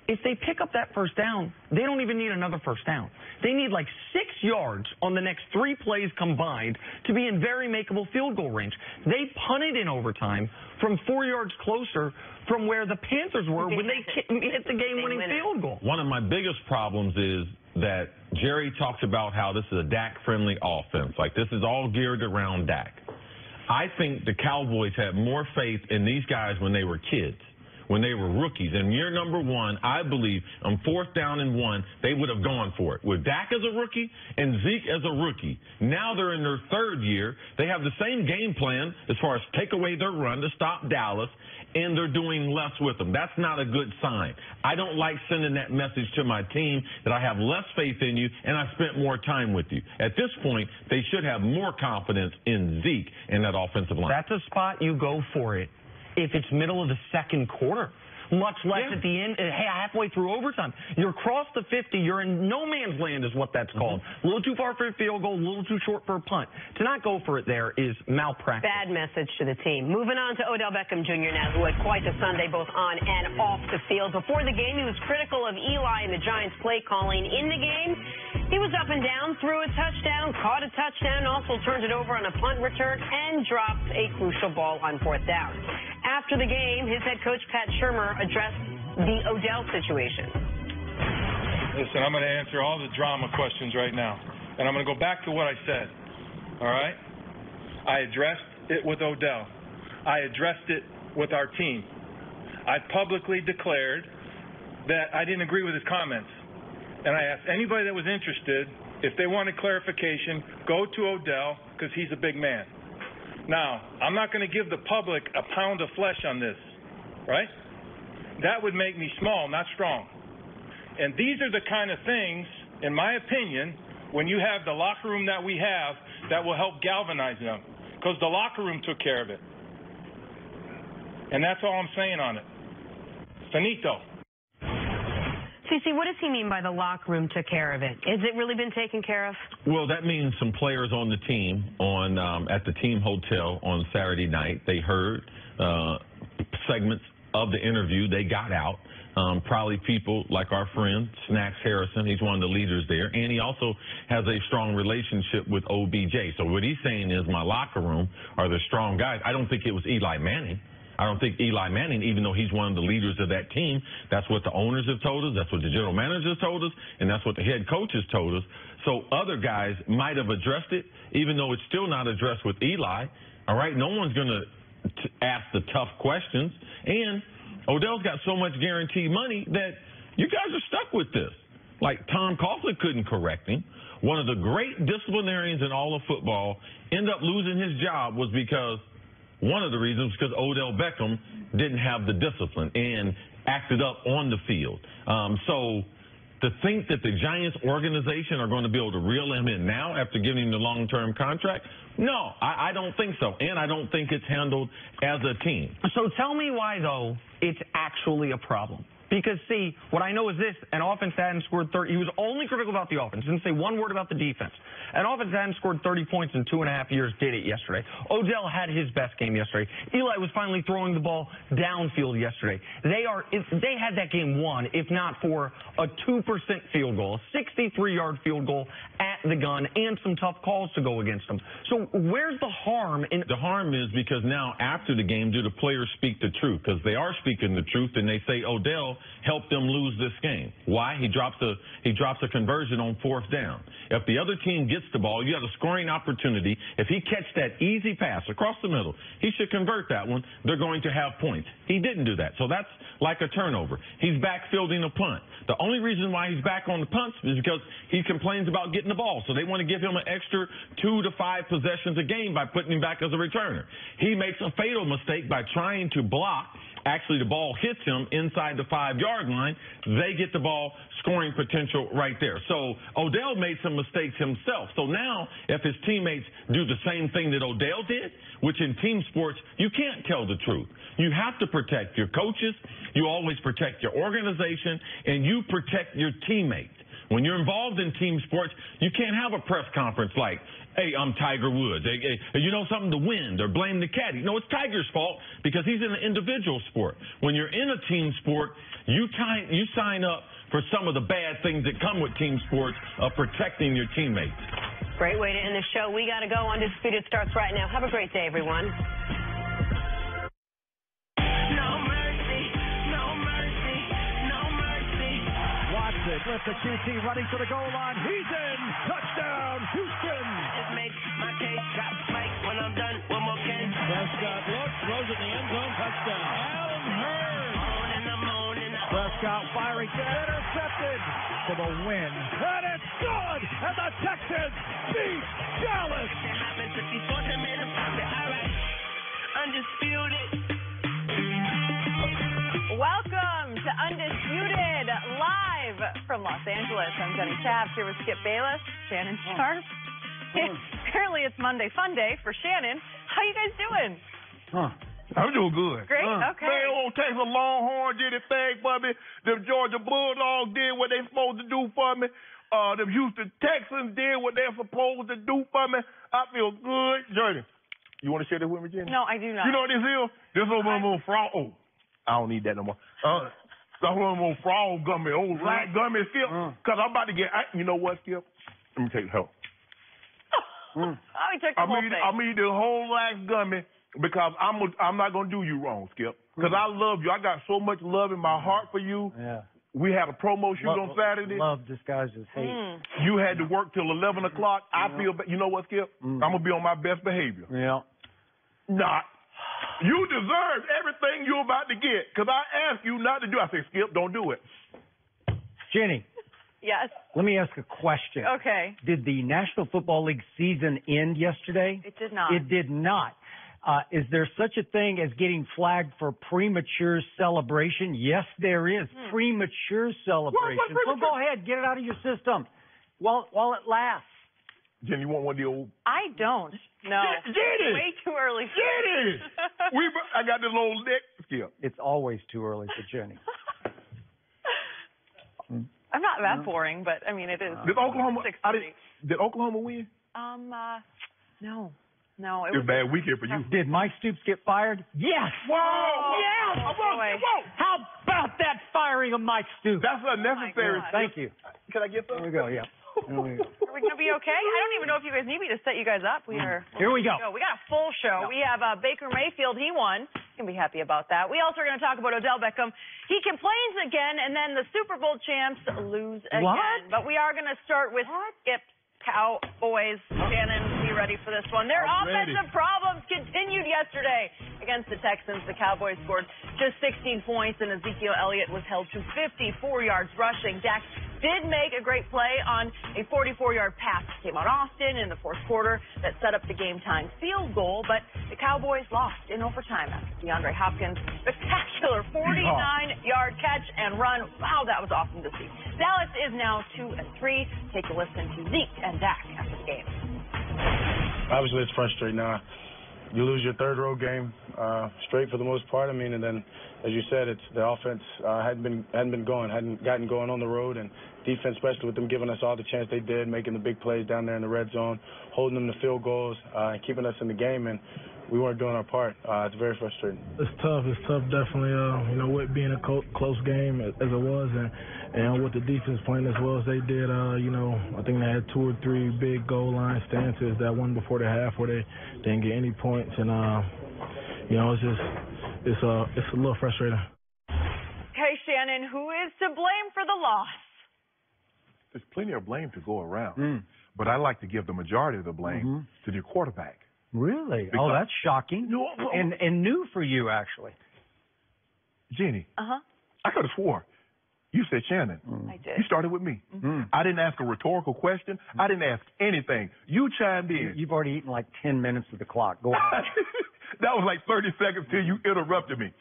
If they pick up that first down, they don't even need another first down. They need like 6 yards on the next 3 plays combined to be in very makeable field goal range. They punted in overtime from 4 yards closer from where the Panthers were when they hit the game-winning field goal. One of my biggest problems is that Jerry talks about how this is a Dak-friendly offense. Like, this is all geared around Dak. I think the Cowboys had more faith in these guys when they were kids, when they were rookies. In year number 1, I believe, on 4th down and 1, they would have gone for it. With Dak as a rookie and Zeke as a rookie, now they're in their 3rd year. They have the same game plan as far as take away their run to stop Dallas, and they're doing less with them. That's not a good sign. I don't like sending that message to my team that I have less faith in you and I spent more time with you. At this point, they should have more confidence in Zeke and that offensive line. That's a spot you go for it if it's middle of the second quarter. Much less at the end, halfway through overtime. You're across the 50. You're in no man's land is what that's called. A little too far for a field goal, a little too short for a punt. To not go for it there is malpractice. Bad message to the team. Moving on to Odell Beckham Jr. now, who had quite a Sunday both on and off the field. Before the game, he was critical of Eli and the Giants' play calling. In the game, he was up and down, threw a touchdown, caught a touchdown, also turned it over on a punt return, and dropped a crucial ball on 4th down. After the game, his head coach, Pat Shurmur, addressed the Odell situation. Listen, I'm going to answer all the drama questions right now. And I'm going to go back to what I said. All right? I addressed it with Odell. I addressed it with our team. I publicly declared that I didn't agree with his comments. And I asked anybody that was interested, if they wanted clarification, go to Odell because he's a big man. Now, I'm not going to give the public a pound of flesh on this, right? That would make me small, not strong. And these are the kind of things, in my opinion, when you have the locker room that we have, that will help galvanize them. Because the locker room took care of it. And that's all I'm saying on it. Finito. CC, what does he mean by the locker room took care of it? Has it really been taken care of? Well, that means some players on the team at the team hotel on Saturday night. They heard segments of the interview. They got out. Probably people like our friend, Snacks Harrison. He's one of the leaders there. And he also has a strong relationship with OBJ. So what he's saying is my locker room are the strong guys. I don't think it was Eli Manning. I don't think Eli Manning, even though he's one of the leaders of that team, that's what the owners have told us, that's what the general managers told us, and that's what the head coaches told us. So other guys might have addressed it, even though it's still not addressed with Eli. All right, no one's going to ask the tough questions. And Odell's got so much guaranteed money that you guys are stuck with this. Like Tom Coughlin couldn't correct him. One of the great disciplinarians in all of football ended up losing his job was because one of the reasons because Odell Beckham didn't have the discipline and acted up on the field. So to think that the Giants organization are going to be able to reel him in now after giving him the long-term contract, no, I don't think so. And I don't think it's handled as a team. So tell me why, though, it's actually a problem. Because, see, what I know is this, an offense that hadn't scored 30. He was only critical about the offense. Didn't say one word about the defense. An offense that hadn't scored 30 points in 2.5 years did it yesterday. Odell had his best game yesterday. Eli was finally throwing the ball downfield yesterday. They had that game won, if not for a 2% field goal, a 63-yard field goal at the gun, and some tough calls to go against them. So where's the harm? The harm is because now after the game, do the players speak the truth? Because they are speaking the truth, and they say Odell helped them lose this game. Why? He drops a conversion on 4th down. If the other team gets the ball, you have a scoring opportunity. If he catch that easy pass across the middle, he should convert that one. They're going to have points. He didn't do that. So that's like a turnover. He's back fielding a punt. The only reason why he's back on the punts is because he complains about getting the ball. So they want to give him an extra 2 to 5 possessions a game by putting him back as a returner. He makes a fatal mistake by trying to block. Actually, the ball hits him inside the 5-yard line. They get the ball, scoring potential right there. So Odell made some mistakes himself. So now if his teammates do the same thing that Odell did, which in team sports, you can't tell the truth. You have to protect your coaches. You always protect your organization, and you protect your teammates. When you're involved in team sports, you can't have a press conference like, hey, I'm Tiger Woods. Hey, you know something, the wind, or blame the caddy. No, it's Tiger's fault because he's in an individual sport. When you're in a team sport, you sign up for some of the bad things that come with team sports of protecting your teammates. Great way to end the show. We got to go. Undisputed starts right now. Have a great day, everyone. With the QT running to the goal line. He's in. Touchdown, Houston. Just make my case. Drop Mike when I'm done. One more game. Prescott looks, throws in the end zone. Touchdown. Allen Hurd. Prescott firing, intercepted for the win. And it's good. And the Texans beat Dallas. Undisputed. Welcome to Undisputed, live from Los Angeles. I'm Jenny Taft here with Skip Bayless, Shannon Sharp. Apparently it's Monday Fun Day for Shannon. How you guys doing? I'm doing good. Great, okay. Man, old Texas Longhorn did his thing for me. The Georgia Bulldogs did what they supposed to do for me. The Houston Texans did what they're supposed to do for me. I feel good. Journey, you want to share this with me, Jenny? No, I do not. You know what this is? This is one more frog. Oh, I don't need that no more. That's one more frog gummy, old black gummy, Skip. Because I'm about to get, you know what, Skip? Let me take help. Oh, he took the whole thing. I'm eating the whole lax gummy because I'm not going to do you wrong, Skip. Because I love you. I got so much love in my heart for you. Yeah. We had a promo shoot on Saturday. Love disguises hate. You had to work till 11 o'clock. I feel, you know what, Skip? I'm going to be on my best behavior. Yeah. Not. You deserve everything you're about to get. Because I asked you not to do it. I said, Skip, don't do it. Jenny. Yes. Let me ask a question. Okay. Did the National Football League season end yesterday? It did not. It did not. Is there such a thing as getting flagged for premature celebration? Yes, there is. Premature celebration. What So go ahead, get it out of your system while it lasts. Jenny, you want one of the old? I don't. No. Jenny! Way too early. Jenny! I got this little lick. Skip. It's always too early for Jenny. I'm not that boring, but I mean it is. Did Oklahoma? 6:30. Did Oklahoma win? No. No, it was a bad weekend for you. Did Mike Stoops get fired? Yes. Whoa! Yes. Whoa! How about that firing of Mike Stoops? That's unnecessary. Thank you. Can I get some? There we go. Yeah. Are we going to be okay? I don't even know if you guys need me to set you guys up. Here we go. We got a full show. We have Baker Mayfield. He won. You can be happy about that. We also are going to talk about Odell Beckham. He complains again, and then the Super Bowl champs lose again. What? But we are going to start with Skip Cowboys. Shannon, be ready for this one. Their offensive problems continued yesterday against the Texans. The Cowboys scored just 16 points, and Ezekiel Elliott was held to 54 yards rushing. Dak did make a great play on a 44-yard pass that came on Austin in the fourth quarter that set up the game-tying field goal, but the Cowboys lost in overtime after DeAndre Hopkins' spectacular 49-yard catch and run. Wow, that was awesome to see. Dallas is now 2-3. Take a listen to Zeke and Dak after the game. Obviously, it's frustrating. You lose your third road game straight for the most part. I mean, and then, as you said, it's the offense hadn't gotten going on the road, and defense, especially with them giving us all the chance they did, making the big plays down there in the red zone, holding them to field goals, and keeping us in the game, and we weren't doing our part. It's very frustrating. It's tough, definitely, with being a close game as it was, and with the defense playing as well as they did, I think they had 2 or 3 big goal line stances, that one before the half where they didn't get any points, and, it's a little frustrating. Okay, Shannon, who is to blame for the loss? There's plenty of blame to go around, but I like to give the majority of the blame to the quarterback. Really? Because, that's shocking. And new for you, actually. Jenny, Uh-huh. I could have swore you said Shannon. I did. You started with me. I didn't ask a rhetorical question. I didn't ask anything. You chimed in. You've already eaten like 10 minutes of the clock. Go ahead. That was like 30 seconds till you interrupted me.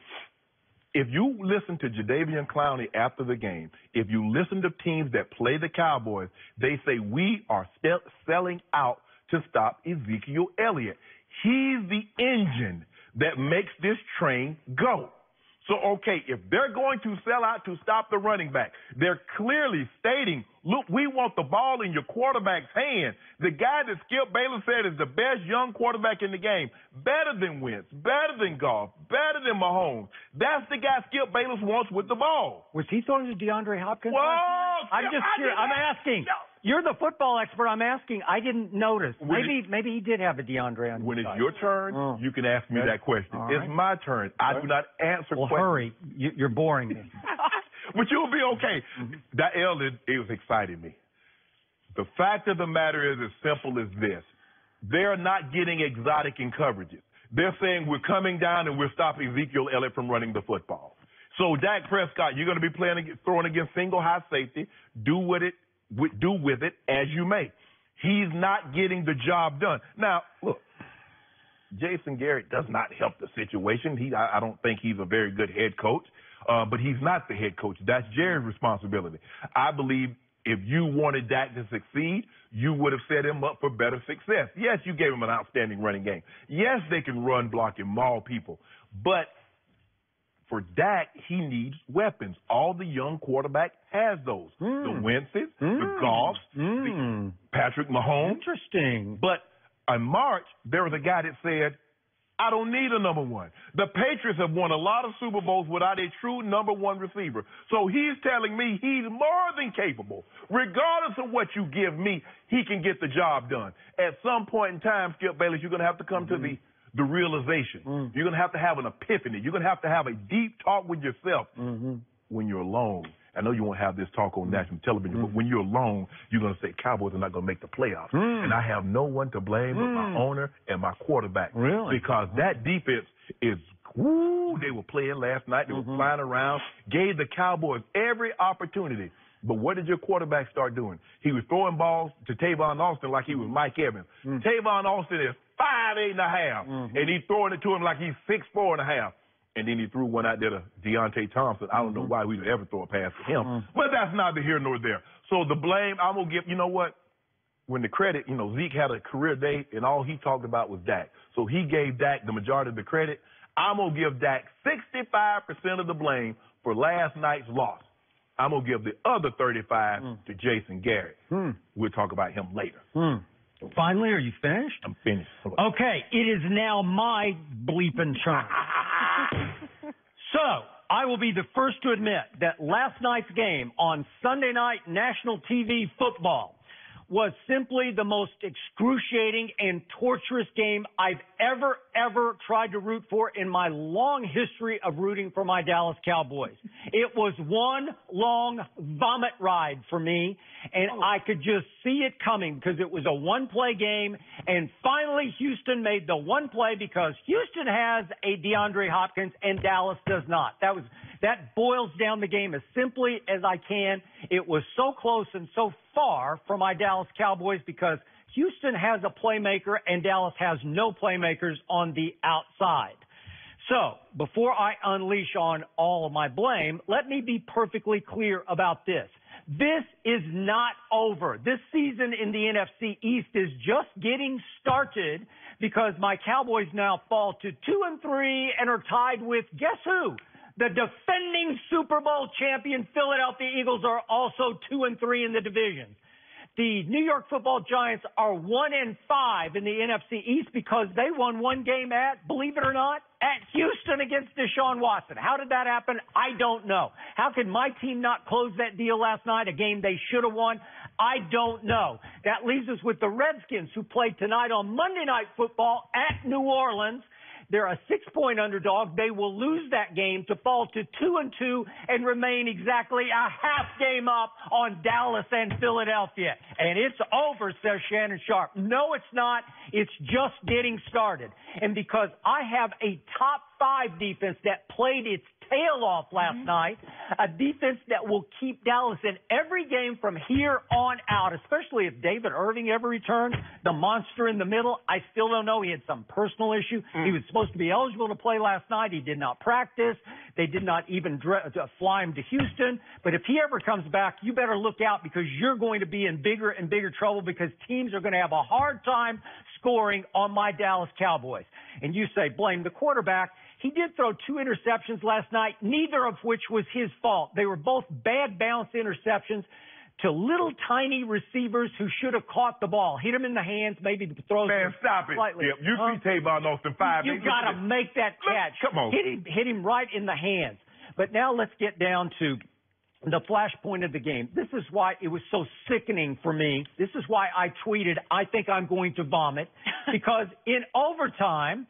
If you listen to Jadeveon Clowney after the game, if you listen to teams that play the Cowboys, they say we are selling out to stop Ezekiel Elliott. He's the engine that makes this train go. So, okay, if they're going to sell out to stop the running back, they're clearly stating, look, we want the ball in your quarterback's hand. The guy that Skip Bayless said is the best young quarterback in the game, better than Wentz, better than Goff, better than Mahomes. That's the guy Skip Bayless wants with the ball. Was he throwing to DeAndre Hopkins? Whoa! I'm just curious. I'm asking. No. You're the football expert. I'm asking. I didn't notice. Maybe he did have a DeAndre on When his it's side. your turn, you can ask me that question. All It's right. my turn. I do not answer Well, questions. hurry. You're boring me. But you'll be okay. That L, it was exciting me. The fact of the matter is as simple as this. They're not getting exotic in coverages. They're saying we're coming down and we're stopping Ezekiel Elliott from running the football. So Dak Prescott, you're going to be throwing against single high safety. Do with it as you may. He's not getting the job done. Now, look, Jason Garrett does not help the situation. I don't think he's a very good head coach, but he's not the head coach. That's Jerry's responsibility. I believe if you wanted Dak to succeed, you would have set him up for better success. Yes, you gave him an outstanding running game. Yes, they can run, block, and maul people. But for Dak, he needs weapons. All the young quarterback has those. The Wentzes, the Goffs, the Patrick Mahomes. Interesting. But in March, there was a guy that said, I don't need a number one. The Patriots have won a lot of Super Bowls without a true number one receiver. So he's telling me he's more than capable. Regardless of what you give me, he can get the job done. At some point in time, Skip Bayless, you're going to have to come to the realization. You're going to have an epiphany. You're going to have a deep talk with yourself when you're alone. I know you won't have this talk on national television, but when you're alone, you're going to say Cowboys are not going to make the playoffs. And I have no one to blame but my owner and my quarterback. Really? Because that defense is, they were playing last night. They were flying around, gave the Cowboys every opportunity. But what did your quarterback start doing? He was throwing balls to Tavon Austin like he was Mike Evans. Tavon Austin is 5'8.5", and he's throwing it to him like he's 6'4.5". And then he threw one out there to Deontay Thompson. I don't know why we would ever throw a pass to him. But that's neither here nor there. So the blame, I'm going to give, you know what? When the credit, Zeke had a career day, and all he talked about was Dak. So he gave Dak the majority of the credit. I'm going to give Dak 65% of the blame for last night's loss. I'm going to give the other 35 to Jason Garrett. We'll talk about him later. Finally, are you finished? I'm finished. Okay, it is now my bleeping turn. So, I will be the first to admit that last night's game on Sunday Night National TV football was simply the most excruciating and torturous game I've ever tried to root for in my long history of rooting for my Dallas Cowboys. It was one long vomit ride for me, and I could just see it coming because it was a one-play game, and finally Houston made the one play because Houston has a DeAndre Hopkins and Dallas does not. That boils down the game as simply as I can. It was so close and so far from my Dallas Cowboys because Houston has a playmaker and Dallas has no playmakers on the outside. So, before I unleash on all of my blame, let me be perfectly clear about this. This is not over. This season in the NFC East is just getting started because my Cowboys now fall to 2-3 and are tied with, guess who? The defending Super Bowl champion Philadelphia Eagles are also 2-3 in the division. The New York Football Giants are 1-5 in the NFC East because they won one game at, believe it or not, at Houston against Deshaun Watson. How did that happen? I don't know. How could my team not close that deal last night, a game they should have won? I don't know. That leaves us with the Redskins, who play tonight on Monday Night Football at New Orleans. They're a 6-point underdog. They will lose that game to fall to 2-2 and remain exactly a half game up on Dallas and Philadelphia. And it's over, says Shannon Sharp. No, it's not. It's just getting started. And because I have a top 5 defense that played its tail off last night, a defense that will keep Dallas in every game from here on out, especially if David Irving ever returns, the monster in the middle. I still don't know. He had some personal issue. He was supposed to be eligible to play last night. He did not practice. They did not even fly him to Houston. But if he ever comes back, you better look out because you're going to be in bigger and bigger trouble because teams are going to have a hard time scoring on my Dallas Cowboys. And you say, blame the quarterback. He did throw 2 interceptions last night, neither of which was his fault. They were both bad bounce interceptions to little tiny receivers who should have caught the ball. Hit him in the hands, maybe the throws. Man, stop it. Slightly. Yep. You see Tavon Austin 5. You got to make that catch. Come on. Hit him right in the hands. But now let's get down to the flashpoint of the game. This is why it was so sickening for me. This is why I tweeted, I think I'm going to vomit. Because in overtime,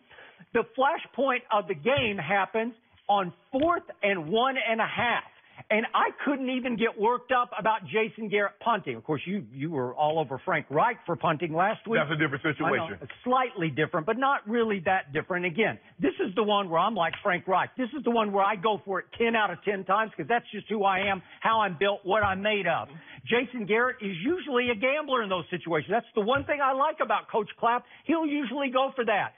the flashpoint of the game happens on 4th and 1.5. And I couldn't even get worked up about Jason Garrett punting. Of course, you were all over Frank Reich for punting last week. That's a different situation. I know, slightly different, but not really that different. Again, this is the one where I'm like Frank Reich. This is the one where I go for it 10 out of 10 times because that's just who I am, how I'm built, what I'm made of. Jason Garrett is usually a gambler in those situations. That's the one thing I like about Coach Clapp. He'll usually go for that.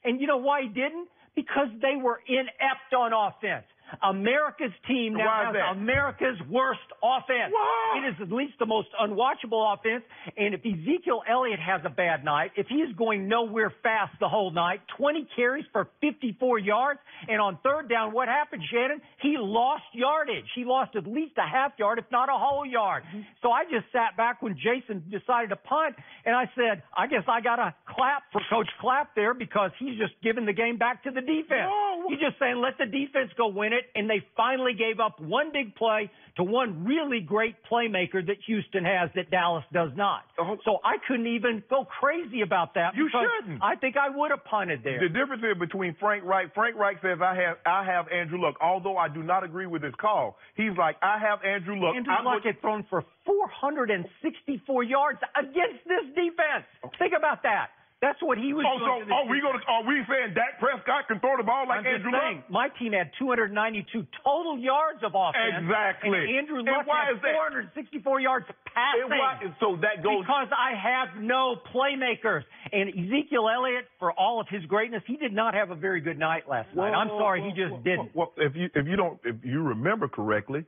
And you know why he didn't? Because they were inept on offense. America's team now has America's worst offense. Whoa. It is at least the most unwatchable offense. And if Ezekiel Elliott has a bad night, if he is going nowhere fast the whole night, 20 carries for 54 yards, and on 3rd down, what happened, Shannon? He lost yardage. He lost at least a half yard, if not a whole yard. So I just sat back when Jason decided to punt, and I said, I guess I got to clap for Coach Clapp there because he's just giving the game back to the defense. Whoa. He's just saying, let the defense go win it. And they finally gave up one big play to one really great playmaker that Houston has that Dallas does not. So I couldn't even go crazy about that. You shouldn't. I think I would have punted there. The difference here between Frank Reich says I have Andrew Luck, although I do not agree with his call. He's like, I have Andrew Luck. Andrew Luck had thrown for 464 yards against this defense. Think about that. That's what he was doing. Are we saying Dak Prescott can throw the ball like Andrew Luck? My team had 292 total yards of offense. Exactly. And Andrew Luck had 464 yards passing. So that goes because I have no playmakers. And Ezekiel Elliott, for all of his greatness, he did not have a very good night last night. I'm sorry, he just didn't. Well, if you remember correctly,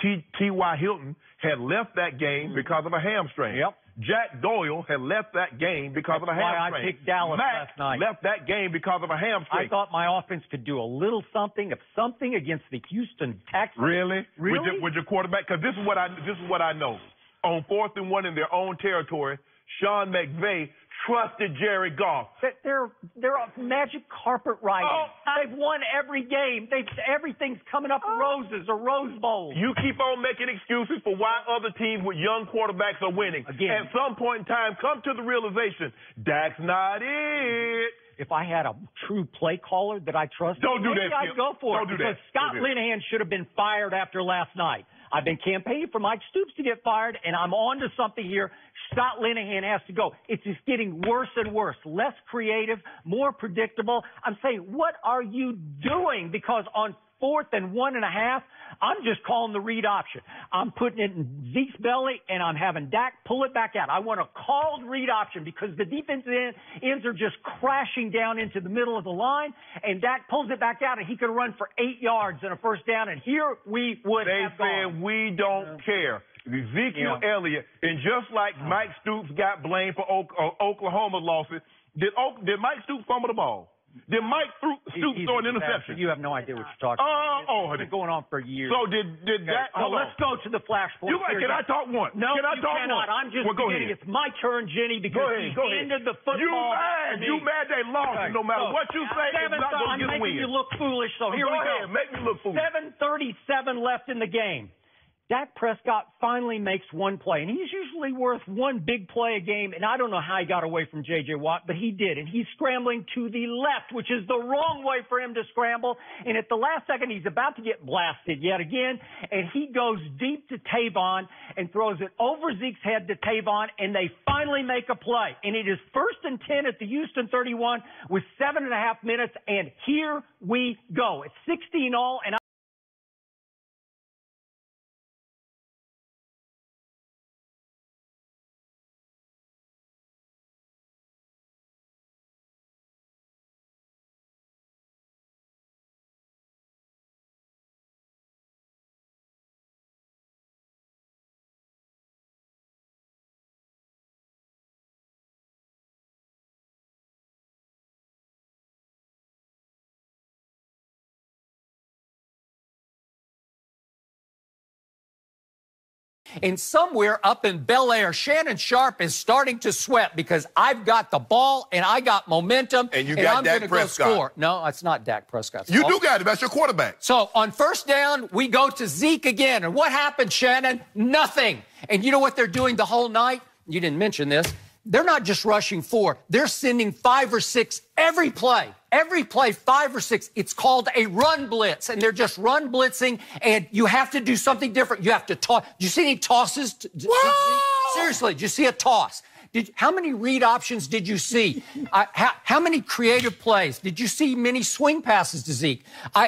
T.Y. Hilton had left that game because of a hamstring. Yep. Jack Doyle had left that game because of a hamstring. Why I picked Dallas last night. Left that game because of a hamstring. I thought my offense could do a little something against the Houston Texans. Really? With your quarterback? Because this is what I know. On 4th and 1 in their own territory, Sean McVay trusted Jared Goff. They're a magic carpet riding. They've won every game. Everything's coming up roses or Rose Bowls. You keep on making excuses for why other teams with young quarterbacks are winning. Again, at some point in time, come to the realization, Dak's not it. If I had a true play caller that I trusted, don't do that. I'd go for it. Because Scott Linehan should have been fired after last night. I've been campaigning for Mike Stoops to get fired, and I'm on to something here. Scott Linehan has to go. It's just getting worse and worse, less creative, more predictable. I'm saying, what are you doing? Because on 4th and 1.5, I'm just calling the read option. I'm putting it in Zeke's belly, and I'm having Dak pull it back out. I want a called read option because the defensive ends are just crashing down into the middle of the line, and Dak pulls it back out, and he could run for 8 yards and a first down, and here we would have gone. They said we don't care. Ezekiel Elliott, and just like Mike Stoops got blamed for Oklahoma losses, did Mike Stoops fumble the ball? Did Mike Stoops throw an interception? You have no idea what you're talking about. It's been going on for years. So did that? Let's go to the flashpoint. Can I talk one? No, can I talk cannot. One? I'm just beginning. It's my turn, Jenny, because he ended the football. You mad they lost. No matter what you say, it's not going to get a win. I'm making you look foolish, so here we go. Make me look foolish. 7:37 left in the game. Dak Prescott finally makes one play, and he's usually worth one big play a game, and I don't know how he got away from J.J. Watt, but he did, and he's scrambling to the left, which is the wrong way for him to scramble, and at the last second, he's about to get blasted yet again, and he goes deep to Tavon and throws it over Zeke's head to Tavon, and they finally make a play, and it is 1st and 10 at the Houston 31 with 7.5 minutes, and here we go. It's 16-all, and And somewhere up in Bel Air, Shannon Sharp is starting to sweat because I've got the ball and I got momentum. And you got Dak Prescott. Go score. No, it's not Dak Prescott. You do got it. That's your quarterback. So on first down, we go to Zeke again. And what happened, Shannon? Nothing. And you know what they're doing the whole night? You didn't mention this. They're not just rushing 4. They're sending 5 or 6 every play. Every play, 5 or 6. It's called a run blitz, and they're just run blitzing, and you have to do something different. You have to toss. Do you see any tosses? Seriously, did you see a toss? How many read options did you see? How many creative plays? Did you see many swing passes to Zeke?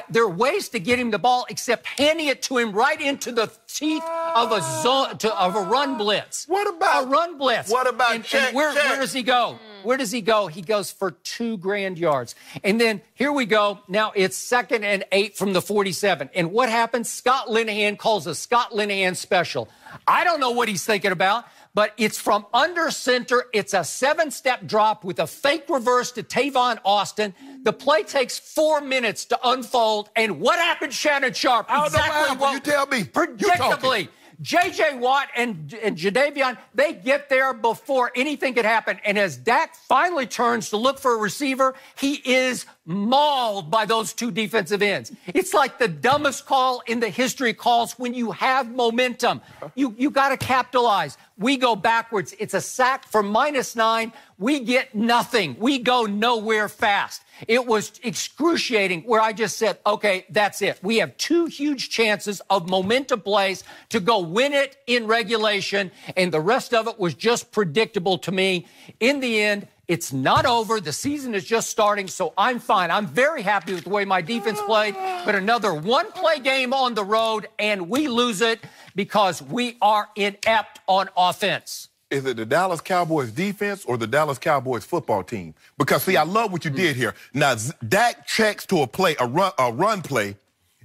There are ways to get him the ball except handing it to him right into the teeth of a run blitz. What about a run blitz? What about and where does he go? Where does he go? He goes for 2 grand yards. And then here we go. Now it's 2nd and 8 from the 47. And what happens? Scott Linehan calls a Scott Linehan special. I don't know what he's thinking about, but it's from under center. It's a 7-step drop with a fake reverse to Tavon Austin. The play takes 4 minutes to unfold. And what happened, Shannon Sharp? Exactly what you tell me. Predictably, J.J. Watt and Jadeveon, they get there before anything could happen. And as Dak finally turns to look for a receiver, he is mauled by those 2 defensive ends. It's like the dumbest call in the history of calls when you have momentum. You got to capitalize. We go backwards. It's a sack for -9. We get nothing. We go nowhere fast. It was excruciating where I just said, okay, that's it. We have 2 huge chances of momentum plays to go win it in regulation, and the rest of it was just predictable to me. In the end, it's not over. The season is just starting, so I'm fine. I'm very happy with the way my defense played, but another 1-play game on the road, and we lose it because we are inept on offense. Is it the Dallas Cowboys defense or the Dallas Cowboys football team? Because, see, I love what you did here. Now, Dak checks to a run play.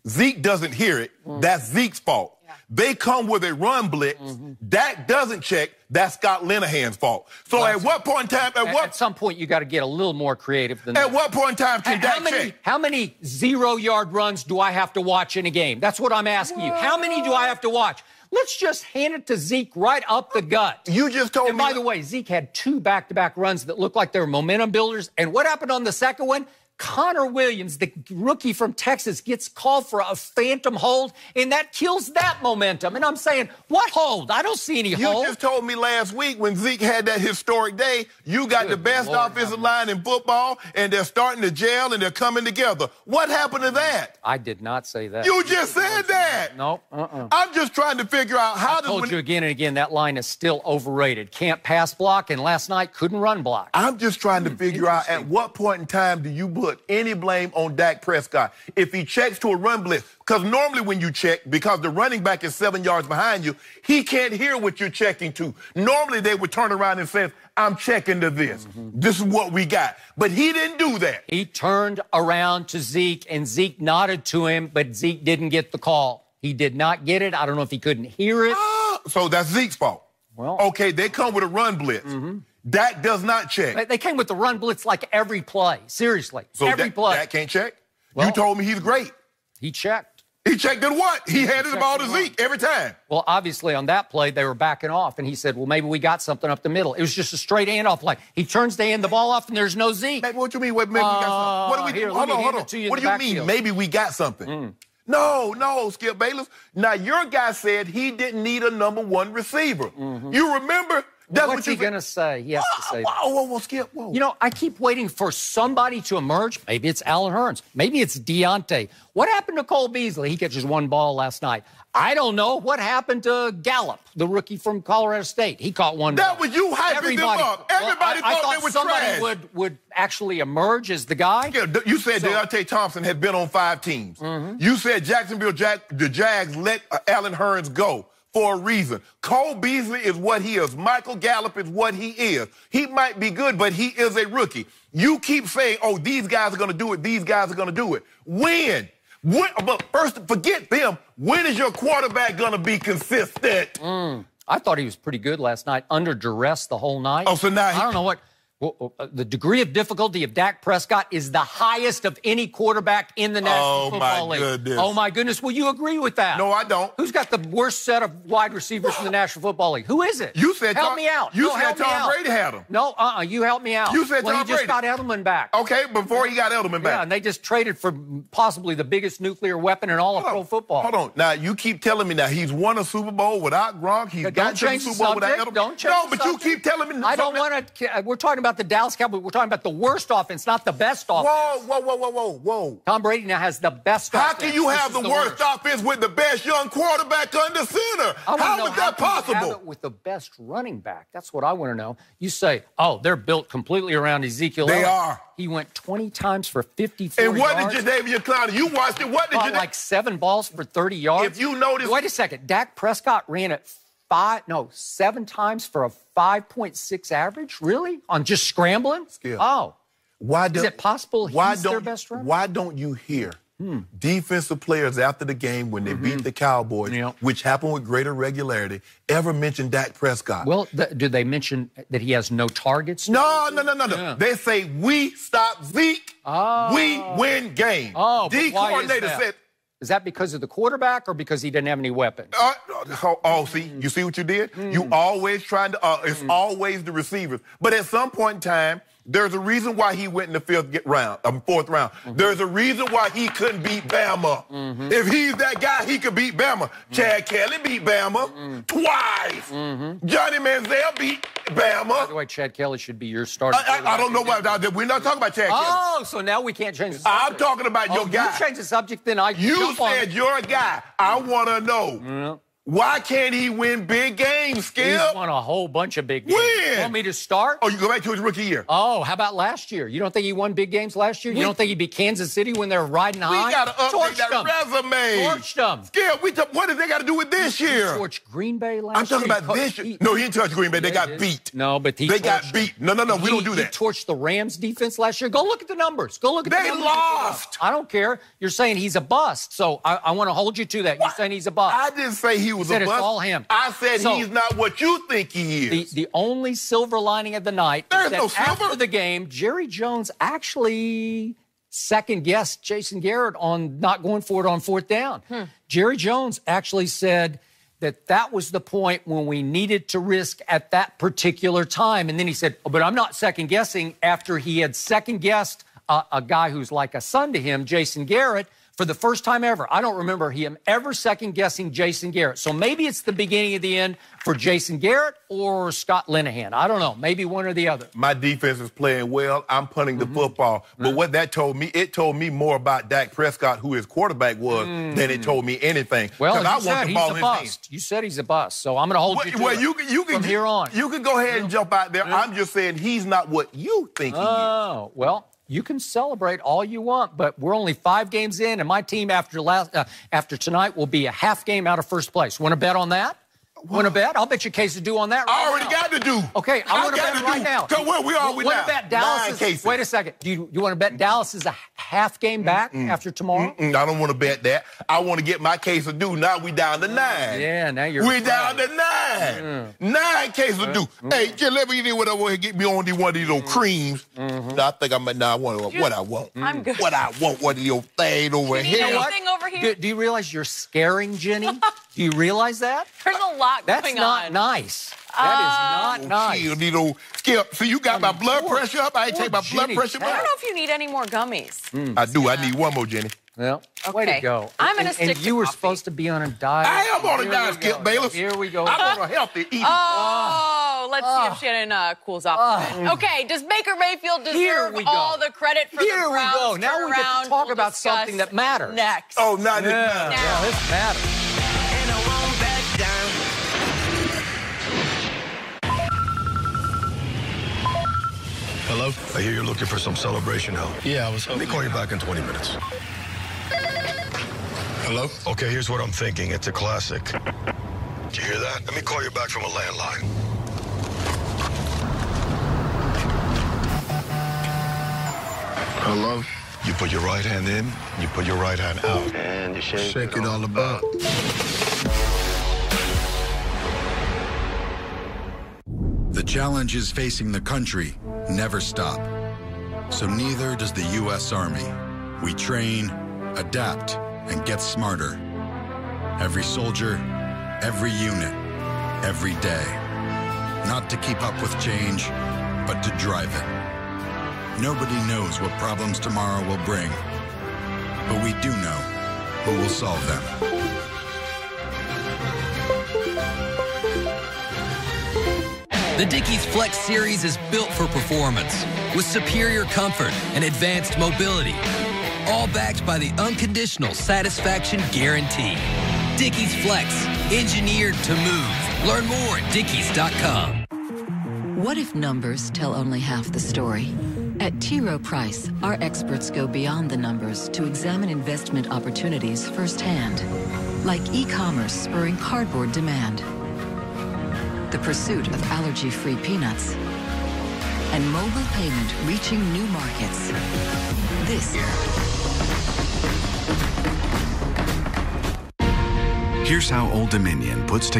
Zeke doesn't hear it. That's Zeke's fault. Yeah. They come with a run blitz. Dak doesn't check. That's Scott Linehan's fault. So at what point in time? At some point, you got to get a little more creative than that. At what point in time can Dak check? How many 0-yard runs do I have to watch in a game? That's what I'm asking you. How many do I have to watch? Let's just hand it to Zeke right up the gut. You just told me. And by the way, Zeke had 2 back-to-back runs that looked like they were momentum builders. And what happened on the second one? Connor Williams, the rookie from Texas, gets called for a phantom hold, and that kills that momentum. And I'm saying, what hold? I don't see any hold. You just told me last week when Zeke had that historic day, you got the best offensive line in football, and they're starting to gel, and they're coming together. What happened to that? I did not say that. You just said that. No. I'm just trying to figure out how I told you again and again, that line is still overrated. Can't pass block, and last night couldn't run block. I'm just trying to figure out at what point in time do you believe put any blame on Dak Prescott. If he checks to a run blitz, because normally when you check, because the running back is 7 yards behind you, he can't hear what you're checking to. Normally they would turn around and say, I'm checking to this. This is what we got. But he didn't do that. He turned around to Zeke, and Zeke nodded to him, but Zeke didn't get the call. He did not get it. I don't know if he couldn't hear it. So that's Zeke's fault. Well, okay, they come with a run blitz. Dak does not check. They came with the run blitz like every play. Seriously. So every play. Dak can't check? Well, you told me he's great. He checked. He checked in what? He handed the ball to Zeke every time. Well, obviously on that play, they were backing off, and he said, well, maybe we got something up the middle. It was just a straight handoff play. He turns to hand the ball off, and there's no Zeke. Maybe what you mean? Maybe we got something? What do we do? Hold on. What do you mean? Maybe we got something. No, Skip Bayless. Now, your guy said he didn't need a number one receiver. You remember? That's What's he going to say? He has to say Whoa, Skip, whoa. You know, I keep waiting for somebody to emerge. Maybe it's Alan Hearns. Maybe it's Deontay. What happened to Cole Beasley? He catches one ball last night. I don't know. What happened to Gallup, the rookie from Colorado State? He caught one ball. That was you hyping them up. Everybody thought they were trash. Somebody would actually emerge as the guy. Yeah, you said Deontay Thompson had been on 5 teams. You said Jacksonville the Jags let Alan Hearns go for a reason. Cole Beasley is what he is. Michael Gallup is what he is. He might be good, but he is a rookie. You keep saying, oh, these guys are going to do it. These guys are going to do it. When? But first, forget them. When is your quarterback going to be consistent? I thought he was pretty good last night, under duress the whole night. Oh, so now I don't know what. The degree of difficulty of Dak Prescott is the highest of any quarterback in the National Football League. Goodness. Oh, my goodness. Will you agree with that? No, I don't. Who's got the worst set of wide receivers in the National Football League? Who is it? You said help me out. You said Tom Brady had him. No, you help me out. You said Tom Brady. He just got Edelman back. Okay, before he got Edelman back. Yeah, and they just traded for possibly the biggest nuclear weapon in all of pro football. Hold on. Now, you keep telling me now he's won a Super Bowl without Gronk. He's got to the Super Bowl without Edelman. Don't change the subject. You keep telling me. I don't want to. We're talking about the Dallas Cowboys. We're talking about the worst offense, not the best offense. Whoa. Tom Brady now has the best offense. How can you have the worst offense with the best young quarterback under center? How is that possible? Have it with the best running back? That's what I want to know. You say, oh, they're built completely around Ezekiel. They are. He went 20 times for 54 yards. And what did Jadeveon Clowney? You watched it. What did you like 7 balls for 30 yards? If you notice. Wait a second. Dak Prescott ran it 7 times for a 5.6 average? Really? On just scrambling? Skip. Oh. Is it possible he's their best runner? Why don't you hear defensive players after the game when they beat the Cowboys, which happened with greater regularity, ever mention Dak Prescott? Well, do they mention that he has no targets? No. Yeah. They say, we stop Zeke, we win game. Oh, D coordinator said. Is that because of the quarterback or because he didn't have any weapons? You see what you did? You always trying to, it's always the receivers. But at some point in time, there's a reason why he went in the fourth round. There's a reason why he couldn't beat Bama. If he's that guy, he could beat Bama. Chad Kelly beat Bama twice. Johnny Manziel beat Bama. By the way, Chad Kelly should be your starter. I don't know why. We're not talking about Chad Kelly. Oh, so now we can't change the subject. I'm talking about your guy. You change the subject, then You said you're a guy. I want to know. Why can't he win big games, Skip? He's won a whole bunch of big games. When? You want me to start? Oh, you go back to his rookie year. Oh, how about last year? You don't think he won big games last year? You don't think he beat Kansas City when they were riding high? We got to update that resume. Torched them. Skip, what did they got to do with this year? He torched Green Bay last year. I'm talking about this year. No, he didn't touch Green Bay. They got beat. No, but they got beat. No, we don't do that. He torched the Rams defense last year. Go look at the numbers. Go look at the numbers. They lost. I don't care. You're saying he's a bust. So I want to hold you to that. You're saying he's a bust. I didn't say he was a bust. It's all him. I said he's not what you think he is. The only silver lining of the night is that after the game, Jerry Jones actually second-guessed Jason Garrett on not going for it on 4th down. Jerry Jones actually said that was the point when we needed to risk at that particular time. And then he said, but I'm not second-guessing after he had second-guessed a guy who's like a son to him, Jason Garrett, for the first time ever. I don't remember him ever second-guessing Jason Garrett. So maybe it's the beginning of the end for Jason Garrett or Scott Linehan. I don't know. Maybe one or the other. My defense is playing well. I'm punting the football. But what that told me, it told me more about Dak Prescott, who his quarterback was, than it told me anything. Well, you said he's a bust. You said he's a bust. So I'm going to hold you to it from here on. You can go ahead and jump out there. I'm just saying he's not what you think he is. Oh, well. you can celebrate all you want, but we're only 5 games in, and my team after tonight will be a half game out of first place. Want to bet on that? Want to bet? I'll bet you a case of do on that right I already got to do. Okay, I want to bet right now. Because where we are with Want now? to bet Dallas 9 cases. Wait a second. Do you want to bet Dallas is a half game back after tomorrow? I don't want to bet that. I want to get my case of due. Now we down to 9. Yeah, now you're We're down to 9. 9 cases of due. Hey, just let me get whatever and get me on one of these little creams. No, I think I want what I want. I'm good. What I want, what your thing over Do you here. need anything over here? Do you realize you're scaring Jenny? Do you realize that? There's a lot That's going not on. nice. That is not nice. Skip, see, you got my blood pressure up. I ain't take my blood pressure I don't up. know if you need any more gummies. I do. I need one more, Jenny. Well, way to go. I'm going to stick And you were supposed to be on a diet. I am on a diet, Skip Bayless. Here we go. I'm on a healthy eating. Oh, let's see if Shannon cools off a bit. Okay, does Baker Mayfield deserve all the credit for the Browns? Here we go. Now we get to talk about something that matters. Next. Oh, not this matters. Yeah, this matters. Hello? I hear you're looking for some celebration help. Yeah, I was hoping. Let me call you back in 20 minutes. Hello? Okay, here's what I'm thinking. It's a classic. Did you hear that? Let me call you back from a landline. Hello? You put your right hand in, you put your right hand out. And you shake it all about. The challenges facing the country never stop. So neither does the U.S. Army. We train, adapt, and get smarter. Every soldier, every unit, every day. Not to keep up with change, but to drive it. Nobody knows what problems tomorrow will bring, but we do know who will solve them. The Dickies Flex Series is built for performance with superior comfort and advanced mobility, all backed by the unconditional satisfaction guarantee. Dickies Flex, engineered to move. Learn more at dickies.com. What if numbers tell only half the story? At T. Rowe Price, our experts go beyond the numbers to examine investment opportunities firsthand, like e-commerce spurring cardboard demand, the pursuit of allergy-free peanuts, and mobile payment reaching new markets. This. Here's how Old Dominion puts together